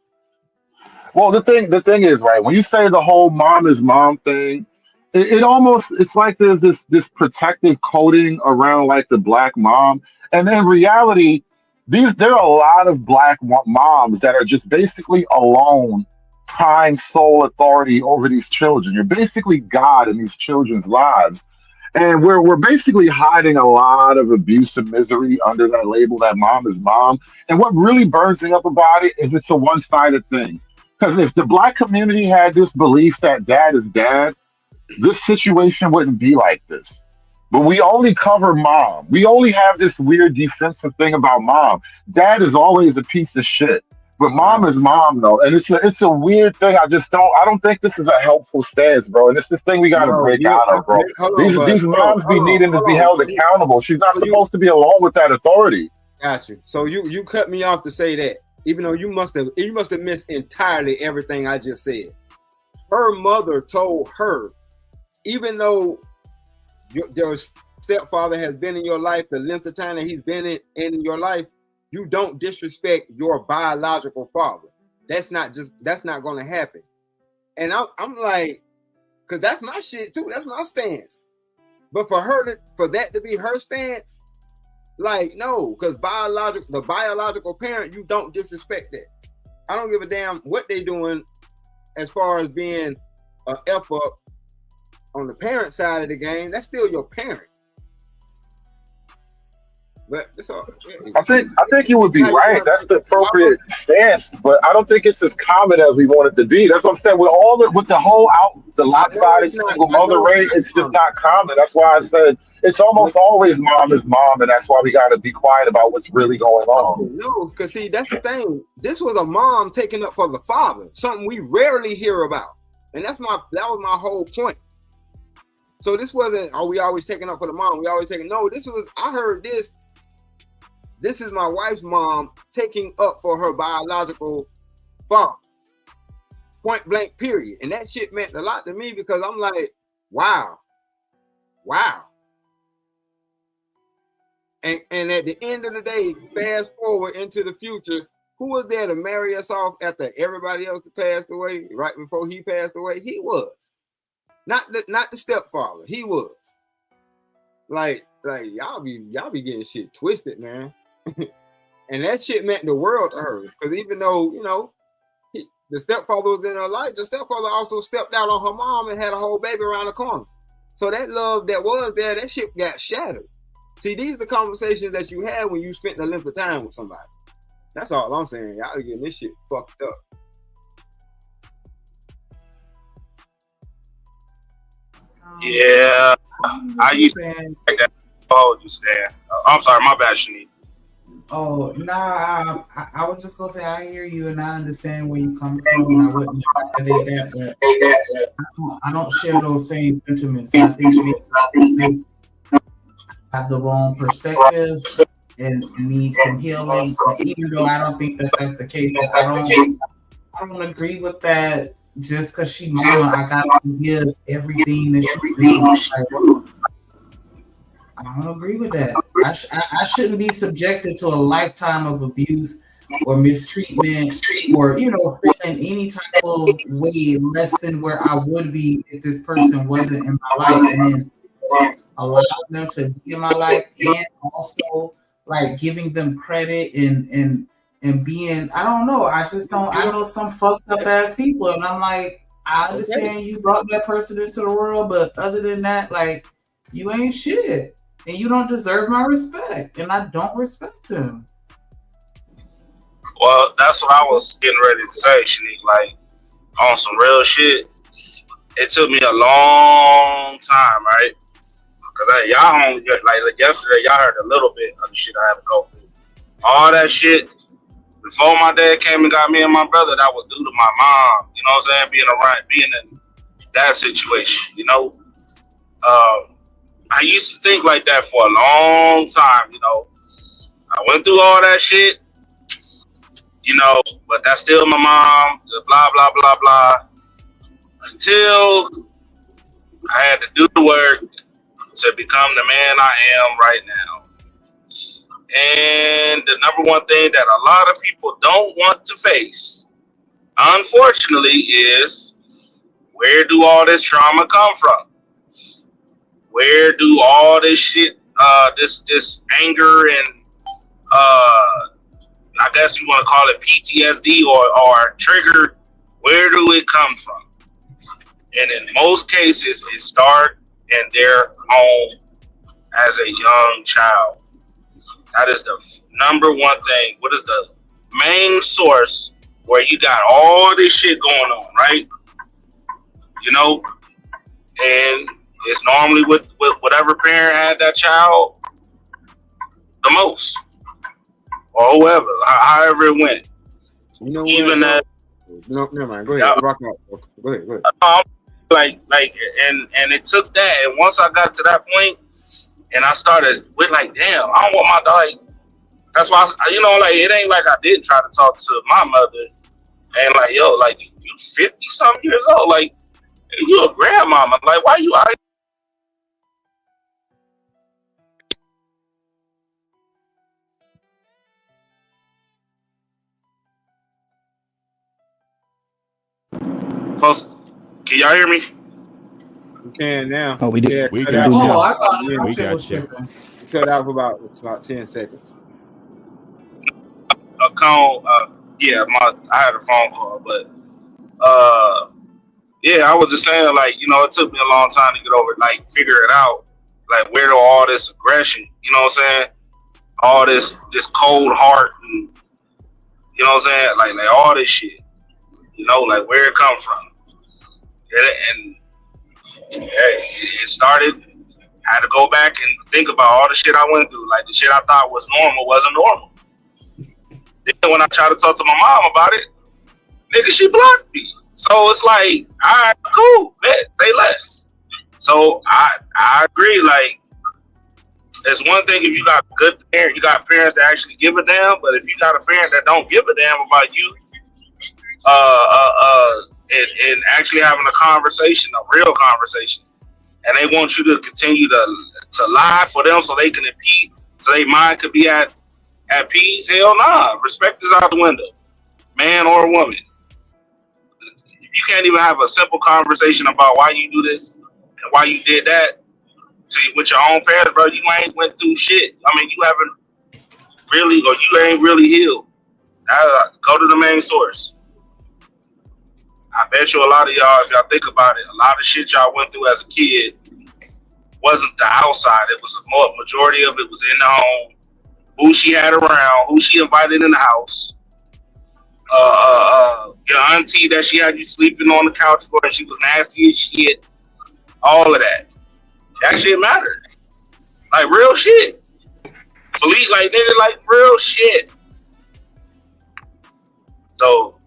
Well, the thing is, right, when you say the whole mom is mom thing, it almost, it's like there's this protective coating around like the black mom, and in reality, there are a lot of black moms that are just basically alone, prime sole authority over these children. You're basically God in these children's lives. And we're basically hiding a lot of abuse and misery under that label that mom is mom. And what really burns me up about it is it's a one-sided thing. Because if the black community had this belief that dad is dad, this situation wouldn't be like this. But we only cover mom. We only have this weird defensive thing about mom. Dad is always a piece of shit. But mom is mom, though, and it's a weird thing. I don't think this is a helpful stance, bro. And it's this thing we got to break out of, bro. These moms be needing to be held accountable. She's not supposed to be alone with that authority. Got you. So you cut me off to say that, even though you must have missed entirely everything I just said. Her mother told her, even though your stepfather has been in your life the length of time that he's been in your life, you don't disrespect your biological father. That's not going to happen. And I'm like, because that's my shit too. That's my stance. But for that to be her stance, like, no, because the biological parent, you don't disrespect that. I don't give a damn what they doing as far as being a F up on the parent side of the game. That's still your parent. But it's all, I think you would be right. That's the appropriate stance, but I don't think it's as common as we want it to be. That's what I'm saying. With the lopsided single mother rate, it's just not common. That's why I said it's almost always mom is mom, and that's why we got to be quiet about what's really going on. No, because see, that's the thing. This was a mom taking up for the father, something we rarely hear about, and that was my whole point. So this wasn't, we always taking up for the mom. No, this was, I heard this. This is my wife's mom taking up for her biological father. Point blank, period. And that shit meant a lot to me because I'm like, wow. And at the end of the day, fast forward into the future, who was there to marry us off after everybody else passed away, right before he passed away? He was. Not the stepfather. He was. Like y'all be getting shit twisted, man. And that shit meant the world to her. Because even though, you know, the stepfather was in her life, the stepfather also stepped out on her mom and had a whole baby around the corner. So that love that was there, that shit got shattered. See, these are the conversations that you had when you spent the length of time with somebody. That's all I'm saying. Y'all are getting this shit fucked up. Yeah, I used to like that. Oh, you saying? I'm sorry, my bad, Shanique. Oh, nah, I was just gonna say I hear you and I understand where you come from, and I wouldn't have did that, but I don't share those same sentiments. I think they have the wrong perspective and need some healing. And even though I don't think that that's the case, I don't agree with that. Just because she mama, I gotta give everything that she needs. I don't agree with that. I shouldn't be subjected to a lifetime of abuse or mistreatment or, you know, feeling any type of way less than where I would be if this person wasn't in my life, and then allowing them to be in my life, and also like giving them credit and being, I don't know. I just don't, I know some fucked up ass people, and I'm like, I understand you brought that person into the world, but other than that, like, you ain't shit. And you don't deserve my respect. And I don't respect them. Well, that's what I was getting ready to say, Shanique. Like, on some real shit, it took me a long time, right? Because y'all only, like yesterday, y'all heard a little bit of the shit I had to go through. All that shit, before my dad came and got me and my brother, that was due to my mom. You know what I'm saying? Being in that situation, you know? I used to think like that for a long time, you know. I went through all that shit, you know, but that's still my mom, blah, blah, blah, blah. Until I had to do the work to become the man I am right now. And the number one thing that a lot of people don't want to face, unfortunately, is where do all this trauma come from? Where do all this shit, this anger and I guess you want to call it PTSD or trigger, where do it come from? And in most cases, it starts in their home as a young child. That is the number one thing. What is the main source where you got all this shit going on, right? You know, and it's normally with whatever parent had that child the most, or whoever, however it went. You know, even that. No, never mind. Go ahead. Rock out. Go ahead. Like, and it took that, and once I got to that point, and I started with like, damn, I don't want my dog. That's why, you know, like, it ain't like I didn't try to talk to my mother, and like, yo, like, you 50-something years old, like, you a grandmama, like, why you out here? Can y'all hear me? You can now. Oh, we did. Yeah, We got got you. Oh, I thought We that shit was got you. tripping. cut out for about 10 seconds. A call, yeah, I had a phone call, but yeah, I was just saying, like, you know, it took me a long time to get over it, like, figure it out, like, where do all this aggression, you know what I'm saying? All this cold heart, and you know what I'm saying? Like all this shit, you know, like where it come from. And it started, I had to go back and think about all the shit I went through. Like the shit I thought was normal wasn't normal. Then when I tried to talk to my mom about it, nigga, she blocked me. So it's like, all right, cool, say less. So I agree, like, it's one thing if you got good parents, you got parents that actually give a damn, but if you got a parent that don't give a damn about you, and actually having a conversation, a real conversation, and they want you to continue to lie for them so they can impede, so their mind could be at at peace? Hell nah. Respect is out the window, man or woman. If you can't even have a simple conversation about why you do this and why you did that with your own parents, bro, you ain't went through shit. I mean, you haven't really, or you ain't really healed. Go to the main source. I bet you a lot of y'all, if y'all think about it, a lot of shit y'all went through as a kid wasn't the outside. It was a majority of it was in the home. Who she had around, who she invited in the house. Your auntie that she had you sleeping on the couch for, and she was nasty as shit. All of that. That shit mattered. Like real shit. Police, like nigga, like real shit. So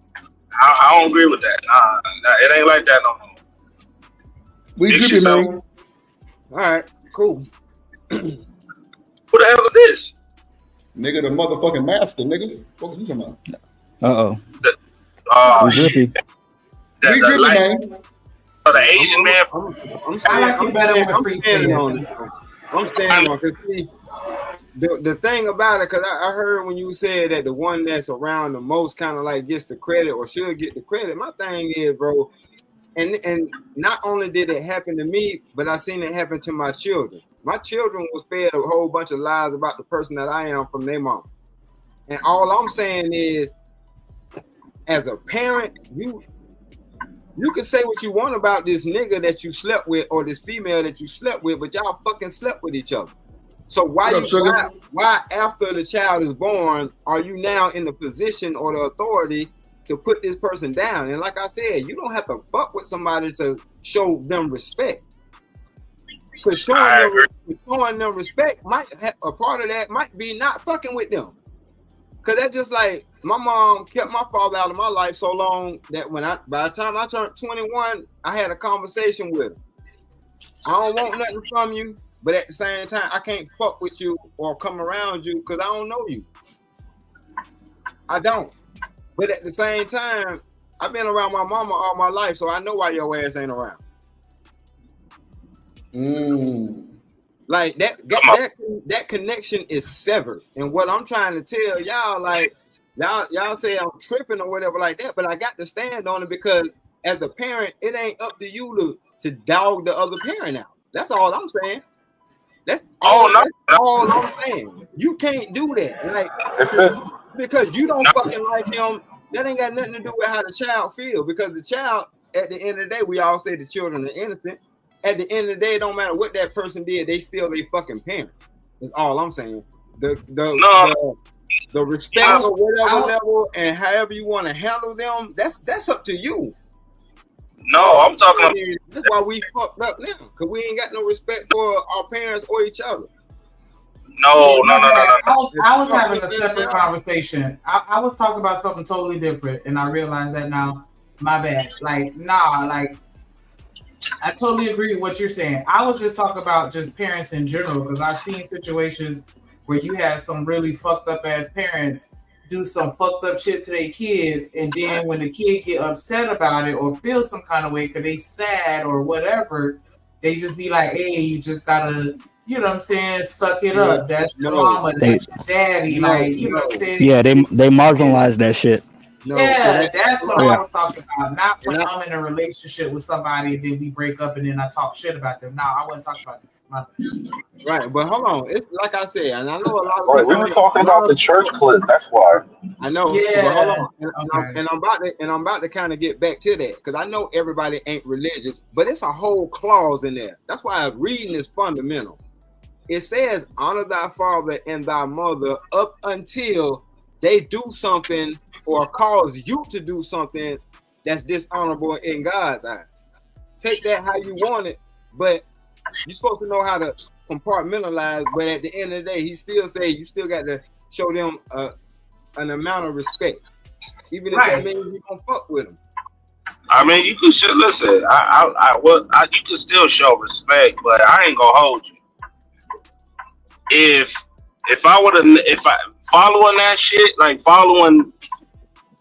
I don't agree with that. Nah, it ain't like that no more. We tripping, man. All right, cool. Who the hell is this? Nigga, the motherfucking master, nigga. What was you talking Uh about? oh. We dripping, man. The Asian man. I'm standing on it. I'm standing on it. See, the thing about it, because I heard when you said that the one that's around the most kind of like gets the credit or should get the credit. My thing is, bro, and not only did it happen to me, but I seen it happen to my children. My children was fed a whole bunch of lies about the person that I am from their mom. And all I'm saying is, as a parent, you can say what you want about this nigga that you slept with or this female that you slept with, but y'all fucking slept with each other. So why after the child is born are you now in the position or the authority to put this person down? And like I said, you don't have to fuck with somebody to show them respect. Because showing them respect might have, a part of that might be not fucking with them. Cause that's just like my mom kept my father out of my life so long that by the time I turned 21, I had a conversation with him. I don't want nothing from you, but at the same time, I can't fuck with you or come around you because I don't know you. I don't. But at the same time, I've been around my mama all my life, so I know why your ass ain't around. Like that connection is severed. And what I'm trying to tell y'all, like y'all say I'm tripping or whatever like that, but I got to stand on it because as a parent, it ain't up to you to dog the other parent out. That's all I'm saying. That's all I'm saying. You can't do that. Like because you don't fucking like him, that ain't got nothing to do with how the child feels. Because the child, at the end of the day, we all say the children are innocent. At the end of the day, it don't matter what that person did, they still their fucking parent. That's all I'm saying. The respect or whatever level and however you want to handle them, that's up to you. No, I'm talking about that's why we fucked up now, because we ain't got no respect for our parents or each other. No. I was having a separate conversation. I was talking about something totally different, and I realized that now. My bad. I totally agree with what you're saying. I was just talking about just parents in general, because I've seen situations where you have some really fucked up ass parents do some fucked up shit to their kids, and then when the kid get upset about it or feel some kind of way because they sad or whatever, they just be like, hey, you just gotta, you know what I'm saying, suck it up. That's your mama, that's your daddy. You know what I'm saying? Yeah, they marginalize that shit. That's what I was talking about. Not when I'm in a relationship with somebody and then we break up and then I talk shit about them. No, I wasn't talking about them. Right, but hold on. It's like I said, and I know a lot of people. We were talking about the church clip. That's why. I know. Yeah. But hold on. And I'm about to kind of get back to that because I know everybody ain't religious, but it's a whole clause in there. That's why reading is fundamental. It says, "Honor thy father and thy mother," up until they do something or cause you to do something that's dishonorable in God's eyes. Take that how you want it, but you're supposed to know how to compartmentalize. But at the end of the day, he still say you still got to show them an amount of respect, even if that means you don't fuck with them. I mean, you can listen. You can still show respect, but I ain't gonna hold you. If I following that shit, like following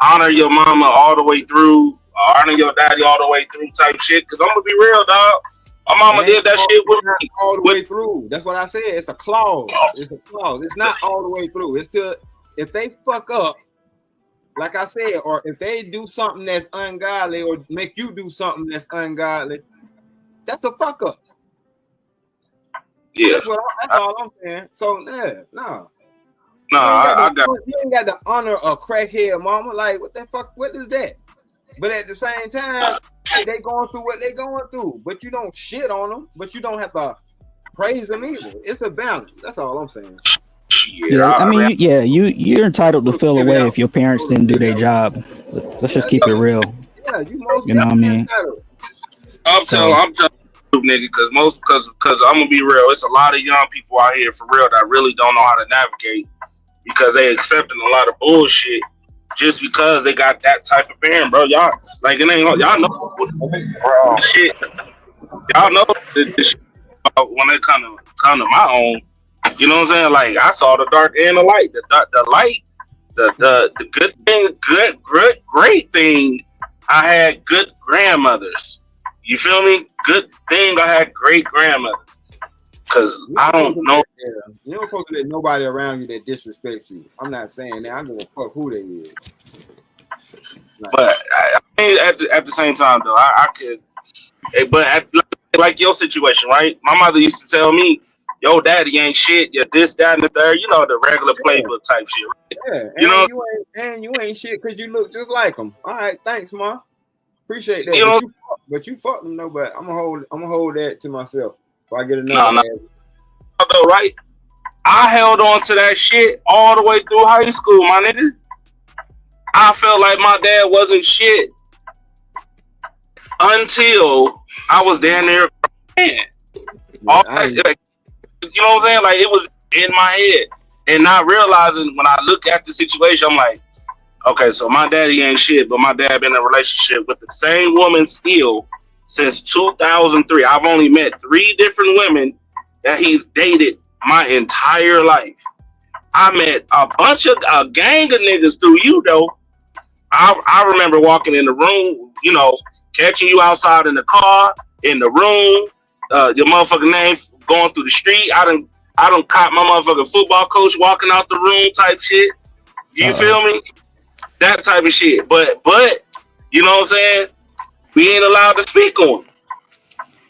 honor your mama all the way through, honor your daddy all the way through type shit, because I'm gonna be real, dog. My mama did that shit with me. All the way through. That's what I said. It's a clause. It's a clause. It's not all the way through. It's still, if they fuck up, like I said, or if they do something that's ungodly or make you do something that's ungodly, that's a fuck up. Yeah. That's all I'm saying. So, yeah, no. No, you ain't got to honor a crackhead mama. Like, what the fuck? What is that? But at the same time, they going through what they going through. But you don't shit on them. But you don't have to praise them either. It's a balance. That's all I'm saying. Yeah, I mean, you're entitled to feel away if your parents didn't do their job. Let's just keep it real. Yeah, you most You know what I mean? I'm telling you, nigga, because I'm gonna be real. It's a lot of young people out here for real that really don't know how to navigate because they accepting a lot of bullshit just because they got that type of parent, bro. Y'all like it ain't y'all know the shit. Y'all know the shit when they come to my own. You know what I'm saying? Like I saw the dark and the light. The light, the good thing, great thing. I had good grandmothers. You feel me? Good thing I had great grandmothers. Cause I don't know. You don't supposed to let nobody around you that disrespect you. I'm not saying that. I don't give a fuck who they is. But I mean, at the same time though, I could. But like your situation, right? My mother used to tell me, "Yo, daddy ain't shit. You're this, that, and the third." You know the regular playbook type shit. Right? Yeah, you know, you ain't shit because you look just like them. All right, thanks, ma. Appreciate that. You know, but you fuck them though. But I'm gonna hold that to myself. If I get another, though, right? I held on to that shit all the way through high school, my nigga. I felt like my dad wasn't shit until I was down there. Man, all that, like, you know what I'm saying? Like it was in my head, and not realizing when I look at the situation, I'm like, okay, so my daddy ain't shit, but my dad been in a relationship with the same woman still since 2003. I've only met 3 different women that he's dated my entire life. I met a gang of niggas through you though. I remember walking in the room, you know, catching you outside in the car, in the room, your motherfucking name going through the street. I done caught my motherfucking football coach walking out the room type shit. You feel me? That type of shit. But you know what I'm saying? We ain't allowed to speak on.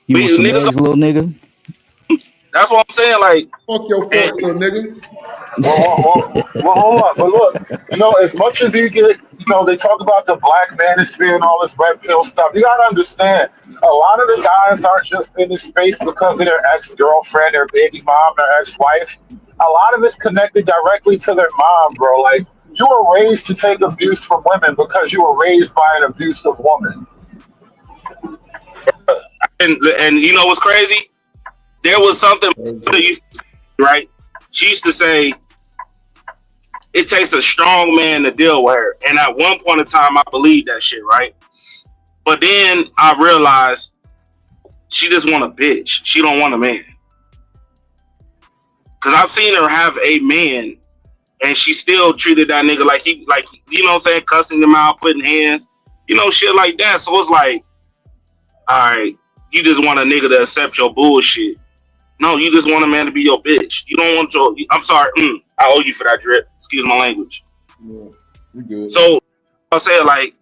You want some eggs, little nigga? That's what I'm saying. Like, fuck your fuck, little nigga. Well, hold on. But look, you know, as much as you get, you know, they talk about the black manosphere and all this red pill stuff. You gotta understand, a lot of the guys aren't just in this space because of their ex-girlfriend, their baby mom, their ex-wife. A lot of it's connected directly to their mom, bro. Like, you were raised to take abuse from women because you were raised by an abusive woman. And you know what's crazy? There was something that used to say, right? She used to say, it takes a strong man to deal with her. And at one point in time, I believed that shit, right? But then I realized she just want a bitch. She don't want a man. Because I've seen her have a man, and she still treated that nigga like you know what I'm saying, cussing him out, putting hands, you know, shit like that. So it's like, all right, you just want a nigga to accept your bullshit. No, you just want a man to be your bitch. You don't want your. I'm sorry. I owe you for that, Drip. Excuse my language. Yeah, you good. So I said, like,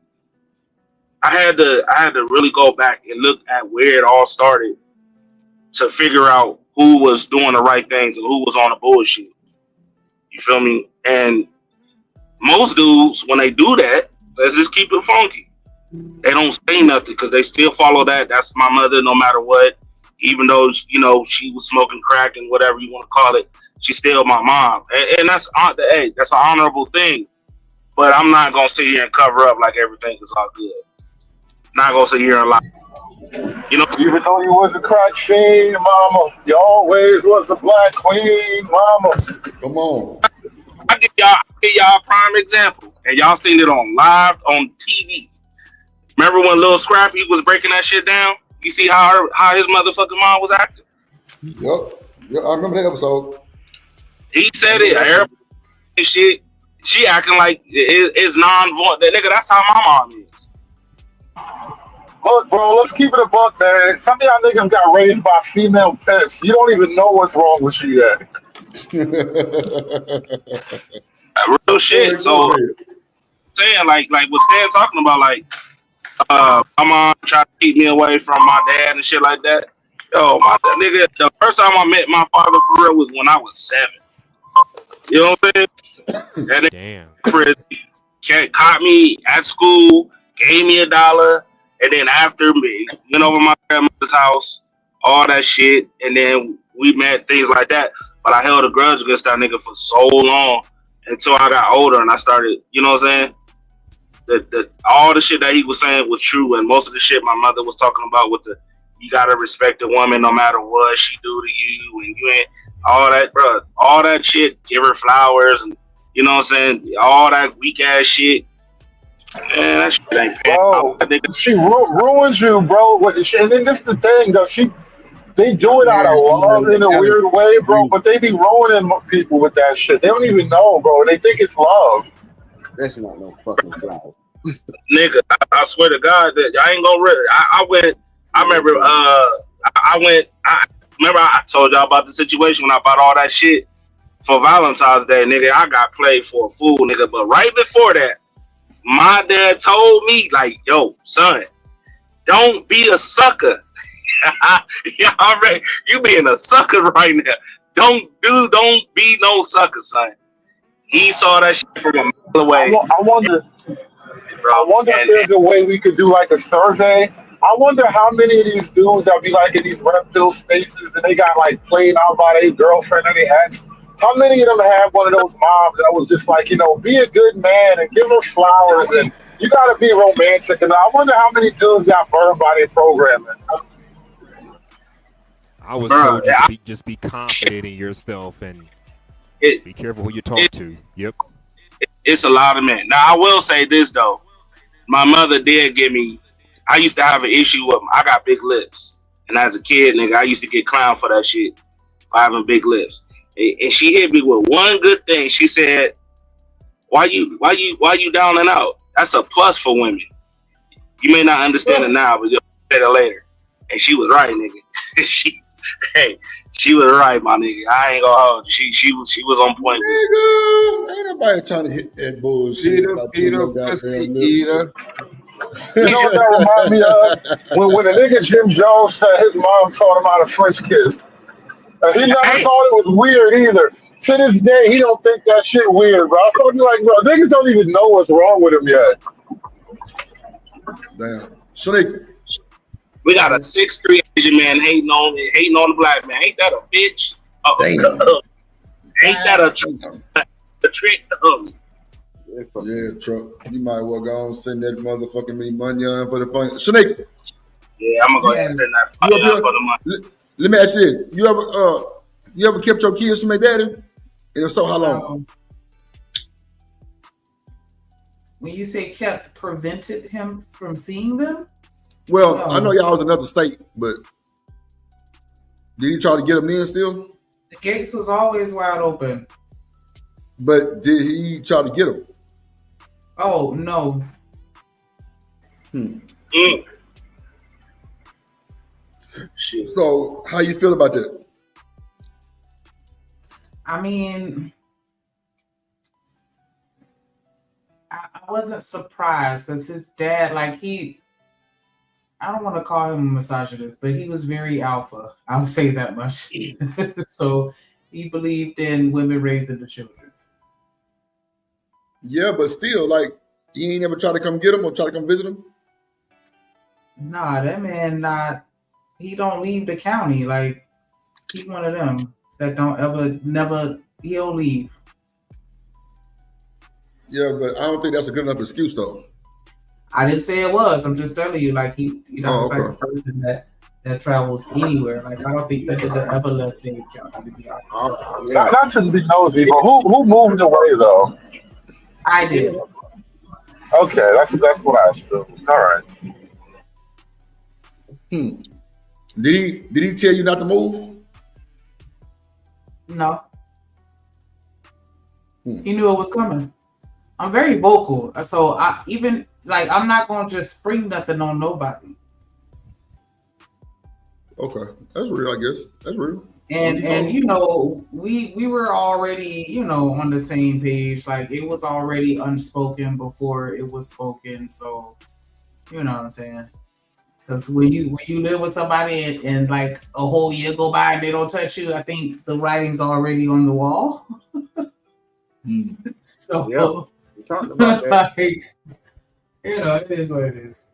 I had to really go back and look at where it all started to figure out who was doing the right things and who was on the bullshit. You feel me? And most dudes, when they do that, let's just keep it funky. They don't say nothing because they still follow that. That's my mother, no matter what. Even though, you know, she was smoking crack and whatever you want to call it, she's still my mom. And that's an honorable thing. But I'm not going to sit here and cover up like everything is all good. Not going to sit here and lie. You know, even though you was a crack fiend, mama, you always was the black queen, mama. Come on. I give y'all a prime example. And y'all seen it on live on TV. Remember when Lil Scrappy was breaking that shit down? You see how his motherfucking mom was acting? Yep, I remember that episode. He said it. Everybody shit. She acting like it's non-void. That nigga, that's how my mom is. Look, bro, let's keep it a buck, man. Some of y'all niggas got raised by female pets. You don't even know what's wrong with you yet. Real shit. So saying like what Stan talking about, like my mom tried to keep me away from my dad and shit like that. Yo, my nigga, the first time I met my father for real was when I was 7. You know what I'm saying? That nigga caught me at school, gave me $1, and then after me, went over my grandmother's house, all that shit, and then we met, things like that. But I held a grudge against that nigga for so long until I got older and I started, you know what I'm saying? All the shit that he was saying was true, and most of the shit my mother was talking about with the you gotta respect a woman no matter what she do to you, and you ain't all that, bro. All that shit, give her flowers, and you know what I'm saying? All that weak ass shit. Man, that shit ain't bro. She ruins you, bro. And then this the thing, though. They do it out of love in a weird way, bro. But they be ruining people with that shit. They don't even know, bro. They think it's love. That's not no fucking love. Nigga, I swear to God that I ain't gonna really. I went. I remember. I went. I told y'all about the situation when I bought all that shit for Valentine's Day, nigga. I got played for a fool, nigga. But right before that, my dad told me, like, yo, son, don't be a sucker. Yeah, already. You being a sucker right now. Don't be no sucker, son. He saw that shit from a mile away. I wonder if there's a way we could do like a survey. I wonder how many of these dudes that be like in these reptile spaces and they got like played out by their girlfriend or their ex. How many of them have one of those moms that was just like, you know, be a good man and give her flowers and you gotta be romantic. And I wonder how many dudes got burned by their programming. I was told just be confident in yourself and be careful who you talk to. Yep. It's a lot of men. Now I will say this though. My mother did give me. I used to have an issue with. I got big lips, and as a kid, nigga, I used to get clowned for that shit, for having big lips. And she hit me with one good thing. She said, "Why you down and out? That's a plus for women. You may not understand it now, but you'll get it later." And she was right, nigga. She was right, my nigga. I ain't gonna hold you. She was on point. Nigga, ain't nobody trying to hit that bullshit. Eater. You know what that remind me of? When a nigga Jim Jones said his mom taught him how to French kiss. And he never thought it was weird either. To this day, he don't think that shit weird, bro. So I'm like, bro, niggas don't even know what's wrong with him yet. Damn. So we got a 6'3" Asian man hating on the black man. Ain't that a bitch? Damn. Ain't that a trick? Yeah, truck. You might well go and send that motherfucking me money on for the fun. Shanika. Yeah, I'm gonna go ahead and send that for the money. Let me ask you this: you ever kept your kids from their daddy? And if so, how long? When you say kept, prevented him from seeing them? Well, No. I know y'all was in another state, but did he try to get them in still? The gates was always wide open. But did he try to get them? Oh no. So, how you feel about that? I mean, I wasn't surprised because his dad, like I don't want to call him a misogynist, but he was very alpha. I'll say that much. So he believed in women raising the children. Yeah, but still, like, you ain't ever try to come get him or try to come visit him? Nah, that man he don't leave the county. Like, he one of them that he'll leave. Yeah, but I don't think that's a good enough excuse, though. I didn't say it was. I'm just telling you, like, he's the type of person that travels anywhere. Like, I don't think that they ever left Dade County, to be honest. Not to be nosy, but who moved away though? I did. Okay, that's what I assumed. All right. Did he tell you not to move? No. He knew it was coming. I'm very vocal, so I'm not gonna just spring nothing on nobody. Okay, that's real. I guess that's real. And you know, we were already, you know, on the same page. Like it was already unspoken before it was spoken. So, you know what I'm saying? Because when you live with somebody and like a whole year go by and they don't touch you, I think the writing's already on the wall. So we talked about that. like, you know, it is what it is.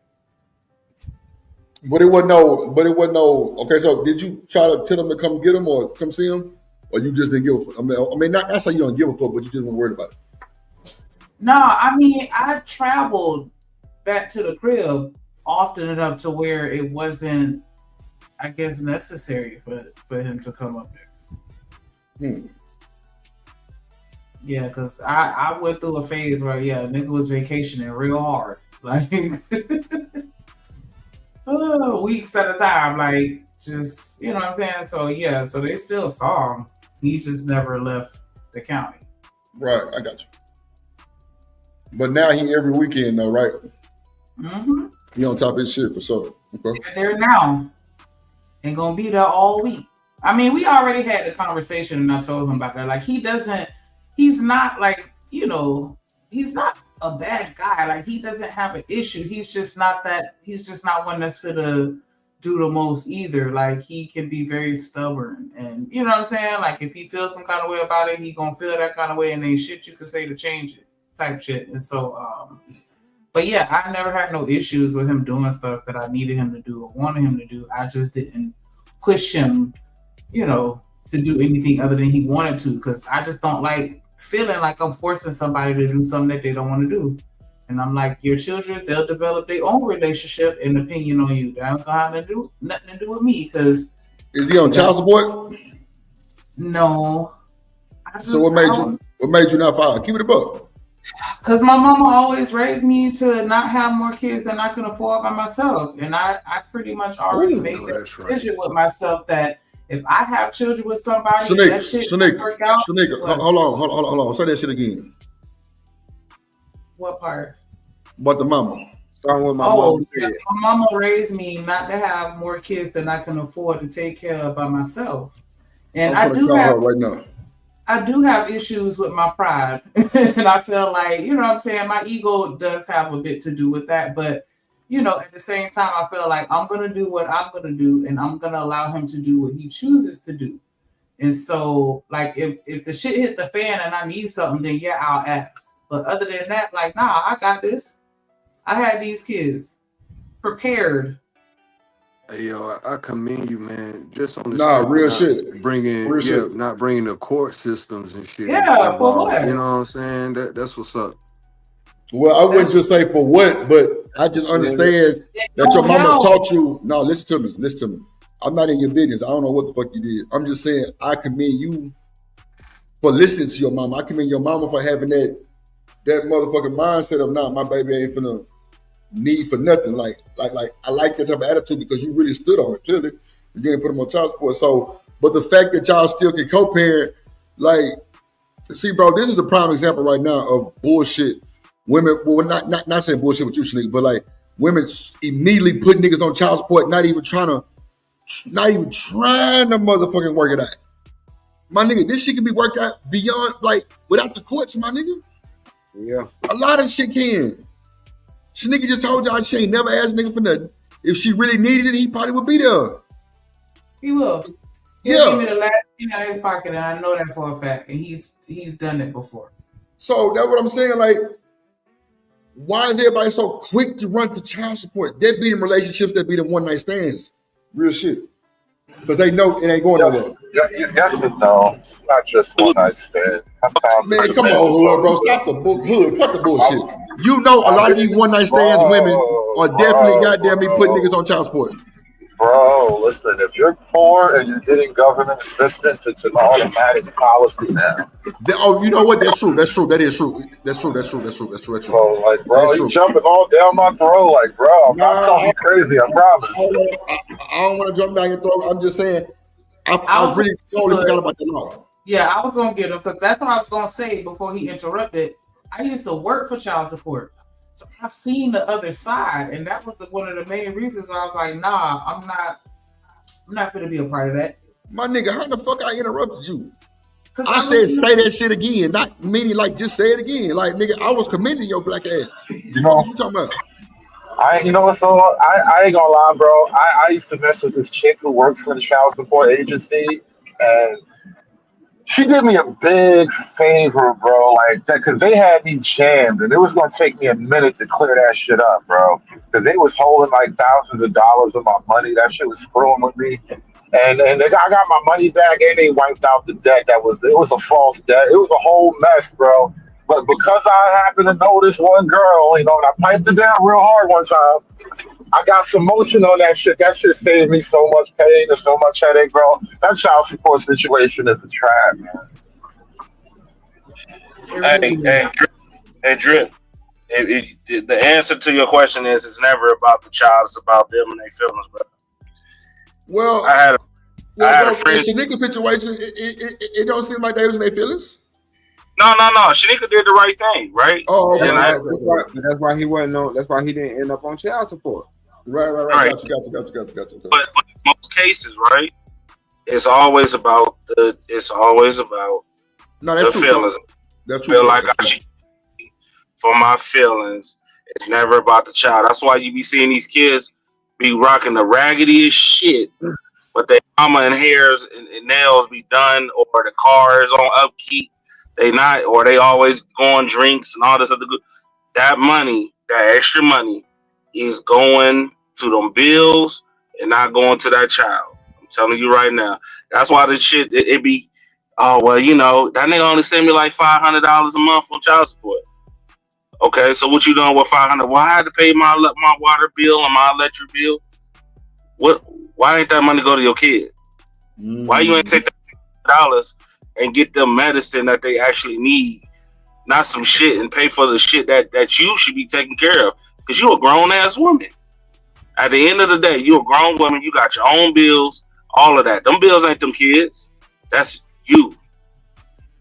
But it wasn't no. Okay, so did you try to tell them to come get him or come see him, or you just didn't give a fuck? I mean, not say you don't give a fuck, but you just weren't worried about it. No, I mean, I traveled back to the crib often enough to where it wasn't, I guess, necessary for him to come up there. Yeah, because I went through a phase where nigga was vacationing real hard, like weeks at a time, like just, you know what I'm saying. So so they still saw him. He just never left the county. Right, I got you. But now he every weekend though, right? Mm-hmm. He on top of his shit for sure. Okay. They're there now and gonna be there all week. I mean, we already had the conversation and I told him about that. Like he's not like, you know, he's not a bad guy. Like he doesn't have an issue. He's just not one that's gonna do the most either. Like he can be very stubborn and you know what I'm saying? Like if he feels some kind of way about it, he gonna feel that kind of way and ain't shit you can say to change it type shit. And so but yeah, I never had no issues with him doing stuff that I needed him to do or wanted him to do. I just didn't push him, you know, to do anything other than he wanted to, because I just don't like feeling like I'm forcing somebody to do something that they don't want to do. And I'm like, your children, they'll develop their own relationship and opinion on you. That ain't gonna have nothing to do with me. Because is he on child support? No. So what made you not file? Keep it a buck. Because my mama always raised me to not have more kids than I can afford by myself. And I pretty much already made that decision with myself that if I have children with somebody, that shit don't work out. Hold on. Say that shit again. What part? About the mama. Starting with my mama. Yeah, my mama raised me not to have more kids than I can afford to take care of by myself. And I do have right now. I do have issues with my pride. And I feel like, you know what I'm saying? My ego does have a bit to do with that. But, you know, at the same time, I feel like I'm going to do what I'm going to do. And I'm going to allow him to do what he chooses to do. And so, like, if the shit hit the fan and I need something, then yeah, I'll ask. But other than that, like, nah, I got this. I had these kids prepared. Hey, yo, I commend you, man. Just on this, real shit. Not bringing the court systems and shit. Yeah, for what? You know what I'm saying? That's what's up. Well, I wouldn't just say for what, but I just understand that your mama taught you. No, listen to me. I'm not in your business. I don't know what the fuck you did. I'm just saying I commend you for listening to your mama. I commend your mama for having that motherfucking mindset of, nah, my baby ain't finna need for nothing. Like I like that type of attitude because you really stood on it. Clearly, you didn't put him on child support. So, but the fact that y'all still can co-parent, like, see, bro, this is a prime example right now of bullshit. Women, well, not saying bullshit with you, Shanique, but like women immediately put niggas on child support, not even trying to motherfucking work it out. My nigga, this shit can be worked out beyond, like, without the courts, my nigga. Yeah. A lot of shit can. Shanique just told y'all she ain't never asked nigga for nothing. If she really needed it, he probably would be there. He will. He'll give me the last thing out of his pocket, and I know that for a fact. And he's done it before. So that's what I'm saying. Like, why is everybody so quick to run to child support? That be them relationships, that be them one night stands. Real shit. Because they know it ain't going nowhere. Yes and no. It's not just one night stand. Man, come on, hood, bro. Stop the hood. Cut the bullshit. You know a lot of these one night stands women are definitely goddamn me putting niggas on child support. Bro, listen, if you're poor and you're getting government assistance, it's an automatic policy now. You know what? That's true. That is true. That's true. So, like, bro, you jumping all down my throat, like, bro, I'm not talking crazy, I promise. I don't want to jump down your throat. I'm just saying, I was really totally forgot about that law. Yeah, I was going to get him because that's what I was going to say before he interrupted. I used to work for child support. So I've seen the other side, and that was one of the main reasons why I was like, nah, I'm not I'm not gonna be a part of that. My nigga, how the fuck I interrupted you? I said say that shit again, not meaning like just say it again. Like nigga, I was commending your black ass. You know what you talking about? You know what? So I ain't gonna lie, bro. I used to mess with this chick who works for the child support agency, and she did me a big favor, bro. Like that, because they had me jammed, and it was gonna take me a minute to clear that shit up, bro. Because they was holding like thousands of dollars of my money. That shit was screwing with me. And I got my money back, and they wiped out the debt. It was a false debt. It was a whole mess, bro. But because I happened to know this one girl, and I piped it down real hard one time, I got some motion on that shit. That shit saved me so much pain and so much headache, bro. That child support situation is a trap, man. Hey, Drip. The answer to your question is it's never about the child. It's about them and their feelings, bro. Well, I had a friend. In Shanika situation, it don't seem like they was in their feelings. No. Shanika did the right thing, right? Oh, okay. That's why he wasn't on. That's why he didn't end up on child support. Right. Got you. But in most cases, right, it's always about the feelings. That's true. Feel like I should for my feelings. It's never about the child. That's why you be seeing these kids be rocking the raggediest shit, but their mama and hairs and nails be done, or the car is on upkeep. They not, or they always go on drinks and all this other good. That money, that extra money, is going to them bills and not going to that child. I'm telling you right now. That's why this shit it be. Oh well, that nigga only send me like $500 a month on child support. Okay, so what you doing with $500? Well, I had to pay my water bill and my electric bill. What? Why ain't that money go to your kid? Why you ain't take that $5 and get them medicine that they actually need, not some shit, and pay for the shit that you should be taking care of? Because you a grown ass woman. At the end of the day, you a grown woman. You got your own bills, all of that. Them bills ain't them kids. That's you.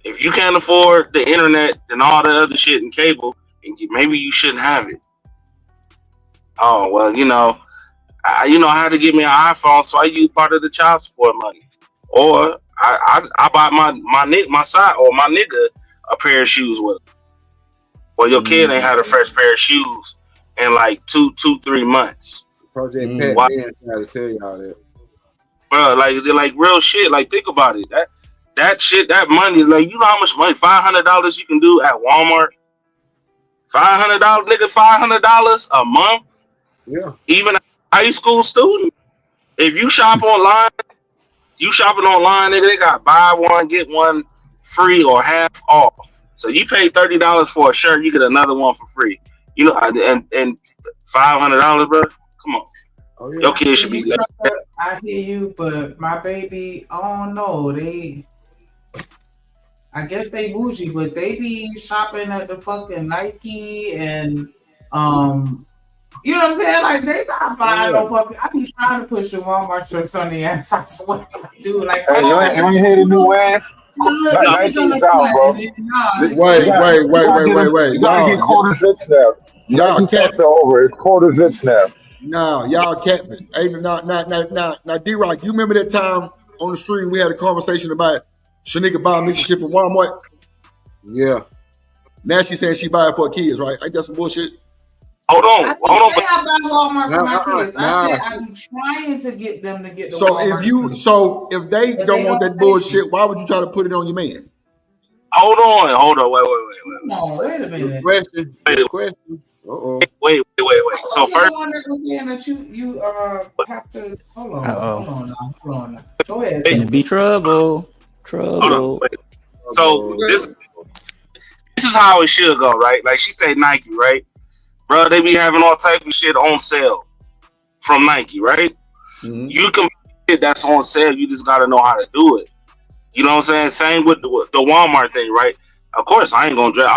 If you can't afford the internet and all the other shit and cable, and maybe you shouldn't have it. Oh well, I had to get me an iPhone, so I use part of the child support money, or I bought my nigga a pair of shoes with him. Well, your kid ain't had a fresh pair of shoes in like 3 months. Project Pat Man tried to tell y'all that. Bro, like real shit. Like think about it. That shit, that money, like you know how much money? $500 you can do at Walmart. $500, nigga, $500 a month. Yeah. Even a high school student. If you shop online, nigga, they got buy one, get one free or half off. So you pay $30 for a shirt, you get another one for free. And $500, bro. Come on. Oh, yeah. Your kid should be. I hear you, but my baby, I don't know. I guess they bougie, but they be shopping at the fucking Nike and you know what I'm saying? Like they not buying no fucking. I be trying to push the Walmart shirts on the ass. I swear, dude. Like, hey, you ain't hear the new ass? Nike's out, bro. Wait. You gotta get quarter zips now. Y'all can't over. It's quarter zips now. No, y'all capping. Hey, now, D-Rock, you remember that time on the street we had a conversation about Shanika buying me some shit from Walmart? Yeah. Now she's saying she buy it for her kids, right? Ain't that some bullshit? Hold on. I buy Walmart for my kids. I said I be trying to get them to get the Walmart. If they don't want that bullshit, why would you try to put it on your man? Hold on. Wait. No, wait a minute. Question. Wait. So first, that you have to hold on now. Go ahead. Gonna be trouble. Hold on, wait. So this is how it should go, right? Like she said, Nike, right? Bro, they be having all type of shit on sale from Nike, right? Mm-hmm. You can get that's on sale. You just gotta know how to do it. You know what I'm saying? Same with the Walmart thing, right? Of course, I ain't gonna dress.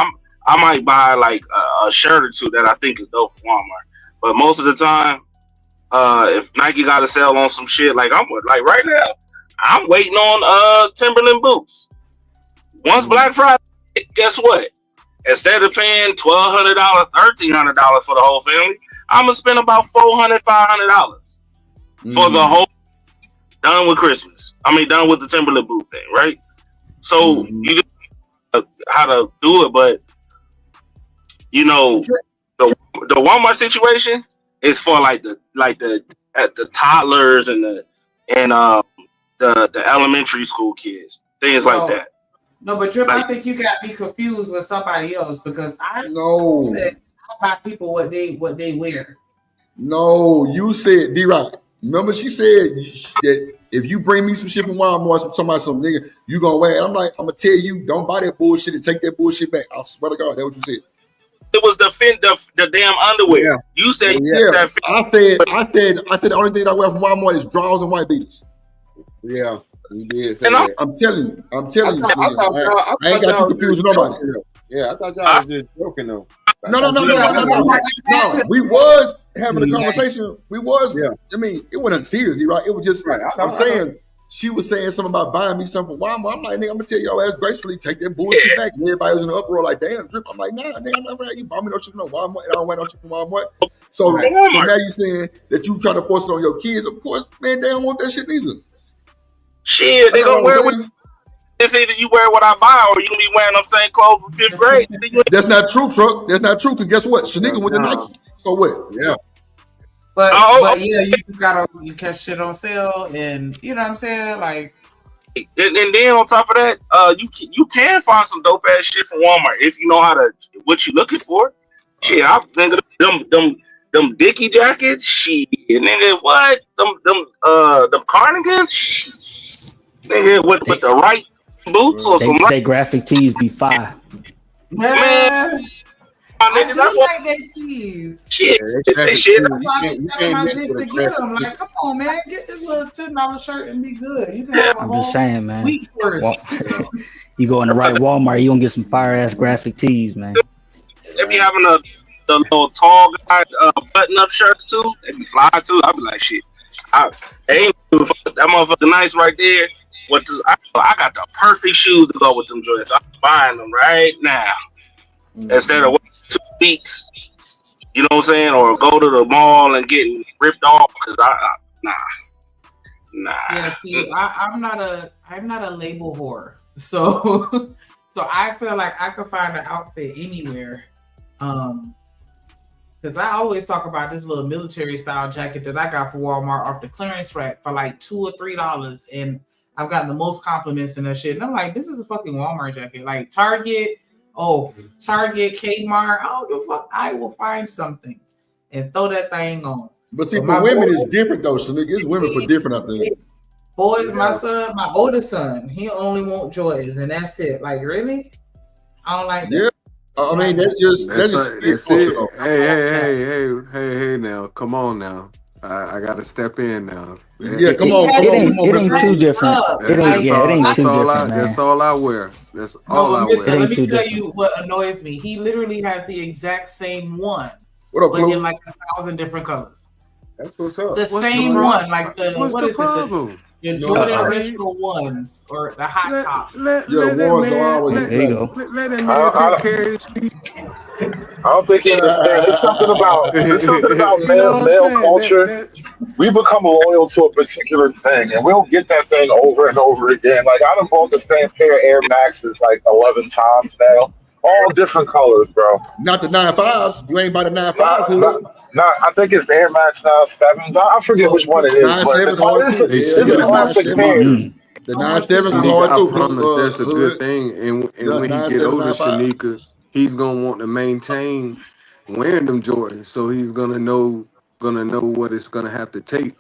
I might buy like a shirt or two that I think is dope from Walmart, but most of the time, if Nike got a sale on some shit, like right now, I'm waiting on Timberland boots. Once Black Friday, guess what? Instead of paying $1,200, $1,300 for the whole family, I'm gonna spend about $400, $500 for the done with Christmas. I mean, done with the Timberland boot thing, right? So you know how to do it, but you know the Walmart situation is for like the toddlers and the elementary school kids, things like that. No, but Drip, Like- I think you got me confused with somebody else because I No. said I buy people what they wear. No, you said D-Rock. Remember she said that if you bring me some shit from Walmart, talking about some nigga, you gonna wear it. I'm like, I'm gonna tell you, don't buy that bullshit and take that bullshit back. I swear to God, that's what you said. It was the damn underwear. You said Yeah, I said the only thing I wear from Walmart is drawers and white beaters. Yeah, you did say And that. I'm telling you, I nigga, thought I ain't got you confused with nobody. Yeah, I thought y'all was just joking though. No. We was having a conversation. We was. I mean, it wasn't serious, right? It was just. I'm saying she was saying something about buying me something from Walmart. I'm like, nigga, I'm gonna tell y'all ass gracefully, take that bullshit back. And everybody was in an uproar like, damn, Drip. I'm like, nah, nigga, I'm not gonna have you buy me no shit from Walmart. And I don't wear no shit from Walmart. So now you saying that you try to force it on your kids. Of course, man, they don't want that shit either. Shit, they gonna wear what. It's either you wear what I buy or you gonna be wearing them same clothes from 5th grade. That's not true, Truck. That's not true. Cause guess what? Shanika went to Nike. So what? Yeah. But yeah, you just gotta catch shit on sale, and you know what I'm saying, like. And then on top of that, you can find some dope ass shit from Walmart if you know how to what you looking for. Shit, I think them Dickie jackets, shit, nigga, what? Them cardigans, shit, nigga, with the right boots or some They graphic tees be fire. Man, I do like that tees. Shit, That's why I be telling my chicks to get them. Like, come on, man, get this little $10 shirt and be good. You can have a I'm whole just saying, man. week's worth. You go in the right Walmart, you gonna get some fire ass graphic tees, man. If you having the little tall guy button up shirts too, they be fly too. I'll be like, shit, that motherfucker nice right there. I got the perfect shoes to go with them joints. I'm buying them right now instead of waiting 2 weeks. You know what I'm saying? Or go to the mall and getting ripped off because nah. Yeah, see, I'm not a label whore, so I feel like I could find an outfit anywhere. Because I always talk about this little military style jacket that I got for Walmart off the clearance rack for like $2 or $3, and I've gotten the most compliments in that shit. And I'm like, this is a fucking Walmart jacket. Like Target, Kmart, I will find something and throw that thing on. But see, for women, it's different though. So it's women for different, I think. Boys, my oldest son, he only want Jordans, and that's it. Like, really? I don't like that. Yeah. I mean, that's just it. Hey, now, come on now. I got to step in now. Yeah, come on. It ain't too different. It ain't too different, man. That's all I wear. That's all I wear. Let me tell you what annoys me. He literally has the exact same one, what up, but in like 1,000 different colors. That's what's up. The same one, like the What's the problem? The Jordan original ones or the hot tops. Let him carry his feet. I don't think you understand. There's something about male culture. We become loyal to a particular thing, and we'll get that thing over and over again. Like I done bought the same pair of Air Maxes like 11 times now, all different colors, bro. Not the 9.5s. You ain't buy the 9.5s. I think it's Air Max 9.7s. I forget which one it is. 9.7s hard too. It's a classic pair. The 9.7s was hard too. I promise that's a good thing. And when he get older, Shanika, he's gonna want to maintain wearing them Jordans. So he's gonna know what it's gonna have to take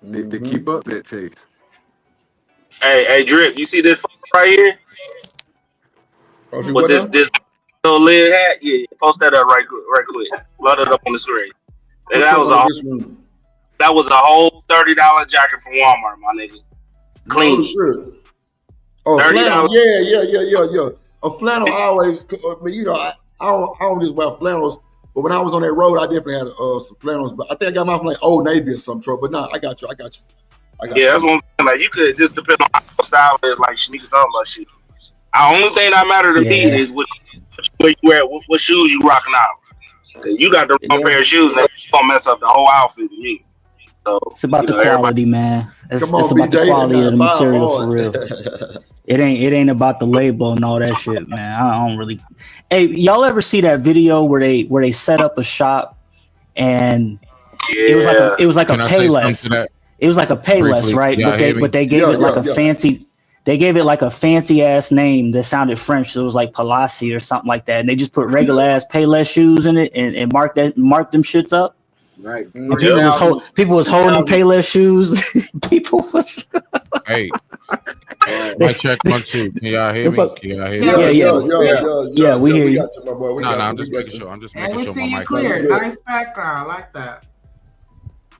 to keep up that taste. Hey, Drip, you see this right here? With this little lid hat? Yeah, post that up right quick. Load it up on the screen. And that was a whole $30 jacket from Walmart, my nigga. Clean. Oh, flannel. Yeah. A flannel always. You know, I don't just wear flannels. But when I was on that road, I definitely had some flannels. But I think I got mine from like Old Navy or some trouble. But nah, I got you. That's what I'm saying. Like you could just depend on how style is. Like Shanika talking about shit. The only thing that matter to me is what you wear, what shoes you rocking out. You got the wrong pair of shoes, and it's gonna mess up the whole outfit to me. So It's about the quality, man. It's Come on, about the BJ, quality of the five material for hard. real. It ain't about the label and all that shit, man. I don't really. Hey, y'all ever see that video where they set up a shop and it was like a Can I say something Payless. to that? It was like a Payless, Briefly? right? Y'all hear me? But they gave it like a fancy. They gave it like a fancy ass name that sounded French. So it was like Palazzi or something like that. And they just put regular ass Payless shoes in it and marked them shits up. Right. And people was holding Payless shoes. People was. Hey, mic check 1 2. Can y'all hear me? Can y'all hear me? Yeah, we hear you. got you, my boy. No, I'm just making sure. I'm just And making we sure see my you mic. clear. Nice background. I like that.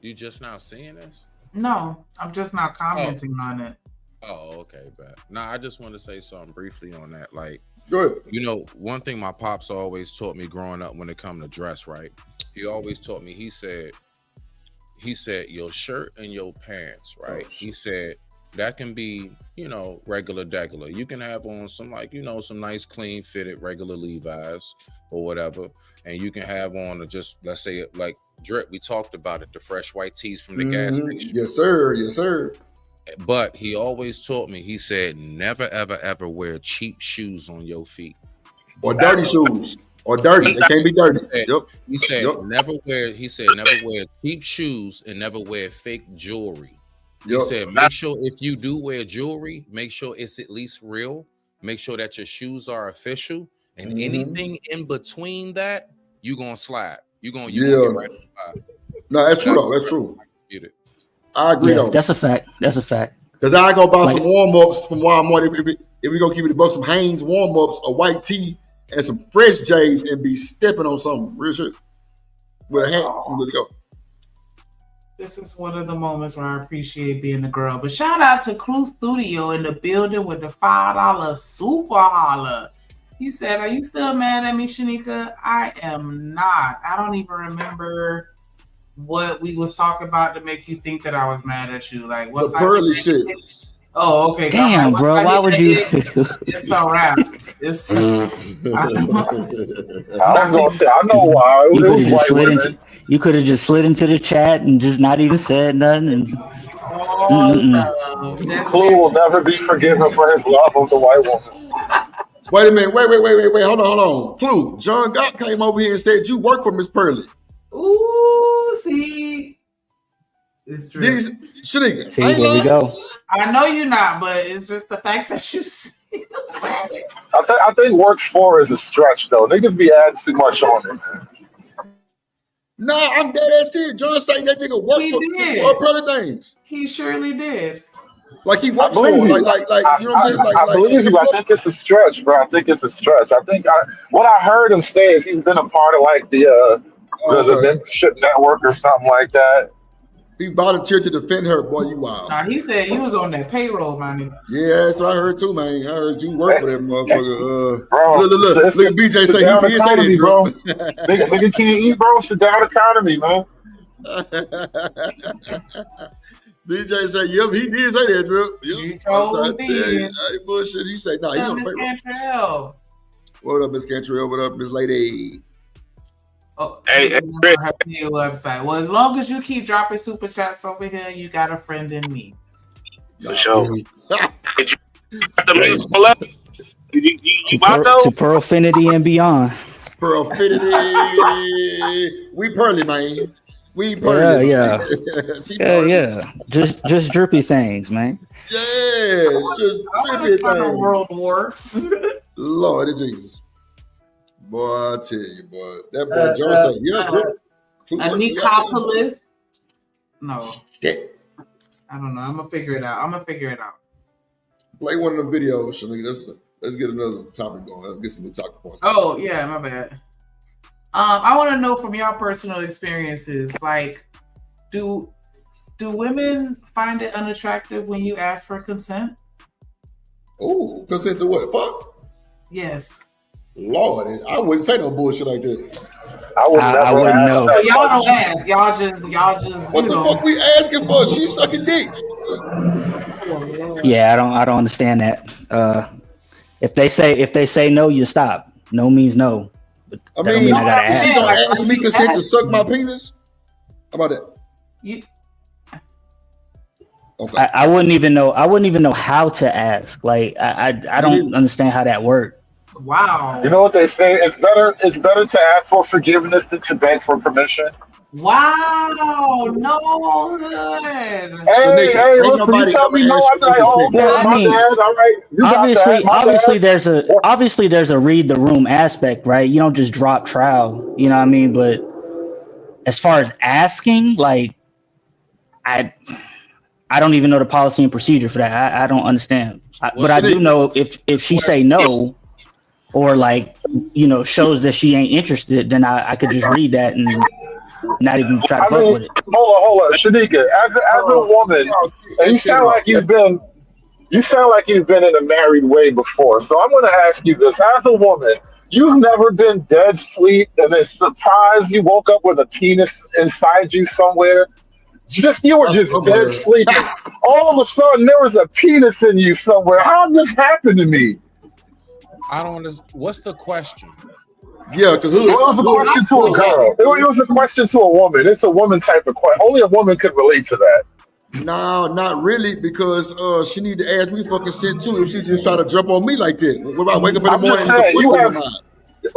You just now seeing this? No, I'm just not commenting on it. Oh, okay, bet. Now I just want to say something briefly on that. Like, good. You know, one thing my pops always taught me growing up when it come to dress, right? He always taught me. He said your shirt and your pants, right? He said that can be, you know, regular degular. You can have on some like, you know, some nice clean fitted regular Levi's or whatever, and you can have on just, let's say, like Drip. We talked about it, the fresh white tees from the gas station. Yes, sir. Yes, sir. But he always taught me, he said, never, ever, ever wear cheap shoes on your feet. Or dirty shoes. Or dirty. They can't be dirty. He said, never wear cheap shoes and never wear fake jewelry. He said, make sure if you do wear jewelry, make sure it's at least real. Make sure that your shoes are official. And anything in between that, you're going to slide. You're going to get right on by. No, that's true, though. That's true. I agree, though. That's a fact. That's a fact. Because I go buy some warm-ups from Walmart. If we go keep it above some Hanes warm-ups, a white tee, and some fresh J's and be stepping on something real shit. With a hat, I'm good to go. This is one of the moments where I appreciate being a girl. But shout out to Crew Studio in the building with the $5 super holler. He said, "Are you still mad at me, Shanika?" I am not. I don't even remember what we was talking about to make you think that I was mad at you. Like, what's the pearly shit? Oh, okay. Damn, bro. Why would you? It's all right. It's. I was gonna say, I know why. You could have just slid into the chat and just not even said nothing. Clue will never be forgiven for his love of the white woman. Wait a minute. Wait. Hold on. Clue. John Gott came over here and said you work for Miss Pearly. Ooh, see. It's true. See, there we go. I know you're not, but it's just the fact that you said it. I think works for is a stretch, though. Niggas be adding too much on it, man. Nah, I'm dead ass serious. John saying that nigga work for Pearly things. He surely did. Like he works for, like you know what I'm saying? I believe you. I think it's a stretch, bro. I think it's a stretch. I think what I heard him say is he's been a part of like the membership network or something like that. He volunteered to defend her, boy. You wild. Nah, he said he was on that payroll, my nigga. Yeah, that's what I heard too, man. I heard you work for that motherfucker. Bro, look at BJ say he did say that, bro. Nigga can't eat, bro. Sit down economy, man. BJ said, yep, he did say that, Drip. Yep. He told me. Bullshit. He said, nah, you on Miss Cantrell. What up, Miss Cantrell? What up, Miss Lady? Oh, hey, her website. Well, as long as you keep dropping super chats over here, you got a friend in me. For sure. Did you the music pull up? You bought those? To Pearlfinity and beyond. Pearlfinity. We Pearly, man. We Pearly. Yeah. Yeah. Just drippy things, man. Yeah. Just drippy things. World War. Lord Jesus. Boy, I tell you, boy. That boy John said, yeah, Nicopolis. No. Yeah. I don't know. I'm gonna figure it out. Play one of the videos, Shanika. Let's get another topic going. Let's get some new talking points. Oh, yeah, my bad. I want to know from your personal experiences, like, do women find it unattractive when you ask for consent? Oh, consent to what? Fuck? Yes. Lord, I wouldn't say no bullshit like that. I wouldn't know. So y'all don't ask. Y'all just. What the fuck we asking for? She's sucking dick. Yeah, I don't understand that. If they say no, you stop. No means no. But I mean, I gotta ask. She's gonna ask me consent to suck my penis. How about that? Okay. I wouldn't even know. I wouldn't even know how to ask. Like I don't understand how that worked. Wow. You know what they say? It's better to ask for forgiveness than to beg for permission. Wow, no good. Hey, listen, you tell me no, I'm like, oh, okay, my bad, all right. You got that, my bad. obviously there's a read the room aspect, right? You don't just drop trowel, you know what I mean? But as far as asking, like, I don't even know the policy and procedure for that. I don't understand. But I do know if she say no, or like, you know, shows that she ain't interested, then I could just read that and not even try to fuck with it. Hold on, Shanika. As a woman, and you sound like you've been in a married way before. So I'm going to ask you this: as a woman, you've never been dead sleep and then surprised you woke up with a penis inside you somewhere. You were just dead sleeping. All of a sudden, there was a penis in you somewhere. How did this happen to me? I don't understand. What's the question? Yeah, because it was a question to a girl. It was a question to a woman. It's a woman type of question. Only a woman could relate to that. No, not really, because she need to ask me for consent too. If she just try to jump on me like that, what about wake up in the morning?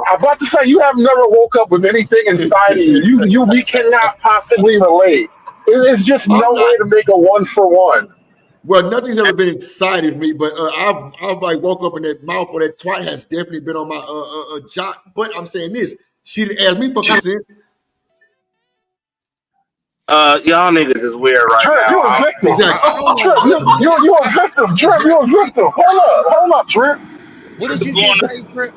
I'm about to say you have never woke up with anything inside of you. We cannot possibly relate. It's just no way to make a 1-for-1. Well, nothing's ever been inside of me, but I've like woke up in that mouth, or that twat has definitely been on my jock. But I'm saying this, she didn't ask me for consent. Y'all niggas is weird right Trip, now. you a victim. Exactly. Trip, you a victim. Trip, you a victim. Hold up, Trip. What did you just say, Trip?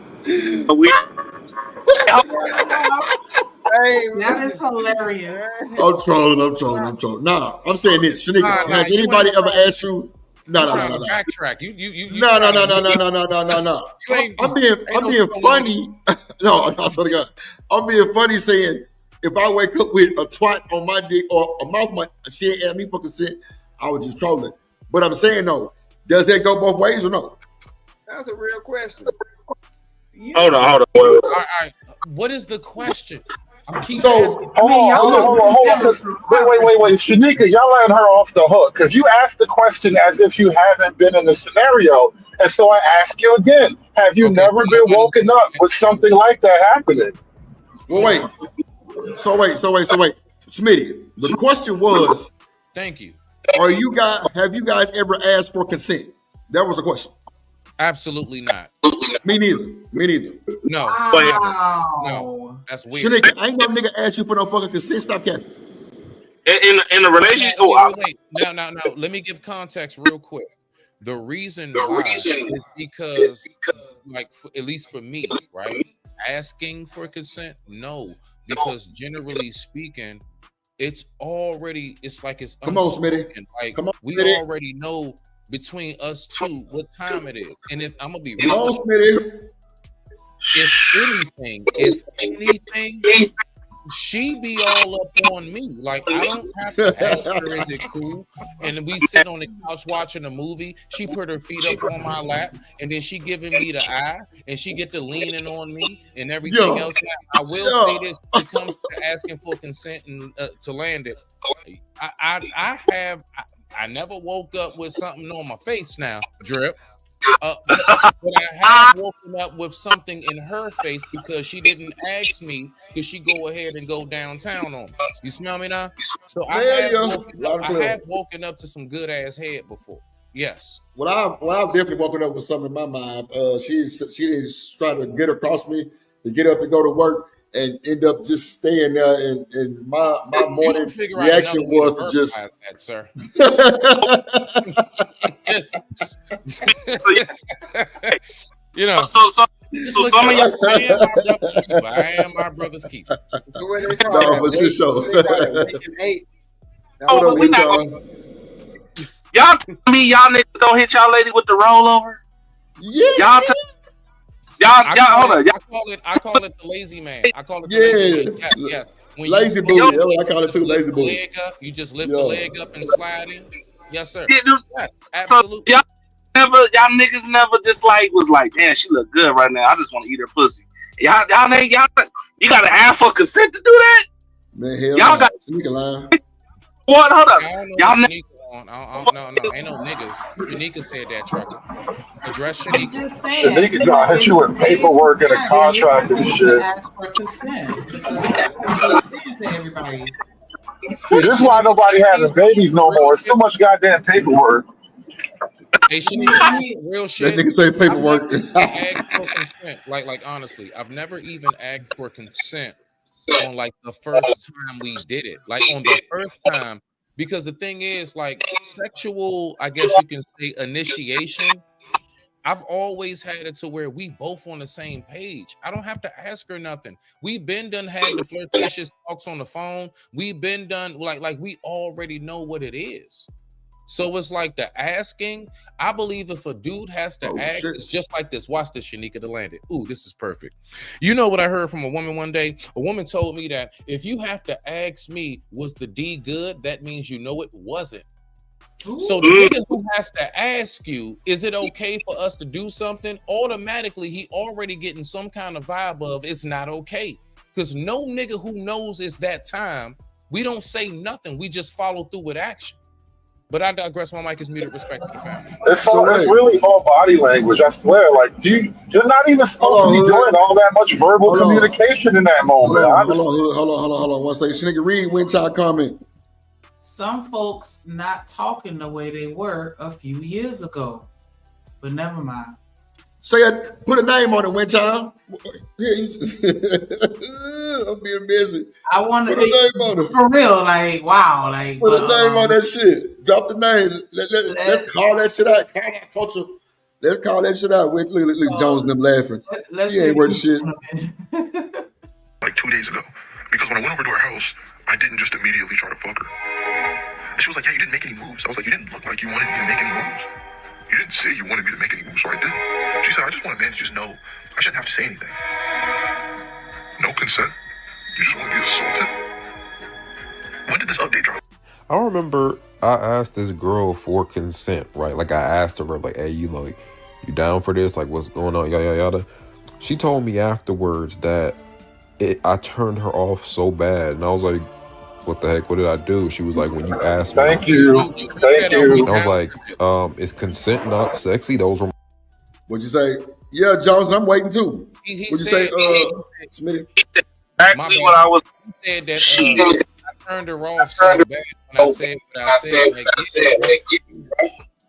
That is hilarious. I'm trolling. Nah, I'm saying this. Shanika, has anybody ever asked you? No. Backtrack. No. I'm being funny. No, I swear to God. I'm being funny saying if I wake up with a twat on my dick or a mouth, she ain't asked me for consent, I was just trolling. But I'm saying though, does that go both ways or no? That's a real question. Hold on. All right. What is the question? Hold on. Wait. Shanika, y'all letting her off the hook because you asked the question as if you haven't been in the scenario. And so I ask you again, have you never been woken up with something like that happening? Well, wait. So wait. Smitty, the question was, thank you. Have you guys ever asked for consent? That was the question. Absolutely not. Me neither. No. Wow. No. That's weird. Shanika, ain't no nigga ask you for no fucking consent. Stop capping. In a relationship. Wait. Now. Let me give context real quick. The reason why is because, like, at least for me, right? Asking for consent, no, because generally speaking, it's like it's come on, Smitty. Like we Smitty. already know between us two what time it is, and if I'm gonna be real, Smitty. If anything, she be all up on me. Like I don't have to ask her, is it cool? And we sit on the couch watching a movie. She put her feet up on my lap, and then she giving me the eye, and she get to leaning on me and everything else. Now, I will say this: when it comes to asking for consent and to land it, I never woke up with something on my face. Now, Drip. But I have woken up with something in her face because she didn't ask me. Because she go ahead and go downtown on me. You smell me now? So I have woken up to some good ass head before. Yes. Well, I've definitely woken up with something in my mind. She didn't try to get across me to get up and go to work and end up just staying there. And my morning reaction was to just that, sir. You know, so some of y'all, I am my brother's keeper. So when they no, but shit show. Y'all tell me y'all niggas don't hit y'all lady with the rollover? Yes. Hold on. I call it the lazy man. I call it the lazy man. Yes. When lazy booty. I call it too. Lazy booty. You just lift the leg up and slide in. Yes, sir. Yes, absolutely. So y'all niggas never just like was like, man, she look good right now. I just want to eat her pussy. You gotta ask for consent to do that. Man, hell y'all got Sneaker line. What? Hold up. No, ain't no niggas. Shanika said that, trucker. Address I'm Shanika. just saying. Niggas gonna hit you with paperwork and a contract and shit. Ask for consent because that's what we extend to everybody. See, this is why nobody having babies no more. It's so much goddamn paperwork. Hey, Shanika, real shit. That nigga say paperwork. I've never asked for consent. Like honestly, I've never even asked for consent on like the first time we did it. Like on the first time, because the thing is, like sexual, I guess you can say initiation. I've always had it to where we both on the same page. I don't have to ask her nothing. We've been done had the flirtatious talks on the phone. We've been done like we already know what it is. So it's like the asking. I believe if a dude has to ask, it's just like this. Watch this, Shanika DeLandis. Ooh, this is perfect. You know what I heard from a woman one day? A woman told me that if you have to ask me, was the D good? That means you know it wasn't. So the nigga who has to ask you, is it okay for us to do something? Automatically, he already getting some kind of vibe of it's not okay. Because no nigga who knows it's that time, we don't say nothing. We just follow through with action. But I digress. My mic is muted. Respect to the family. It's really all body language. I swear. Like, you're not even supposed to be doing all that much verbal communication in that moment. Hold on. One second. Shanika, read when y'all comment. Some folks not talking the way they were a few years ago, but never mind. Say it. Put a name on it. When y'all? Yeah, you just I'm being busy. I want to put a name on it for real. Like wow. Like put a name on that shit. Drop the name. Let's call that shit out. Call that culture. Let's call that shit out. Look Jones and them laughing. She ain't worth shit. Like 2 days ago, because when I went over to her house, I didn't just immediately try to fuck her. And she was like, yeah, you didn't make any moves. I was like, you didn't look like you wanted me to make any moves. You didn't say you wanted me to make any moves, so I did. She said, I just want a man to just know I shouldn't have to say anything. No consent. You just want to be assaulted? When did this update drop? I remember I asked this girl for consent, right? Like I asked her, like, hey, you down for this? Like, what's going on? Yada, yada. She told me afterwards that I turned her off so bad. And I was like, what the heck? What did I do? She was like, when you asked me. Thank you. And I was like, is consent not sexy? Those were. What'd you say? Yeah, Jones, I'm waiting too. What'd you say, Smitty? Exactly what I was. He said that I turned her off so bad when I said what I said.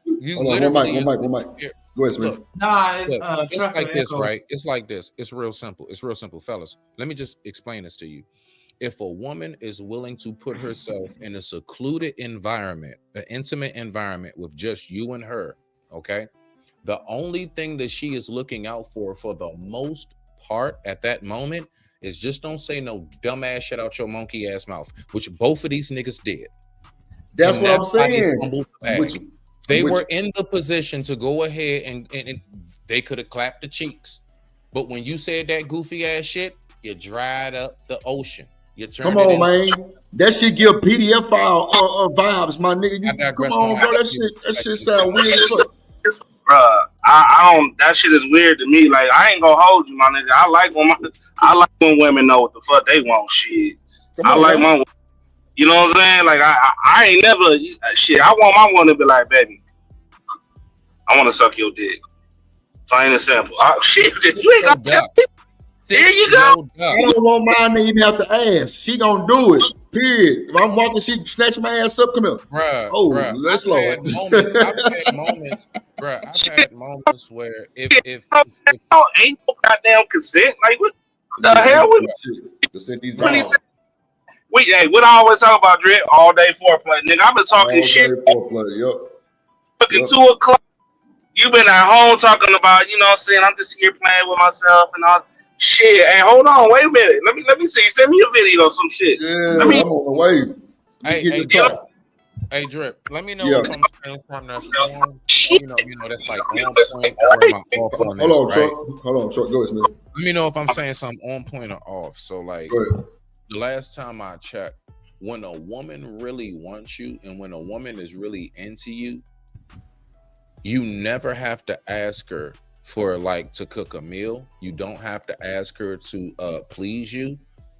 You literally. One mic. Go ahead, Smitty. It's like this, right? It's like this. It's real simple. It's real simple, fellas. Let me just explain this to you. If a woman is willing to put herself in a secluded environment, an intimate environment with just you and her, okay? The only thing that she is looking out for the most part at that moment is just don't say no dumbass shit out your monkey ass mouth, which both of these niggas did. That's what I'm saying. They were in the position to go ahead and they could have clapped the cheeks. But when you said that goofy ass shit, you dried up the ocean. Come on, man. That shit give PDF file vibes, my nigga. Come on, bro. That shit sound weird as fuck. Bruh, I don't. That shit is weird to me. Like, I ain't gonna hold you, my nigga. I like when women know what the fuck they want. Shit, you know what I'm saying? Like, I ain't never shit. I want my woman to be like, baby, I want to suck your dick. Plain and simple. Shit, you ain't got to tell me. There you go. I don't want mine to even have to ask. She gonna do it. Period. If I'm walking, she snatch my ass up. Come here. Bruh, let's slow it. I've had moments where if ain't no goddamn consent. Like what the hell? What I always talk about, Drip, all day foreplay, nigga. I've been talking shit. Fucking 2 o'clock. You been at home talking about, you know what I'm saying? I'm just here playing with myself and all. Shit, hey, hold on, wait a minute. Let me see. Send me a video or some shit. Yeah, I'm on the way. Hey, Drip. Let me know if I'm saying something that's wrong. You know, that's like on point or am I off on this, Hold on, Truck. Go ahead, man. Let me know if I'm saying something on point or off. So, like, the last time I checked, when a woman really wants you and when a woman is really into you, you never have to ask her for like to cook a meal. You don't have to ask her to please you.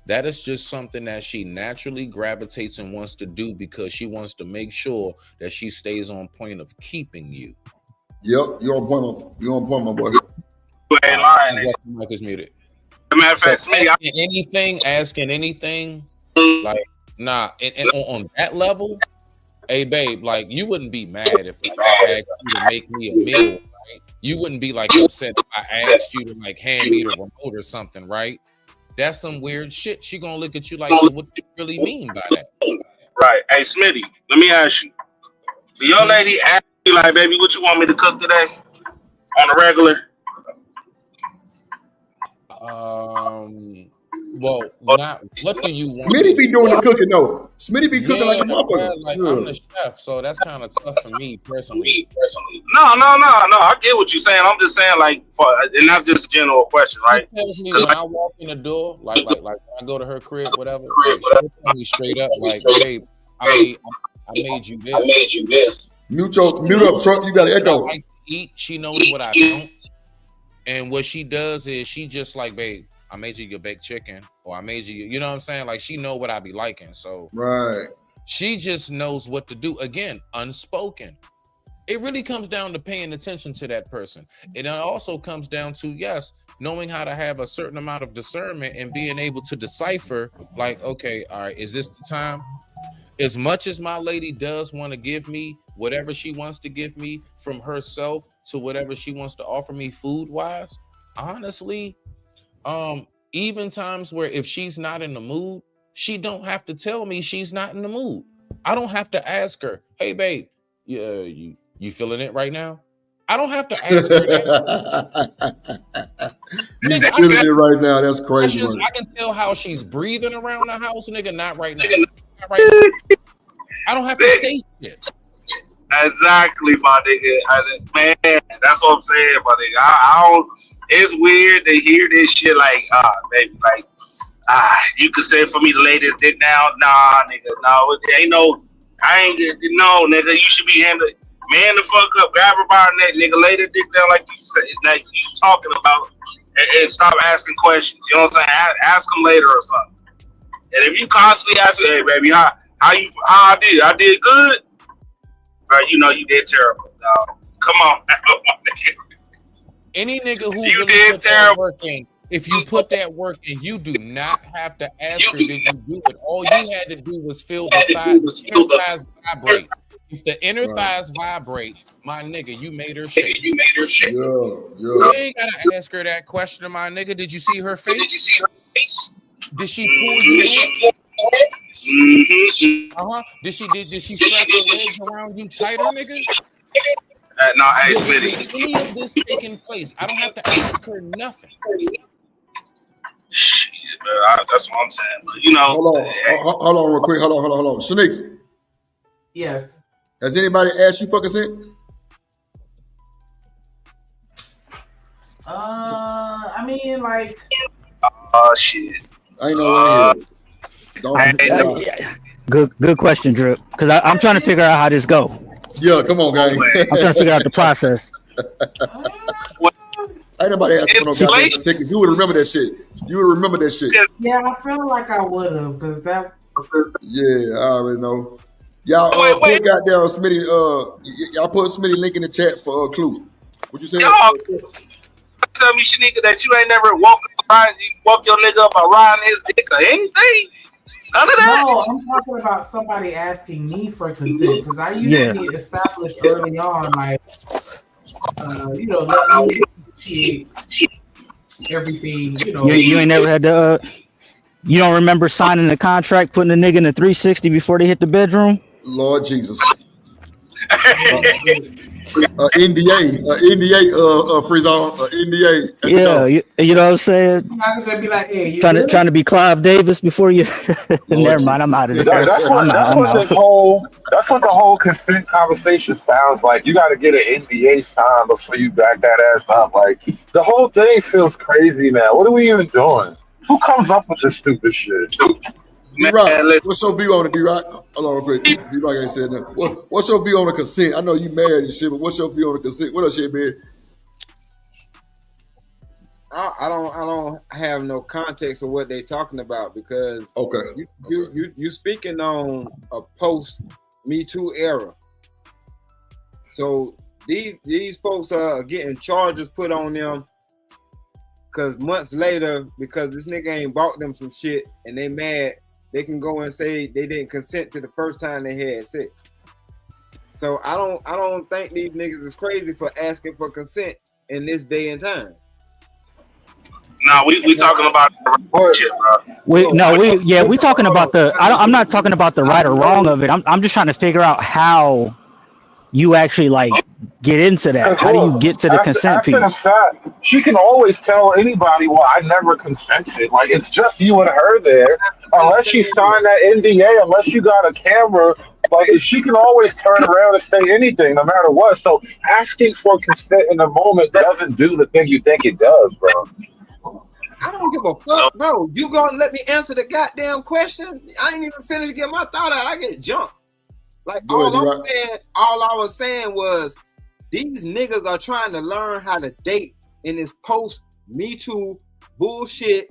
That is just something that she naturally gravitates and wants to do because she wants to make sure that she stays on point of keeping you. Yep, you're on point. You're on point, my boy. You ain't lying. Mic is muted. As a matter of fact, So Smitty, asking anything, like nah, and on that level, hey babe, like you wouldn't be mad if like, I asked you to make me a meal, right? You wouldn't be like upset if I asked you to like hand me the remote or something, right? That's some weird shit. She gonna look at you like, so what do you really mean by that? right? Hey, Smitty, let me ask you. Do your lady ask you like, baby, what you want me to cook today on a regular? Well, not what do you want? Smitty be doing the cooking though. Smitty be cooking like a motherfucker. Like I'm the chef, so that's kind of tough for me personally. No. I get what you're saying. I'm just saying, like, and that's just a general question, right? She tells me when I walk in the door, like when I go to her crib, whatever. Like, she'll tell me straight up, like, babe, I made you this. Mute up, truck. You got to echo. I like to eat. She knows what I don't. And what she does is she just like, babe, I made you your baked chicken, or I made you, you know what I'm saying? Like she know what I be liking. So right. She just knows what to do. Again, unspoken. It really comes down to paying attention to that person. It also comes down to, yes, knowing how to have a certain amount of discernment and being able to decipher, like, okay, all right, is this the time? As much as my lady does want to give me whatever she wants to give me from herself to whatever she wants to offer me food-wise, honestly, even times where if she's not in the mood, she don't have to tell me she's not in the mood. I don't have to ask her, hey, babe, you feeling it right now? I don't have to ask her that. You feeling it right now? That's crazy. I can tell how she's breathing around the house, nigga. Not right now. Not right now. I don't have to say shit. Exactly, my nigga. Man, that's what I'm saying, my nigga. I don't. It's weird to hear this shit. Like, baby, like, you could say for me to lay this dick down. Nah, nigga, no, it ain't no. I ain't no, nigga. You should be handling. Man the fuck up, grab her by her neck, nigga, lay the dick down like you said, like you talking about, and stop asking questions. You know what I'm saying? Ask them later or something. And if you constantly ask, hey baby, how I did? I did good. Right, you know you did terrible. Come on. Any nigga who you really did put terrible. that work in, if you put that work in, you do not have to ask her, did you do it? All you had to do was feel the thighs vibrate. If the inner thighs vibrate, my nigga, you made her shake. You ain't gotta ask her that question, my nigga. Did you see her face? Did she pull you in? Did she strap her legs around you tighter, nigga? No, hey, Smitty. Any of this taking place, I don't have to ask her nothing. Shit, man, that's what I'm saying. But you know, hold on, real quick. Hold on. Shanika. Yes. Has anybody asked you for consent? I mean, like. Oh shit. I ain't no way here. Good question, Drip. Because I'm trying to figure out how this go. Yeah, come on, guys. I'm trying to figure out the process. Ain't nobody asking for no goddamn consent. You would remember that shit. Yeah, I feel like I would have because that. Yeah, I already know. Y'all put goddamn Smitty. Y'all put Smitty link in the chat for Clue. What you say? Tell me, Shanika, that you ain't never woke your nigga up by riding his dick or anything. None of that. No, I'm talking about somebody asking me for consent because I usually establish early on, like, let me initiate everything. You ain't never had to. You don't remember signing the contract, putting the nigga in the 360 before they hit the bedroom? Lord Jesus. NDA, freeze on, NDA. Yeah, you know what I'm saying? I'm gonna be like, hey, trying to be Clive Davis before you. Never mind, I'm out of there. That's what the whole consent conversation sounds like. You got to get an NDA signed before you back that ass up. Like the whole thing feels crazy now. What are we even doing? Who comes up with this stupid shit? D-Rock, what's your view on it, D-Rock? Hold on real quick. D-Rock ain't said that. What's your view on the consent? I know you married and shit, but what's your view on the consent? What else shit, man? I don't have no context of what they're talking about because you speaking on a post Me Too era. So these folks are getting charges put on them because months later, because this nigga ain't bought them some shit and they mad, they can go and say they didn't consent to the first time they had sex. So I don't think these niggas is crazy for asking for consent in this day and time. No, we talking about shit, bro. We talking about the. I'm not talking about the right or wrong of it. I'm just trying to figure out how you actually like get into that. How do you get to the consent piece? After the fact, she can always tell anybody, well, I never consented. Like, it's just you and her there. Unless you sign that NDA, unless you got a camera, like, she can always turn around and say anything, no matter what. So asking for consent in the moment doesn't do the thing you think it does, bro. I don't give a fuck, bro. You gonna let me answer the goddamn question? I ain't even finished getting my thought out. I get jumped. Like all I was saying was these niggas are trying to learn how to date in this post Me Too bullshit.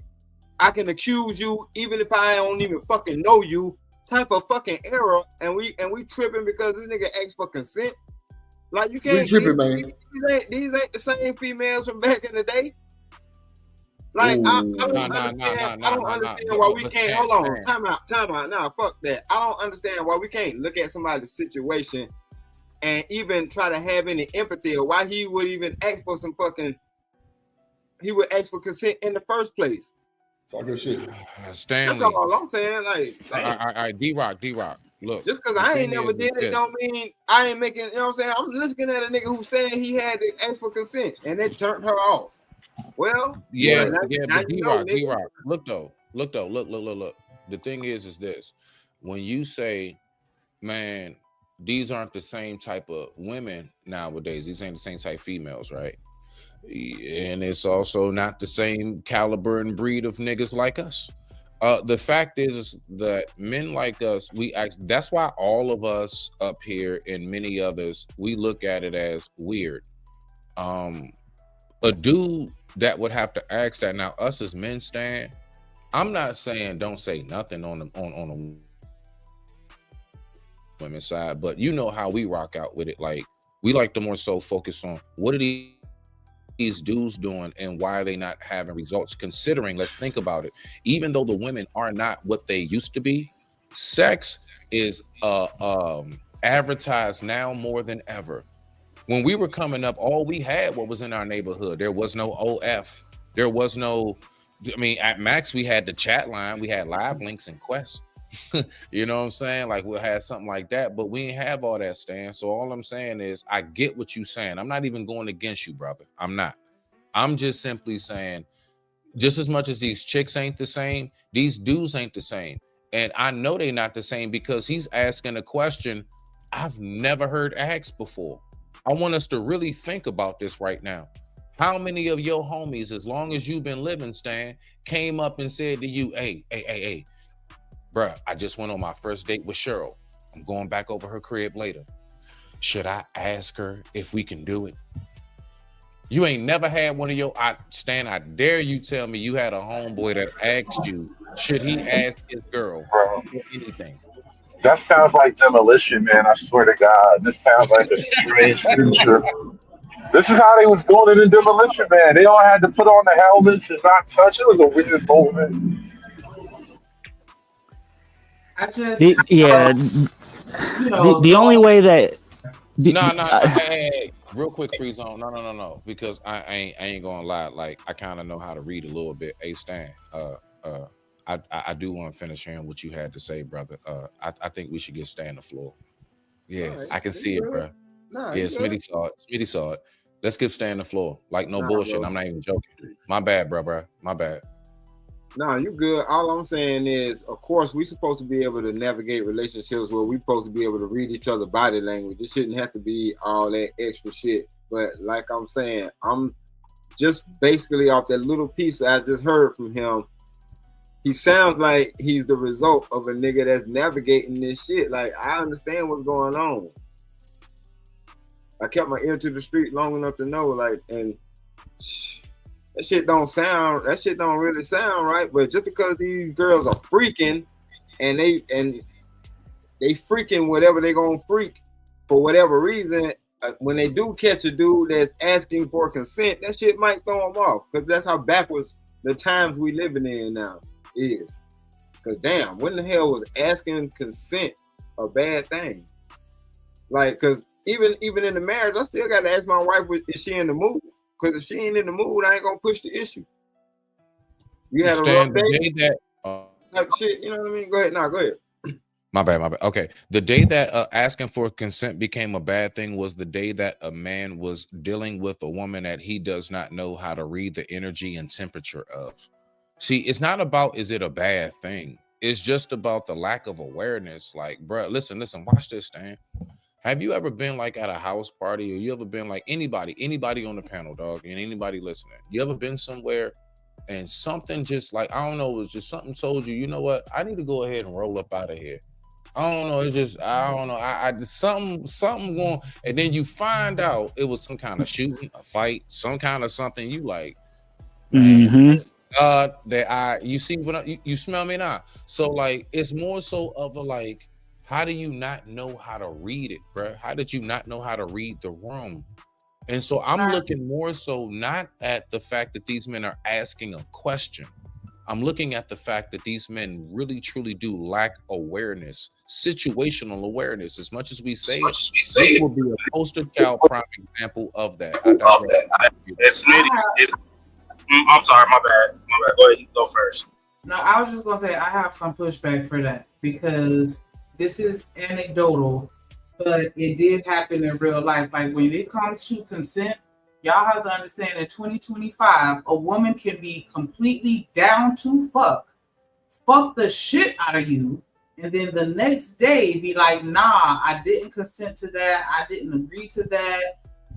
I can accuse you even if I don't even fucking know you type of fucking era, and we tripping because this nigga asked for consent. Like you can't tripping, man. These ain't the same females from back in the day. Like I don't understand why we can't hold on. Time out. Nah, fuck that. I don't understand why we can't look at somebody's situation and even try to have any empathy or why he would even ask for some fucking. He would ask for consent in the first place. Talk good shit. Stanley. That's all I'm saying. Like, D-Rock. Look, just because I ain't never did it don't mean I ain't making. You know what I'm saying? I'm looking at a nigga who's saying he had to ask for consent and it turned her off. Well, but D-Rock. Look. The thing is this: when you say, man, these aren't the same type of women nowadays. These ain't the same type of females, right? And it's also not the same caliber and breed of niggas like us. The fact is that men like us, that's why all of us up here and many others, we look at it as weird. A dude that would have to ask that. Now, us as men stand, I'm not saying don't say nothing on the women's side, but you know how we rock out with it. Like, we like to more so focus on what are these dudes doing and why are they not having results, considering, let's think about it, even though the women are not what they used to be, sex is advertised now more than ever. When we were coming up, all we had what was in our neighborhood. There was no OF. There was no, at Max, we had the chat line. We had Live Links and Quest. You know what I'm saying? Like, we'll have something like that, but we didn't have all that, Stan. So all I'm saying is I get what you're saying. I'm not even going against you, brother. I'm not. I'm just simply saying, just as much as these chicks ain't the same, these dudes ain't the same. And I know they're not the same because he's asking a question I've never heard asked before. I want us to really think about this right now. How many of your homies, as long as you've been living, Stan, came up and said to you, hey, bruh, I just went on my first date with Cheryl. I'm going back over her crib later. Should I ask her if we can do it? You ain't never had one of your, Stan, I dare you tell me you had a homeboy that asked you, should he ask his girl for anything? That sounds like demolition, man. I swear to God. This sounds like a strange future. This is how they was doing it in Demolition, man. They all had to put on the helmets and not touch. It was a weird moment. The only way that Hey, real quick, free zone. No, because I ain't gonna lie. Like, I kind of know how to read a little bit. Hey, Stan, I do want to finish hearing what you had to say, brother. I think we should give Stan the floor. Yeah, right. I can see it, bro. Yeah, Smitty saw it. Let's give Stan the floor. Like, no bullshit. Bro. I'm not even joking. My bad, bro. My bad. Nah, you good. All I'm saying is, of course, we supposed to be able to navigate relationships where we supposed to be able to read each other's body language. It shouldn't have to be all that extra shit. But like I'm saying, I'm just basically off that little piece I just heard from him. He sounds like he's the result of a nigga that's navigating this shit. Like, I understand what's going on. I kept my ear to the street long enough to know, like, and that shit don't really sound right. But just because these girls are freaking and they freaking whatever they gonna freak for whatever reason, when they do catch a dude that's asking for consent, that shit might throw them off, because that's how backwards the times we living in now is. Because damn, when the hell was asking consent a bad thing? Like, because even in the marriage, I still got to ask my wife, is she in the mood? Because if she ain't in the mood, I ain't gonna push the issue. You had a rough day, type shit. You know what I mean? Go ahead. Go ahead. My bad. Okay. The day that asking for consent became a bad thing was the day that a man was dealing with a woman that he does not know how to read the energy and temperature of. See, it's not about, is it a bad thing? It's just about the lack of awareness. Like, bro, listen, watch this, Stan. Have you ever been like at a house party, or you ever been like anybody on the panel, dog, and anybody listening? You ever been somewhere and something just like, I don't know, it was just something told you, you know what? I need to go ahead and roll up out of here. I don't know. It's just, I don't know. I something going, and then you find out it was some kind of shooting, a fight, some kind of something. You like, man, you see what you smell me now. So like, it's more so of a like, how do you not know how to read it, bro? How did you not know how to read the room? And so I'm looking more so not at the fact that these men are asking a question. I'm looking at the fact that these men really, truly do lack awareness, situational awareness. As much as we say, this will be a poster child prime example of that. I'm sorry, my bad. Go ahead, you go first. No, I was just gonna say I have some pushback for that, because this is anecdotal, but it did happen in real life. Like when it comes to consent, y'all have to understand that 2025, a woman can be completely down to fuck the shit out of you, and then the next day be like, nah, I didn't consent to that. I didn't agree to that.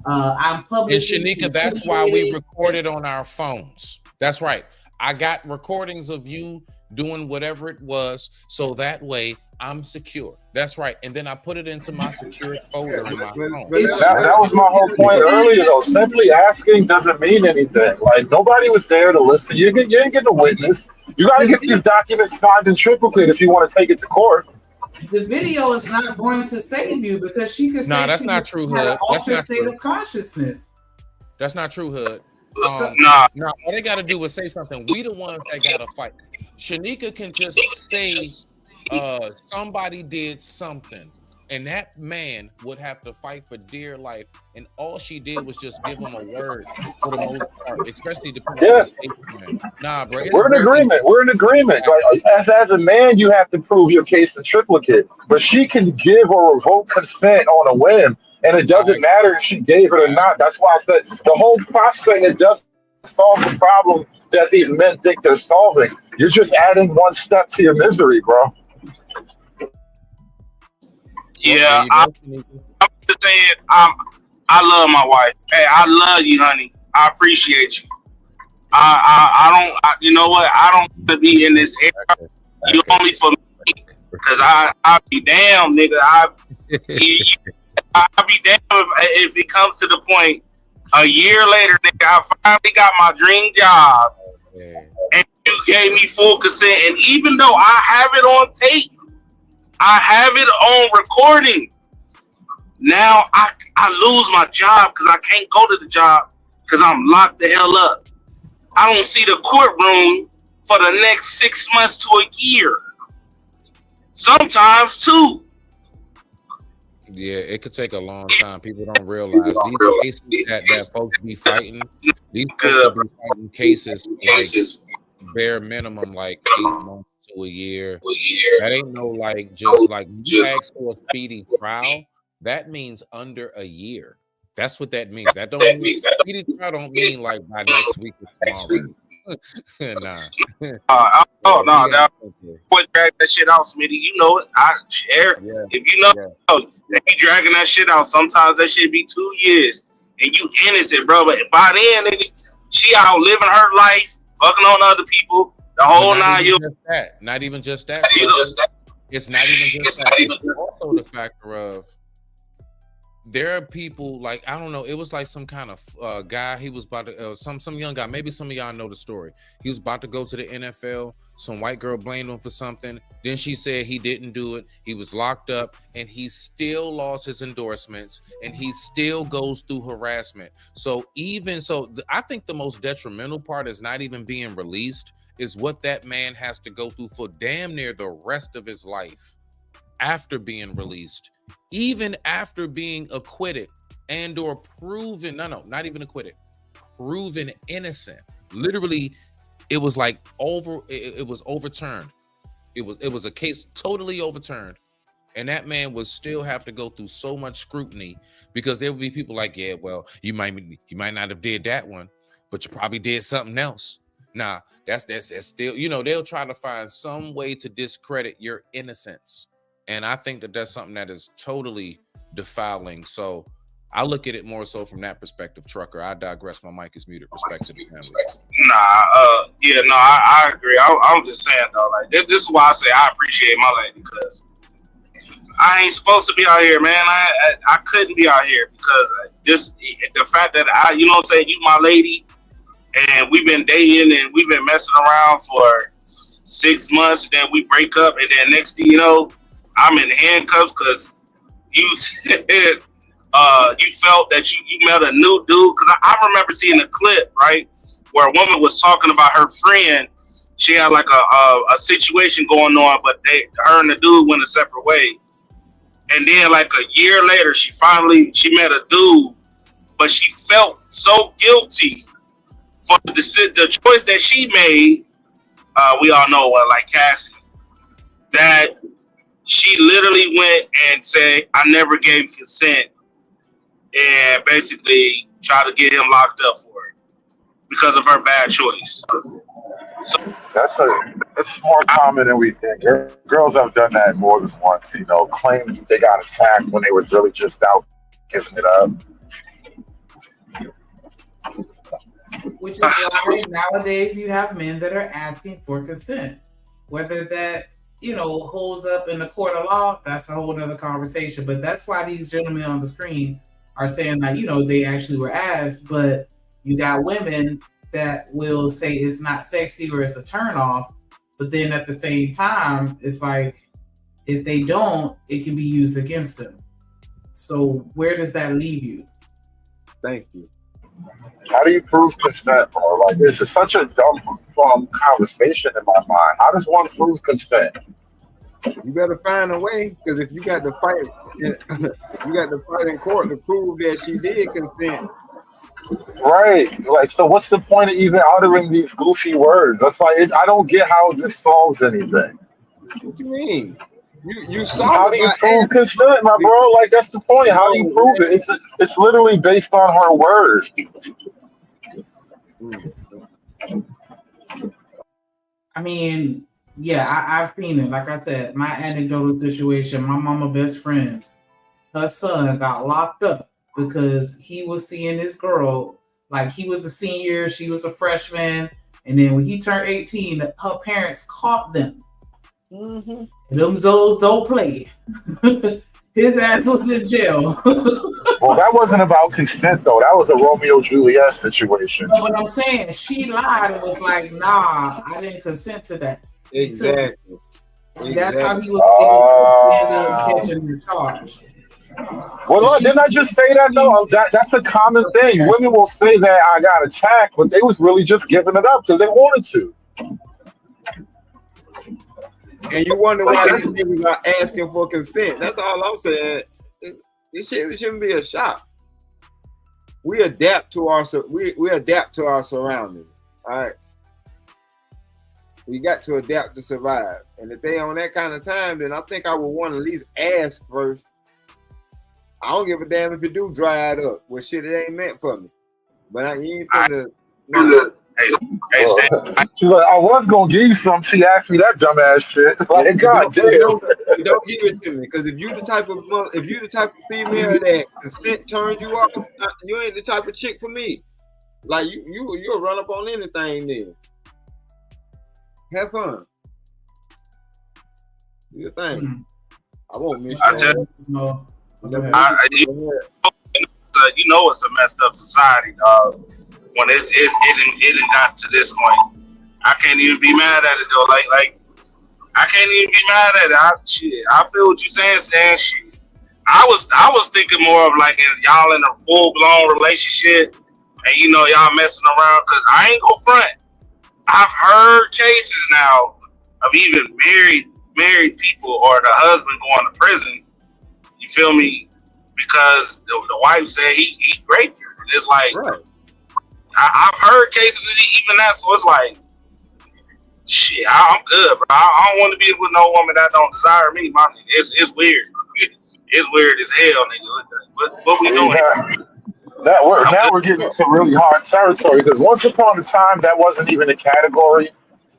I'm publishing. And Shanika, that's why we recorded on our phones. That's right. I got recordings of you doing whatever it was, so that way I'm secure. That's right. And then I put it into my secure folder in my phone. That was my whole point earlier, though. Simply asking doesn't mean anything. Like, nobody was there to listen. You ain't getting a witness. You got to get these documents signed in triplicate if you want to take it to court. The video is not going to save you, because she could say that's not true, Hood. An altered state of consciousness. That's not true, Hood. All they got to do is say something. We the ones that got to fight. Shanika can just say somebody did something, and that man would have to fight for dear life, and all she did was just give him a word for the most part, especially depending on the man. Nah, bro, we're in agreement. We're in agreement. Like, as a man, you have to prove your case in triplicate, but she can give or revoke consent on a whim, and it doesn't matter if she gave it or not. That's why I said the whole prospect, it doesn't solve the problem that these men think they're solving. You're just adding one step to your misery, bro. Yeah, I'm just saying, I love my wife. Hey, I love you, honey. I appreciate you. You know what? I don't want to be in this era. You only for me, because I be damn, nigga. I be damn if it comes to the point a year later, nigga, I finally got my dream job, and you gave me full consent. And even though I have it on tape, I have it on recording, now I lose my job because I can't go to the job because I'm locked the hell up. I don't see the courtroom for the next 6 months to a year. Sometimes 2. Yeah, it could take a long time. People don't realize these cases that folks be fighting. These folks be fighting cases like bare minimum, like 8 months to a year. That ain't no like just like you ask for a speedy trial. That means under a year. That's what that means. That don't mean speedy trial. Don't mean like by next week or tomorrow. Nah. No. What drag that shit out, Smitty? You know it. I share. Yeah. If you know, they be dragging that shit out. Sometimes that shit be 2 years, and you innocent, bro. But by then, nigga, she out living her life, fucking on other people. The whole 9 years. Not even just that. It's not even just that. It's also the factor of there are people like, I don't know, it was like some kind of guy. He was about to some young guy. Maybe some of y'all know the story. He was about to go to the NFL. Some white girl blamed him for something. Then she said he didn't do it. He was locked up, and he still lost his endorsements, and he still goes through harassment. So I think the most detrimental part is not even being released, is what that man has to go through for damn near the rest of his life after being released. Even after being acquitted and or proven, not even acquitted, proven innocent. Literally, it was like it was overturned. It was a case totally overturned. And that man would still have to go through so much scrutiny, because there would be people like, yeah, well, you might not have did that one, but you probably did something else. Nah, that's still, they'll try to find some way to discredit your innocence. And I think that that's something that is totally defiling. So I look at it more so from that perspective, Trucker. I digress. My mic is muted. Respect to the family. I agree. I'm just saying though, like this is why I say I appreciate my lady, because I ain't supposed to be out here, man. I couldn't be out here because just the fact that you know what I'm saying, you my lady, and we've been dating and we've been messing around for 6 months, then we break up, and then next thing you know, I'm in handcuffs because you said you felt that you met a new dude. Because I remember seeing a clip, right, where a woman was talking about her friend. She had like a situation going on, but her and the dude went a separate way. And then like a year later, she met a dude, but she felt so guilty for the choice that she made. We all know like Cassie, that she literally went and said, I never gave consent, and basically tried to get him locked up for it because of her bad choice. So That's more common than we think. Girls have done that more than once, claiming they got attacked when they was really just out giving it up. Which is why nowadays you have men that are asking for consent. Whether that, holds up in the court of law, that's a whole other conversation. But that's why these gentlemen on the screen are saying that, they actually were asked, but you got women that will say it's not sexy or it's a turn off. But then at the same time, it's like, if they don't, it can be used against them. So where does that leave you? Thank you. How do you prove consent, bro? Like, this is such a dumb conversation in my mind. How does one prove consent? You better find a way, because if you got to fight, you got to fight in court to prove that she did consent. Right. Like, so what's the point of even uttering these goofy words? That's like, I don't get how this solves anything. What do you mean? You saw. How do you prove consent, my bro? Like, that's the point. How do you prove it? It's literally based on her words. I mean, yeah, I've seen it. Like I said, my anecdotal situation, my mama best friend, her son got locked up because he was seeing this girl, like he was a senior, she was a freshman, and then when he turned 18, her parents caught them. Mm-hmm. Them Zoes don't play. His ass was in jail. Well, that wasn't about consent, though. That was a Romeo Juliet situation. No, but I'm saying she lied and was like, "Nah, I didn't consent to that." Exactly. And that's how he was able to end up catching the charge. Well, look, didn't I just say that, though? That's a common thing. Women will say that I got attacked, but they was really just giving it up because they wanted to. And you wonder why these niggas are asking for consent. That's all I'm saying. It shouldn't be a shock. We adapt to our surroundings. All right. We got to adapt to survive. And if they on that kind of time, then I think I would want to at least ask first. I don't give a damn if it do dry it up. Well, shit, it ain't meant for me. But you ain't finna. She's like, I was gonna give you something. She asked me that dumbass shit. Like, God damn. Don't give it to me, because if you the type of female that consent turns you off, you ain't the type of chick for me. Like you'll run up on anything then. Have fun. Do your thing. I won't miss you. You know it's a messed up society, dog. When it done got to this point, I can't even be mad at it though. Like I can't even be mad at it. I feel what you're saying, Stan. Shit. I was thinking more of like y'all in a full blown relationship, and y'all messing around. Cause I ain't gonna front. I've heard cases now of even married people or the husband going to prison. You feel me? Because the wife said he raped her. And it's like, right. I've heard cases of even that, so it's like, shit, I'm good, bro. I don't want to be with no woman that don't desire me, my nigga. It's weird. It's weird as hell, nigga. What we doing? Now we're getting into really hard territory because once upon a time that wasn't even a category.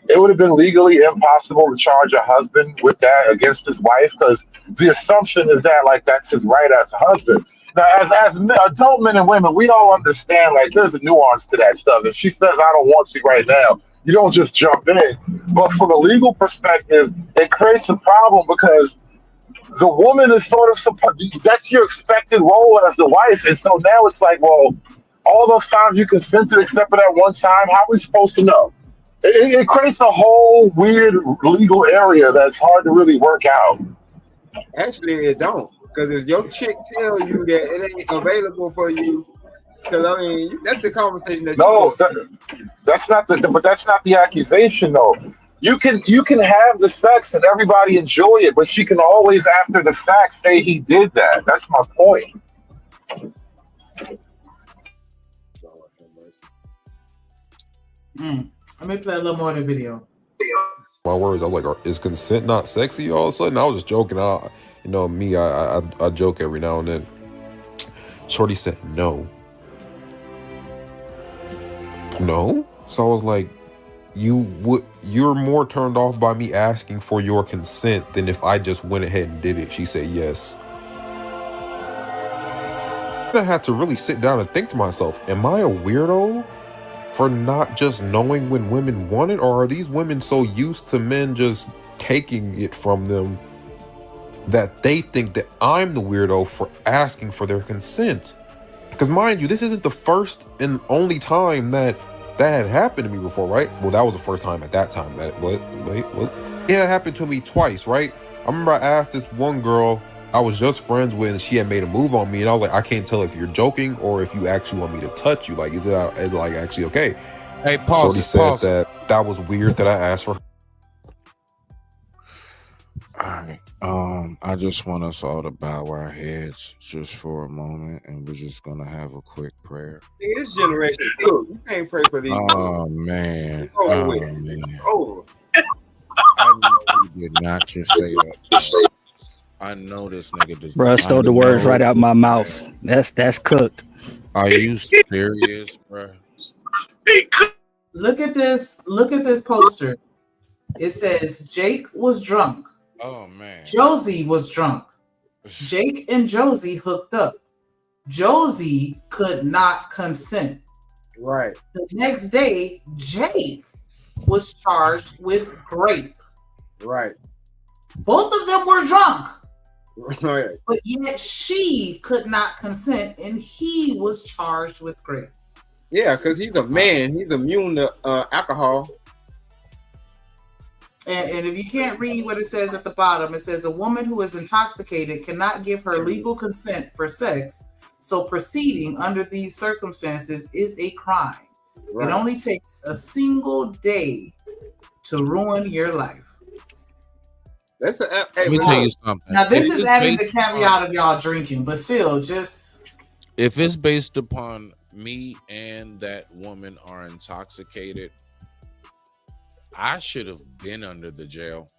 It would have been legally impossible to charge a husband with that against his wife because the assumption is that like that's his right as a husband. Now, as adult men and women, we all understand like there's a nuance to that stuff. If she says I don't want you right now, you don't just jump in. But from a legal perspective, it creates a problem because the woman is sort of that's your expected role as the wife, and so now it's like, well, all those times you consented except for that one time, how are we supposed to know? It creates a whole weird legal area that's hard to really work out. Actually, it don't. Because if your chick tell you that it ain't available for you, because I mean, that's the conversation that that's not the accusation though. You can have the sex and everybody enjoy it, but she can always after the fact say he did that. That's my point. Let me play a little more of the video. My words, I was like, is consent not sexy all of a sudden? I was just joking. I joke every now and then. Shorty said no. No? So I was like, you're more turned off by me asking for your consent than if I just went ahead and did it. She said yes. I had to really sit down and think to myself, am I a weirdo for not just knowing when women want it, or are these women so used to men just taking it from them that they think that I'm the weirdo for asking for their consent? Because mind you, this isn't the first and only time that had happened to me before, right? Well, that was the first time at that time. It had happened to me twice, right? I remember I asked this one girl I was just friends with, and she had made a move on me, and I was like, I can't tell if you're joking or if you actually want me to touch you. Like, is it like actually okay? Hey, pause. Shorty said that was weird that I asked for. All right. I just want us all to bow our heads just for a moment, and we're just gonna have a quick prayer. This generation, dude, you can't pray for these. Oh man. Man. Oh. I know you did not just say that. I know this nigga does. Bro, stole the words right out my mouth. That's cooked. Are you serious, bro? Look at this poster. It says Jake was drunk. Oh man. Josie was drunk. Jake and Josie hooked up. Josie could not consent. Right. The next day, Jake was charged with rape. Right. Both of them were drunk. Right. But yet she could not consent, and he was charged with rape. Yeah, because he's a man. He's immune to alcohol. And if you can't read what it says at the bottom, it says a woman who is intoxicated cannot give her legal consent for sex. So proceeding under these circumstances is a crime. Right. It only takes a single day to ruin your life. Let me tell you something. Now this is adding the caveat of y'all drinking, but still, just if it's based upon me and that woman are intoxicated, I should have been under the jail.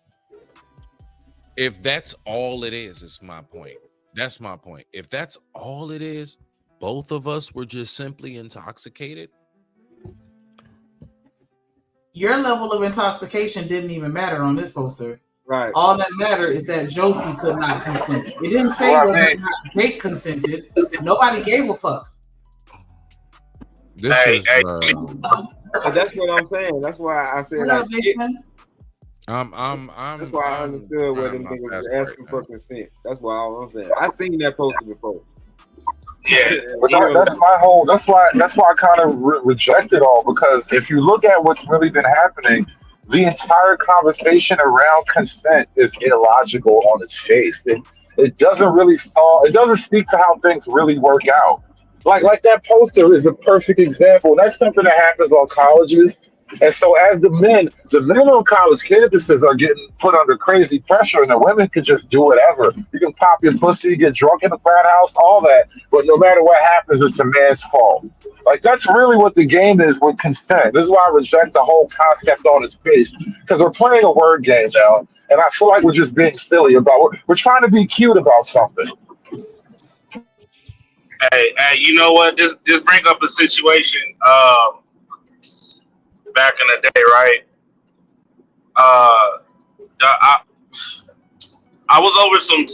If that's all it is my point. That's my point. If that's all it is, both of us were just simply intoxicated. Your level of intoxication didn't even matter on this poster. Right. All that mattered is that Josie could not consent. It didn't say whether or not Jake consented. Nobody gave a fuck. This is that's what I'm saying. That's why I said What up, Mason? That's why I understood where them niggas was asking for consent. That's why I'm saying. I seen that poster before. Yeah, But that's my whole. That's why I kind of reject it all, because if you look at what's really been happening, the entire conversation around consent is illogical on its face. It doesn't really solve. It doesn't speak to how things really work out. Like that poster is a perfect example. That's something that happens on colleges. And so as the men on college campuses are getting put under crazy pressure, and the women can just do whatever. You can pop your pussy, get drunk in the frat house, all that. But no matter what happens, it's a man's fault. Like, that's really what the game is with consent. This is why I reject the whole concept on its face, because we're playing a word game now, and I feel like we're just being silly about it. We're trying to be cute about something. Hey, you know what? This bring up a situation back in the day, right? I was over some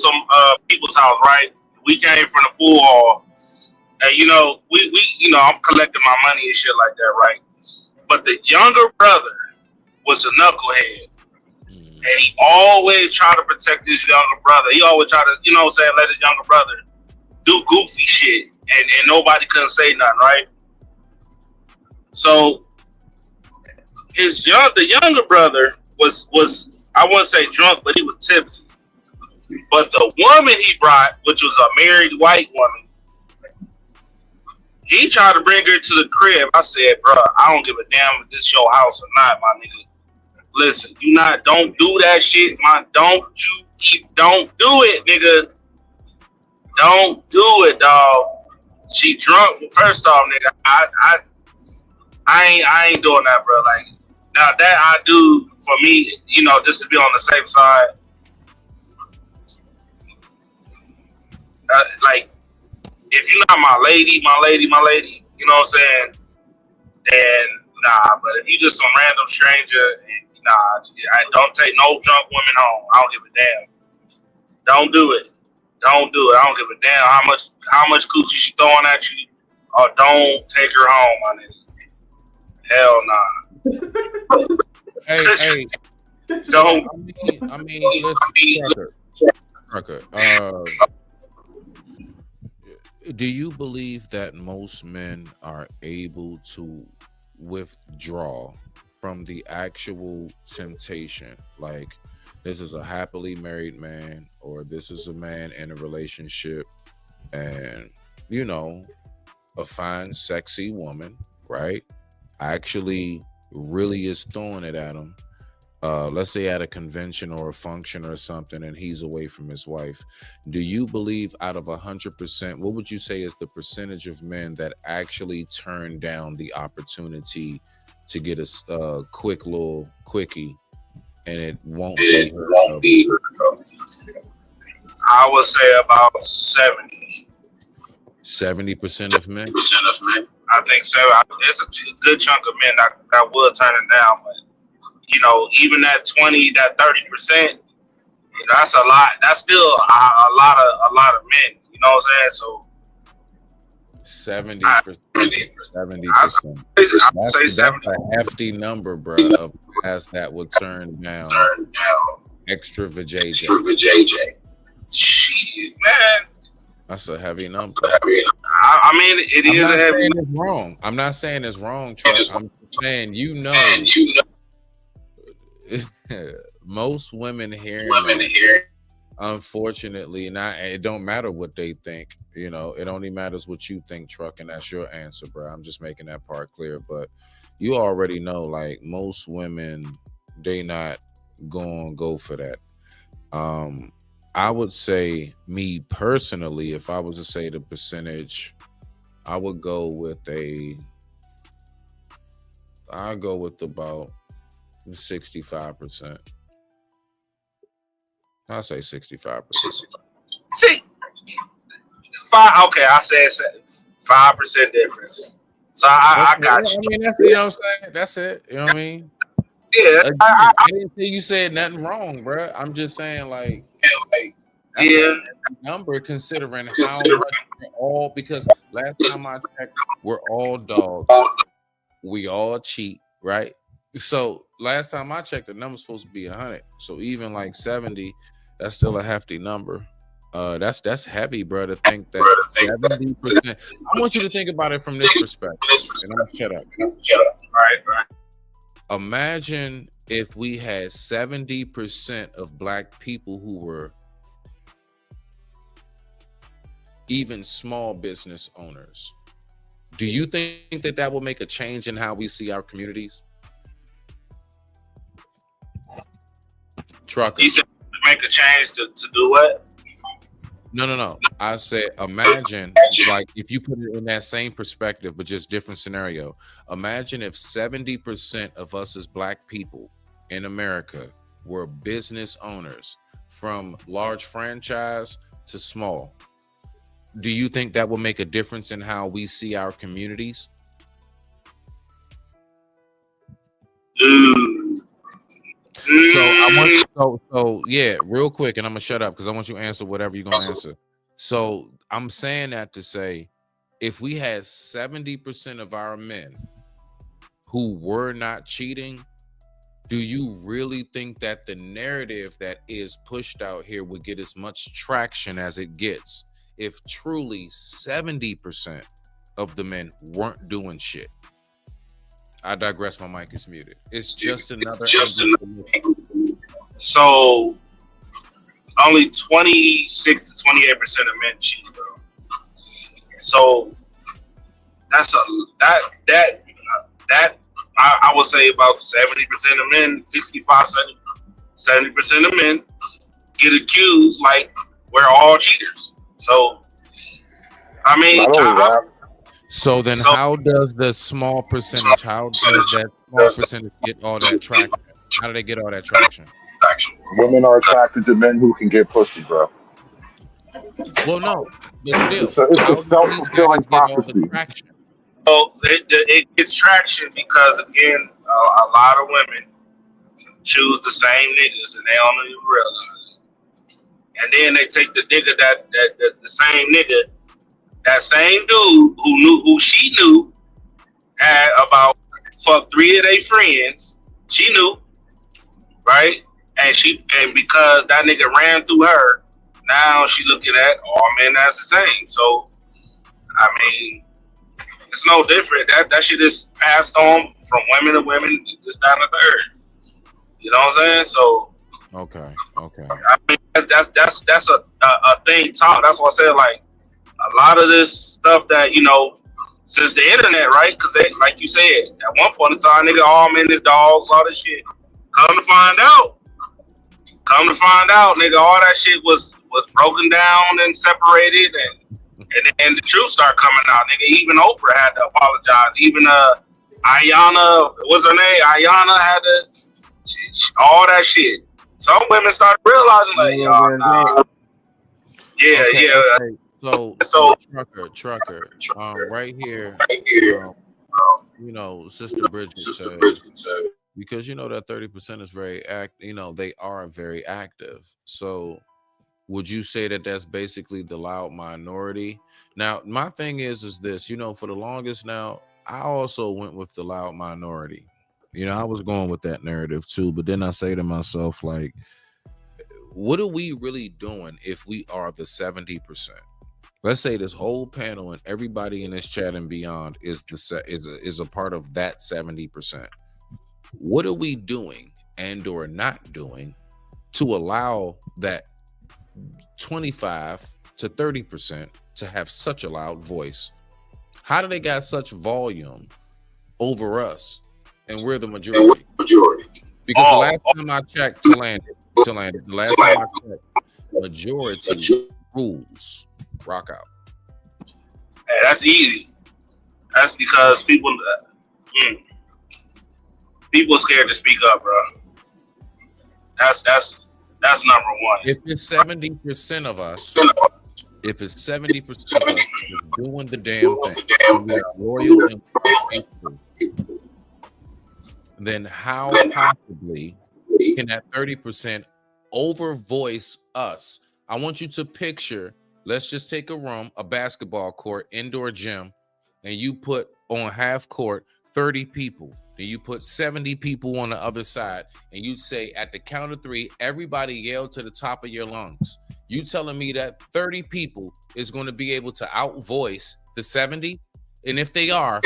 people's house, right? We came from the pool hall, and you know, we I'm collecting my money and shit like that, right? But the younger brother was a knucklehead, and he always tried to protect his younger brother. He always tried to, you know what I'm saying, let his younger brother do goofy shit, and nobody couldn't say nothing, right? So the younger brother was I wouldn't say drunk, but he was tipsy. But the woman he brought, which was a married white woman, he tried to bring her to the crib. I said, bro, I don't give a damn if this is your house or not, my nigga. Listen, don't do that shit, man. Don't do it, nigga. Don't do it, dog. She drunk. First off, nigga, I ain't doing that, bro. Like, now that I do for me, you know, just to be on the safe side. Like, if you're not my lady, you know what I'm saying? Then nah. But if you just some random stranger, nah, I don't take no drunk women home. I don't give a damn. Don't do it. Don't do it. I don't give a damn how much coochie she throwing at you. Or don't take her home, my nigga. Hell nah. Hey. Don't. I mean, listen, Trucker. Do you believe that most men are able to withdraw from the actual temptation? Like, this is a happily married man, or this is a man in a relationship, and, you know, a fine, sexy woman, right, actually really is throwing it at him. Let's say at a convention or a function or something, and he's away from his wife. Do you believe out of 100%, what would you say is the percentage of men that actually turn down the opportunity to get a quick little quickie, and it won't be her? I would say about 70% of men. I think so. It's a good chunk of men that will turn it down, but you know, even that 20, that 30%, you know, that's a lot. That's still a lot of men. You know what I'm saying? So 70%. 70%. That's a hefty number, bro. Of guys that will turn down extra vajayjay. Shit, man. That's a heavy number. I mean, it is a heavy number. It's wrong. I'm not saying it's wrong, Chuck. I'm saying you know. Most women hear, unfortunately, it don't matter what they think, you know, it only matters what you think, Truck, and that's your answer, bro. I'm just making that part clear, but you already know, like, most women, they not gonna go for that. I would say, me personally, if I was to say the percentage, I would go with about 65%. I'll say 65%. See, 5. Okay, I said 5% difference. So I got you. I mean, that's, you know what I'm saying? That's it. You know what I mean? Yeah. Again, I didn't say you said nothing wrong, bro. I'm just saying, like, that's a number considering how much we're all, because last time I checked, we're all dogs. We all cheat, right? So last time I checked, the number's supposed to be 100. So even like 70, that's still a hefty number. That's heavy, bro. To think that 70%. I want you to think about it from this perspective. And I'm shut up. Right. Imagine if we had 70% of black people who were even small business owners. Do you think that that will make a change in how we see our communities? Trucker. You said make a change to do what? No. I said, imagine, like, if you put it in that same perspective, but just different scenario. Imagine if 70% of us as black people in America were business owners, from large franchise to small. Do you think that will make a difference in how we see our communities? So I want so yeah, real quick, and I'm gonna shut up because I want you to answer whatever you're gonna answer. So I'm saying that to say, if we had 70% of our men who were not cheating, do you really think that the narrative that is pushed out here would get as much traction as it gets if truly 70% of the men weren't doing shit? I digress. My mic is muted. It's just another. So only 26 to 28% of men cheat, bro. So that's I would say about 70% of men, 65, 70% of men get accused like we're all cheaters. So I mean, so then how does the small percentage, how does that small percentage get all that traction? How do they get all that traction? Women are attracted to men who can get pussy, bro. Well, no, but still, it's a self-fulfilling prophecy. So it gets traction because, again, a lot of women choose the same niggas and they don't even realize it. And then they take the nigga the same nigga, that same dude who she knew had about fuck 3 of their friends. She knew, right? And because that nigga ran through her, now she looking at all men as the same. So I mean, it's no different. That shit is passed on from women to women, just down the third. You know what I'm saying? So okay. I mean, that's a thing taught. That's what I said. Like a lot of this stuff that, you know, since the internet, right? Because they, like you said, at one point in time, nigga, all men is dogs, all this shit. Come to find out, nigga, all that shit was broken down and separated, and the truth started coming out, nigga. Even Oprah had to apologize. Even Ayana, what's her name? Ayana had to, all that shit. Some women started realizing, like, y'all, nah. Yeah, Okay, yeah. okay. So trucker, right here, you know, Sister Bridget said, because you know that 30% is very you know, they are very active. So would you say that that's basically the loud minority? Now, my thing is this, you know, for the longest now, I also went with the loud minority. You know, I was going with that narrative too, but then I say to myself, like, what are we really doing if we are the 70%? Let's say this whole panel and everybody in this chat and beyond is a part of that 70%. What are we doing and or not doing to allow that 25 to 30% to have such a loud voice? How do they got such volume over us and we're the majority? Because the last time I checked, the last time I checked, majority rules. Rock out. Hey, that's easy. That's because people are scared to speak up, bro. That's number one. If it's 70% of us, if it's 70% of us doing the damn thing, and we're loyal and faithful, then how possibly can that 30% overvoice us? I want you to picture, let's just take a room, a basketball court, indoor gym, and you put on half court 30 people. then you put 70 people on the other side, and you say at the count of 3, everybody yell to the top of your lungs. You telling me that 30 people is going to be able to outvoice the 70? And if they are,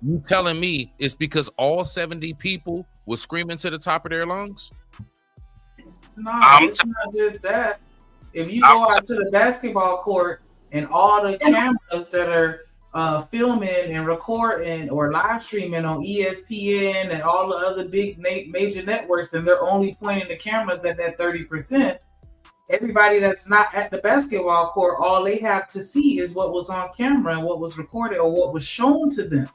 you telling me it's because all 70 people were screaming to the top of their lungs? No, it's not just that. If you go out to the basketball court and all the cameras that are filming and recording or live streaming on ESPN and all the other big major networks, and they're only pointing the cameras at that 30%, everybody that's not at the basketball court, all they have to see is what was on camera and what was recorded or what was shown to them.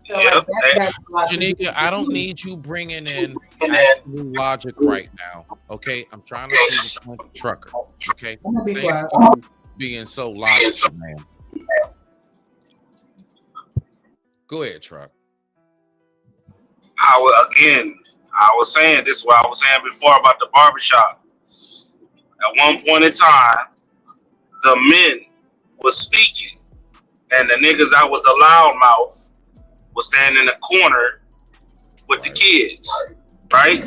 Janika, I don't need you bringing in actual logic right now. Okay, I'm trying to see the point of trucker. Okay, being so logical, man. Go ahead, truck. I was saying this is what I was saying before about the barbershop. At one point in time, the men was speaking, and the niggas that was the loudmouth was standing in the corner with the kids, right?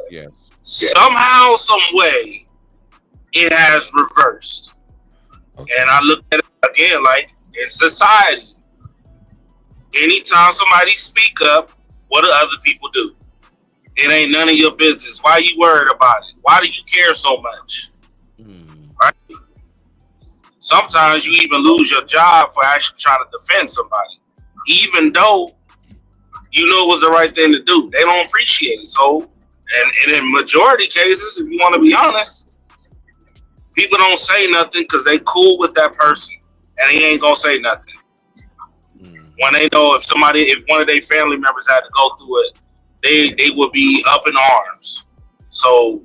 Yes. Somehow, some way, it has reversed. Okay. And I look at it again like in society. Anytime somebody speak up, what do other people do? It ain't none of your business. Why are you worried about it? Why do you care so much? Right? Sometimes you even lose your job for actually trying to defend somebody, even though you know it was the right thing to do. They don't appreciate it. So, and in majority cases, if you want to be honest, people don't say nothing because they cool with that person, and he ain't gonna say nothing. When they know if one of their family members had to go through it, they would be up in arms. So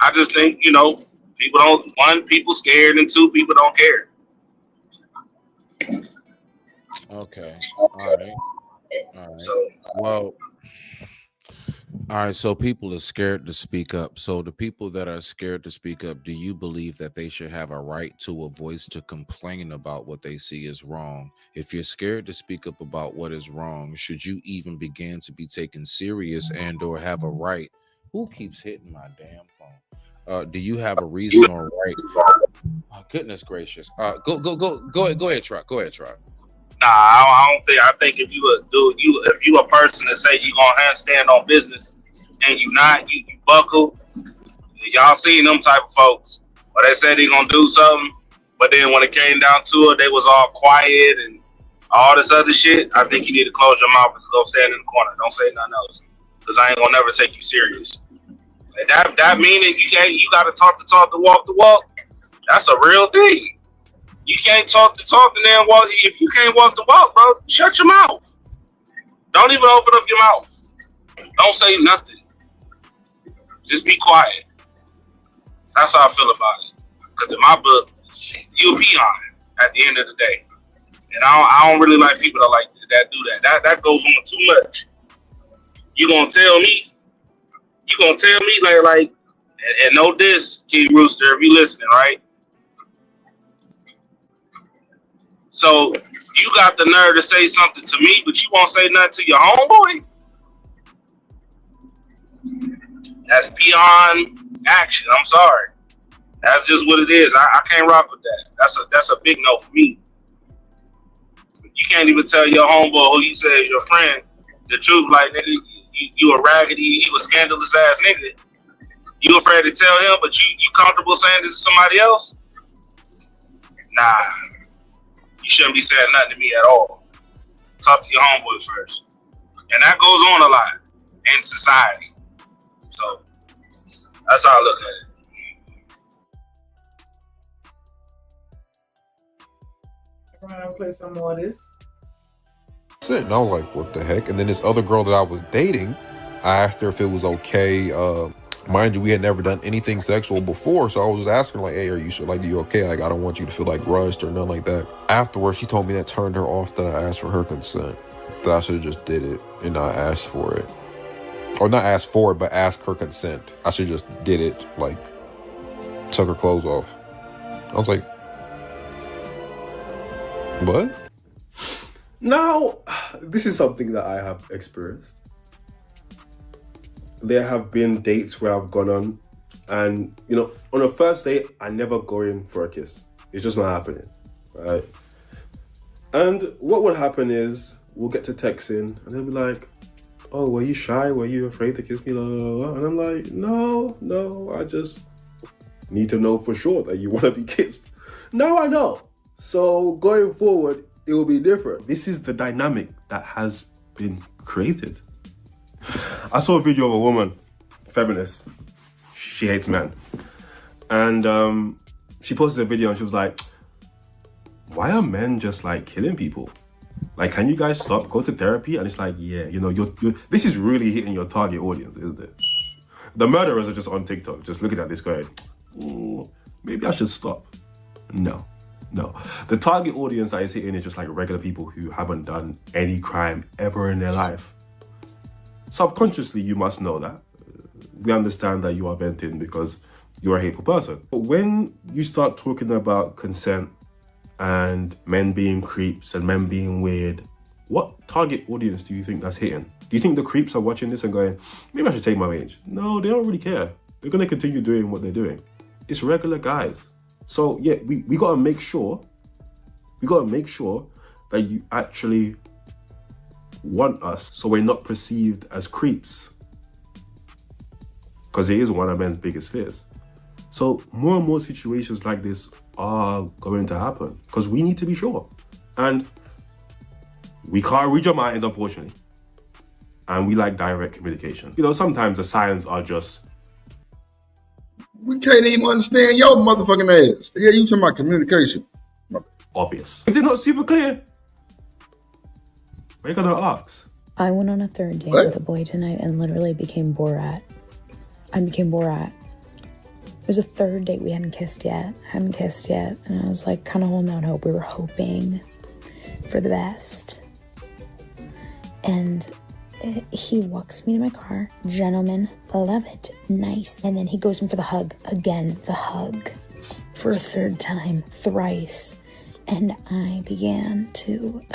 I just think, people scared, and 2, people don't care. Okay. All right. So, well, all right. So people are scared to speak up. So the people that are scared to speak up, do you believe that they should have a right to a voice to complain about what they see is wrong? If you're scared to speak up about what is wrong, should you even begin to be taken serious and or have a right? Who keeps hitting my damn phone? Do you have a reason or right? Oh, goodness gracious. Go ahead, truck. Go ahead, truck. Nah, I don't think. I think if you a person that say you gonna stand on business and you not, you buckle. Y'all seen them type of folks, but they said they gonna do something, but then when it came down to it, they was all quiet and all this other shit. I think you need to close your mouth and go stand in the corner. Don't say nothing else, because I ain't gonna never take you serious. And that meaning you gotta talk the talk to walk the walk. That's a real thing. You can't talk the talk and then walk. If you can't walk the walk, bro, shut your mouth. Don't even open up your mouth. Don't say nothing. Just be quiet. That's how I feel about it. Because in my book, you'll be on at the end of the day. And I don't really like people that do that. That goes on too much. You gonna tell me like, and know this, King Rooster, if you listening, right? So you got the nerve to say something to me, but you won't say nothing to your homeboy? That's beyond action. I'm sorry. That's just what it is. I can't rock with that. That's a big no for me. You can't even tell your homeboy who you say is your friend the truth. Like, nigga, you a raggedy, you a scandalous ass nigga. You afraid to tell him, but you comfortable saying it to somebody else? Nah. You shouldn't be saying nothing to me at all. Talk to your homeboy first. And that goes on a lot in society. So that's how I look at it. I'm gonna play some more of this. And I was like, what the heck? And then this other girl that I was dating, I asked her if it was okay. Mind you, we had never done anything sexual before, so I was just asking her, like, hey, are you sure? Like, are you okay? Like, I don't want you to feel like rushed or nothing like that. Afterwards, she told me that turned her off, that I asked for her consent. That I should have just did it and not asked for it. Or not asked for it, but ask her consent. I should just did it, like, took her clothes off. I was like, what? No, this is something that I have experienced. There have been dates where I've gone on, and on a first date, I never go in for a kiss. It's just not happening, right? And what would happen is we'll get to texting, and they'll be like, "Oh, were you shy? Were you afraid to kiss me?" Blah, blah, blah. And I'm like, no, I just need to know for sure that you want to be kissed. Now I know. So going forward, it will be different. This is the dynamic that has been created. I saw a video of a woman, feminist. She hates men. And she posted a video and she was like, why are men just like killing people? Like, can you guys stop, go to therapy? And it's like, yeah, you're this is really hitting your target audience, isn't it? The murderers are just on TikTok, just looking at this going, maybe I should stop. No. The target audience that is hitting is just like regular people who haven't done any crime ever in their life. Subconsciously, you must know that. We understand that you are venting because you're a hateful person. But when you start talking about consent and men being creeps and men being weird, what target audience do you think that's hitting? Do you think the creeps are watching this and going, maybe I should take my age? No, they don't really care. They're going to continue doing what they're doing. It's regular guys. So yeah, we got to make sure that you actually want us so we're not perceived as creeps. Because it is one of men's biggest fears. So more and more situations like this are going to happen because we need to be sure. And we can't read your minds, unfortunately. And we like direct communication. Sometimes the signs are just... We can't even understand your motherfucking ass. The hell you talking about communication? Obvious. If they're not super clear, we're gonna ask. I went on a third date with a boy tonight and literally became Borat. I became Borat. It was a third date. We hadn't kissed yet. And I was like kind of holding out hope. We were hoping for the best. And he walks me to my car. Gentleman, love it, nice. And then he goes in for the hug. Again, the hug. For a third time, thrice. And I began to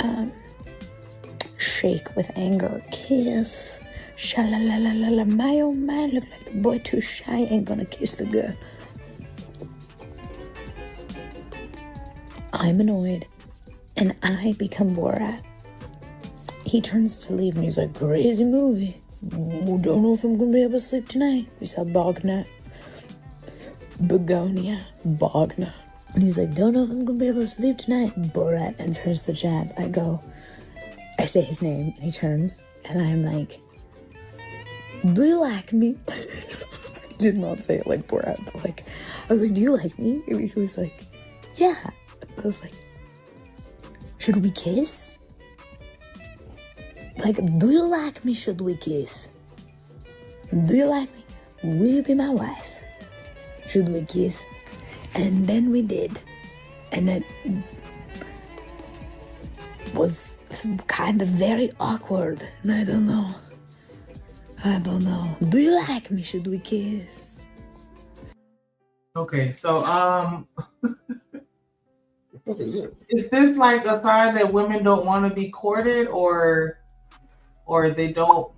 shake with anger. Kiss. Sha-la-la-la-la-la. My oh my, look like the boy too shy. Ain't gonna kiss the girl. I'm annoyed. And I become Borat. He turns to leave and he's like, crazy movie. Oh, don't know if I'm gonna be able to sleep tonight. We saw Begonia. And he's like, don't know if I'm gonna be able to sleep tonight. Borat enters the chat. I say his name and he turns and I'm like, do you like me? I did not say it like Borat, but I was like, do you like me? And he was like, yeah. I was like, should we kiss? Do you like me? Should we kiss? Do you like me? Will you be my wife? Should we kiss? And then we did. And it was kind of very awkward. And I don't know. Do you like me? Should we kiss? Okay, so is this like a sign that women don't want to be courted, or they don't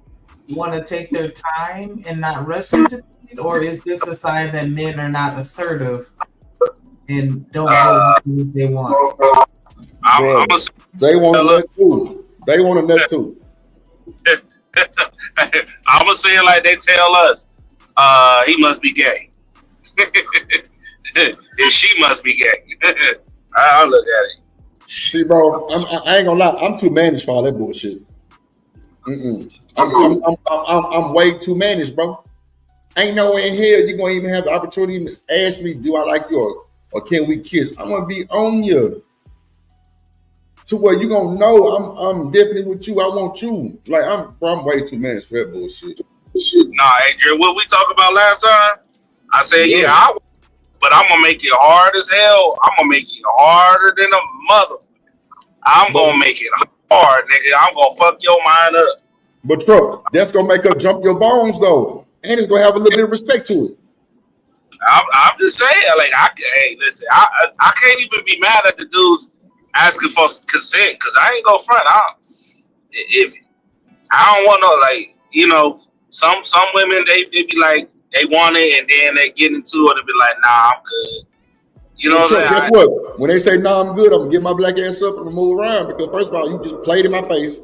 want to take their time and not rush into things, or is this a sign that men are not assertive and don't know what they want? They want a nut too. They want a nut too. I'm gonna say it like they tell us. He must be gay. And she must be gay. I'll look at it. See, bro, I ain't gonna lie. I'm too managed for all that bullshit. I'm way too managed, bro. Ain't no way in hell you're gonna even have the opportunity to ask me, do I like you or can we kiss? I'm gonna be on you. So what you gonna know? I'm definitely with you. I want you. I'm way too managed for that bullshit. Nah, Adrian, what we talked about last time? I said, but I'm gonna make it hard as hell. I'm gonna make it harder than a mother. I'm gonna make it hard, nigga. I'm gonna fuck your mind up. But bro, that's gonna make her jump your bones though, and it's gonna have a little bit of respect to it. I'm just saying, hey, listen, I can't even be mad at the dudes asking for consent because I ain't gonna front. if I don't want no, like, you know, some women they be like they want it and then they get into it and be like, nah, I'm good. You know what I'm saying? Guess what? When they say nah, I'm good, I'm gonna get my black ass up and move around because first of all, you just played in my face.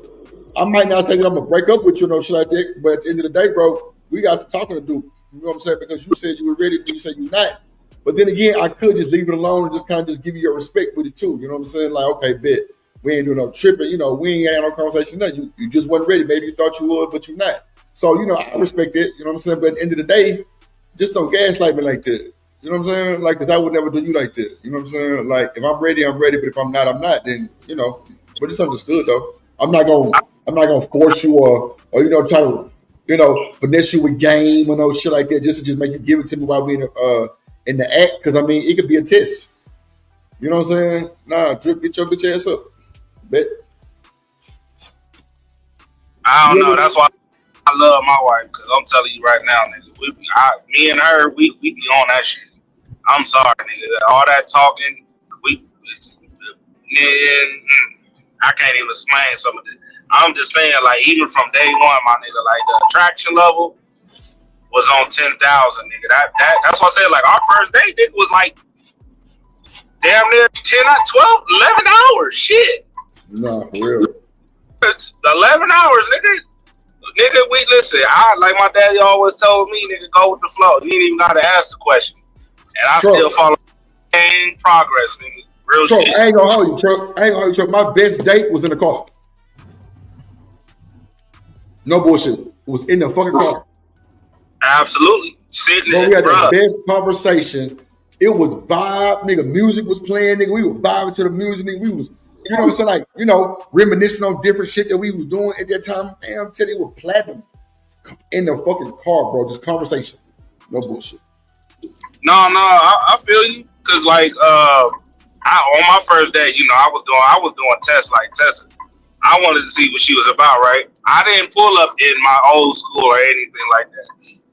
I might not say that I'm gonna break up with you, no shit like that, but at the end of the day, bro, we got some talking to do. You know what I'm saying? Because you said you were ready, but you said you're not. But then again, I could just leave it alone and just kind of just give you your respect with it too. You know what I'm saying? Like, okay, bet. We ain't doing no tripping. You know, we ain't had no conversation. Nothing. You just wasn't ready. Maybe you thought you would, but you're not. So, you know, I respect it. You know what I'm saying? But at the end of the day, just don't gaslight me like that. You know what I'm saying? Like, because I would never do you like that. You know what I'm saying? Like, if I'm ready, I'm ready. But if I'm not, I'm not. Then, you know, but it's understood though. I'm not gonna force you or you know, try to, you know, finesse you with game or no shit like that just to just make you give it to me while we in the act. Because I mean, it could be a test. You know what I'm saying? Nah, Drip, get your bitch ass up. Bet. I don't know. That's why I love my wife, because I'm telling you right now, nigga, me and her, we be on that shit. I'm sorry, nigga. All that talking, I can't even explain some of it. I'm just saying, like, even from day one, my nigga, like, the attraction level was on 10,000, nigga. That's what I said. Like, our first date, nigga, was like damn near 10, 12, 11 hours. Shit. No, for real. It's 11 hours, nigga. Nigga, we listen. Like my daddy always told me, nigga, go with the flow. You ain't even gotta ask the question, and I still follow the same progress, nigga. Real shit. I ain't gonna hold you, Chuck. My best date was in the car. No bullshit. It was in the fucking car. Absolutely. Sitting we had the best conversation. It was vibe, nigga. Music was playing, nigga. We were vibing to the music, nigga. We was, you know what I'm saying, like, you know, reminiscing on different shit that we was doing at that time. Man, I'm telling you, it was platinum in the fucking car, bro. Just conversation. No bullshit. No, I feel you. Cause like on my first day, you know, I was doing tests like Tessa. I wanted to see what she was about, right? I didn't pull up in my old school or anything like that.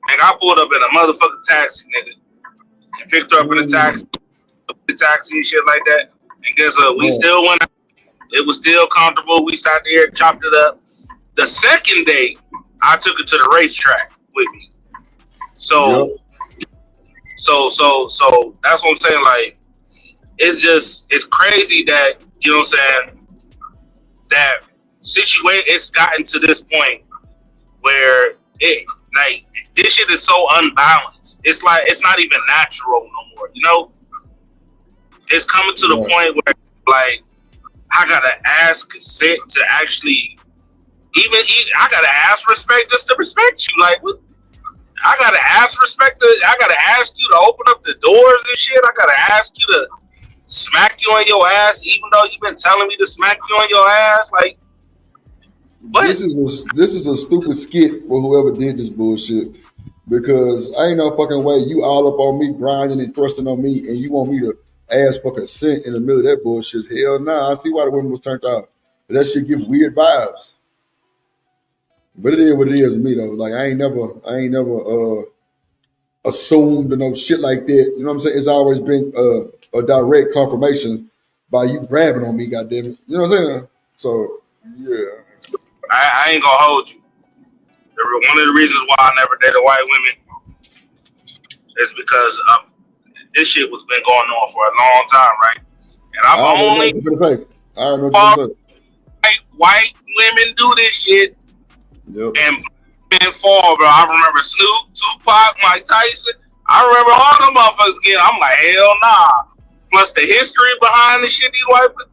Nigga, I pulled up in a motherfucking taxi, nigga. And picked her up in a taxi and shit like that. And guess what? We still went out. It was still comfortable. We sat there, chopped it up. The second day, I took her to the racetrack with me. So that's what I'm saying. Like, it's crazy that, you know what I'm saying, that situation, it's gotten to this point where like, this shit is so unbalanced. It's like, it's not even natural no more, you know? It's coming to the point where, like, I gotta ask consent to actually I gotta ask respect just to respect you. Like, what? I gotta ask respect. I gotta ask you to open up the doors and shit. I gotta ask you to smack you on your ass, even though you've been telling me to smack you on your ass. Like, what? This is a stupid skit for whoever did this bullshit. Because I ain't no fucking way you all up on me, grinding and thrusting on me, and you want me to ask for consent in the middle of that bullshit. Hell nah. I see why the women was turned out. That shit gives weird vibes. But it is what it is to me though. Like, I ain't never assumed or no shit like that. You know what I'm saying? It's always been a direct confirmation by you grabbing on me, goddamn it. You know what I'm saying? So yeah. I ain't gonna hold you. One of the reasons why I never dated white women is because this shit was been going on for a long time, right? And I've only white women do this shit. Yep. And fall, bro. I remember Snoop, Tupac, Mike Tyson. I remember all them motherfuckers again. I'm like, hell nah. Plus the history behind this shit, these white people.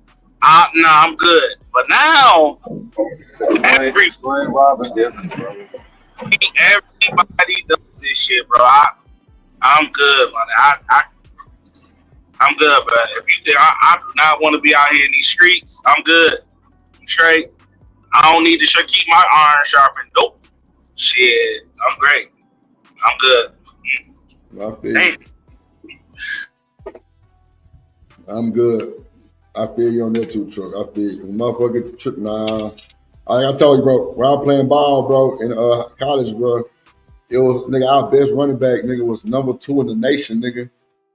Nah, I'm good. But now, everybody does this shit, bro. I'm good, man. I'm good, bro. If you think I do not want to be out here in these streets, I'm good. I'm straight. I don't need to keep my iron sharpened. Nope. Shit, I'm great. I'm good. I feel you. I'm good. I feel you on that too, Chuck. I feel you. Motherfucker, trick. Nah. I told you, bro, when I was playing ball, bro, in college, bro, it was, nigga, our best running back, nigga, was number 2 in the nation, nigga.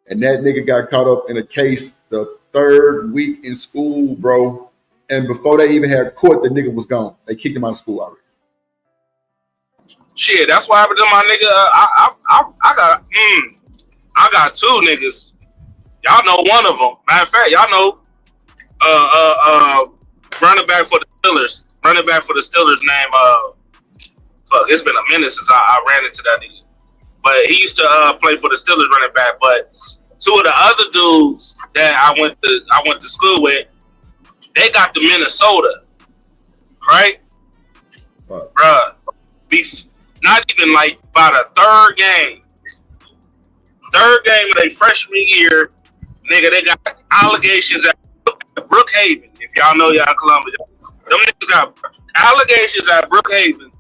And that nigga got caught up in a case the 3rd week in school, bro. and before they even had court, the nigga was gone. They kicked him out of school already. Shit, that's what happened to my nigga. I got two niggas. Y'all know one of them. Matter of fact, y'all know running back for the Steelers. Running back for the Steelers name. Fuck, it's been a minute since I ran into that nigga. But he used to play for the Steelers running back. But two of the other dudes that I went to school with, they got to Minnesota, right? Bruh, not even like by the third game of their freshman year, nigga, they got allegations at Brookhaven. If y'all know y'all Columbia, them niggas got allegations at Brookhaven.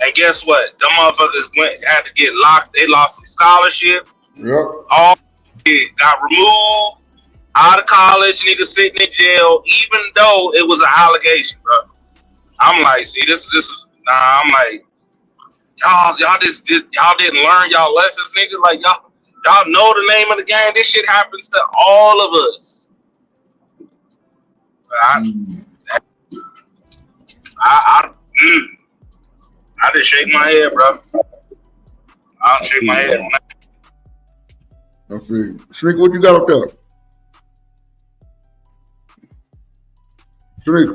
And guess what? Them motherfuckers had to get locked. They lost some scholarship. Yep. All got removed out of college. Niggas sitting in jail, even though it was an allegation, bro. I'm like, see, this is nah. I'm like, y'all didn't learn y'all lessons, nigga. Like y'all know the name of the game. This shit happens to all of us. I just shake my head, bro. I'll shake my head. I see. Sneak, what you got up there? Sneak.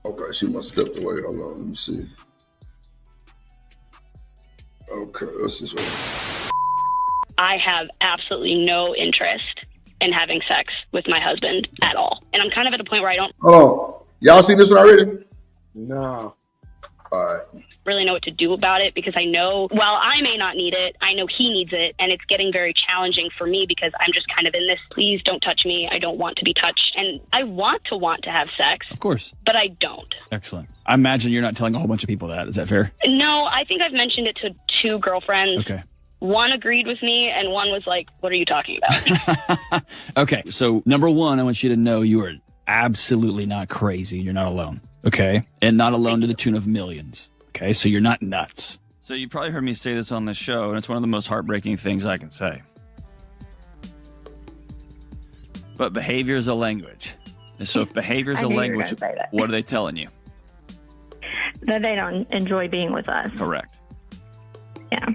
Okay, she must have stepped away. Hold on, let me see. Okay, let's just wait. I have absolutely no interest in having sex with my husband at all. And I'm kind of at the point where I don't Hold on. Y'all seen this one already? No. All right. really know what to do about it, because I know, while I may not need it, I know he needs it, and it's getting very challenging for me because I'm just kind of in this, please don't touch me, I don't want to be touched. And I want to have sex. Of course. But I don't. Excellent. I imagine you're not telling a whole bunch of people that. Is that fair? No, I think I've mentioned it to 2 girlfriends. Okay. One agreed with me, and one was like, what are you talking about? Okay, so number one, I want you to know you are absolutely not crazy. You're not alone, okay? And not alone to the tune of millions, okay? So you're not nuts. So you probably heard me say this on this show, and it's one of the most heartbreaking things I can say. But behavior is a language. And so if behavior is I a knew you were language, gonna say that. what are they telling you? That they don't enjoy being with us. Correct. Yeah.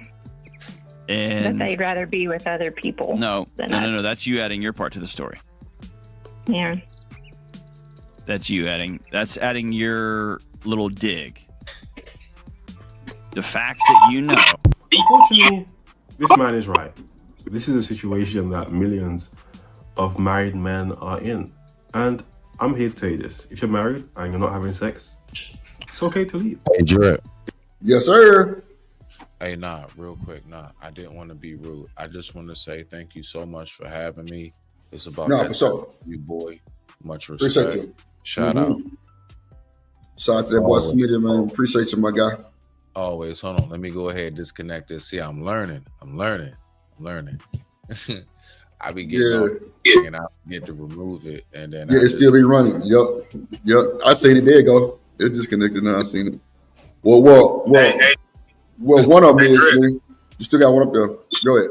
And That they'd rather be with other people. no, than us. no. That's you adding your part to the story. Yeah. That's you that's adding your little dig. The facts that you know. Unfortunately, this man is right. This is a situation that millions of married men are in. And I'm here to tell you this. If you're married and you're not having sex, it's okay to leave. Hey, Jarrett. Yes, sir. Hey, real quick. I didn't want to be rude. I just want to say thank you so much for having me. It's about for sure. You, boy. Much Appreciate respect. you. Shout out. Shout out to that boy Smitty, man. Appreciate you, my guy. Always. Hold on. Let me go ahead and disconnect this. See, I'm learning. I be getting and I get to remove it, and then it still be running. Yep. I seen it. There you go. It's disconnected now. I seen it. Well, one of them is, man. You still got one up there. Go ahead.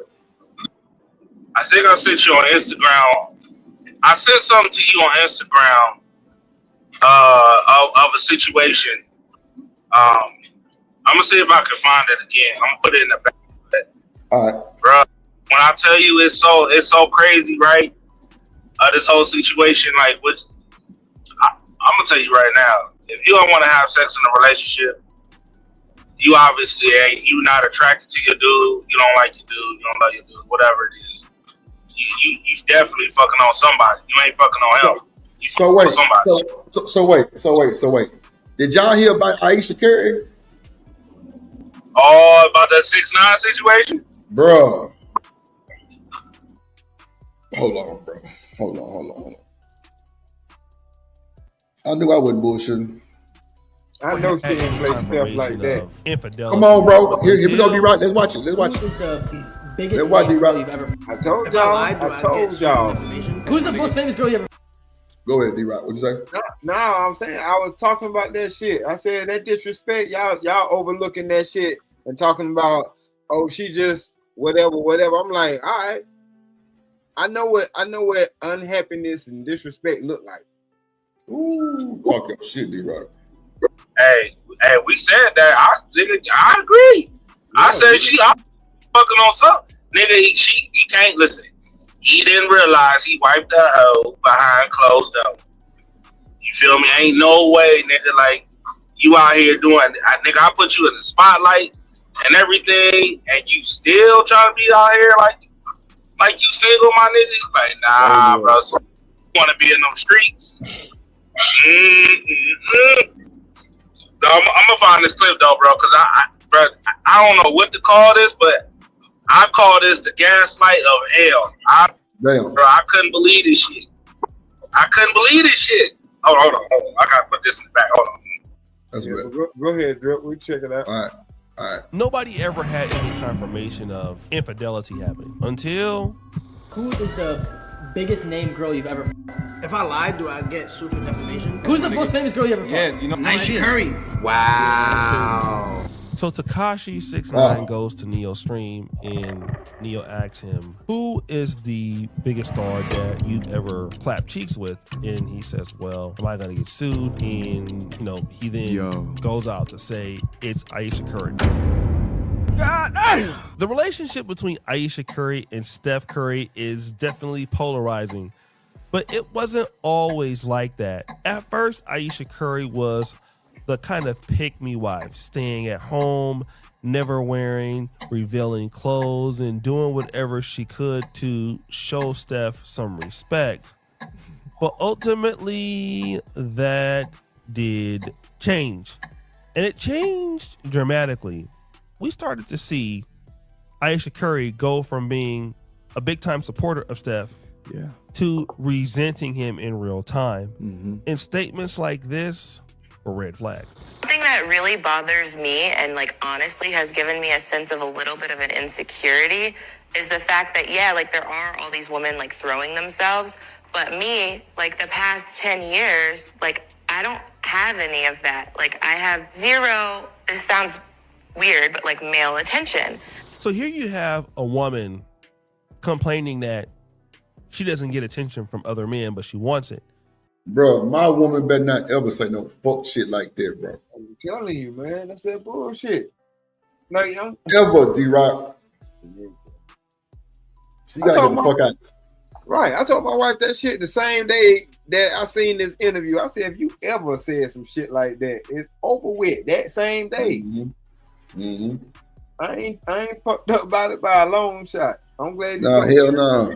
I think I sent you on Instagram. I sent something to you on Instagram of a situation. I'm gonna see if I can find it again. I'm gonna put it in the back. All right, bro. When I tell you it's so crazy, right? This whole situation, like, I'm gonna tell you right now. If you don't want to have sex in a relationship, you obviously you're not attracted to your dude. You don't like your dude. You don't love your dude. Whatever it is, you definitely fucking on somebody. You ain't fucking on him. You So wait. Did y'all hear about Aisha Curry? Oh, about that 6ix9ine situation, bro. Hold on, bro. Hold on. I knew I wasn't bullshitting. I know she didn't play stuff like that. Infidelity. Come on, bro. Here we go, D-Rock. Let's watch it. Who's the biggest Let's watch girl D-Rock. you've ever? I told y'all. Who's the most famous girl you ever? Go ahead, D-Rock. What'd you say? No, I'm saying I was talking about that shit. I said that disrespect, y'all overlooking that shit and talking about, oh, she just whatever. I'm like, all right. I know what unhappiness and disrespect look like. Ooh, talk your shit, D-Rock. Hey, we said that. I agree. Yeah, I said I'm fucking on something. Nigga, he can't listen. He didn't realize he wiped the hoe behind closed doors. You feel me? Ain't no way, nigga, like, you out here doing, nigga, I put you in the spotlight and everything, and you still trying to be out here like you single, my nigga? Like, nah, bro, so you want to be in them streets. I'm gonna find this clip, though, bro, because I don't know what to call this, but I call this the gaslight of hell. Bro, I couldn't believe this shit. Hold on. I gotta put this in the back. Hold on. That's good. Go ahead, Drip. We check it out. All right. Nobody ever had any confirmation of infidelity happening until. Who is the biggest name girl you've ever? If I lie, do I get sued for defamation? Who's the most famous girl you ever? Yes, you know. Aisha Curry. Wow. So Tekashi 6ix9ine goes to Neo Stream and Neo asks him, who is the biggest star that you've ever clapped cheeks with? And he says, well, am I gonna get sued? And he then goes out to say it's Ayesha Curry. The relationship between Ayesha Curry and Steph Curry is definitely polarizing, but it wasn't always like that. At first, Ayesha Curry was the kind of pick-me wife, staying at home, never wearing revealing clothes, and doing whatever she could to show Steph some respect. But ultimately, that did change. And it changed dramatically. We started to see Ayesha Curry go from being a big-time supporter of Steph to resenting him in real time. And statements like this were red flags. Something that really bothers me and honestly has given me a sense of a little bit of an insecurity is the fact that there are all these women throwing themselves, but me, the past 10 years, I don't have any of that. I have zero, this sounds weird, but male attention. So here you have a woman complaining that she doesn't get attention from other men, but she wants it. Bro, my woman better not ever say no fuck shit like that, bro. I'm telling you, man, that's that bullshit. Ever, D-Rock. She gotta get the fuck out. Right. I told my wife that shit the same day that I seen this interview. I said, if you ever said some shit like that, it's over with that same day. I ain't fucked up about it by a long shot. I'm glad you told me. Hell no.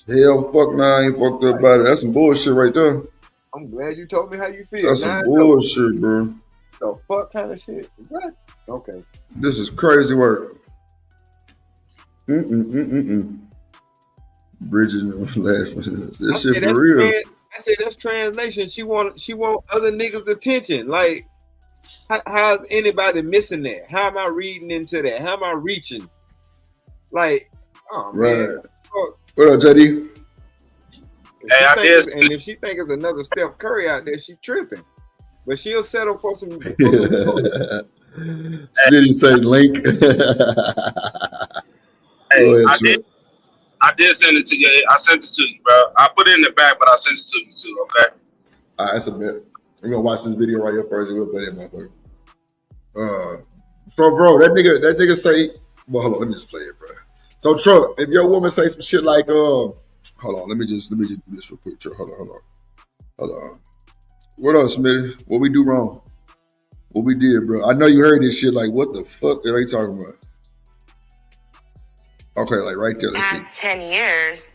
Hell fuck nah, I ain't fucked up about it. That's some bullshit right there. I'm glad you told me how you feel. That's some bullshit, bro. The fuck kind of shit? What? Okay. This is crazy work. Bridges laughing. This shit for real. I said that's translation. She want other niggas' attention. How's anybody missing that? How am I reading into that? How am I reaching? Oh man. Fuck. What up, JD? And if she think it's another Steph Curry out there, she tripping. But she'll settle for some. Smitty say link. I did send it to you. I sent it to you, bro. I put it in the back, but I sent it to you too. Okay. All right, that's a bit. We're gonna watch this video right here first, and we'll put it in my book. So, bro, that nigga say, well, hold on, let me just play it, bro. So, Trump, if your woman say some shit like, hold on, let me just do this real quick, Trump. Hold on. What else, Smitty? What we do wrong? What we did, bro? I know you heard this shit. What the fuck are you talking about? Okay, right there. Let's see. Past 10 years,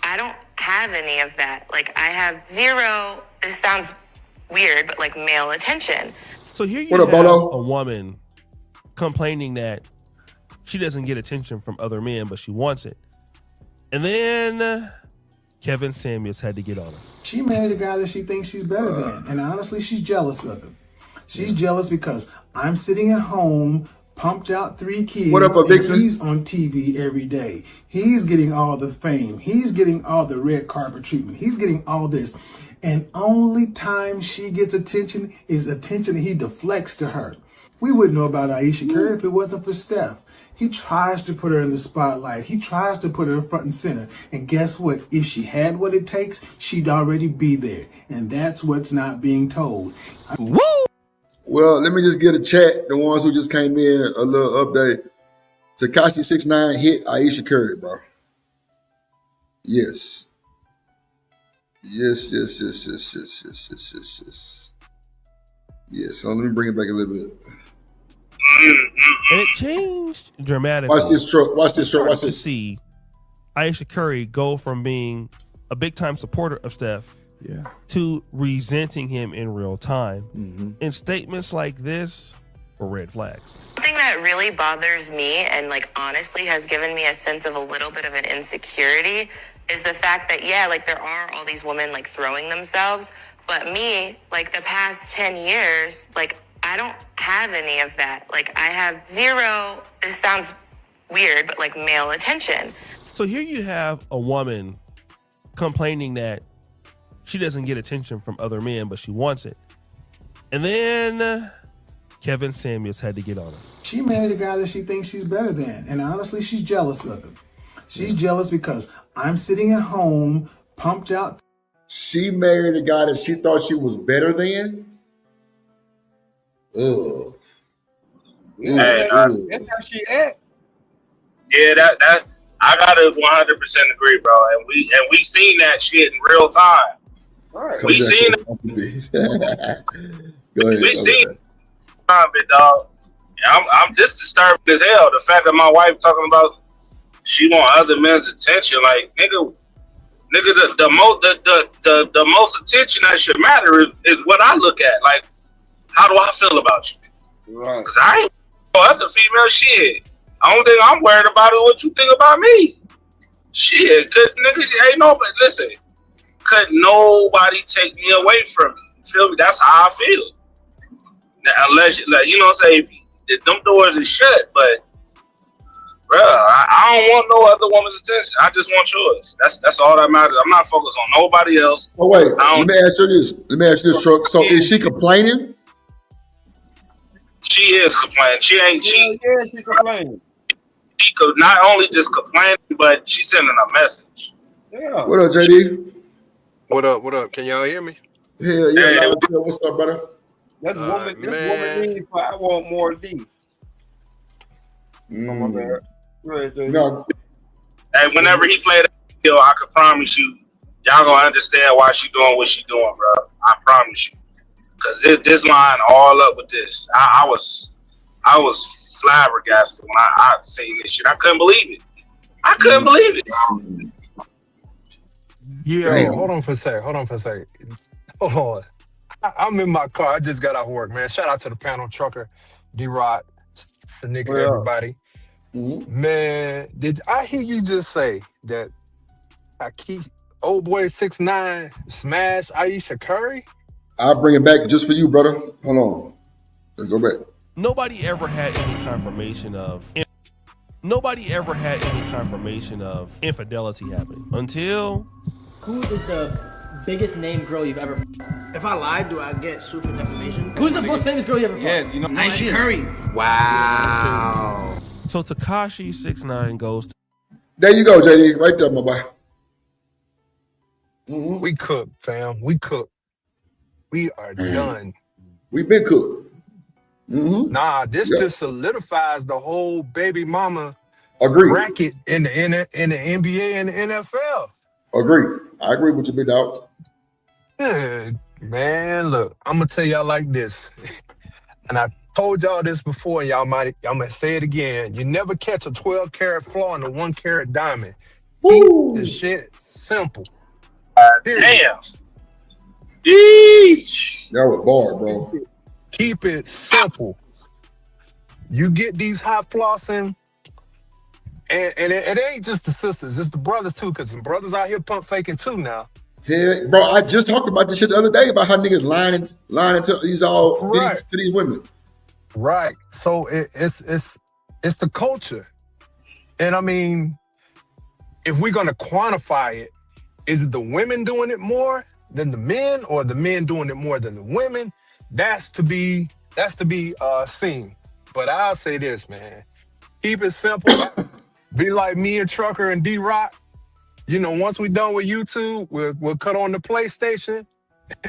I don't have any of that. I have zero. This sounds weird, but male attention. So here you have a woman complaining that she doesn't get attention from other men, but she wants it. And then Kevin Samuels had to get on her. She married a guy that she thinks she's better than. And honestly, she's jealous of him. She's jealous because I'm sitting at home, pumped out 3 kids. What up, Vixen? He's on TV every day. He's getting all the fame. He's getting all the red carpet treatment. He's getting all this. And only time she gets attention is attention he deflects to her. We wouldn't know about Ayesha Curry if it wasn't for Steph. He tries to put her in the spotlight. He tries to put her front and center. And guess what? If she had what it takes, she'd already be there. And that's what's not being told. Woo! Well, let me just get a chat. The ones who just came in, a little update. Tekashi 6ix9ine hit Ayesha Curry, bro. Yes. Yes. Yes. So let me bring it back a little bit. And it changed dramatically. Watch this truck. Watch this truck. Watch To this. see Ayesha Curry go from being a big time supporter of Steph to resenting him in real time. And statements like this were red flags. Something that really bothers me and like honestly has given me a sense of a little bit of an insecurity is the fact that, yeah, like there are all these women like throwing themselves, but me, like the past 10 years, like I don't have any of that. Like I have zero, this sounds weird, but like male attention. So here you have a woman complaining that she doesn't get attention from other men, but she wants it. And then Kevin Samuels had to get on her. She married a guy that she thinks she's better than. And honestly, she's jealous of him. She's jealous because I'm sitting at home, pumped out. She married a guy that she thought she was better than? Ugh. Hey, That's how she act. Yeah, that I gotta 100% agree, bro. And we seen that shit in real time. Right. We seen it. Go ahead. We seen it, big dog. I'm just disturbed as hell. The fact that my wife talking about she want other men's attention, like nigga, the most attention that should matter is what I look at. Like, how do I feel about you? Right. Cause I ain't other female shit. The only thing I'm worried about is what you think about me. Shit, could nobody take me away from me. You feel me? That's how I feel. Now, unless, like, you know what I'm saying, if them doors are shut, but, bro, I don't want no other woman's attention. I just want yours. That's all that matters. I'm not focused on nobody else. Oh, wait. Let me ask you this, Truck. So is she complaining? She is complaining. She complaining. She could not only just complain, but she's sending a message. Yeah. What up, JD? What up? Can y'all hear me? Hell yeah. Hey. What's up, brother? That's woman needs, but I want more D. No. Hey, whenever he played that video, I can promise you, y'all gonna understand why she doing what she doing, bro. I promise you. Cause this line all up with this. I was flabbergasted when I seen this shit. I couldn't believe it. Yeah, Damn. hold on for a sec. Hold on. I'm in my car. I just got off work, man. Shout out to the panel, Trucker, D-Rod, the nigga, everybody. Man, did I hear you just say that old boy 6ix9ine smashed Ayesha Curry? I'll bring it back just for you, brother. Hold on. Let's go back. Nobody ever had any confirmation of infidelity happening until. Who is the biggest name girl you've ever? If I lie, do I get sued for defamation? Who's the most famous girl you ever? Yes, you know. Ayesha Curry. Wow. So Tekashi 6ix9ine goes. There you go, JD. Right there, my boy. We cook, fam. We cook. We are done. We've been cooked. Nah, this just solidifies the whole baby mama Agreed. bracket in the NBA and the NFL. Agreed. I agree with you, big dog. Man, look, I'm gonna tell y'all like this, and I told y'all this before, and y'all might say it again. You never catch a 12-karat flaw in a 1-carat diamond. Keep the shit simple. Damn. Yeesh. That was bar, bro. Keep it simple. You get these hot flossing, and it ain't just the sisters, it's the brothers too, because some brothers out here pump faking too now. Yeah, bro, I just talked about this shit the other day about how niggas lying to these to these women. Right. So it's the culture. And I mean, if we're gonna quantify it, is it the women doing it more than the men, or the men doing it more than the women? That's to be That's to be seen. But I'll say this, man. Keep it simple. Be like me and Trucker and D-Rock. You know, once we done with YouTube, we'll cut on the PlayStation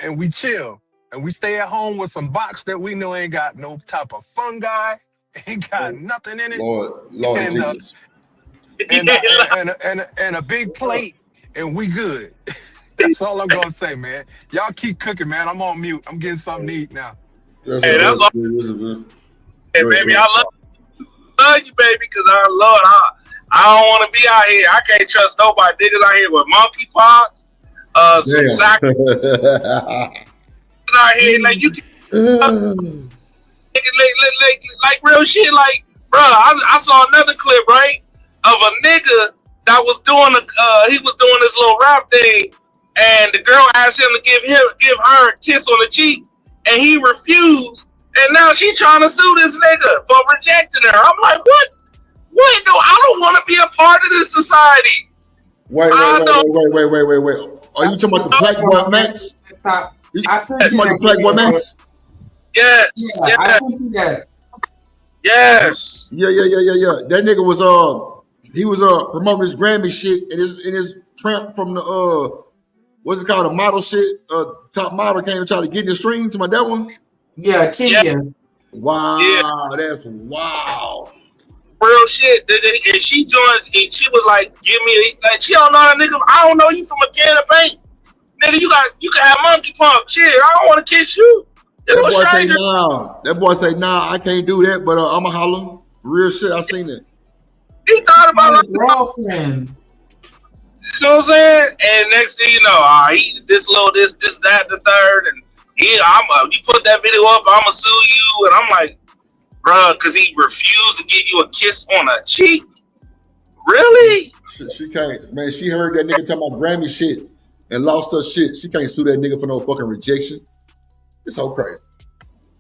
and we chill. And we stay at home with some box that we know ain't got no type of fungi, ain't got nothing in it. Lord and, Jesus. And a big plate, and we good. That's all I'm gonna say, man. Y'all keep cooking, man. I'm on mute. I'm getting something to eat now. Hey, that's all. Hey, baby, I love you, baby, because I don't want to be out here. I can't trust nobody. Niggas out here with monkeypox, some sack out here, like you can, like real shit. Like, bro, I saw another clip, right, of a nigga that was doing he was doing this little rap thing, and the girl asked him to give her a kiss on the cheek, and he refused. And now she trying to sue this nigga for rejecting her. I'm like, what? What? No, I don't want to be a part of this society. Wait. Are you talking about the Black Boy Max? I sent you the Black Boy Max? Yes. Yeah, I sent you that. Yes. Yeah. That nigga was he was promoting his Grammy shit and his tramp from the what's it called, a model shit. Top model came and tried to get in the stream to my that one. Yeah, Kenya. Yeah. Wow, that's wow. Real shit. And she joined, and she was like, give me like she don't know that nigga. I don't know you from a can of paint. Nigga, you can have monkeypox. Shit, I don't want to kiss you. That boy say, nah, I can't do that, but I'ma holler. Real shit, I seen it. He thought about his girlfriend. You know what I'm saying? And next thing you know, he this, that, the third, and you put that video up, I'ma sue you, and I'm like, bruh, because he refused to give you a kiss on a cheek. Really? She can't, man. She heard that nigga talking about Grammy shit and lost her shit. She can't sue that nigga for no fucking rejection. It's so crazy.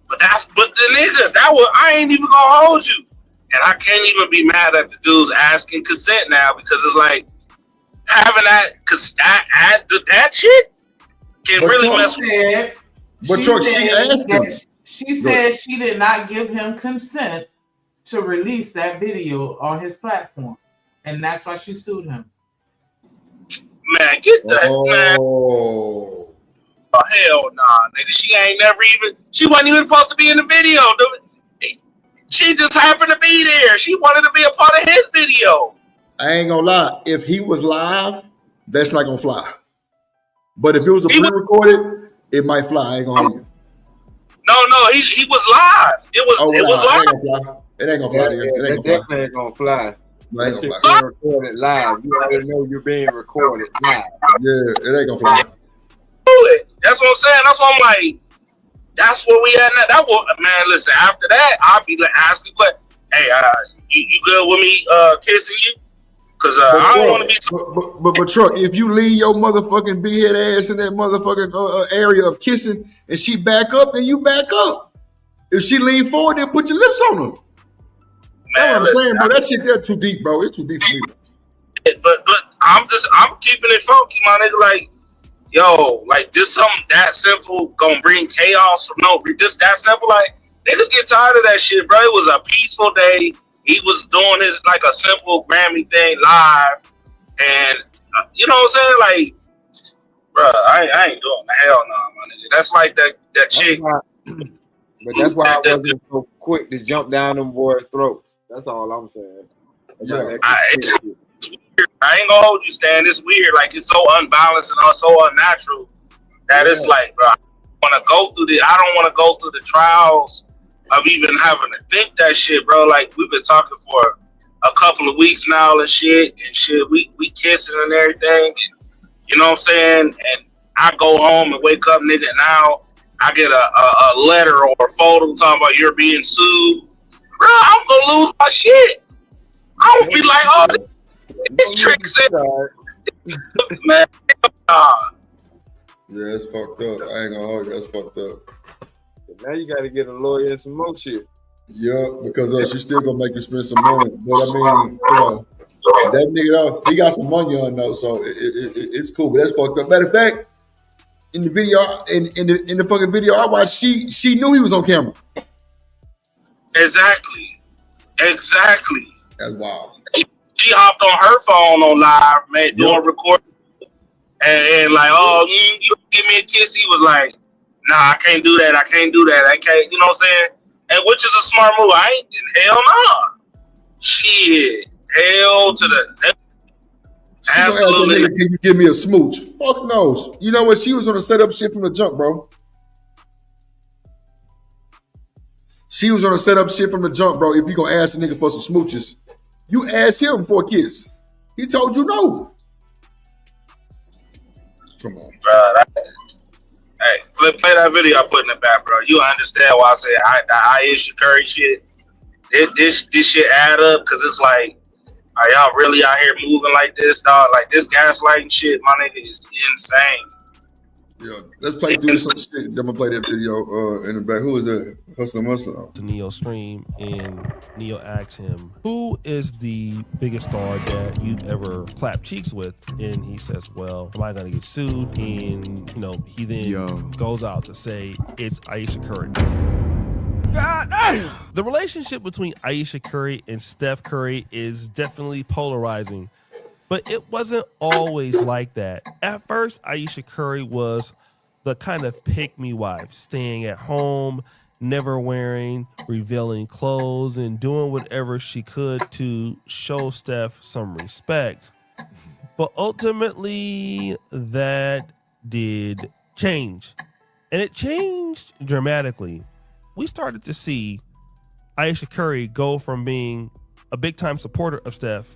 But the nigga, I ain't even gonna hold you. And I can't even be mad at the dudes asking consent now, because it's like having that shit can really mess with you. But she asked him. She said she did not give him consent to release that video on his platform, and that's why she sued him. Man, get that, man. Oh, hell nah, nigga. She wasn't even supposed to be in the video. She just happened to be there. She wanted to be a part of his video. I ain't gonna lie. If he was live, that's not gonna fly. But if it was a pre-recorded, it might fly. I ain't gonna hold you. No, he was live. It was live. It ain't gonna fly. It definitely ain't gonna fly. That shit being recorded live. You already know you're being recorded live. Yeah, it ain't gonna fly. That's what I'm saying. That's what I'm like. That's where we at now. Man, listen, after that, I'll be like asking questions. Hey, you good with me kissing you? Because I don't want to be. But Truck, if you leave your motherfucking big head ass in that motherfucking area of kissing and she back up, then you back up. If she lean forward, then put your lips on her. That's what I'm saying, bro. That shit there too deep, bro. It's too deep for me. But I'm keeping it funky, my nigga. Like, yo, like just something that simple gonna bring chaos from just that simple. Like, niggas get tired of that shit, bro. It was a peaceful day. He was doing his like a simple Grammy thing live, and you know what I'm saying? Like, bro, I ain't doing the hell no, my nigga. That's like that chick. But that's why I wasn't so quick to jump down them boys' throats. That's all I'm saying. Yeah. It's weird. I ain't gonna hold you, Stan. It's weird. Like, it's so unbalanced and so unnatural that it's like, bro, I don't want to go through the trials of even having to think that shit, bro. Like, we've been talking for a couple of weeks now and shit. We kissing and everything. And, you know what I'm saying? And I go home and wake up, nigga, now I get a letter or a photo talking about you're being sued. Bro, I'm gonna lose my shit. I don't be like, oh, this trick's in. Man, yeah, it's fucked up. I ain't gonna hold you. That's fucked up. Now you got to get a lawyer and some more shit. Yeah, because she's still gonna make you spend some money. But I mean, you know, that nigga though, he got some money on though, so it's cool. But that's fucked up. Matter of fact, in the video, in the fucking video I watched, she knew he was on camera. Exactly. That's wild. She hopped on her phone on live, man, doing recording, and like, oh, you give me a kiss. He was like, nah, I can't do that. I can't. You know what I'm saying? And which is a smart move. I ain't hell no. Shit, hell to the absolutely. Can you give me a smooch? Fuck knows. You know what? She was gonna set up shit from the jump, bro. She was gonna set up shit from the jump, bro. If you gonna ask a nigga for some smooches, you ask him for a kiss. He told you no. Come on, bro. Hey, play that video I put in the back, bro. You understand why I say the Ayesha Curry shit. This shit add up because it's like, are y'all really out here moving like this, dog? Like this gaslighting shit, my nigga, is insane. Yeah, let's play through some shit. I'm gonna play that video in the back. Who is that? Hustle Muscle. To Neo stream, and Neo asks him, who is the biggest star that you've ever clapped cheeks with? And he says, well, am I gonna get sued? And he then goes out to say it's Ayesha Curry. The relationship between Ayesha Curry and Steph Curry is definitely polarizing, but it wasn't always like that. At first, Ayesha Curry was the kind of pick-me wife, staying at home, never wearing revealing clothes, and doing whatever she could to show Steph some respect. But ultimately, that did change. And it changed dramatically. We started to see Ayesha Curry go from being a big-time supporter of Steph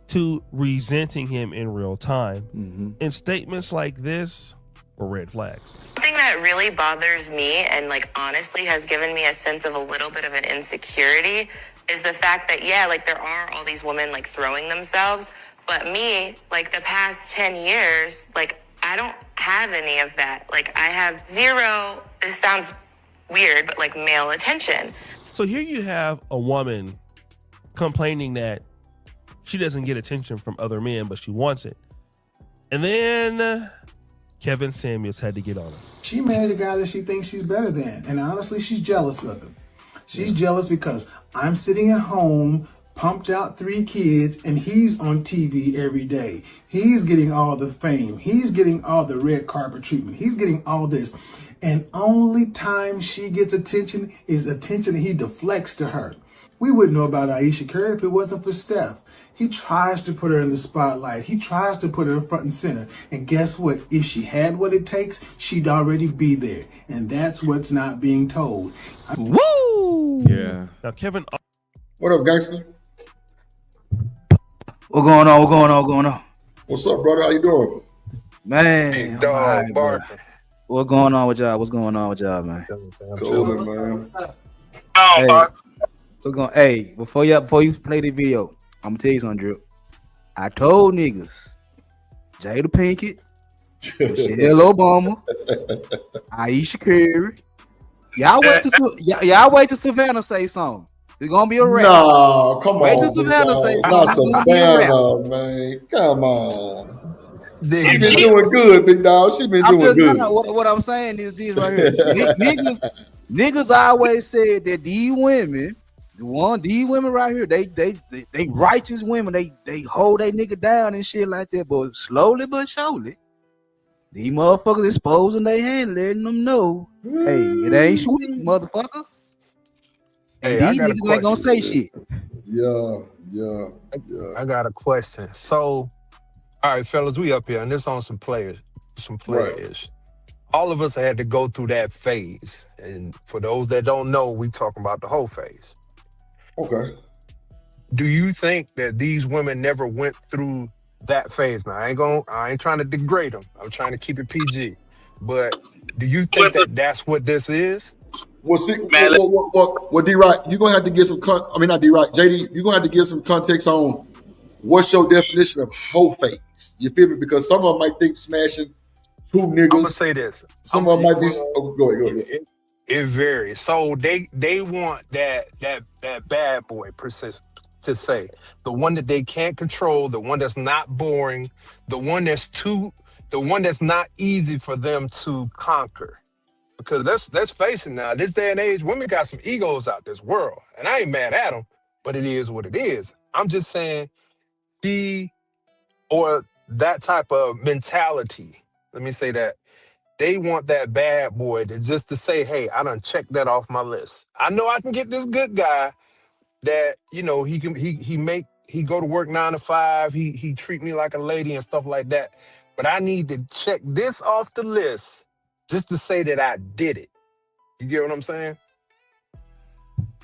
to resenting him in real time. And statements like this were red flags. Something that really bothers me and like honestly has given me a sense of a little bit of an insecurity is the fact that, there are all these women like throwing themselves, but me, like the past 10 years, like I don't have any of that. Like I have zero, this sounds weird, but like male attention. So here you have a woman complaining that she doesn't get attention from other men, but she wants it. And then Kevin Samuels had to get on her. She married a guy that she thinks she's better than. And honestly, she's jealous of him. She's jealous because I'm sitting at home, pumped out 3 kids, and he's on TV every day. He's getting all the fame. He's getting all the red carpet treatment. He's getting all this. And only time she gets attention is attention he deflects to her. We wouldn't know about Ayesha Curry if it wasn't for Steph. He tries to put her in the spotlight. He tries to put her front and center. And guess what? If she had what it takes, she'd already be there. And that's what's not being told. Woo! Yeah. Now, Kevin. What up, gangster? What going on? What's up, brother? How you doing? Man, Big I'm dog alright, bro. barking. What's going on with y'all, man? Cool, man. Hey, before you play the video, I'm gonna tell you something, Drip. I told niggas, Jada Pinkett, Michelle Obama, Ayesha Curry. Y'all wait till Savannah say something. It's gonna be a rap. No, come wait on. Till Savannah say not something. Savannah, man. Come on. She been doing good, big dog. She been doing good. What I'm saying is this right here. Niggas always said that these women right here, they righteous women. They hold they nigga down and shit like that. But slowly but surely, these motherfuckers exposing their hand, letting them know, hey, it ain't sweet, motherfucker. And these niggas ain't gonna say shit. Yeah. I got a question. So, all right, fellas, we up here, and this on some players. Right. All of us had to go through that phase, and for those that don't know, we talking about the whole phase. Okay. Do you think that these women never went through that phase? Now, I ain't trying to degrade them. I'm trying to keep it PG. But do you think that that's what this is? Well, see, well, D-Rock, you're gonna have to give some not D-Rock, JD, you're gonna have to give some context on what's your definition of whole phase. You feel me? Because some of them might think smashing 2 niggas. I'm gonna say this. Some of them might be. Go ahead. It varies. So they want that bad boy to say, the one that they can't control, the one that's not boring, the one that's not easy for them to conquer. Because let's face it now, this day and age, women got some egos out this world. And I ain't mad at them, but it is what it is. I'm just saying or that type of mentality, let me say that, they want that bad boy to say, hey, I done checked that off my list. I know I can get this good guy that, he go to work 9 to 5, he treat me like a lady and stuff like that. But I need to check this off the list just to say that I did it. You get what I'm saying?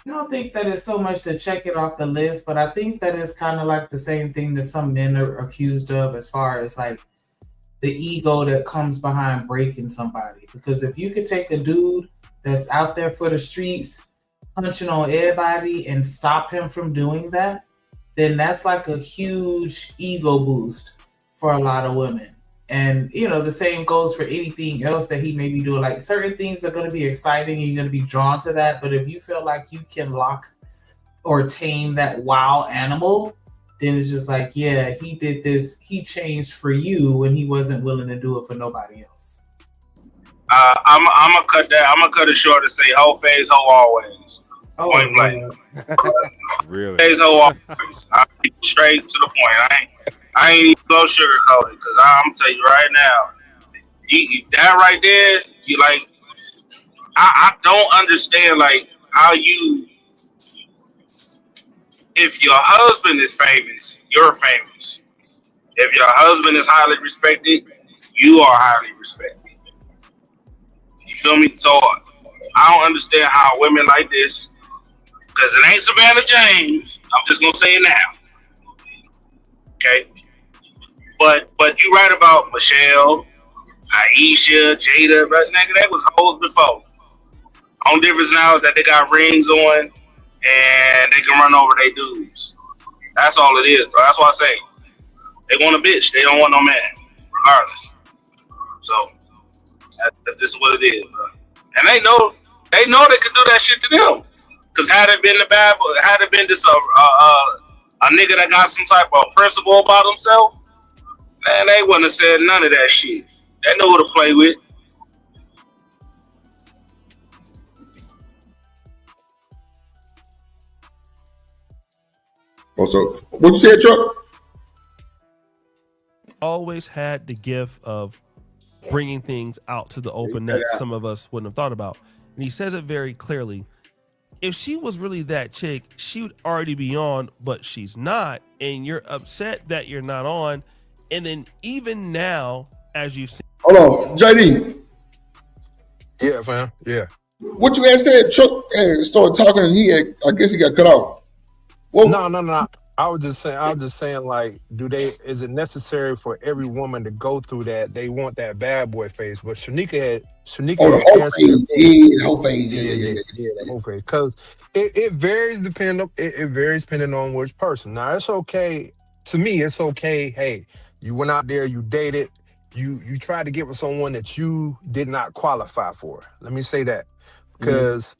I don't think that it's so much to check it off the list, but I think that it's kind of like the same thing that some men are accused of as far as like the ego that comes behind breaking somebody. Because if you could take a dude that's out there for the streets, punching on everybody and stop him from doing that, then that's like a huge ego boost for a lot of women. And, the same goes for anything else that he may be doing. Like certain things are going to be exciting and you're going to be drawn to that. But if you feel like you can lock or tame that wild animal, then it's just like, yeah, he did this. He changed for you when he wasn't willing to do it for nobody else. I'm gonna cut that. I'm gonna cut it short and say, "Hoe phase, hoe always." Point blank. Really? Phase, hoe always. I'll be straight to the point. I ain't even go sugarcoat it because I'm gonna tell you right now, that right there, you like. I don't understand like how you. If your husband is famous, you're famous. If your husband is highly respected, you are highly respected. You feel me? So I don't understand how women like this, because it ain't Savannah James. I'm just gonna say it now. Okay, but you right about Michelle, Aisha, Jada, but nigga, that was hoes before. Only difference now is that they got rings on and they can run over their dudes. That's all it is, bro. That's why I say they want a bitch. They don't want no man, regardless. So this is what it is, bro. And they know they could do that shit to them. Cause had it been just a nigga that got some type of principle about himself, man, they wouldn't have said none of that shit. They know who to play with. Also, what you said, Chuck? Always had the gift of bringing things out to the open that some of us wouldn't have thought about. And he says it very clearly. If she was really that chick, she would already be on, but she's not. And you're upset that you're not on. And then even now, as you see. Hold on, JD. Yeah, fam. Yeah. What you asked that? Chuck started talking and I guess he got cut off. Well, no. I was just saying, like, is it necessary for every woman to go through that? They want that bad boy phase, but Shanika had the whole phase. Yeah, the whole phase. Because it varies depending on which person. Now it's okay. To me, it's okay. Hey, you went out there, you dated, you tried to get with someone that you did not qualify for. Let me say that. Because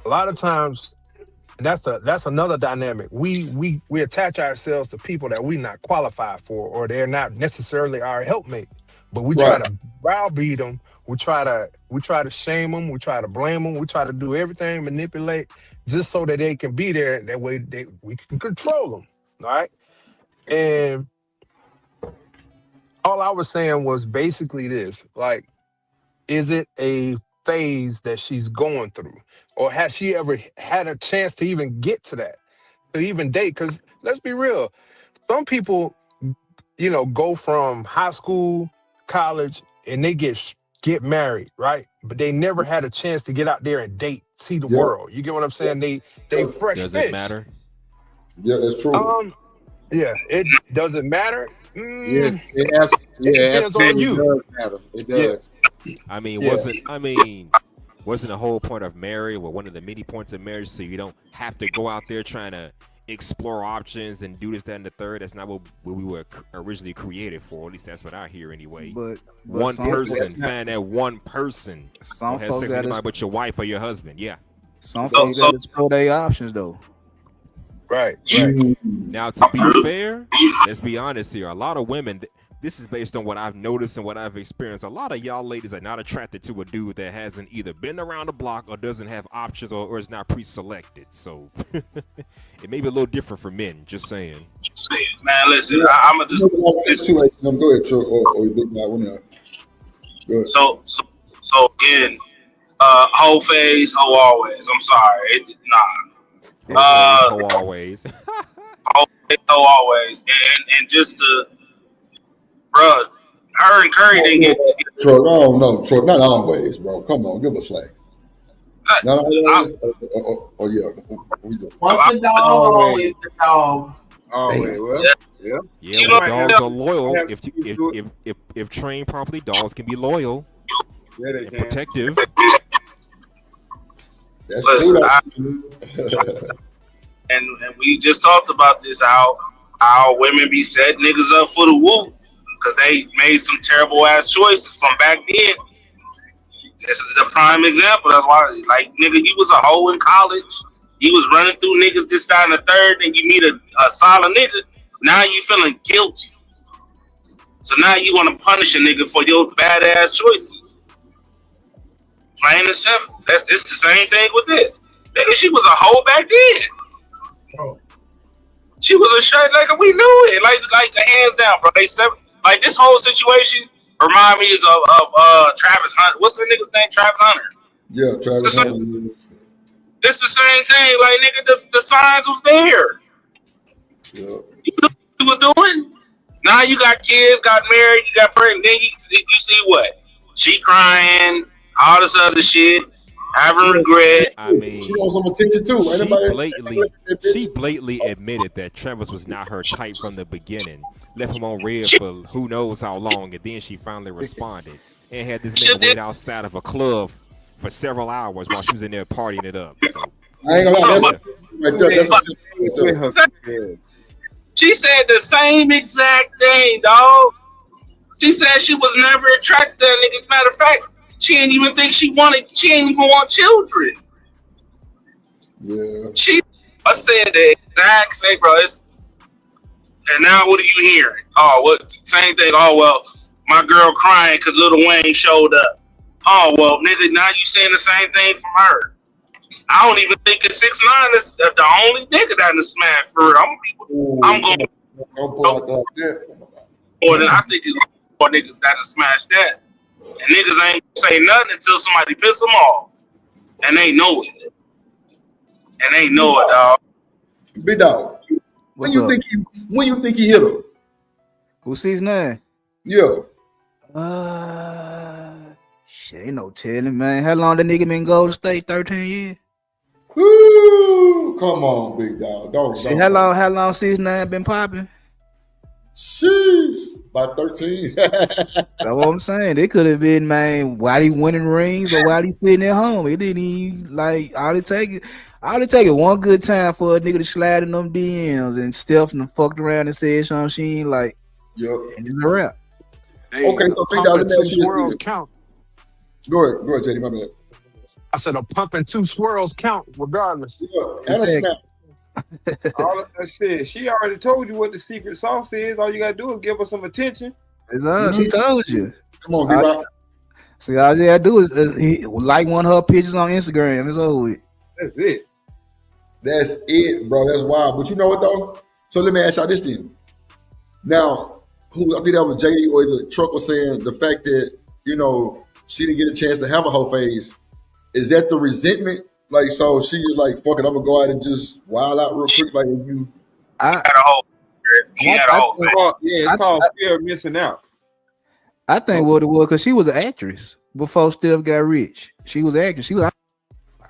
a lot of times, and that's another dynamic. We attach ourselves to people that we're not qualified for, or they're not necessarily our helpmate. But we try to browbeat them. We try to shame them. We try to blame them. We try to do everything, manipulate, just so that they can be there. That way, we can control them. All right. And all I was saying was basically this: like, is it a phase that she's going through, or has she ever had a chance to even get to that, to even date? Because let's be real, some people, go from high school, college, and they get married, right? But they never had a chance to get out there and date, see the world. You get what I'm saying? They fresh Does fish. it matter? Yeah, that's true. Yeah, it doesn't matter. It depends on you. Does matter. It does. I mean, wasn't the whole point of marriage, or one of the many points of marriage, so you don't have to go out there trying to explore options and do this, that, and the third? That's not what we were originally created for. At least that's what I hear anyway. But one person, find that one person. Some don't have folks sex with anybody but your wife or your husband. Yeah. Some folks gotta explore their options though. Right. Now, to be fair, let's be honest here. A lot of women, this is based on what I've noticed and what I've experienced. A lot of y'all ladies are not attracted to a dude that hasn't either been around the block or doesn't have options or is not pre-selected. So it may be a little different for men. Just saying. Man, listen, I'm gonna just. Go ahead, Chuck, or you big guy, one out. Go ahead. So again, whole phase, whole always. I'm sorry, Whole always. Whole phase, whole always, and just to, bruh, her and Curry didn't get. Truck, oh no, Truck, not always, bro. Come on, give us slack. Not always. Oh yeah. Once the dog, always the dog. Always, well, yeah. Yeah, well, dogs are loyal. If trained properly, dogs can be loyal and protective. That's Listen, and we just talked about this, how women be setting niggas up for the whoop because they made some terrible ass choices from back then. This is the prime example. That's why, like, nigga, you was a hoe in college. You was running through niggas this, that, and the third, and you meet a solid nigga. Now you feeling guilty. So now you want to punish a nigga for your badass choices. Plain and simple. It's the same thing with this. Nigga, she was a hoe back then. Bro. She was a shirt, like, we knew it. Like hands down, bro. Like, this whole situation remind me of Travis Hunter. What's the nigga's name? Travis Hunter. Yeah, Travis Hunter. It's the same thing. Like, nigga, the signs was there. Yeah. You knew what you were doing. Now you got kids, got married, you got pregnant. Then you see what? She crying, all this other shit, having regret. I mean, she wants some attention too. She blatantly admitted that Travis was not her type from the beginning. Left him on red for who knows how long, and then she finally responded and had this nigga wait outside of a club for several hours while she was in there partying it up. So. I ain't gonna lie. That's she said the same exact thing, dog. She said she was never attracted to that nigga. Matter of fact, she didn't even think she didn't even want children. Yeah. I said the exact same, bro. And now what are you hearing? Oh, what? Same thing. Oh, well, my girl crying because Lil Wayne showed up. Oh, well, nigga, now you saying the same thing from her. I don't even think it's 6ix9ine is the only nigga that is smashed for her. I'm going more than I think it's more niggas that have smashed that. And niggas ain't say nothing until somebody piss them off. And they know it. And they know it, dog. Big dog. When you think he hit her? Who 6ix9ine? Yeah. Shit, ain't no telling, man. How long that nigga been in Golden State? 13 years? Woo! Come on, big dog. Don't. How long 6ix9ine been popping? Sheesh. About 13. That's what I'm saying. It could have been, man, while he winning rings or while he sitting at home. It didn't even, like, all it take it one good time for a nigga to slide in them DMs and Steph and fucked around and said something she ain't like. Yep. And it's a wrap. Okay, so big dog, let me ask you swirls this. count. Go ahead, JD, my bad. I said a pump and 2 swirls count regardless. Yeah, and a snap. All I said, she already told you what the secret sauce is. All you gotta do is give her some attention. She told you. Come on, B-Rock. See, all you gotta do is like one of her pictures on Instagram. It's over with. That's it. That's it, bro. That's wild. But you know what though? So let me ask y'all this then. Now, I think that was JD or the Truck was saying the fact that, you know, she didn't get a chance to have a whole phase. Is that the resentment? Like, so she was like, fuck it, I'm gonna go out and just wild out real quick. Like, you. She had a whole thing. It's called fear of missing out. I think what it was because she was an actress before Steph got rich. She was an actress.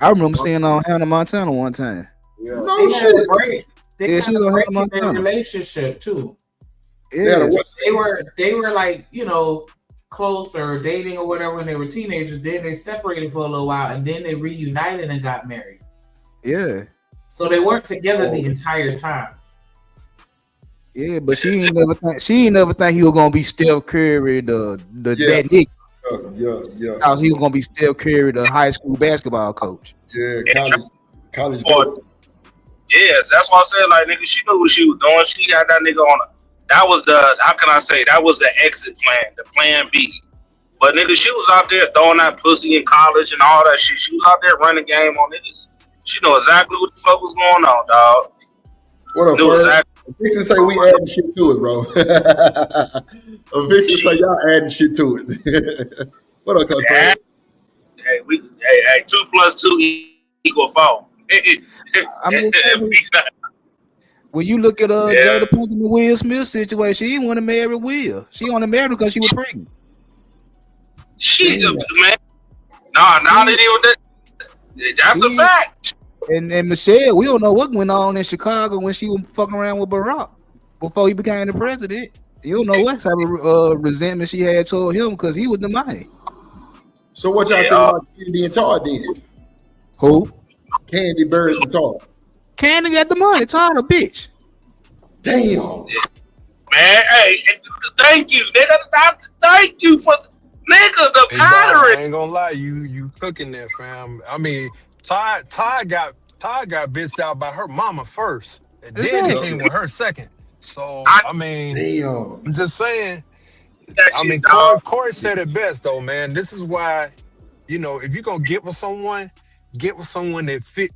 I remember seeing her on Hannah Montana one time. Yeah. No shit. They She was on Hannah in Montana. their relationship too. Yeah. They were like, you know, close or dating or whatever when they were teenagers. Then they separated for a little while and then they reunited and got married. Yeah. So they weren't together the entire time. Yeah, but she ain't never think he was gonna be Steph Curry, that nigga. Yeah. Because he was gonna be Steph Curry, the high school basketball coach. Yeah, college. Yes, that's why I said, like, nigga, she knew what she was doing. She had that nigga on That was that was the exit plan, the plan B. But nigga, she was out there throwing that pussy in college and all that shit. She was out there running game on niggas. She know exactly what the fuck was going on, dog. What up, exactly. Vixen say we adding shit to it, bro. Vixen say y'all adding shit to it. What up, cuz? Hey, 2 + 2 = 4. I mean, when you look at Jada Pinkett and the Will Smith situation, she didn't want to marry Will. She only married him because she was pregnant. Man, nah, they didn't. That's a fact. And Michelle, we don't know what went on in Chicago when she was fucking around with Barack before he became the president. You don't know what type of resentment she had toward him because he was the money. So what y'all think about Candy and Todd then? Who? Candy, Burris, and Todd. Candy got the money. Todd a bitch. Damn. Man, hey, thank you, nigga. Thank you for nigga the pattern. I ain't gonna lie, you cooking that, fam. I mean, Todd got bitched out by her mama first, and then he came with her second. So I mean, I'm just saying. I mean, Corey said it best though, man. This is why, if you're gonna get with someone that fit.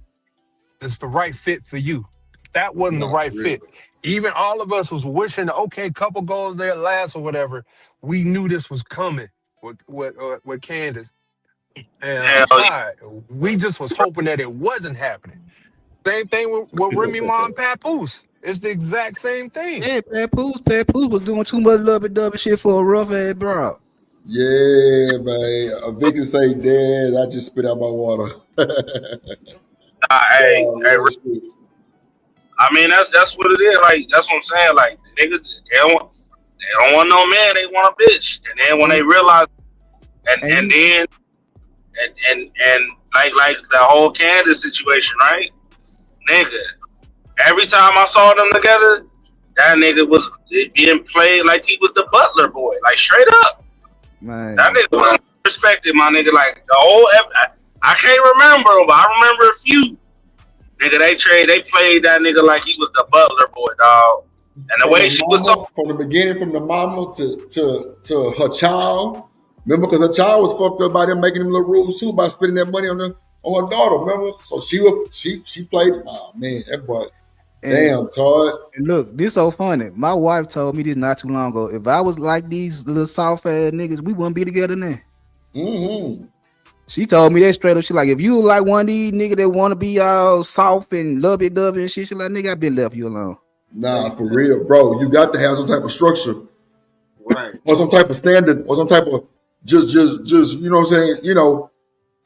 It's the right fit for you. That wasn't the right fit. Even all of us was wishing, okay, couple goals there last or whatever. We knew this was coming with Candace and Todd. We just was hoping that it wasn't happening. Same thing with Remy Ma and Papoose. It's the exact same thing. Yeah, Papoose was doing too much lovey-dovey shit for a rough ass bro. Yeah, man. Victor say, "Dad, I just spit out my water." Hey, I mean that's what it is. Like that's what I'm saying. Like niggas, they don't want no man. They want a bitch. And then when they realize, and then like the whole Candace situation, right? Nigga, every time I saw them together, that nigga was being played like he was the butler boy, like straight up. Man, that nigga was respected, my nigga. Like the whole, I can't remember, but I remember a few. Nigga, they played that nigga like he was the butler boy, dog. And the way she was talking from the beginning, from the mama to her child. Remember, because her child was fucked up by them making them little rules too, by spending that money on her daughter. Remember, so she played. Oh man, that boy. Damn, Todd. And look, this so funny. My wife told me this not too long ago. If I was like these little soft ass niggas, we wouldn't be together now. Mm-hmm. She told me that straight up. She like, if you like one of these niggas that want to be all soft and lovey-dovey and shit, she like, nigga, I been left you alone. Nah, for real, bro. You got to have some type of structure, right? Or some type of standard, or some type of just you know what I'm saying? You know,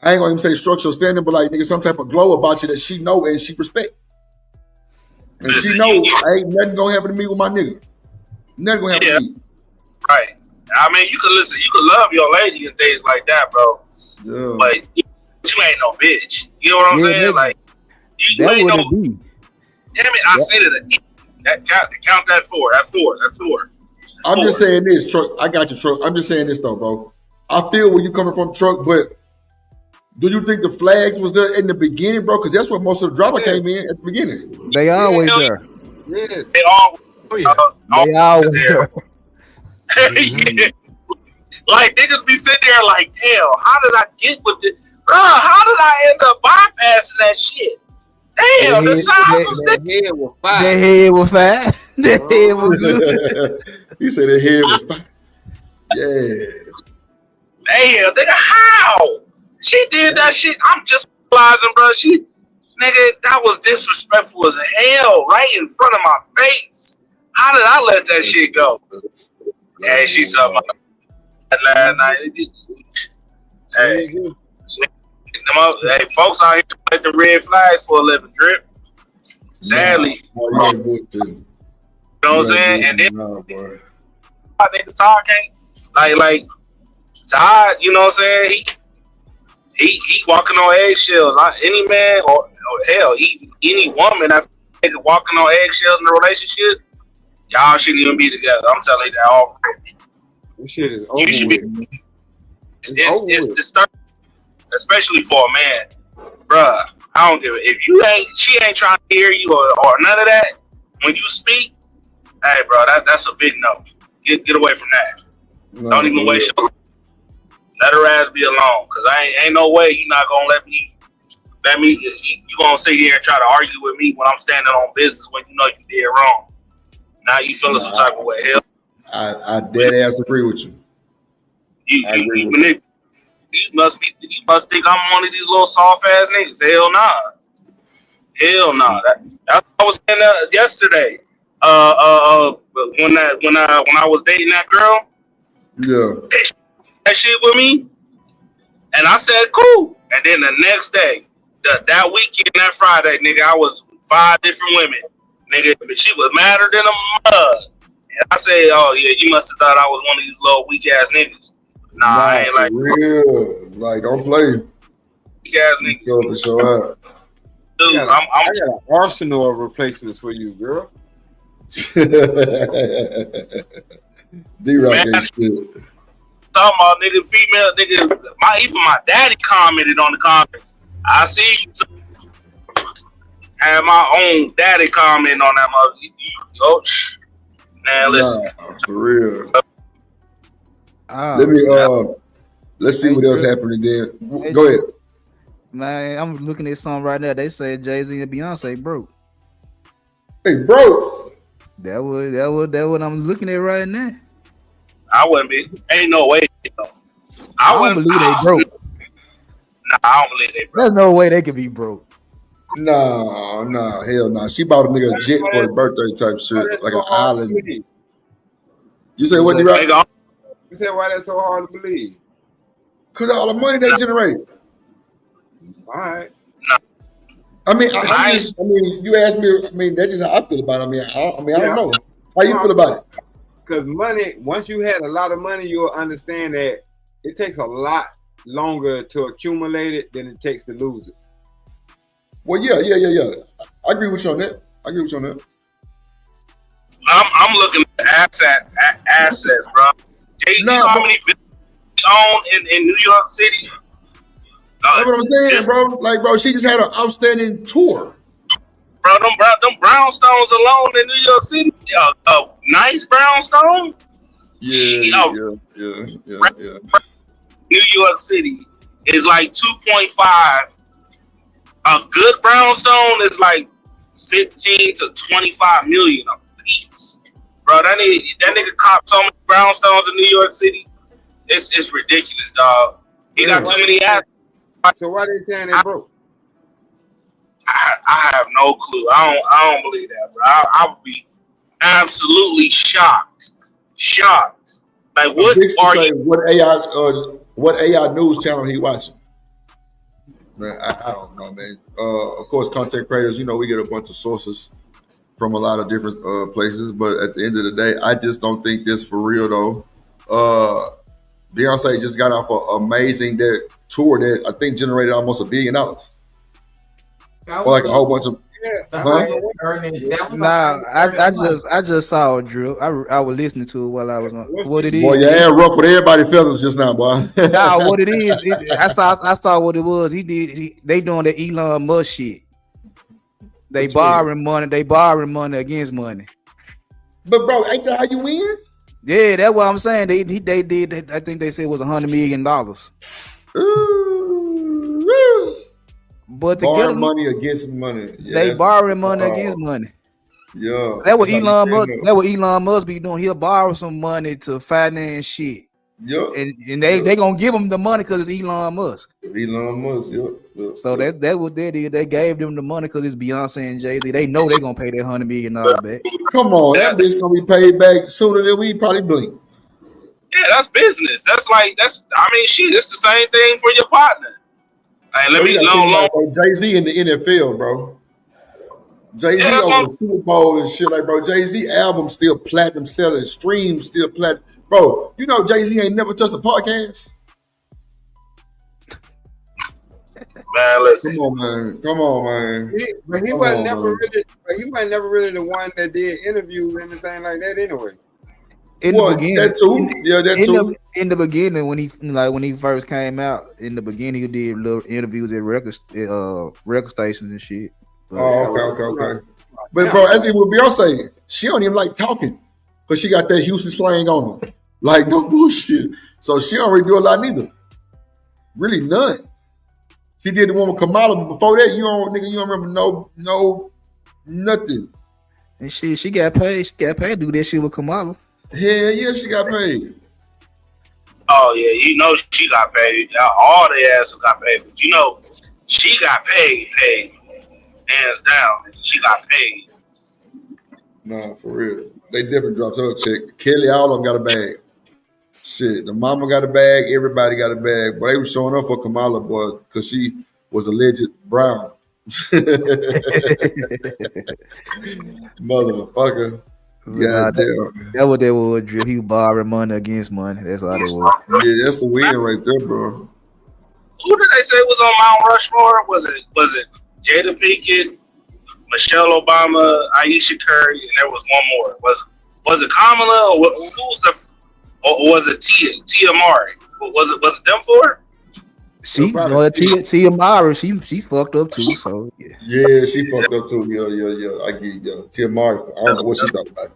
I ain't gonna even say structural standard, but like nigga, some type of glow about you that she know and she respect. And she know ain't nothing gonna happen to me with my nigga. Nothing gonna happen to me. Right. I mean, you could love your lady and things like that, bro. Yeah. But you ain't no bitch. You know what I'm saying? Nigga. Like you ain't no. Be. Damn it! I said it. That count that four. That's four. I'm just saying this, Truck. I got you, Truck. I'm just saying this though, bro. I feel where you coming from, Truck, but do you think the flags was there in the beginning, bro? Because that's where most of the drama came in at the beginning. They always there. Yes. They always. They always there. Yeah. Like niggas be sitting there like, damn, how did I get with this? Bro, how did I end up bypassing that shit? Damn, the size was that head was fine. That head was fast. That head was good. He said that head was fine. Yeah. Damn, nigga, how? She did that shit. I'm just realizing, bro. That was disrespectful as hell, right in front of my face. How did I let that shit go? Yeah, she saw my last night. Hey, folks out here like the red flags for a living, Drip. Sadly. You know what I'm saying? And then nigga Todd can't like Todd, you know what I'm saying? He walking on eggshells. Any man or hell, any woman that's walking on eggshells in a relationship, y'all shouldn't even be together. I'm telling you that all. This shit is over. You should be. It's starting, especially for a man, bruh. I don't give it. If she ain't trying to hear you or none of that. When you speak, Hey, bro, that's a big no. Get away from that. No, Don't even waste your. Let her ass be alone, cause ain't no way you not gonna let me. You gonna sit here and try to argue with me when I'm standing on business when you know you did wrong. Now you feeling some type of way. Hell, I dead ass agree with you. You must think I'm one of these little soft ass niggas. Hell nah. Hell nah. That's what I was saying yesterday. When I was dating that girl. Yeah. That shit with me, and I said cool. And then the next day, that weekend, that Friday, nigga, I was 5 different women, nigga. But she was madder than a mud. And I said, oh yeah, you must have thought I was one of these little weak ass niggas. Nah, I ain't like real. Like, don't play. Weak ass niggas. Dude, I got an arsenal of replacements for you, girl. D-Rock ain't shit. Talking about nigga, female nigga. Even my daddy commented on the comments. I see you had my own daddy comment on that mother. Man, listen. Nah, for real. Let me let's see what else happened then. Go ahead. Man, I'm looking at something right now. They say Jay-Z and Beyonce broke. Hey, bro. That what I'm looking at right now. I wouldn't be. Ain't no way. I don't believe they broke. Nah, I don't believe they broke. There's no way they could be broke. Nah, hell nah. She bought a nigga a jet for his birthday type shit, like an island. You say what, D-Rock? You said why that's so hard to believe? Cause of all the money they generate. All right. I mean, you asked me. I mean, that's just how I feel about it. I don't know. How you feel about it? Because money, once you had a lot of money, you'll understand that it takes a lot longer to accumulate it than it takes to lose it. Well, yeah. I agree with you on that. I'm looking at assets, bro. You know how many businesses own in New York City? That's what I'm saying, bro. Like, bro, she just had an outstanding tour. Bro, them brownstones alone in New York City, nice brownstone. Yeah. New York City is like 2.5. A good brownstone is like 15 to 25 million a piece. Bro, that nigga copped so many brownstones in New York City. It's ridiculous, dog. He got too many assets. So why they saying they broke? I have no clue. I don't believe that, bro. I would be absolutely shocked. Like, what are you? What AI news channel he watching? Man, I don't know, man. Of course, content creators, we get a bunch of sources from a lot of different places, but at the end of the day, I just don't think this for real though. Beyonce just got off an amazing tour that I think generated almost $1 billion. Or like a whole bunch of. Nah, I just saw it, Drew. I was listening to it while I was on. What it is? Boy, your hair ruffled everybody's feathers just now, boy. Nah, what it is? I saw what it was. They doing the Elon Musk shit. They borrowing money against money. But bro, ain't that how you win? Yeah, that's what I'm saying. They did. I think they said it was $100 million. But to borrowing money against money. Yeah, they borrowing money against money. Yeah, that what Elon Musk. That what Elon Musk be doing. He'll borrow some money to finance shit. Yep. And they gonna give him the money because it's Elon Musk. Elon Musk. Yep. So that's what they did. They gave them the money because it's Beyonce and Jay-Z. They know they're gonna pay that $100 million back. Come on, that bitch gonna be paid back sooner than we probably blink. Yeah, that's business. Shit, it's the same thing for your partner. Hey, let me Jay-Z in the NFL, bro. Jay-Z over the Super Bowl and shit, like, bro. Jay-Z album still platinum selling, streams still platinum. Bro, Jay-Z ain't never touched a podcast. Man, listen. Come on, man. He wasn't never really the one that did interviews and anything like that anyway. In the beginning, when he first came out, in the beginning he did little interviews at record stations and shit. But, okay. But bro, as it with Beyonce, she don't even like talking because she got that Houston slang on her. Like no bullshit. So she don't really do a lot neither. Really none. She did the one with Kamala, but before that, you don't remember no nothing. And she got paid. She got paid to do that shit with Kamala. Hell yeah, she got paid. Oh yeah, you know she got paid. All the asses got paid, but you know she got paid, hands down. She got paid. Nah, for real. They definitely dropped her a check. Kelly, all of them got a bag. Shit, the mama got a bag. Everybody got a bag. But they were showing up for Kamala, boy, because she was alleged brown. Motherfucker. Nah, that what they was, Drip. He was borrowing money against money. That's all they was. Yeah, that's the win right there, bro. Who did they say was on Mount Rushmore? Was it Jada Pinkett, Michelle Obama, Aisha Curry, and there was one more. Was it Kamala or who was the? Or was it Tia Mari? Was it them four? Tia Mari, she fucked up too. So yeah, she fucked up too. Yeah. I get you. Tia Mari, I don't know what she's talking about.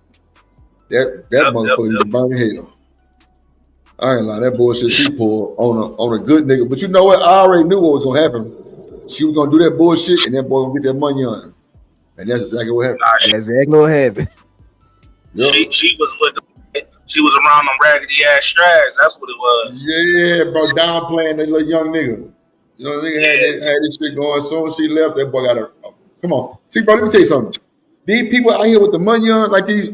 That motherfucker is burning hell. I ain't lying. That bullshit she pulled on a good nigga. But you know what? I already knew what was gonna happen. She was gonna do that bullshit, and that boy gonna get that money on her. And that's exactly what happened. That's exactly what happened. Yep. She was with she was around them raggedy ass strads. That's what it was. Yeah, bro. Downplaying that little young nigga. You know, nigga had this shit going. As soon as she left, that boy got her. Come on, see, bro. Let me tell you something. These people out here with the money on, like these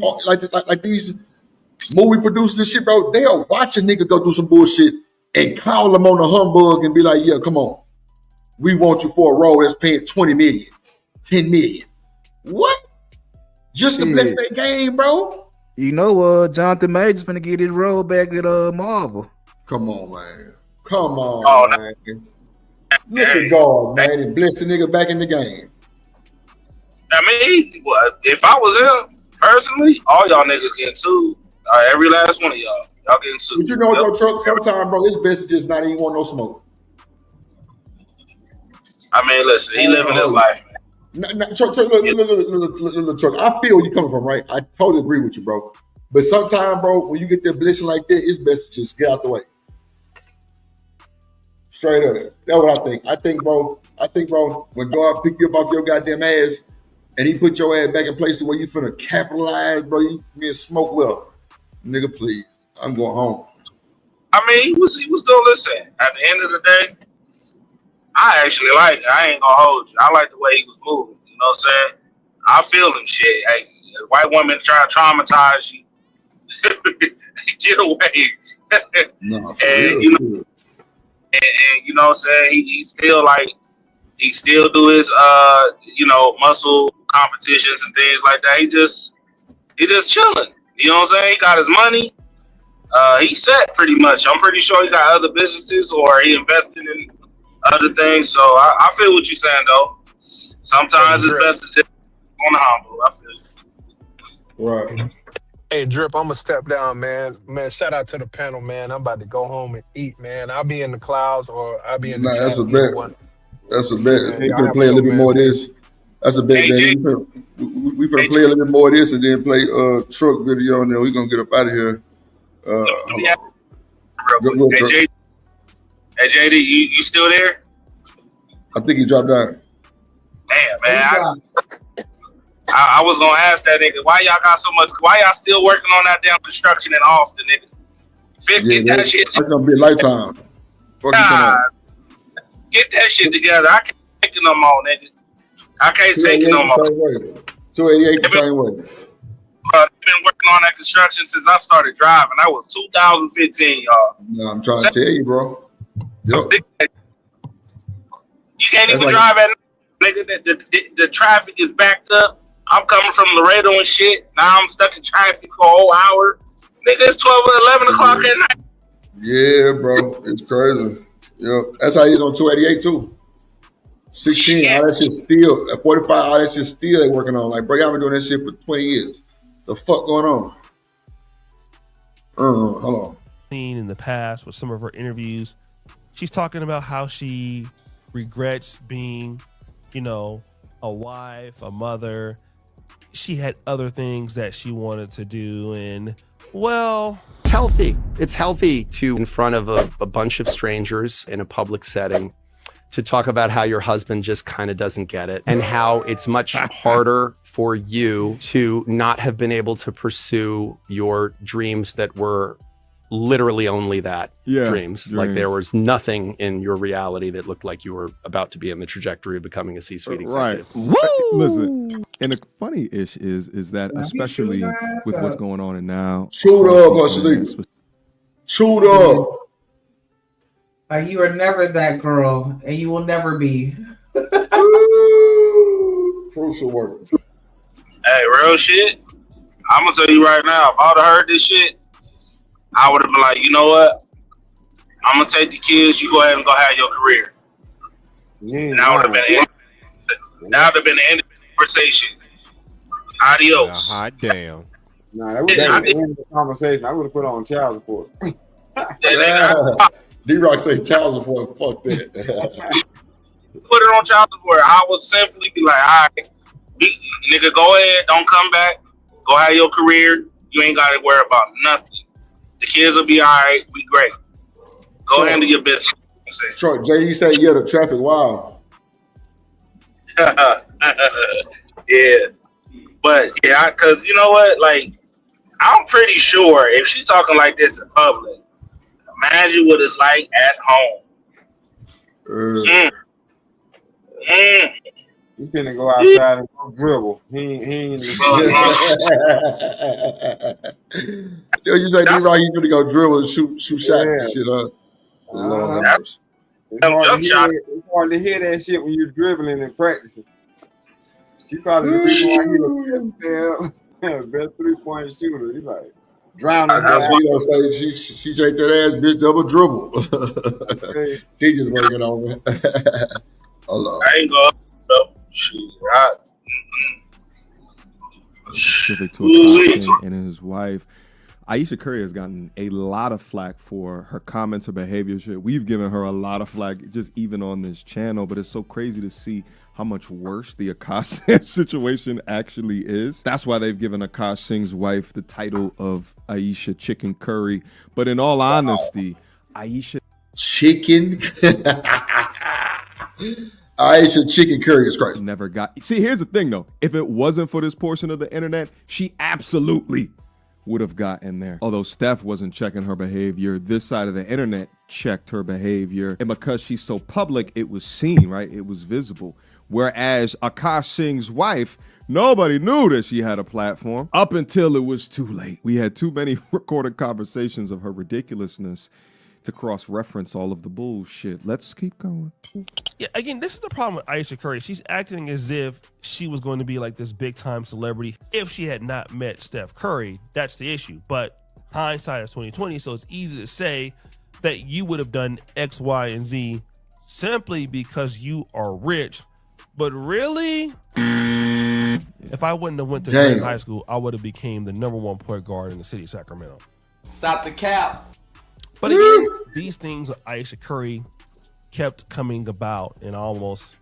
movie producers and shit, bro. They are watching nigga go do some bullshit and call them on the humbug and be like, "Yeah, come on, we want you for a role that's paying 20 million, 10 million. What? Just to bless that game, bro." You know, Jonathan Majors finna get his role back at Marvel. Come on, man. Come on, man. Look at God, man, and bless the nigga back in the game. I mean, if I was him personally, all y'all niggas getting sued. Every last one of y'all getting sued. But you know, bro, Truck, sometimes, bro, it's best to just not even want no smoke. I mean, listen, he living his life, man. Truck, look, Truck. I feel you coming from, right? I totally agree with you, bro. But sometimes, bro, when you get that blessing like that, it's best to just get out the way. Straight up. That's what I think. I think, bro, when God pick you up off your goddamn ass and he put your ass back in place where you finna capitalize, bro, you mean smoke well. Nigga, please. I'm going home. I mean, he was still listening. At the end of the day, I actually like it. I ain't gonna hold you. I like the way he was moving. You know what I'm saying? I feel him shit. Hey, white woman try to traumatize you. Get away. No, and you know what I'm saying? He still do his muscle competitions and things like that. He just chilling. You know what I'm saying? He got his money. He set pretty much. I'm pretty sure he got other businesses or he invested in other things. So I feel what you're saying though. Sometimes it's best to just on the humble. I feel you. Right. Hey, Drip, I'm gonna step down, man. Man, shout out to the panel, man. I'm about to go home and eat, man. I'll be in the clouds or I'll be in the that's a chat, bet. one. That's a bet. Man, We y'all finna have play a a little good bit more of man. this. That's a bet, Hey, man. We finna play a little bit more of this and then play truck video and then we gonna get up out of here. Hold on. Go, Truck. Hey, JD, you still there? I think he dropped down. Damn, man. I was gonna ask that nigga, why y'all still working on that damn construction in Austin, nigga? Get that shit. That's gonna be a lifetime. Fuck you talking about. Get that shit together. I can't take it no more, nigga. I can't take it no more. 288 the same way. I've been working on that construction since I started driving. That was 2015, y'all. No, I'm trying to tell you, bro. Yep. You can't even drive at night, nigga. The traffic is backed up. I'm coming from Laredo and shit. Now I'm stuck in traffic for a whole hour. Nigga, it's 12 or 11 o'clock at night. Yeah, bro. It's crazy. Yep. That's how it is on 288 too. 16, all that shit still. At 45, all that shit still they working on. Like, bro, y'all been doing that shit for 20 years. The fuck going on? Hold on. In the past with some of her interviews, she's talking about how she regrets being, a wife, a mother, she had other things that she wanted to do, and well, It's healthy. It's healthy to, in front of a bunch of strangers in a public setting, to talk about how your husband just kind of doesn't get it and how it's much harder for you to not have been able to pursue your dreams that were literally only that, dreams. Like there was nothing in your reality that looked like you were about to be in the trajectory of becoming a C-suite executive. Right. Listen, and the funny ish is that especially with what's going on and now. Chewed up, Hustley. Chewed up. Like you are never that girl, and you will never be. Crucial work. Hey, real shit. I'm gonna tell you right now. If I would have heard this shit, I would have been like, you know what? I'm gonna take the kids. You go ahead and go have your career. And that would have been it. That would have been the end of the conversation. Adios. Hot damn. Nah, that would have been the end of the conversation. I would have put on child support. D-Rock say child support. Fuck that. Put it on child support. I would simply be like, all right, nigga, go ahead. Don't come back. Go have your career. You ain't got to worry about nothing. The kids will be all right. Be great. Go handle your business. Troy, JD say, yeah, the traffic wild. Yeah. But, yeah, because you know what? Like, I'm pretty sure if she's talking like this in public, imagine what it's like at home. He's gonna go outside and go dribble. He ain't. Yo, you say D-Rock, you gonna go dribble and shoot shots and shit, huh? It's hard to hear that shit when you're dribbling and practicing. She probably the reason why he was best 3-point shooter. He's like drowning. That's what you gonna say. She shake that ass, bitch, double dribble. She just working on me. Hold on. I ain't going up. Specific to a King and his wife. Ayesha Curry has gotten a lot of flack for her comments, her behavior. We've given her a lot of flack just even on this channel, but it's so crazy to see how much worse the Akash situation actually is. That's why they've given Akash Singh's wife the title of Ayesha Chicken Curry. But in all honesty, Ayesha Chicken Ayesha Chicken Curry is crazy. Never got. See, here's the thing though. If it wasn't for this portion of the internet, she absolutely would have gotten there. Although Steph wasn't checking her behavior, this side of the internet checked her behavior. And because she's so public, it was seen, right? It was visible. Whereas Akash Singh's wife, nobody knew that she had a platform up until it was too late. We had too many recorded conversations of her ridiculousness to cross-reference all of the bullshit. Let's keep going. Yeah, again, this is the problem with Ayesha Curry. She's acting as if she was going to be like this big-time celebrity if she had not met Steph Curry. That's the issue. But hindsight is 2020, so it's easy to say that you would have done X, Y, and Z simply because you are rich. But really, if I wouldn't have went to Green high school, I would have became the #1 point guard in the city of Sacramento. Stop the cap. But again, these things with Ayesha Curry kept coming about, and almost,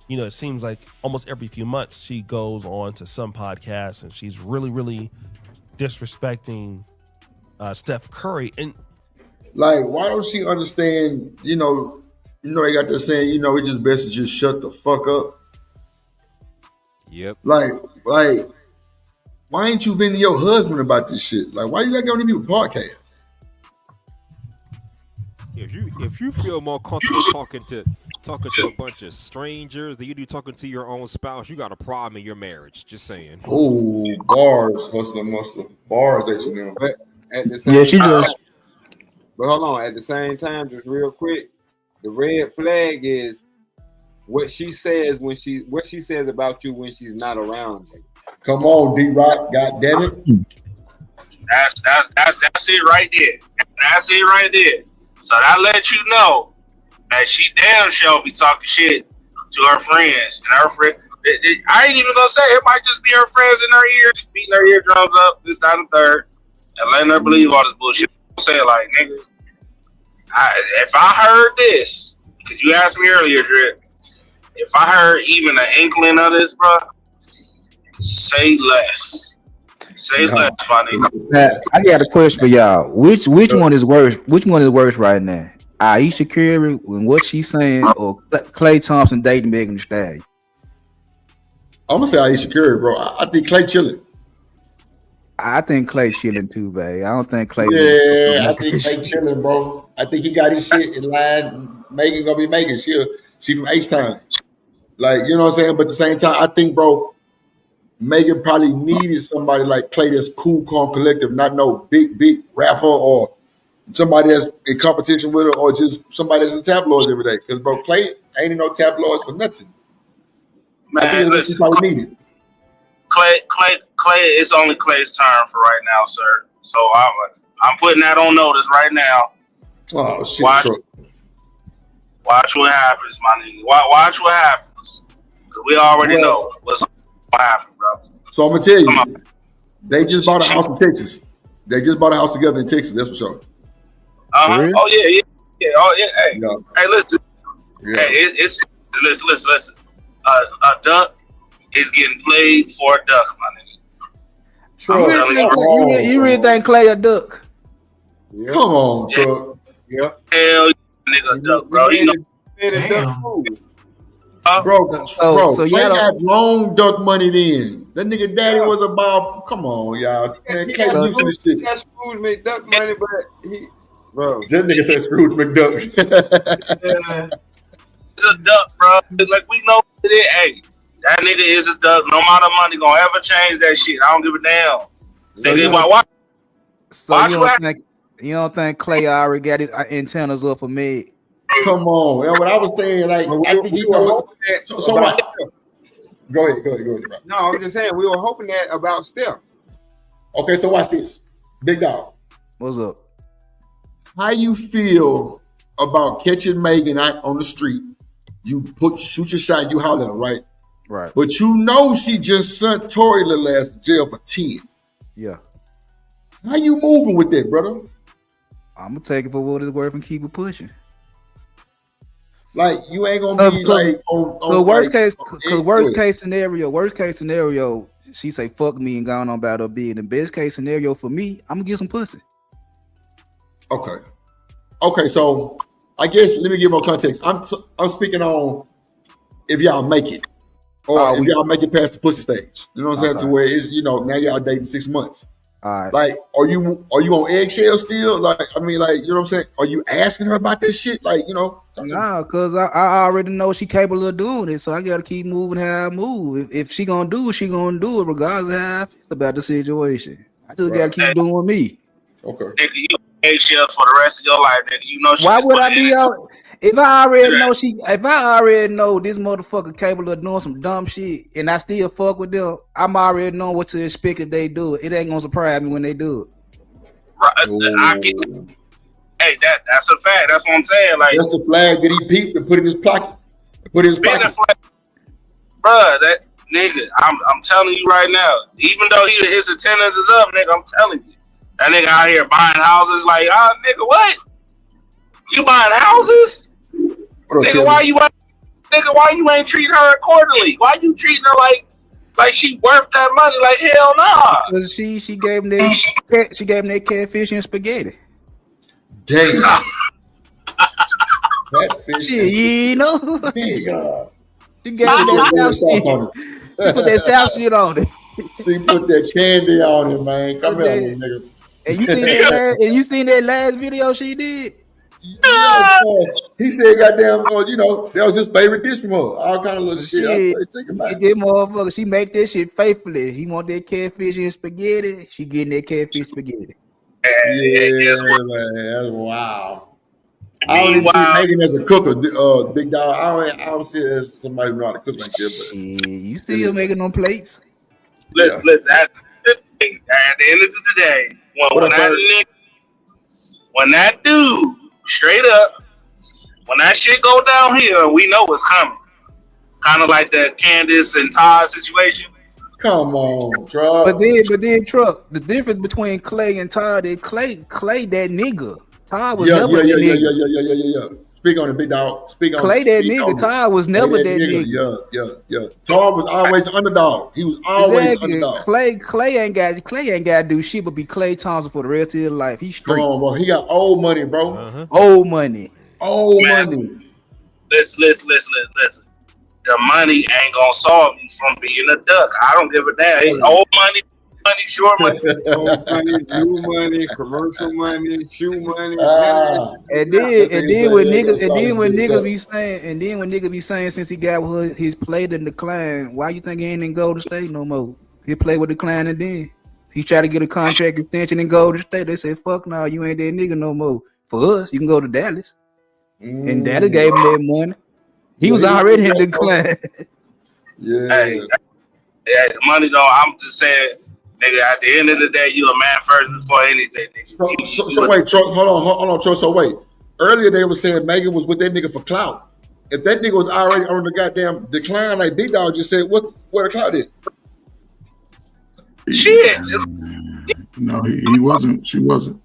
you know, it seems like almost every few months she goes on to some podcasts and she's really, really disrespecting Steph Curry. And like, why don't she understand? You know, they got this saying, you know, it's just best to just shut the fuck up. Yep. Like, why ain't you venting your husband about this shit? Like, why you got to go to people podcast? If you feel more comfortable talking to a bunch of strangers than you do talking to your own spouse, you got a problem in your marriage. Just saying. Oh, bars, hustler, muscle, bars that you know. But at the same she does. But hold on, at the same time, just real quick, the red flag is what she says what she says about you when she's not around you. Come on, D-Rock, goddamn it. That's it right there. That's it right there. So that lets you know that she damn sure be talking shit to her friends and her friend. I ain't even gonna say it might just be her friends in her ears, beating her eardrums up, this, that, and third, and letting her believe all this bullshit. Say it like, nigga, if I heard this, because you asked me earlier, Drip, if I heard even an inkling of this, bro, Say less. Say less, my nigga. Now, I got a question for y'all. Which one is worse? Which one is worse right now? Aisha Curry and what she's saying, or Klay Thompson dating Megan Thee Stallion? I'm gonna say Aisha Curry, bro. I think Klay chilling. I think Klay chilling too, babe. I don't think Klay. Yeah, I think Klay chilling, bro. I think he got his shit in line. Megan gonna be Megan. She from H-Town. Like, you know what I'm saying? But at the same time, I think, bro, Megan probably needed somebody like Klay that's cool, calm, collective, not no big rapper or somebody that's in competition with her or just somebody that's in tabloids every day. Because, bro, Klay ain't in no tabloids for nothing. Man, I think that's listen, probably needed. Klay, it's only Klay's turn for right now, sir. So I'm putting that on notice right now. Oh, shit. Watch what happens, my nigga. Watch what happens. We already know what's happening, bro. So I'm going to tell you, they just bought a house in Texas. They just bought a house together in Texas. That's for sure. Uh-huh. Oh, yeah. Oh, yeah. Hey, Yeah. hey, listen. Yeah. Hey, it's listen. A duck is getting played for a duck, my nigga. You really think Klay a duck? Come on, Chuck. Yep. Hell, nigga, duck, bro. You know, Bro, so Klay y'all got long duck money then. That nigga daddy was about, come on, y'all. Man, Klay used to this shit. That Scrooge made duck money, but he, bro. That nigga said Scrooge McDuck. it's a duck, bro. Like, we know it. Hey, that nigga is a duck. No amount of money gonna ever change that shit. I don't give a damn. So Nigga, you don't think Klay already got his antennas up for me? Come on. That's what I was saying. Like, I think he was. So what? Go ahead, bro. No, I'm just saying we were hoping that about Steph. Okay, so watch this. Big dog. What's up? How you feel about catching Megan out on the street? You shoot your shot, you holler at her, right? Right. But you know she just sent Tory little ass to jail for 10. Yeah. How you moving with that, brother? I'm gonna take it for what it's worth and keep it pushing. Like, you ain't gonna be like on worst like, case scenario, she say fuck me and gone on about her being the best case scenario for me. I'm gonna get some pussy. Okay, so I guess let me give more context. I'm speaking on if y'all make it, or if y'all make it past the pussy stage. You know what I'm saying? To where it's, you know, now y'all dating 6 months. All right. Like, are you on eggshells still? Like, I mean, like, you know what I'm saying? Are you asking her about this shit? Like, you know? Nah, cause I already know she capable of doing it, so I gotta keep moving how I move. If she gonna do it, she gonna do it regardless of how I feel about the situation. I just gotta keep doing me. Okay. Nigga, you eggshells for the rest of your life, nigga. You know she. Why would I be out? If I already know this motherfucker capable of doing some dumb shit, and I still fuck with them, I'm already knowing what to expect if they do it. It ain't gonna surprise me when they do it. Right, I get. Hey, that's a fact. That's what I'm saying. Like, that's the flag that he peeped and put in his pocket. Bruh, that nigga, I'm telling you right now. Even though his attendance is up, nigga, I'm telling you, that nigga out here buying houses. Like, nigga, what? You buying houses? Nigga, why you ain't treating her accordingly? Why you treating her like she worth that money? Like, hell nah. Because she gave him that catfish and spaghetti. Damn. That fish. You know. Big, she gave him that South shit. She put that South shit on it. She put that candy on it, man. Come here, nigga. And you seen that last video she did? Yeah, he said, "Goddamn, you know, that was his favorite dish from her. All kind of little shit." That motherfucker, she make that shit faithfully. He want that catfish and spaghetti. She getting that catfish spaghetti. Yeah, man, that's wow. I don't even see Megan as a cooker, big dog. I don't see her as somebody who know how to cook like that. But you still making them plates? Listen. At the end of the day, when that dude. Straight up, when that shit go downhill, we know what's coming. Kind of like the Candace and Todd situation. Come on, Truck. But then, Truck. The difference between Klay and Todd is Klay that nigga. Todd was never that nigga. Yeah. Speak on it, big dog. Speak on Clay it. that Speak nigga. on it. Ty was never that nigga. Yeah. Tar was always underdog. He was always Exactly. underdog. Clay ain't got to do shit but be Clay Thompson for the rest of his life. He's straight. Come on, bro. He got old money, bro. Old money. Old money. Listen. The money ain't gonna solve you from being a duck. I don't give a damn. It's old money, short money. Old money, new money, commercial money, shoe money. And then when niggas be saying since he got his play to decline, why you think he ain't in Golden State no more? He played with decline and then he tried to get a contract extension in Golden State. They said, "Fuck no, you ain't that nigga no more." For us, you can go to Dallas, and Dallas gave him that money. He was already in decline. Yeah. Hey, money though. I'm just saying, nigga. At the end of the day, you a man first before anything, nigga. So wait, Troy, hold on, Troy. So wait. Earlier they were saying Megan was with that nigga for clout. If that nigga was already on the goddamn decline, like Big Dog just said, where the clout is? Shit. No, he wasn't. She wasn't.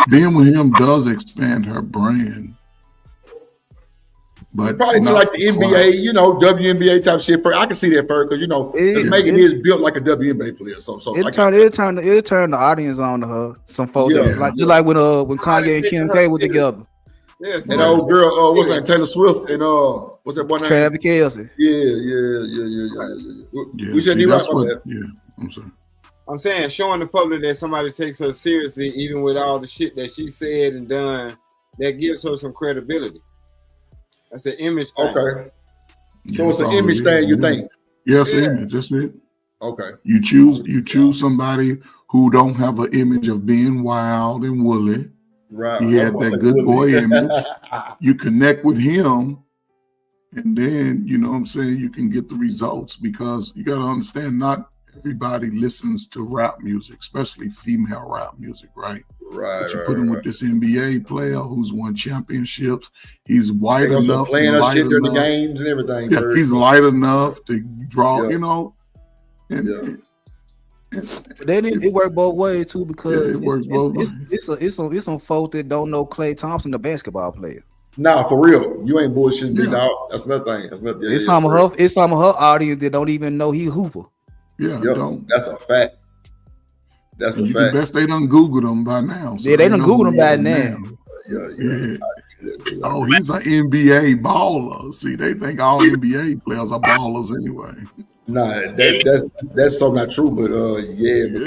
Being with him does expand her brand. But probably to like the NBA, WNBA type shit. I can see that first because Megan is built like a WNBA player. So it'll turn the audience on to her. Some folks just like when Kanye and Kim K were together. Yes, and the old girl, what's her name? Taylor Swift and what's that boy name? Travis Kelce. Yeah. We said D-Rock about that. Yeah, I'm sorry. I'm saying showing the public that somebody takes her seriously, even with all the shit that she said and done, that gives her some credibility. That's an image thing. Okay. So it's an image thing, you think? Yes, image. That's it. Okay. You choose somebody who don't have an image of being wild and woolly. Right. He had that good boy image. You connect with him, and then you know what I'm saying, you can get the results because you got to understand not everybody listens to rap music, especially female rap music, right? Right. But you put him with this NBA player who's won championships. He's white enough. Playing us shit during the games and everything. Yeah, he's light enough to draw, And then it worked both ways too because it works both ways. It's some folks that don't know Klay Thompson, the basketball player. Nah, for real. You ain't bullshitting, Big Dog. That's another thing. That's nothing. It's some of her audience that don't even know he hooper. Yeah, don't. That's a fact. That's a fact. Best they done Googled him by now. So they done Googled him by now. Yeah. Oh, he's an NBA baller. See, they think all NBA players are ballers anyway. Nah, that's so not true. But but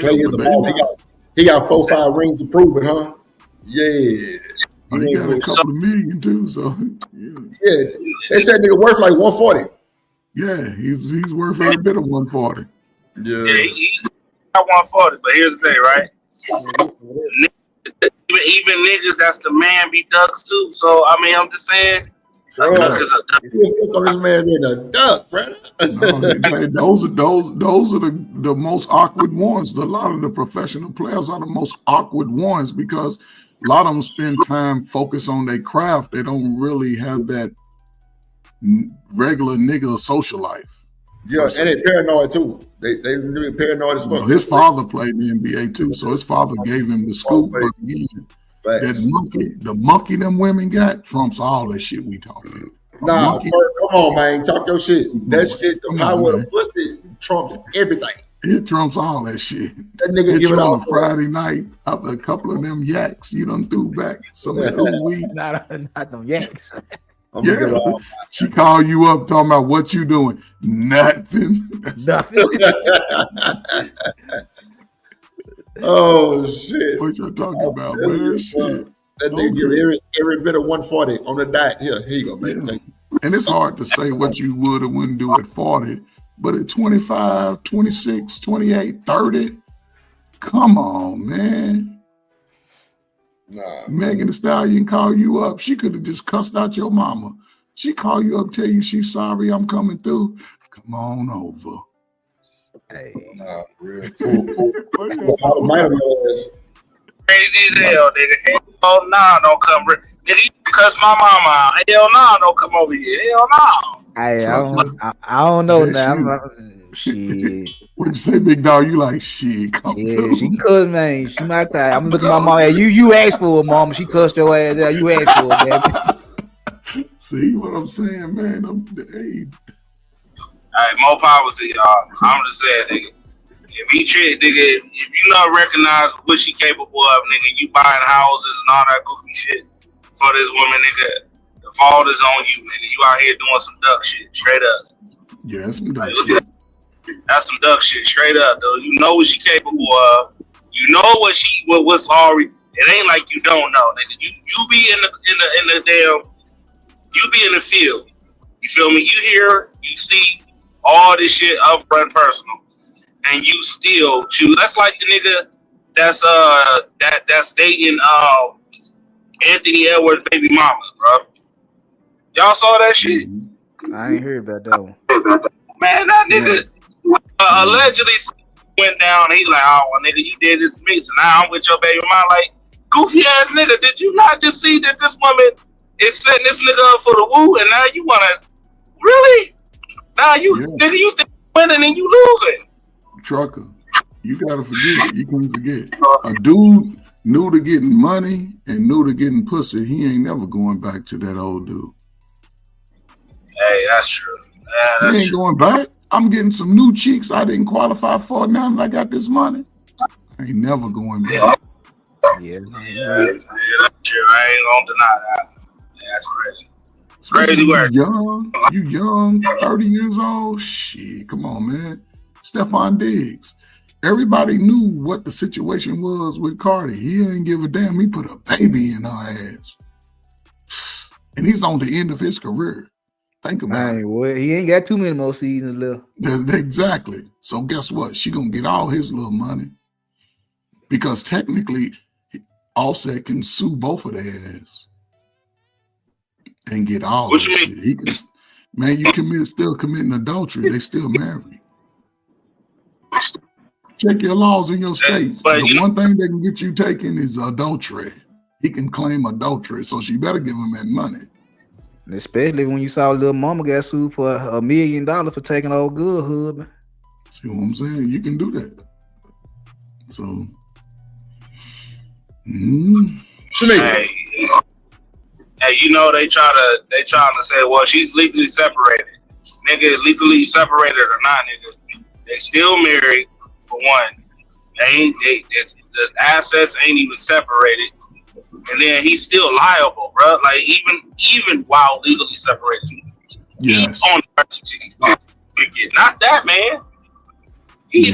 Klay is a baller. He got 4-5 rings to prove it, huh? Yeah. He got a couple of million too. So yeah, they said nigga worth like 140. Yeah, he's worth every bit of 140. Yeah, he got 140. But here's the thing, right? Even niggas that's the man be ducks too. So I mean, I'm just saying. Bro, this man being a duck, brother. Those are the most awkward ones. A lot of the professional players are the most awkward ones because a lot of them spend time focused on their craft. They don't really have that regular nigga social life. Yeah, and they paranoid too. They really paranoid as fuck. His father played in the NBA too, so his father gave him the scoop. But again, the monkey them women got trumps all that shit we talking. Nah, come on, man, talk your shit. That shit, the power of the pussy trumps everything. It trumps all that shit. That nigga give it on off a Friday night after a couple of them yaks. You done threw back some of them weed. Not them yaks. Yeah, she called you up talking about what you doing. Nothing. Oh shit! What you talking about, man? Shit. That nigga give every bit of 140 on the diet. Here you go, man. Yeah. And it's hard to say what you would or wouldn't do at 40, but at 25, 26, 28, 30, come on, man. Nah. Megan Thee Stallion call you up. She could have just cussed out your mama. She call you up, tell you she's sorry, I'm coming through. Come on over. Hey, nah, real cool. Crazy as hell, nigga. Hell nah, don't come. Nigga, you cuss my mama out. Hell nah, don't come over here. Hell nah. I don't know now. Shit. What you say, big dog? You like shit? Come Yeah, she cussed, man. She my type. I'm looking at my mom. Hey, you asked for it, mama. She cussed your ass out. You asked for it, man. See what I'm saying, man? Hey. All right, more power to y'all. I'm just saying, nigga. If he trick, nigga, if you not recognize what she capable of, nigga, you buying houses and all that goofy shit for this woman, nigga, the fault is on you, nigga. You out here doing some duck shit, straight up. Yeah, that's some duck shit. That's some duck shit, straight up, though. You know what she capable of. You know what's already. It ain't like you don't know, nigga. You be in the damn. You be in the field. You feel me? You hear, you see all this shit upfront personal, and you still choose. That's like the nigga that's dating Anthony Edwards' baby mama, bro. Y'all saw that shit? I ain't heard about that one. Man, that nigga allegedly went down. He like, oh, well, nigga, you did this to me, so now I'm with your baby mama. Like, goofy ass nigga, did you not just see that this woman is setting this nigga up for the woo, and now you wanna really? Now nigga, you think you're winning and you losing. Trucker, you gotta forget it. You can't forget. A dude new to getting money and new to getting pussy, he ain't never going back to that old dude. Hey, that's true. He ain't going back. I'm getting some new cheeks I didn't qualify for now that I got this money. I ain't never going back. Yeah, that's true. I ain't gonna deny that. Yeah, that's crazy. Crazy work. You young, 30 years old. Shit, come on, man. Stephon Diggs. Everybody knew what the situation was with Cardi. He didn't give a damn. He put a baby in her ass. And he's on the end of his career. Think about it. Well, he ain't got too many more seasons left. Exactly. So guess what? She gonna get all his little money. Because technically, Offset can sue both of their ass. And get all what that you shit. mean? He can, man, you still committing adultery. They still married. Check your laws in your state. The one thing they can get you taken is adultery. He can claim adultery, so she better give him that money. Especially when you saw little mama got sued for $1 million for taking old good husband. See what I'm saying? You can do that. So, Hey, you know they trying to say, well, she's legally separated. Nigga, legally separated or not, nigga, they still married for one. The assets ain't even separated, and then he's still liable, bro. Like even while legally separated, yes, on the not that man. He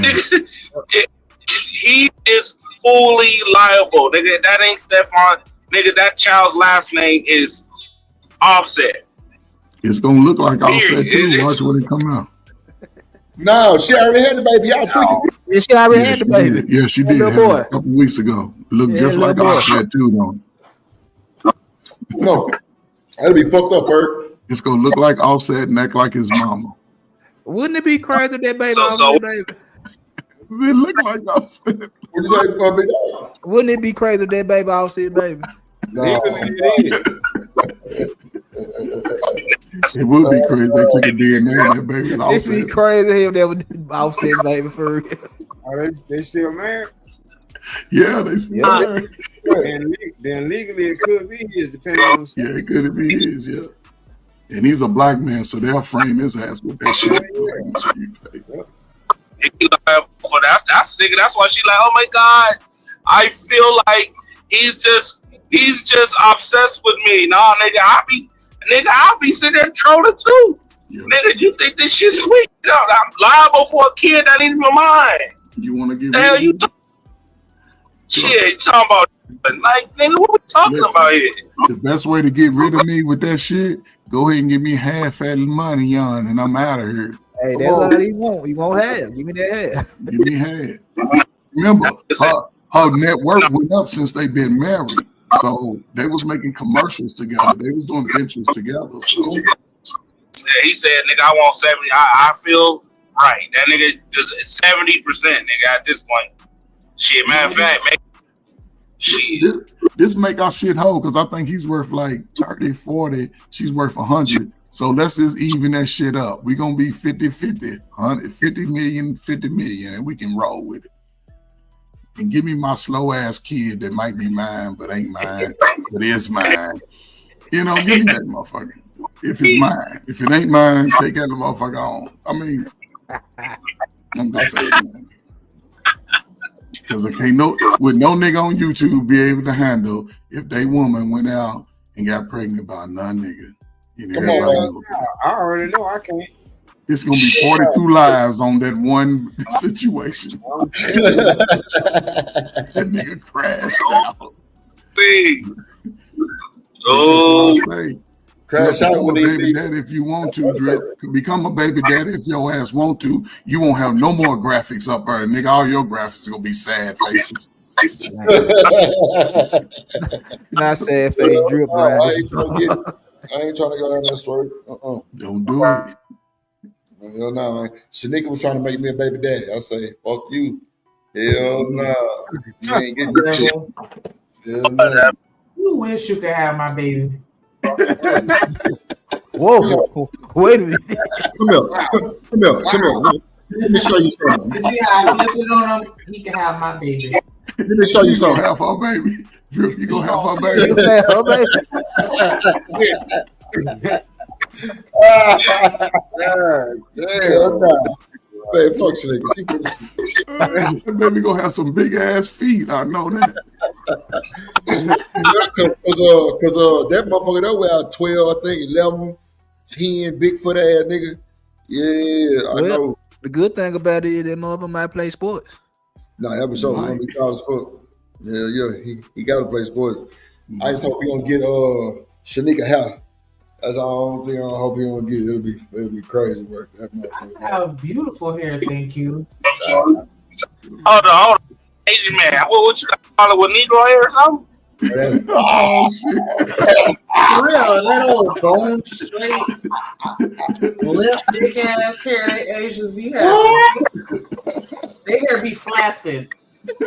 is fully liable, nigga. That ain't Stephon. Nigga, that child's last name is Offset. It's gonna look like Offset too. Watch when it come out. No, she already had the baby. Y'all tweaking. Yeah, she already had the baby. Yeah, she did. A couple weeks ago. Looked just like Offset too, though. No, that'll be fucked up, Bert. It's gonna look like Offset and act like his mama. Wouldn't it be crazy if that baby? It look like Offset. What'd you say, Bobby? Wouldn't it be crazy if that baby Offset baby? No. It would be crazy. They took a DNA and that baby's Offset. It'd be crazy if that would Offset baby for real. Are they still married? Yeah, they still married. Then legally it could be his, depending on. Yeah, it could be his. Yeah, and he's a black man, so they'll frame his ass with that shit. For that's nigga. That's why she like, oh my god, I feel like he's just obsessed with me. Nah, nigga, I'll be sitting there trolling too. Yeah. Nigga, you think this shit sweet? No, I'm liable for a kid that ain't even mine. You want to get the hell you shit? You talking about like, nigga? What we talking about here? The best way to get rid of me with that shit, go ahead and give me half that money, Yon, and I'm out of here. Hey, that's all he want. He won't have. Give me that half. Give me half. Remember, her net worth went up since they've been married. So they was making commercials together. They was doing ventures together. So. He said, nigga, I want 70. I feel right. That nigga is 70%, nigga, at this point. Shit, matter of fact, man. This make our shit whole because I think he's worth like 30, 40. She's worth 100. So let's just even that shit up. We're gonna be 50-50, 150 million, 50 million, and we can roll with it. And give me my slow ass kid that might be mine, but ain't mine, but is mine. You know, give me that motherfucker. If it's mine. If it ain't mine, take that motherfucker on. I mean, I'm just saying, man. Because I can't with no nigga on YouTube be able to handle if they woman went out and got pregnant by another nigga. You know, Come on, I already know I can't. it's gonna be 42 lives on that one situation. That nigga crashed out. Oh, crash out Become a with baby daddy if you want to, Drip. Become a baby daddy if your ass want to. You won't have no more graphics up there, nigga. All your graphics are gonna be sad faces. Not sad face Drip, I Brad. ain't trying to go down that story. Don't do it. Hell no, man. Shanika was trying to make me a baby daddy. I say, fuck you. Hell no. You ain't getting that shit. Hell no. You wish you could have my baby. Whoa, wait a minute. Come here. Let me show you something. You see how I flip it on him? He can have my baby. Let me show you something. Have our baby. Drip, you gonna have our baby. You have her Hell no. Man, fuck Shanika. That baby gonna have some big ass feet. I know that. Cause that motherfucker that weigh out 12, I think 11, 10, Bigfoot ass nigga. Yeah, I know. The good thing about it is that mother might play sports. Nah, that was so gonna be tall as fuck. Yeah, he gotta play sports. I just hope he gonna get Shanika hair. That's all thing I hope he gonna get. It'll be crazy work. I have beautiful hair, thank you. hold on. Asian man, what you call it with Negro hair or something? Oh shit! For real, that old bone straight, lip big ass hair that Asians be having. They hair be flaccid.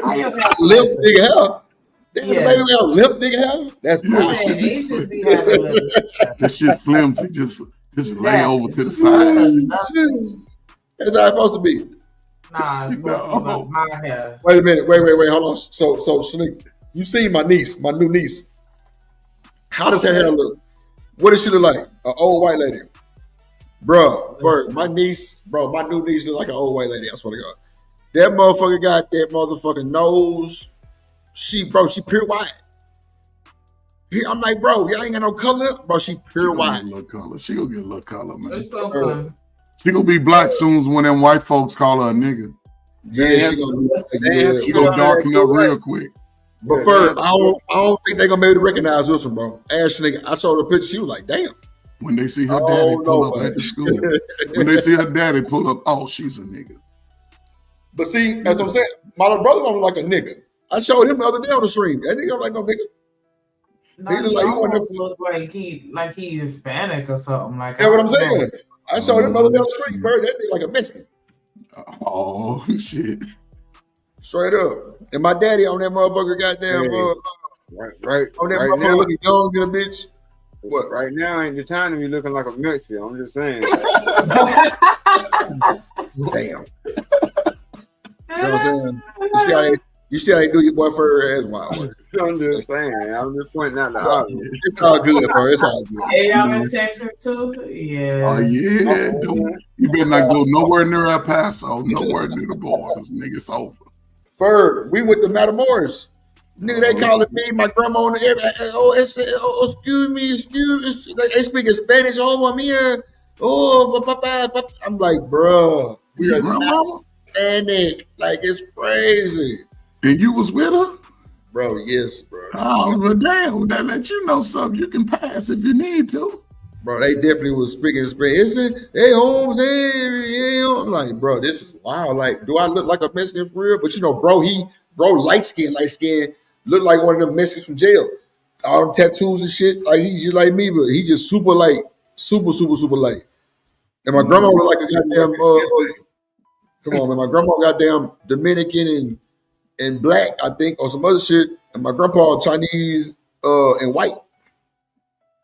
I have lip nigga hair. Yes. Baby got lip nigga hair. That's Yeah, Asians be having lip. That shit flimsy. Just lay over to the side. That's how it's supposed to be. Nah, it's supposed to be like my hair. Wait a minute. Wait. Hold on. So Shanika, you seen my niece, my new niece. How does her hair look? What does she look like? An old white lady. Bro, my new niece look like an old white lady. I swear to God. That motherfucker got that motherfucking nose. She pure white. I'm like, bro, y'all ain't got no color. Bro, she pure white. She gonna get a little color, man. It's so fun. She gonna be black soon when them white folks call her a nigga. Yeah, she gonna darken up real quick. But first, I don't think they're gonna be able to recognize this one, bro. Ash nigga, I showed her a picture. She was like, damn. When they see her daddy pull up at the school, when they see her daddy pull up, oh, she's a nigga. But see, that's what I'm saying. My little brother don't look like a nigga. I showed him the other day on the stream. That nigga don't like no nigga. No, he almost look like he Hispanic or something. Like That's what I'm saying. I showed him the other day on the stream, bro. That nigga like a Mexican. Oh shit. Straight up. And my daddy on that motherfucker goddamn right on that right motherfucker now, looking young than a bitch. What? Right now ain't the time to be looking like a Mexican. I'm just saying. Damn. You know what I'm saying? You see how they do your boy fur ass wild. I'm just saying. I'm just pointing out the obvious. It's all good, bro. It's all good. Hey, y'all in Texas too? Yeah. Oh yeah. You better not go nowhere near El Paso, nowhere near the borders. Niggas over. Fur, we with the Matamoros. Nigga, they calling me, my grandma on the air. Excuse me. They speaking Spanish. Oh, mia. Oh, papa. I'm like, bro, we are Hispanic. Like, it's crazy. And you was with her? Bro, yes, bro. Oh, well, damn. That let you know something. You can pass if you need to. Bro, they definitely was speaking Spanish. Hey, Holmes, hey. I'm like, bro, this is wild. Like, do I look like a Mexican for real? But, you know, bro, light skin, look like one of them Mexicans from jail. All them tattoos and shit. Like, he's just like me, but he just super light. Super light. And my grandma look like a goddamn, come on, man. My grandma goddamn Dominican and black, I think, or some other shit. And my grandpa Chinese and white.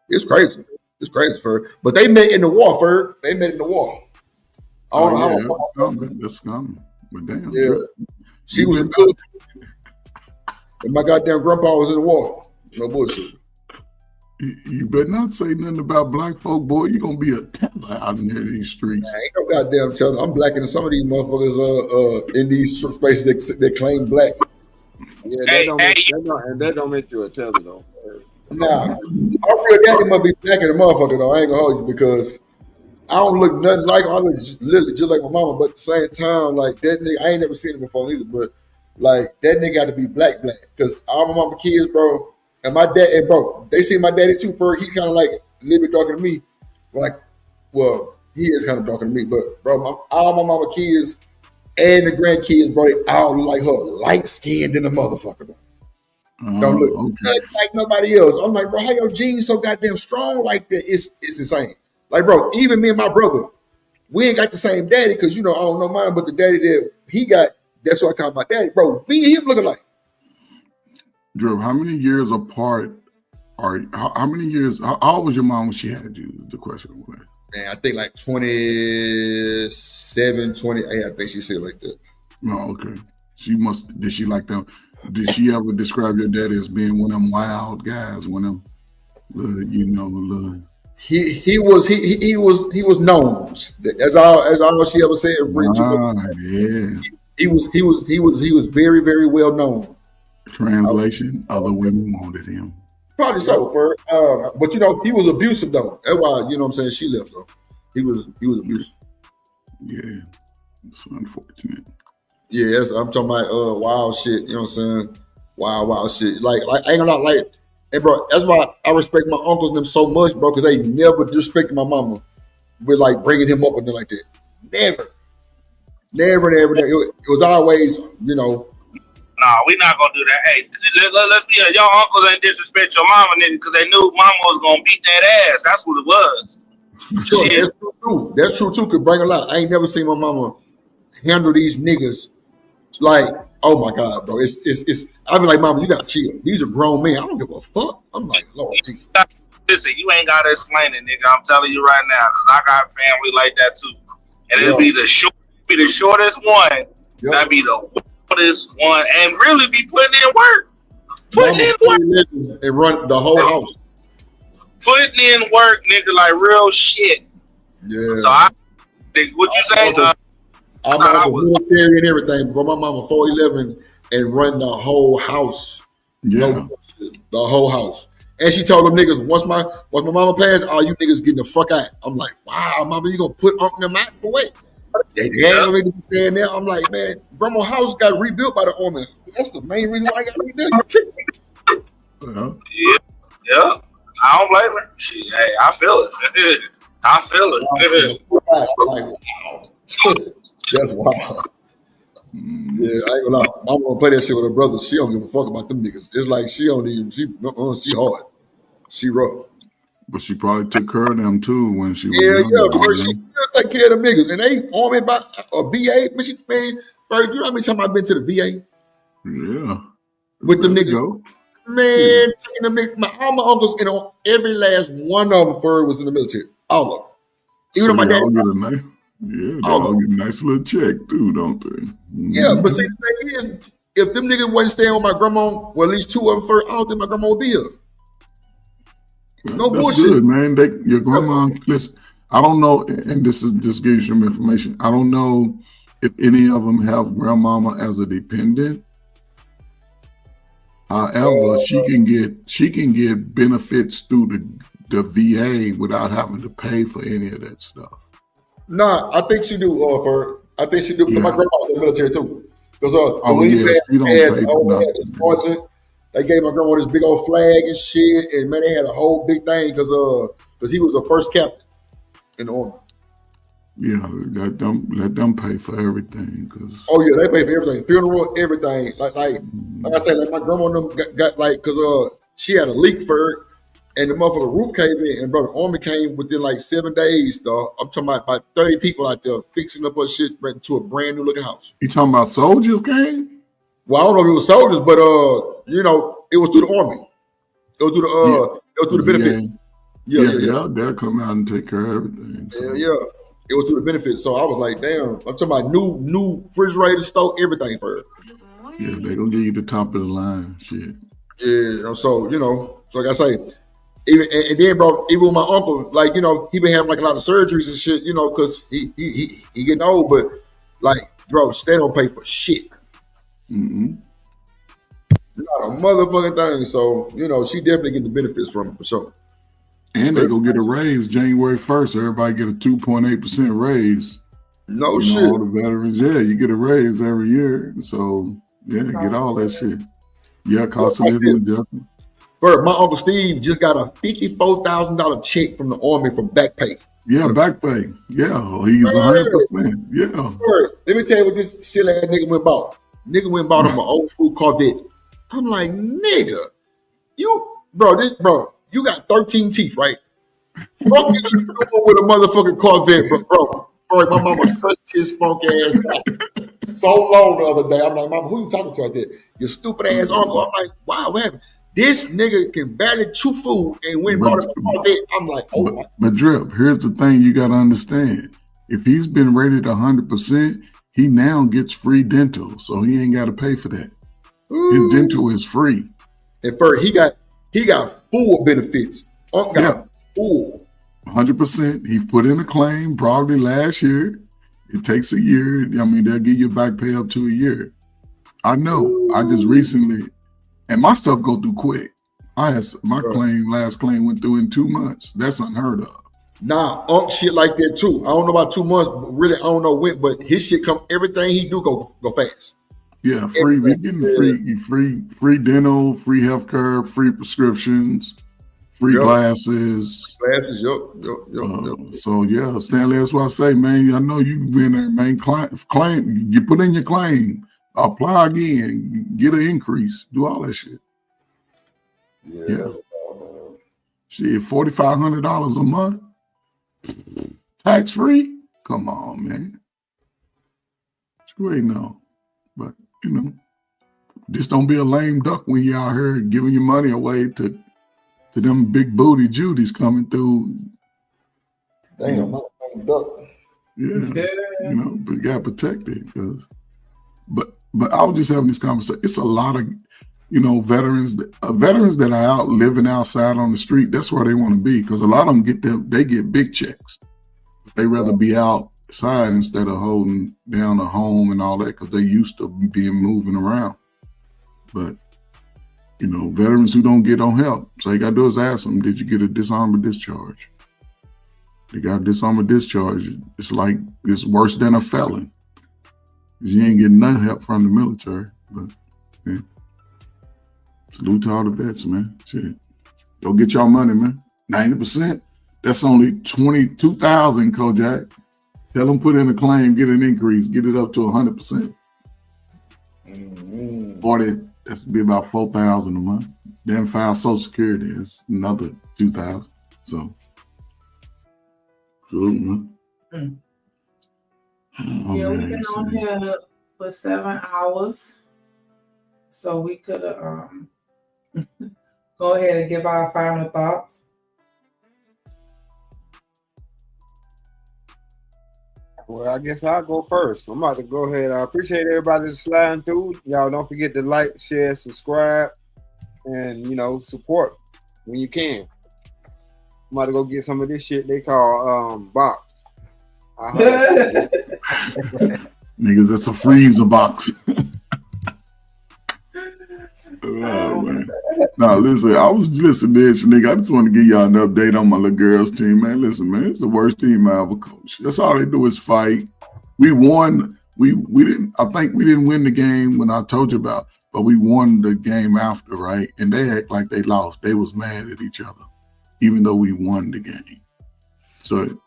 It's crazy. It's crazy for her. But they met in the war, Ferg. They met in the war. I don't know how. That's coming. But damn. Yeah. She was a cook. And my goddamn grandpa was in the war. No bullshit. You better not say nothing about black folk, boy. You're gonna be a teller out in these streets. Ain't no goddamn telling. I'm blacker than some of these motherfuckers in these spaces that claim black. Yeah, that don't make you a teller though. Nah, my real daddy must be blacker than motherfucker though. I ain't gonna hold you because I don't look nothing like him. I look literally just like my mama, but at the same time, like that nigga, I ain't never seen him before either. But like that nigga got to be black because all my mama kids, bro, and my dad, and bro, they see my daddy too. For he kind of like a little bit darker than me. Like, well, he is kind of darker than me, but bro, all my mama kids and the grandkids, bro, they all look like her, light skinned than a motherfucker. Bro. Don't look like nobody else. I'm like, bro, how your genes so goddamn strong like that? It's insane. Like, bro, even me and my brother, we ain't got the same daddy because, you know, I don't know mine, but the daddy that he got, that's what I call my daddy. Bro, me and him looking like. Drew, how many years apart are how many years? How old was your mom when she had you? The question was. Man, I think like 27, 28. I think she said like that. Oh, okay. Did she like them? Did she ever describe your daddy as being one of them wild guys? One of them, He was known. That's all she ever said. Yeah. He was very, very well known. Translation: other women wanted him. Probably so, but you know, he was abusive though. That's why, you know what I'm saying, she left though. He was abusive. Yeah. It's unfortunate. Yeah, I'm talking about wild shit, you know what I'm saying? Wild shit. Like I ain't gonna lie, like, and bro, that's why I respect my uncles and them so much, bro, because they never disrespected my mama with like bringing him up and like that. Never. It was always, you know. Nah, we not gonna do that. Hey, let's be your uncles ain't disrespect your mama, nigga, because they knew mama was gonna beat that ass. That's what it was. Sure, yeah. That's true too. That's true too. Could bring a lot. I ain't never seen my mama handle these niggas like, oh my god, bro. It's. I be like, mama, you gotta chill. These are grown men. I don't give a fuck. I'm like, Lord Jesus. Listen, you ain't gotta explain it, nigga. I'm telling you right now, because I got family like that too, and it'll be the shortest one. Yep. That'd be the shortest one, and really be putting in work. And run the whole house. Putting in work, nigga, like real shit. Yeah. So I think what you say. I'm military and everything, but my mama 4'11" and run the whole house. Yeah. No, the whole house. And she told them niggas, once my mama passed, all you niggas getting the fuck out. I'm like, wow, mama, you gonna put Uncle them out for what? They ain't gonna staying there. I'm like, man, grandma's house got rebuilt by the Army. That's the main reason why I got rebuilt. Yeah. I don't blame her. Hey, I feel it. I feel it. Like, wow. That's wild. Yeah, I ain't gonna lie. I'm gonna play that shit with her brother. She don't give a fuck about them niggas. It's like she don't even. She hard. She rough. But she probably took care of them too when she was young. Yeah, bro, she still take care of them niggas, and they army by a VA. Man, bro, you know how many times I've been to the VA? Yeah. With them niggas. Man, taking them niggas. All my uncles, you know, every last one of them was in the military. All of them. Even though my dad. Yeah, they all get a nice little check too, don't they? Yeah, but see, the thing is, if them niggas wasn't staying with my grandma, well, at least two of them first, I don't think my grandma would be here. No That's bullshit. Good, man. Your grandma, listen, I don't know, and this is just gives you some information. I don't know if any of them have grandmama as a dependent. However, she can get benefits through the VA without having to pay for any of that stuff. Nah, I think she do. I think she do. Because my grandma was in the military too. Because they gave my grandma this big old flag and shit, and man, they had a whole big thing because he was the first captain in the army. Yeah, let them pay for everything. Oh yeah, they pay for everything, funeral, everything. Like I said, like my grandma and them got like because she had a leak for her. And the motherfucker roof caved in, and brother, army came within like 7 days, dog. I'm talking about 30 people out there fixing up her shit to a brand new looking house. You talking about soldiers came? Well, I don't know if it was soldiers, but you know, it was through the army. It was through the benefit. Yeah, they'll come out and take care of everything. So. Yeah. It was through the benefits. So I was like, damn, I'm talking about new refrigerator, stove, everything for her. Yeah, they're gonna give you the top of the line shit. Yeah, so so like I say, even and then bro, even with my uncle, like, he been having like a lot of surgeries and shit, because he getting old, but like, bro, they don't pay for shit. Mm-hmm. Not a motherfucking thing. So, she definitely getting the benefits from it for sure. And they go get a raise January 1st. Everybody get a 2.8% raise. No shit. All the veterans, you get a raise every year. So, get all that shit. Yeah, cost of living adjustment. Bro, my Uncle Steve just got a $54,000 check from the Army for back pay. Yeah, back pay. Yeah, he's 100%. Yeah. Bro, let me tell you what this silly ass nigga went bought. Nigga went bought him an old school Corvette. I'm like, nigga, you got 13 teeth, right? Fuck you doing with a motherfucking Corvette, bro. Bro, my mama cussed his funk ass out so long the other day. I'm like, mama, who you talking to out there? Your stupid ass uncle. I'm like, wow, what happened? This nigga can barely chew food and went and bought him a Corvette. I'm like, oh my. But Drip, here's the thing you got to understand. If he's been rated 100%, he now gets free dental, so he ain't got to pay for that. His dental is free. And first, he got full benefits. Got full. 100%. He put in a claim probably last year. It takes a year. I mean, they'll give you back pay up to a year. I know. I just recently, and my stuff go through quick. I had my last claim went through in 2 months. That's unheard of. Nah, shit like that too. I don't know about 2 months, but really I don't know when. But his shit come. Everything he do go fast. Yeah, free. We getting free dental, free healthcare, free prescriptions, free glasses. Glasses, yep. So yeah, Stanley, that's what I say, man. I know you been there, man. Claim, you put in your claim, apply again, get an increase, do all that shit. Yeah. Shit, $4,500 a month, tax free. Come on, man. What you waiting on? But just don't be a lame duck when you're out here giving your money away to them big booty Judies coming through. Damn, I'm not a lame duck. Yeah, but you got to protect it but I was just having this conversation. It's a lot of veterans that are out living outside on the street. That's where they want to be, because a lot of them get big checks. They rather be outside instead of holding down a home and all that, because they used to being moving around. But veterans who don't get on help, so you got to do is ask them, did you get a disarmor discharge? They got a disarmor discharge. It's like it's worse than a felon, because you ain't getting none help from the military. But salute to all the vets, man. Shit, go get y'all money, man. 90%. That's only $22,000, Kojak. Tell them put in a claim, get an increase, get it up to 100%. 40, that's be about $4,000 a month. Then file Social Security, it's another $2,000. So, man. Oh, yeah, man, we've been on here for 7 hours, so we could go ahead and give our final thoughts. Well, I guess I'll go first. I'm about to go ahead. I appreciate everybody sliding through. Y'all don't forget to like, share, subscribe, and support when you can. I'm about to go get some of this shit they call box. Niggas, it's a freezer box. Oh, man. Nah, listen, I was listening to this, nigga. I just want to give y'all an update on my little girls team, man. Listen, man, it's the worst team I ever coached. That's all they do is fight. We won. We didn't. I think we didn't win the game when I told you about, but we won the game after, right? And they act like they lost. They was mad at each other, even though we won the game. So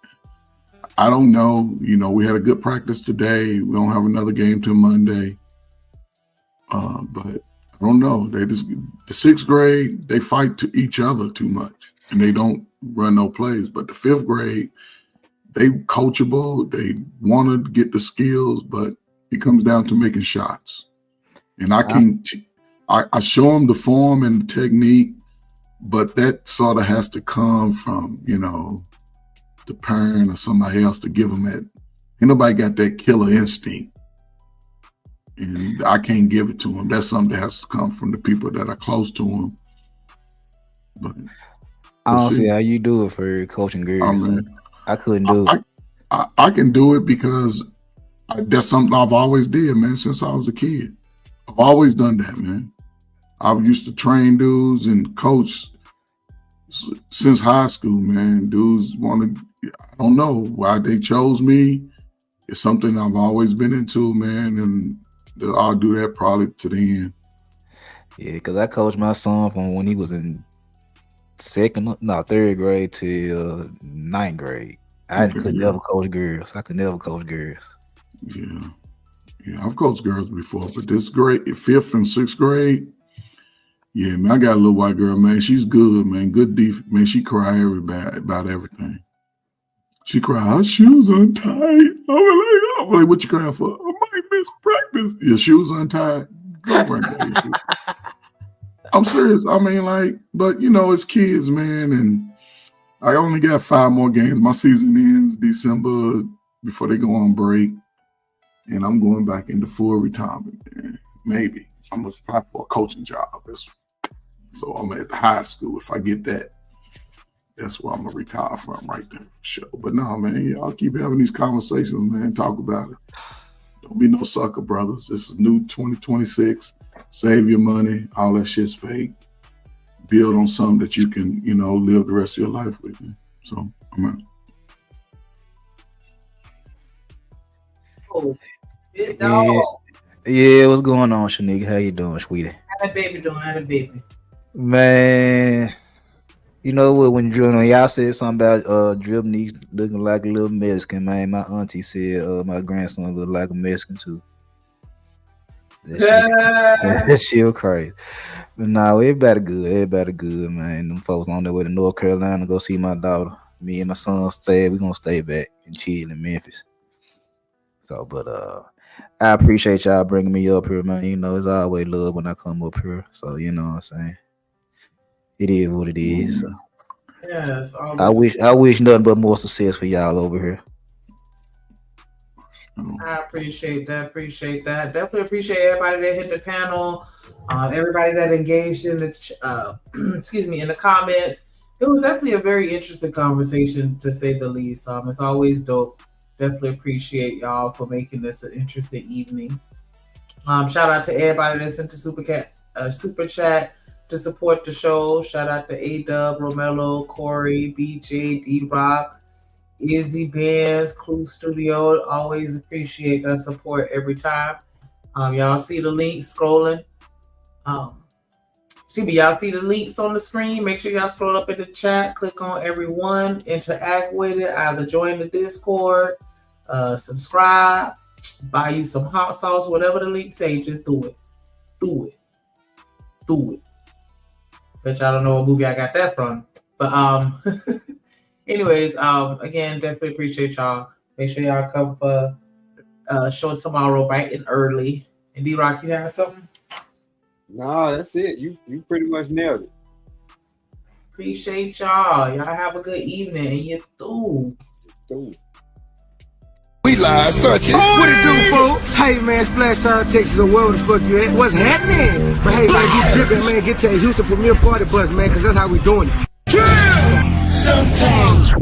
I don't know. We had a good practice today. We don't have another game till Monday. But I don't know. They just, the 6th grade, they fight to each other too much and they don't run no plays. But the 5th grade, they coachable. They want to get the skills, but it comes down to making shots. And I show them the form and the technique, But that sort of has to come from, you know, the parent or somebody else to give them that. Ain't nobody got that killer instinct. And I can't give it to them. That's something that has to come from the people that are close to them. But I don't see how you do it for coaching girls. I couldn't do it. I can do it because that's something I've always did, man, since I was a kid. I've always done that, man. I've used to train dudes and coach since high school, man. Dudes wanted, I don't know why they chose me. It's something I've always been into, man, and I'll do that probably to the end. Yeah, because I coached my son from when he was in third grade to ninth grade. I could never coach girls. I could never coach girls. Yeah, I've coached girls before, but this grade, 5th and 6th grade, yeah, man, I got a little white girl, man. She's good, man. Good defense, man. She cry about everything. She cry, her shoes untied. I'm like, what you crying for? I might miss practice. Your shoes untied. Girlfriend, I'm serious. I mean, like, but you know, it's kids, man, and I only got 5 more games. My season ends December before they go on break, and I'm going back into full retirement. Man. Maybe I'm gonna apply for a coaching job. So I'm at the high school. If I get that, that's where I'm gonna retire from right there for sure. But no, man, yeah, I'll keep having these conversations, man. Talk about it. Don't be no sucker, brothers. This is new 2026. Save your money. All that shit's fake. Build on something that you can, you know, live the rest of your life with. Man. So I'm out. Yeah, what's going on, Shanika? How you doing, sweetie? How that baby doing? How the baby? Man, you know what? When y'all said something about Drip Neeks looking like a little Mexican, man, my auntie said my grandson looked like a Mexican too. That shit crazy. But no, everybody good, man. Them folks on their way to North Carolina to go see my daughter. Me and my son we're gonna stay back and chill in Memphis. So, but I appreciate y'all bringing me up here, man. You know, it's always love when I come up here. So, you know what I'm saying? It is what it is. So. Yes. I wish nothing but more success for y'all over here. I appreciate that. Definitely appreciate everybody that hit the panel. Everybody that engaged in the in the comments. It was definitely a very interesting conversation, to say the least. It's always dope. Definitely appreciate y'all for making this an interesting evening. Shout out to everybody that sent the super chat to support the show. Shout out to A-Dub, Romello, Corey, BJ, D-Rock, Izzy Benz, Clue Studio. Always appreciate that support every time. Y'all see the link scrolling. Y'all see the links on the screen. Make sure y'all scroll up in the chat, click on everyone, interact with it, either join the Discord, subscribe, buy you some hot sauce, whatever the link say, just do it. Bet y'all don't know what movie I got that from. But anyways, again, definitely appreciate y'all. Make sure y'all come for show tomorrow bright and early. And D-Rock, you have something? No, that's it. You pretty much nailed it. Appreciate y'all. Y'all have a good evening. And you through. We live, such it. What it do, fool? Hey, man, Splash Town, Texas, or where the fuck you at? What's happening? But hey, man, you tripping, man. Get to the Houston Premier Party Bus, man, because that's how we doing it. Sometimes.